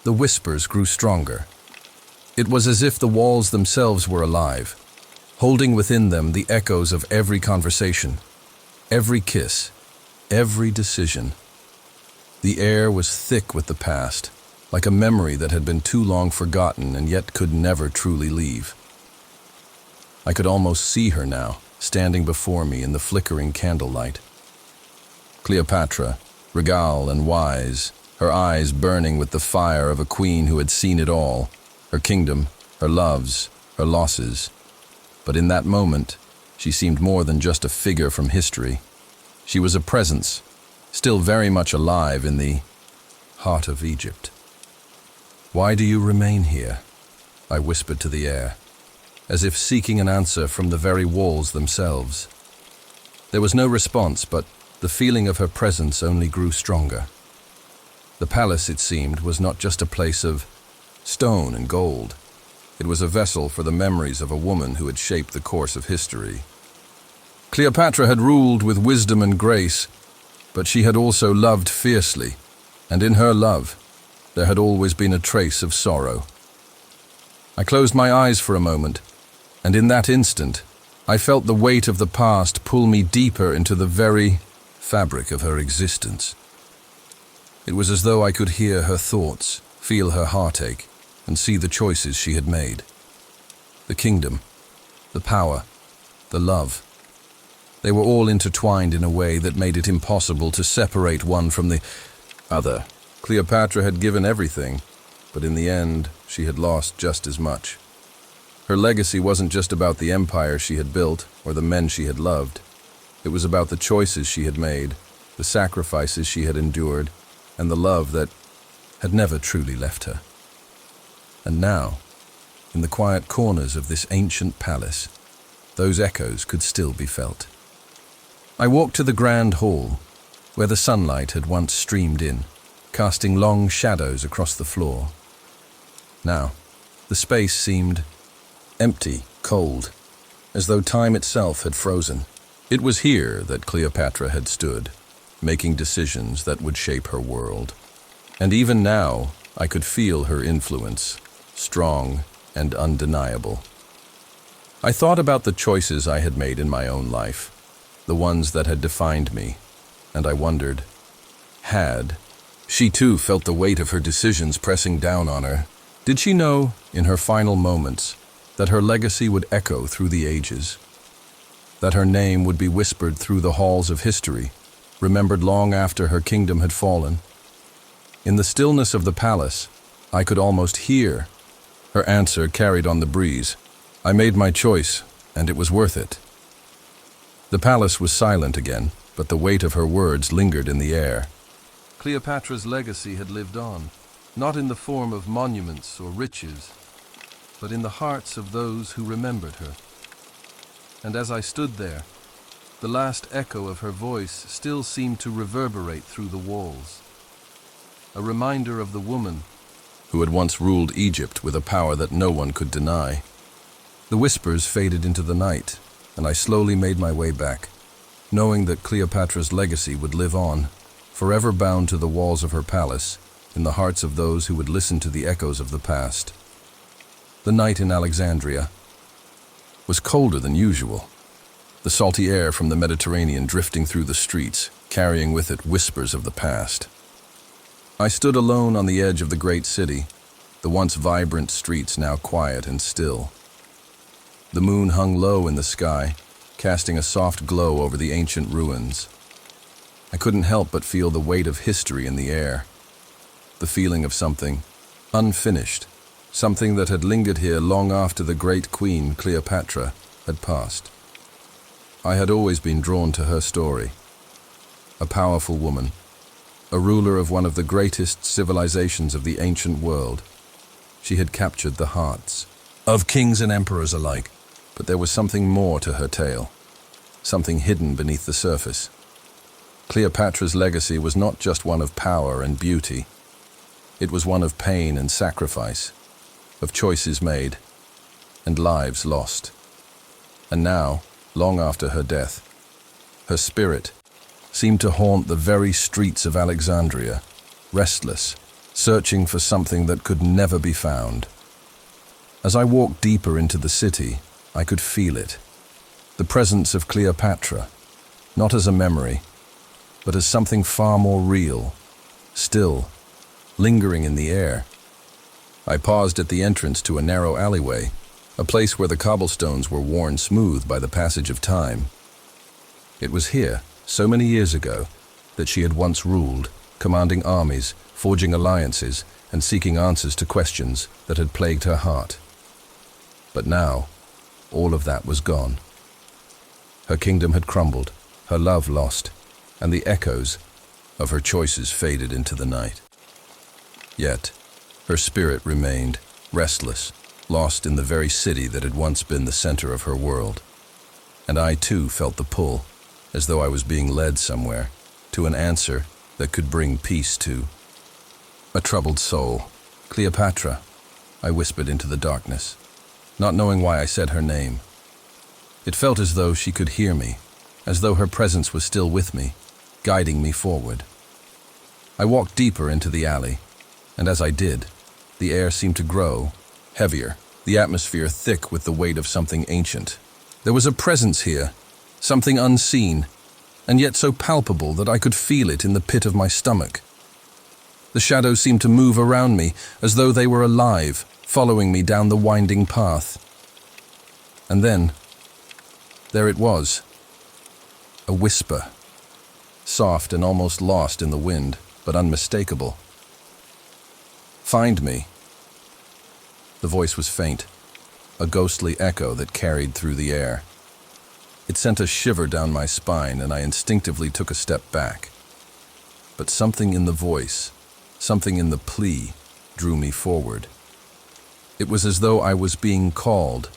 the whispers grew stronger. It was as if the walls themselves were alive, holding within them the echoes of every conversation, every kiss, every decision. The air was thick with the past, like a memory that had been too long forgotten and yet could never truly leave. I could almost see her now, standing before me in the flickering candlelight. Cleopatra, regal and wise, her eyes burning with the fire of a queen who had seen it all, her kingdom, her loves, her losses. But in that moment, she seemed more than just a figure from history. She was a presence, still very much alive in the heart of Egypt. "Why do you remain here?" I whispered to the air, as if seeking an answer from the very walls themselves. There was no response, but the feeling of her presence only grew stronger. The palace, it seemed, was not just a place of stone and gold. It was a vessel for the memories of a woman who had shaped the course of history. Cleopatra had ruled with wisdom and grace, but she had also loved fiercely, and in her love, there had always been a trace of sorrow. I closed my eyes for a moment, and in that instant, I felt the weight of the past pull me deeper into the very fabric of her existence. It was as though I could hear her thoughts, feel her heartache, and see the choices she had made. The kingdom, the power, the love. They were all intertwined in a way that made it impossible to separate one from the other. Cleopatra had given everything, but in the end, she had lost just as much. Her legacy wasn't just about the empire she had built or the men she had loved. It was about the choices she had made, the sacrifices she had endured, and the love that had never truly left her. And now, in the quiet corners of this ancient palace, those echoes could still be felt. I walked to the grand hall, where the sunlight had once streamed in, casting long shadows across the floor. Now, the space seemed empty, cold, as though time itself had frozen. It was here that Cleopatra had stood, making decisions that would shape her world. And even now, I could feel her influence, strong and undeniable. I thought about the choices I had made in my own life, the ones that had defined me, and I wondered, she too felt the weight of her decisions pressing down on her. Did she know, in her final moments, that her legacy would echo through the ages? That her name would be whispered through the halls of history, remembered long after her kingdom had fallen? In the stillness of the palace, I could almost hear her answer carried on the breeze. "I made my choice, and it was worth it." The palace was silent again, but the weight of her words lingered in the air. Cleopatra's legacy had lived on, not in the form of monuments or riches, but in the hearts of those who remembered her. And as I stood there, the last echo of her voice still seemed to reverberate through the walls. A reminder of the woman who had once ruled Egypt with a power that no one could deny. The whispers faded into the night, and I slowly made my way back, knowing that Cleopatra's legacy would live on, forever bound to the walls of her palace, in the hearts of those who would listen to the echoes of the past. The night in Alexandria was colder than usual, the salty air from the Mediterranean drifting through the streets, carrying with it whispers of the past. I stood alone on the edge of the great city, the once vibrant streets now quiet and still. The moon hung low in the sky, casting a soft glow over the ancient ruins. I couldn't help but feel the weight of history in the air, the feeling of something unfinished, something that had lingered here long after the great queen, Cleopatra, had passed. I had always been drawn to her story. A powerful woman, a ruler of one of the greatest civilizations of the ancient world. She had captured the hearts of kings and emperors alike, but there was something more to her tale, something hidden beneath the surface. Cleopatra's legacy was not just one of power and beauty. It was one of pain and sacrifice, of choices made, and lives lost. And now, long after her death, her spirit seemed to haunt the very streets of Alexandria, restless, searching for something that could never be found. As I walked deeper into the city, I could feel it, the presence of Cleopatra, not as a memory, but as something far more real, still, lingering in the air. I paused at the entrance to a narrow alleyway, a place where the cobblestones were worn smooth by the passage of time. It was here, so many years ago, that she had once ruled, commanding armies, forging alliances, and seeking answers to questions that had plagued her heart. But now, all of that was gone. Her kingdom had crumbled, her love lost, and the echoes of her choices faded into the night. Yet, her spirit remained, restless, lost in the very city that had once been the center of her world. And I too felt the pull, as though I was being led somewhere, to an answer that could bring peace to a troubled soul. Cleopatra, I whispered into the darkness, not knowing why I said her name. It felt as though she could hear me, as though her presence was still with me, guiding me forward. I walked deeper into the alley, and as I did, the air seemed to grow, heavier, the atmosphere thick with the weight of something ancient. There was a presence here, something unseen, and yet so palpable that I could feel it in the pit of my stomach. The shadows seemed to move around me, as though they were alive, following me down the winding path. And then, there it was, a whisper, soft and almost lost in the wind, but unmistakable. "Find me." The voice was faint, a ghostly echo that carried through the air. It sent a shiver down my spine, and I instinctively took a step back. But something in the voice, something in the plea, drew me forward. It was as though I was being called,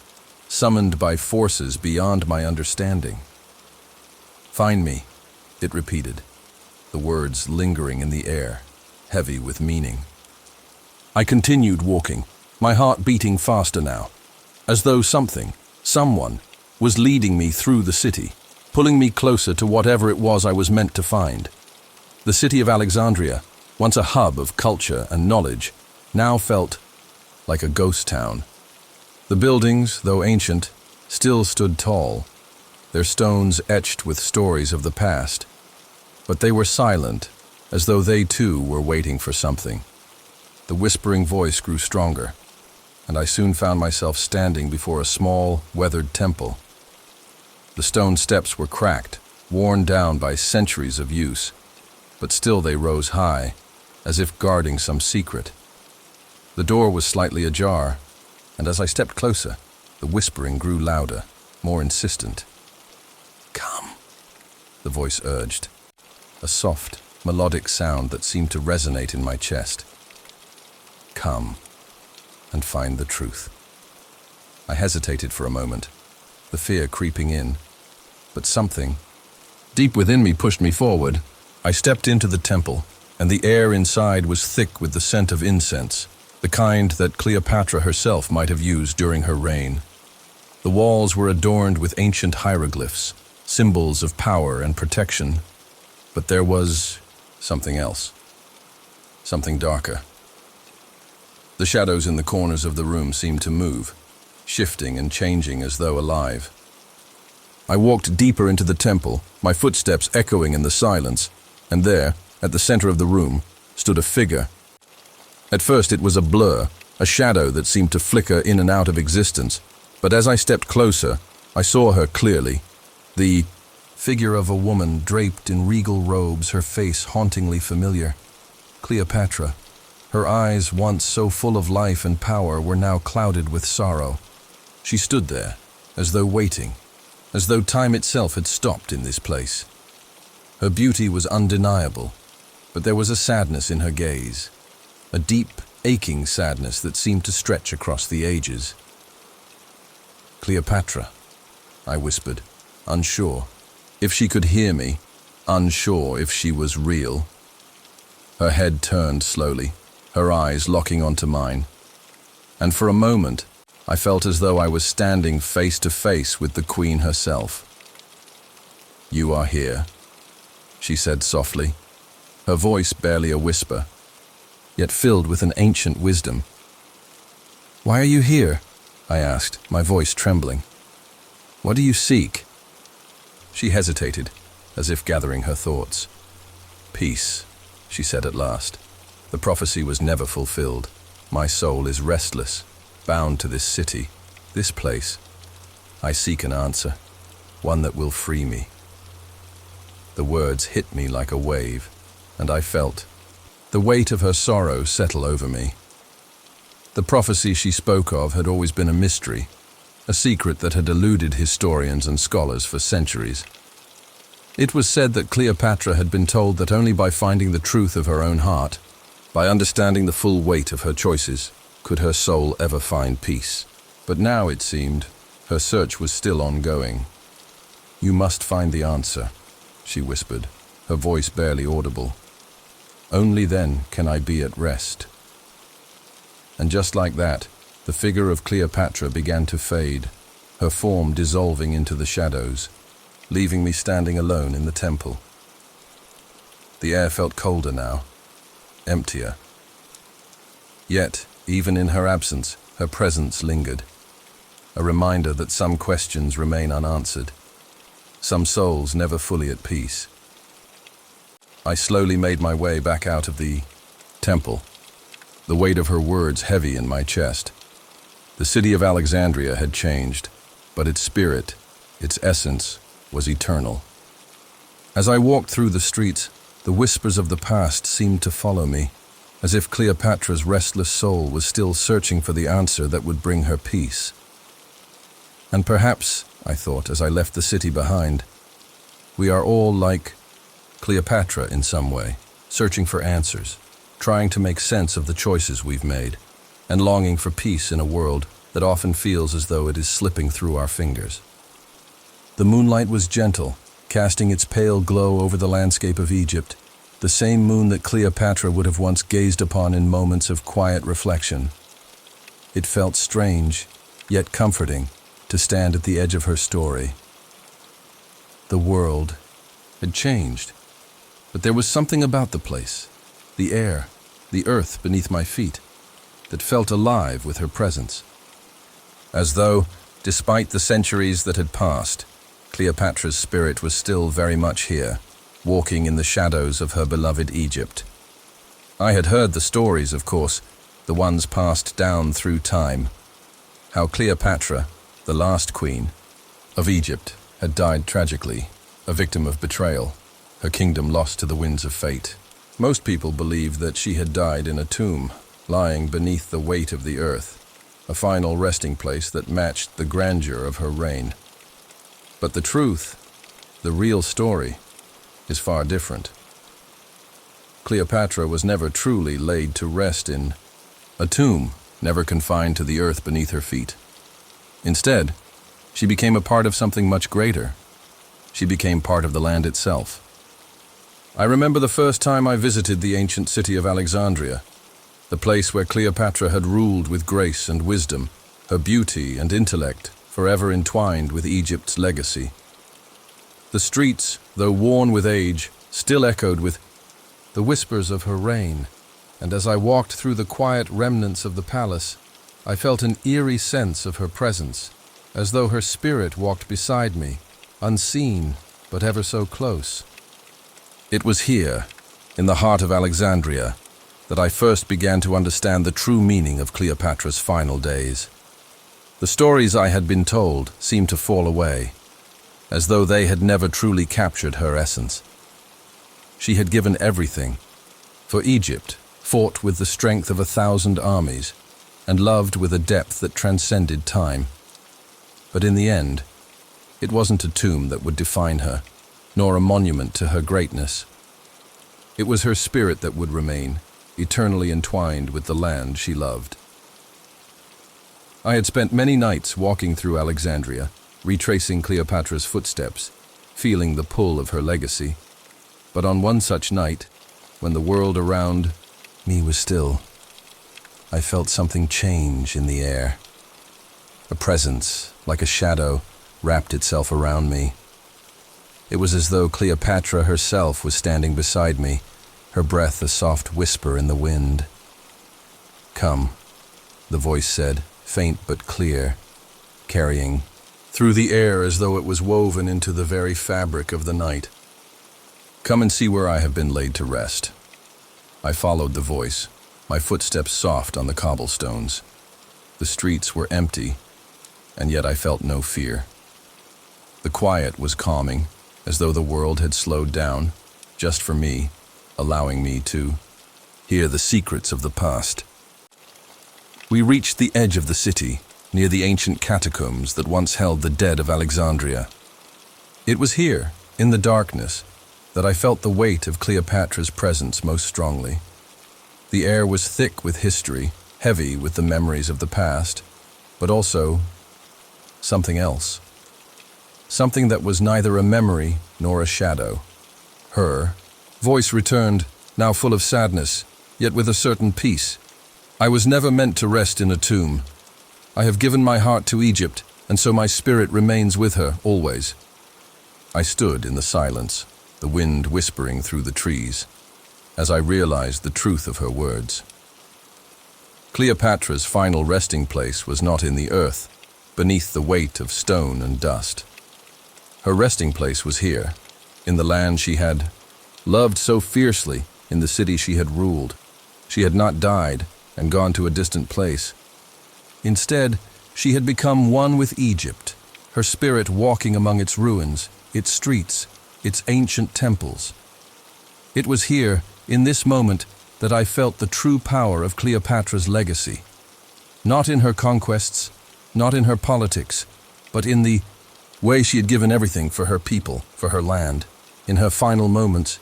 summoned by forces beyond my understanding. "Find me," it repeated, the words lingering in the air, heavy with meaning. I continued walking, my heart beating faster now, as though someone, was leading me through the city, pulling me closer to whatever it was I was meant to find. The city of Alexandria, once a hub of culture and knowledge, now felt like a ghost town. The buildings, though ancient, still stood tall, their stones etched with stories of the past, but they were silent, as though they too were waiting for something. The whispering voice grew stronger, and I soon found myself standing before a small, weathered temple. The stone steps were cracked, worn down by centuries of use, but still they rose high, as if guarding some secret. The door was slightly ajar, and as I stepped closer, the whispering grew louder, more insistent. "Come," the voice urged, a soft, melodic sound that seemed to resonate in my chest. "Come, and find the truth." I hesitated for a moment, the fear creeping in, but something deep within me pushed me forward. I stepped into the temple, and the air inside was thick with the scent of incense, the kind that Cleopatra herself might have used during her reign. The walls were adorned with ancient hieroglyphs, symbols of power and protection. But there was something else, something darker. The shadows in the corners of the room seemed to move, shifting and changing as though alive. I walked deeper into the temple, my footsteps echoing in the silence, and there, at the center of the room, stood a figure. At first it was a blur, a shadow that seemed to flicker in and out of existence, but as I stepped closer, I saw her clearly. The figure of a woman draped in regal robes, her face hauntingly familiar. Cleopatra. Her eyes, once so full of life and power, were now clouded with sorrow. She stood there, as though waiting, as though time itself had stopped in this place. Her beauty was undeniable, but there was a sadness in her gaze, a deep, aching sadness that seemed to stretch across the ages. "Cleopatra," I whispered, unsure if she could hear me, unsure if she was real. Her head turned slowly, her eyes locking onto mine, and for a moment I felt as though I was standing face to face with the Queen herself. "You are here," she said softly, her voice barely a whisper, yet filled with an ancient wisdom. "Why are you here?" I asked, my voice trembling. "What do you seek?" She hesitated, as if gathering her thoughts. "Peace," she said at last. "The prophecy was never fulfilled. My soul is restless, bound to this city, this place. I seek an answer, one that will free me." The words hit me like a wave, and I felt the weight of her sorrow settle over me. The prophecy she spoke of had always been a mystery, a secret that had eluded historians and scholars for centuries. It was said that Cleopatra had been told that only by finding the truth of her own heart, by understanding the full weight of her choices, could her soul ever find peace. But now, it seemed, her search was still ongoing. "You must find the answer," she whispered, her voice barely audible. "Only then can I be at rest." And just like that, the figure of Cleopatra began to fade, her form dissolving into the shadows, leaving me standing alone in the temple. The air felt colder now, emptier. Yet, even in her absence, her presence lingered, a reminder that some questions remain unanswered, some souls never fully at peace. I slowly made my way back out of the temple, the weight of her words heavy in my chest. The city of Alexandria had changed, but its spirit, its essence, was eternal. As I walked through the streets, the whispers of the past seemed to follow me, as if Cleopatra's restless soul was still searching for the answer that would bring her peace. And perhaps, I thought as I left the city behind, we are all like Cleopatra in some way, searching for answers, trying to make sense of the choices we've made, and longing for peace in a world that often feels as though it is slipping through our fingers. The moonlight was gentle, casting its pale glow over the landscape of Egypt, the same moon that Cleopatra would have once gazed upon in moments of quiet reflection. It felt strange, yet comforting, to stand at the edge of her story. The world had changed, but there was something about the place, the air, the earth beneath my feet, that felt alive with her presence. As though, despite the centuries that had passed, Cleopatra's spirit was still very much here, walking in the shadows of her beloved Egypt. I had heard the stories, of course, the ones passed down through time, how Cleopatra, the last queen of Egypt, had died tragically, a victim of betrayal, her kingdom lost to the winds of fate. Most people believed that she had died in a tomb, lying beneath the weight of the earth, a final resting place that matched the grandeur of her reign. But the truth, the real story, is far different. Cleopatra was never truly laid to rest in a tomb, never confined to the earth beneath her feet. Instead, she became a part of something much greater. She became part of the land itself. I remember the first time I visited the ancient city of Alexandria, the place where Cleopatra had ruled with grace and wisdom, her beauty and intellect forever entwined with Egypt's legacy. The streets, though worn with age, still echoed with the whispers of her reign, and as I walked through the quiet remnants of the palace, I felt an eerie sense of her presence, as though her spirit walked beside me, unseen but ever so close. It was here, in the heart of Alexandria, that I first began to understand the true meaning of Cleopatra's final days. The stories I had been told seemed to fall away, as though they had never truly captured her essence. She had given everything, for Egypt fought with the strength of 1,000 armies, and loved with a depth that transcended time. But in the end, it wasn't a tomb that would define her, nor a monument to her greatness. It was her spirit that would remain, eternally entwined with the land she loved. I had spent many nights walking through Alexandria, retracing Cleopatra's footsteps, feeling the pull of her legacy. But on one such night, when the world around me was still, I felt something change in the air. A presence, like a shadow, wrapped itself around me. It was as though Cleopatra herself was standing beside me, her breath a soft whisper in the wind. "Come," the voice said, faint but clear, carrying through the air as though it was woven into the very fabric of the night. "Come and see where I have been laid to rest." I followed the voice, my footsteps soft on the cobblestones. The streets were empty, and yet I felt no fear. The quiet was calming, as though the world had slowed down, just for me, allowing me to hear the secrets of the past. We reached the edge of the city, near the ancient catacombs that once held the dead of Alexandria. It was here, in the darkness, that I felt the weight of Cleopatra's presence most strongly. The air was thick with history, heavy with the memories of the past, but also something else. Something that was neither a memory nor a shadow. Her voice returned, now full of sadness, yet with a certain peace. "I was never meant to rest in a tomb. I have given my heart to Egypt, and so my spirit remains with her always." I stood in the silence, the wind whispering through the trees, as I realized the truth of her words. Cleopatra's final resting place was not in the earth, beneath the weight of stone and dust. Her resting place was here, in the land she had loved so fiercely, in the city she had ruled. She had not died and gone to a distant place. Instead, she had become one with Egypt, her spirit walking among its ruins, its streets, its ancient temples. It was here, in this moment, that I felt the true power of Cleopatra's legacy. Not in her conquests, not in her politics, but in the way she had given everything for her people, for her land. In her final moments,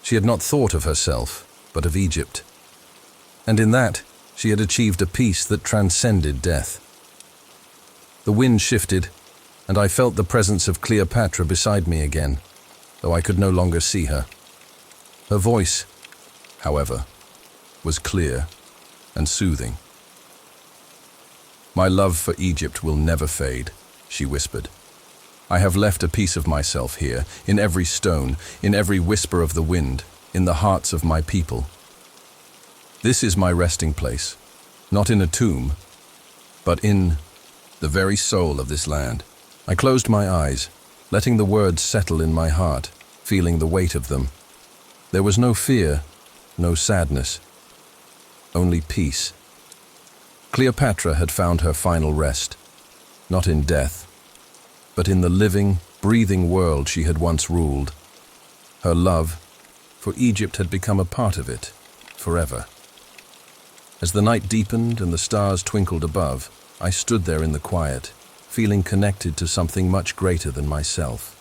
she had not thought of herself, but of Egypt. And in that, she had achieved a peace that transcended death. The wind shifted, and I felt the presence of Cleopatra beside me again, though I could no longer see her. Her voice, however, was clear and soothing. "My love for Egypt will never fade," she whispered. "I have left a piece of myself here, in every stone, in every whisper of the wind, in the hearts of my people. This is my resting place, not in a tomb, but in the very soul of this land." I closed my eyes, letting the words settle in my heart, feeling the weight of them. There was no fear, no sadness, only peace. Cleopatra had found her final rest, not in death, but in the living, breathing world she had once ruled. Her love for Egypt had become a part of it, forever. As the night deepened and the stars twinkled above, I stood there in the quiet, feeling connected to something much greater than myself.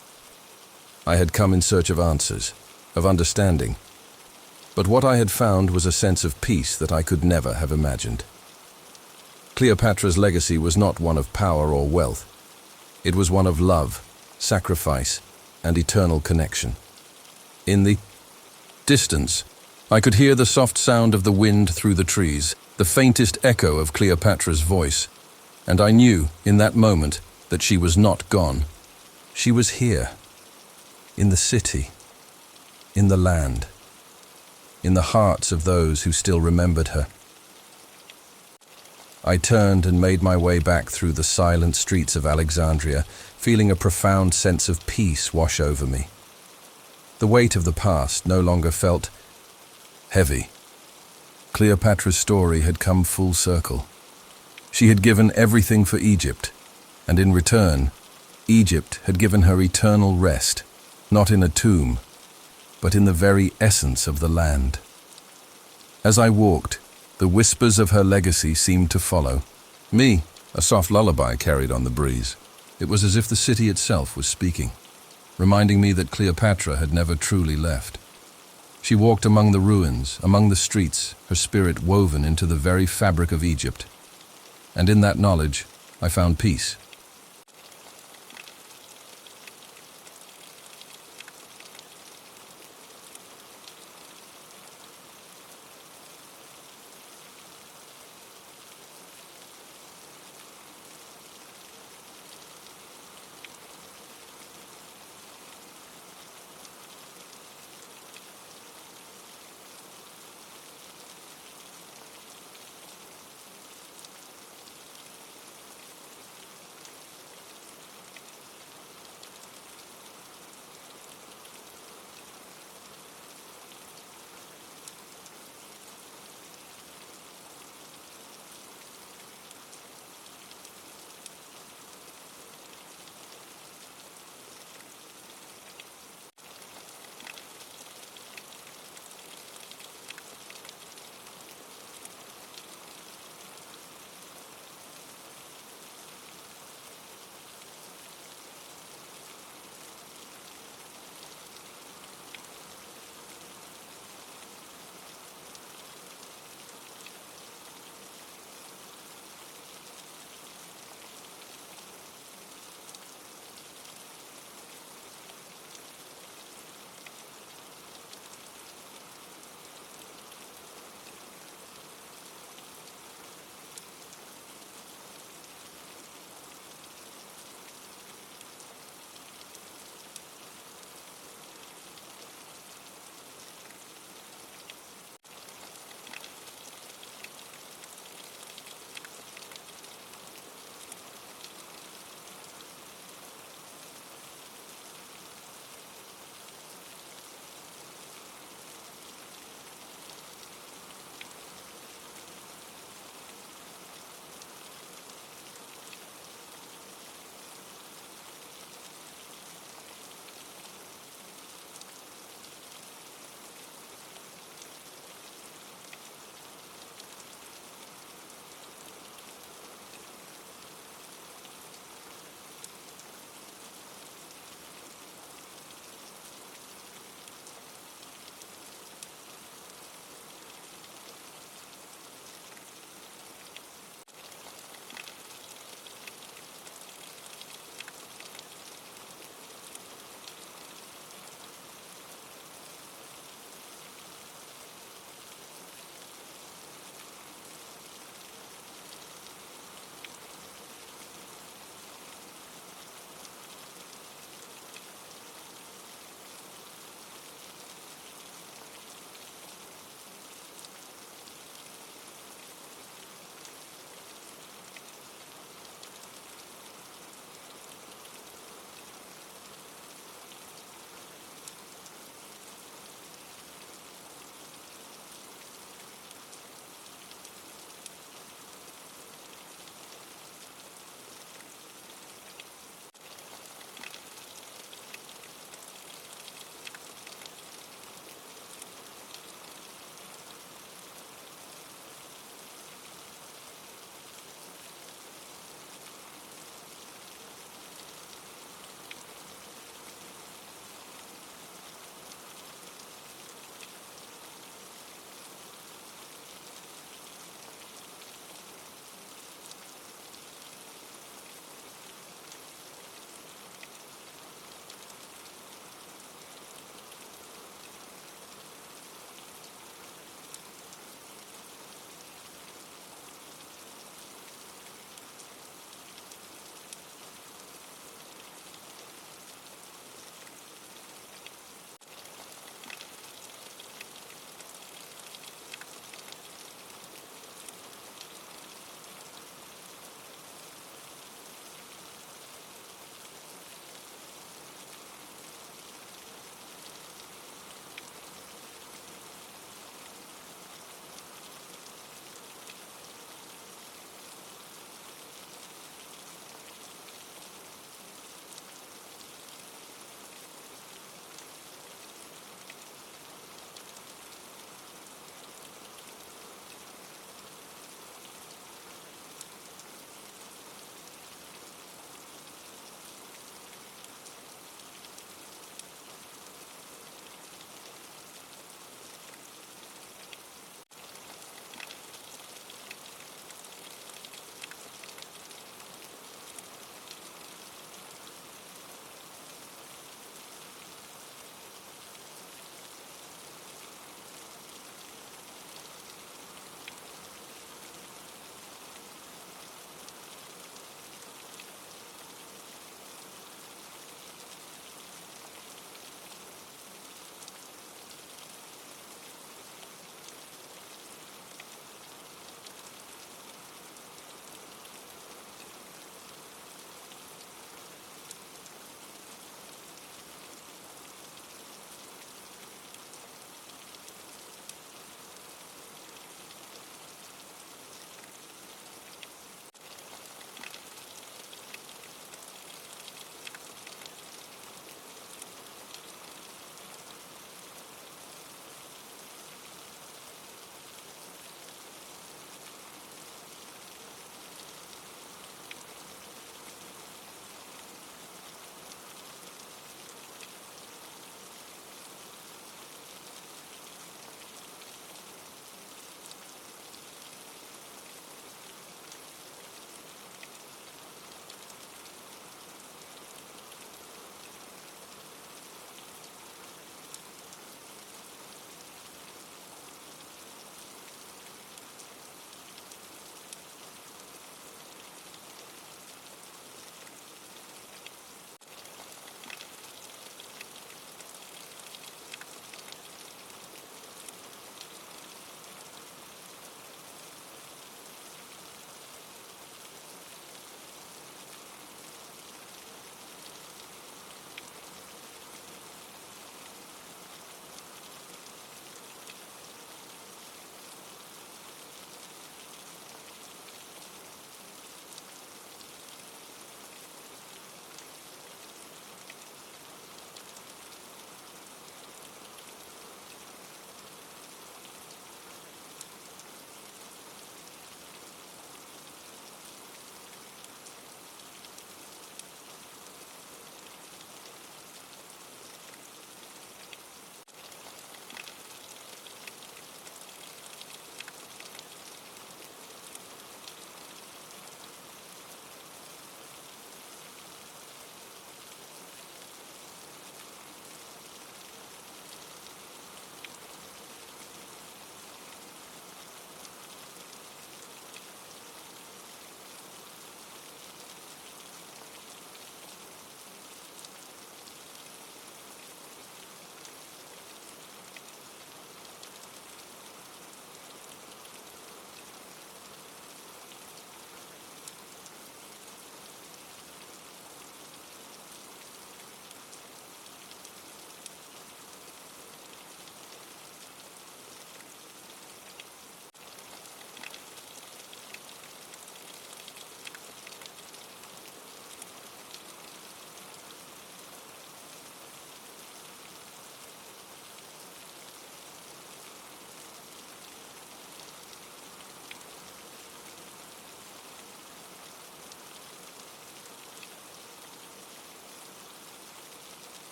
I had come in search of answers, of understanding, but what I had found was a sense of peace that I could never have imagined. Cleopatra's legacy was not one of power or wealth. It was one of love, sacrifice, and eternal connection. In the distance, I could hear the soft sound of the wind through the trees, the faintest echo of Cleopatra's voice, and I knew, in that moment, that she was not gone. She was here, in the city, in the land, in the hearts of those who still remembered her. I turned and made my way back through the silent streets of Alexandria, feeling a profound sense of peace wash over me. The weight of the past no longer felt heavy. Cleopatra's story had come full circle. She had given everything for Egypt, and in return, Egypt had given her eternal rest, not in a tomb, but in the very essence of the land. As I walked, the whispers of her legacy seemed to follow. Me, a soft lullaby carried on the breeze. It was as if the city itself was speaking, reminding me that Cleopatra had never truly left. She walked among the ruins, among the streets, her spirit woven into the very fabric of Egypt. And in that knowledge, I found peace.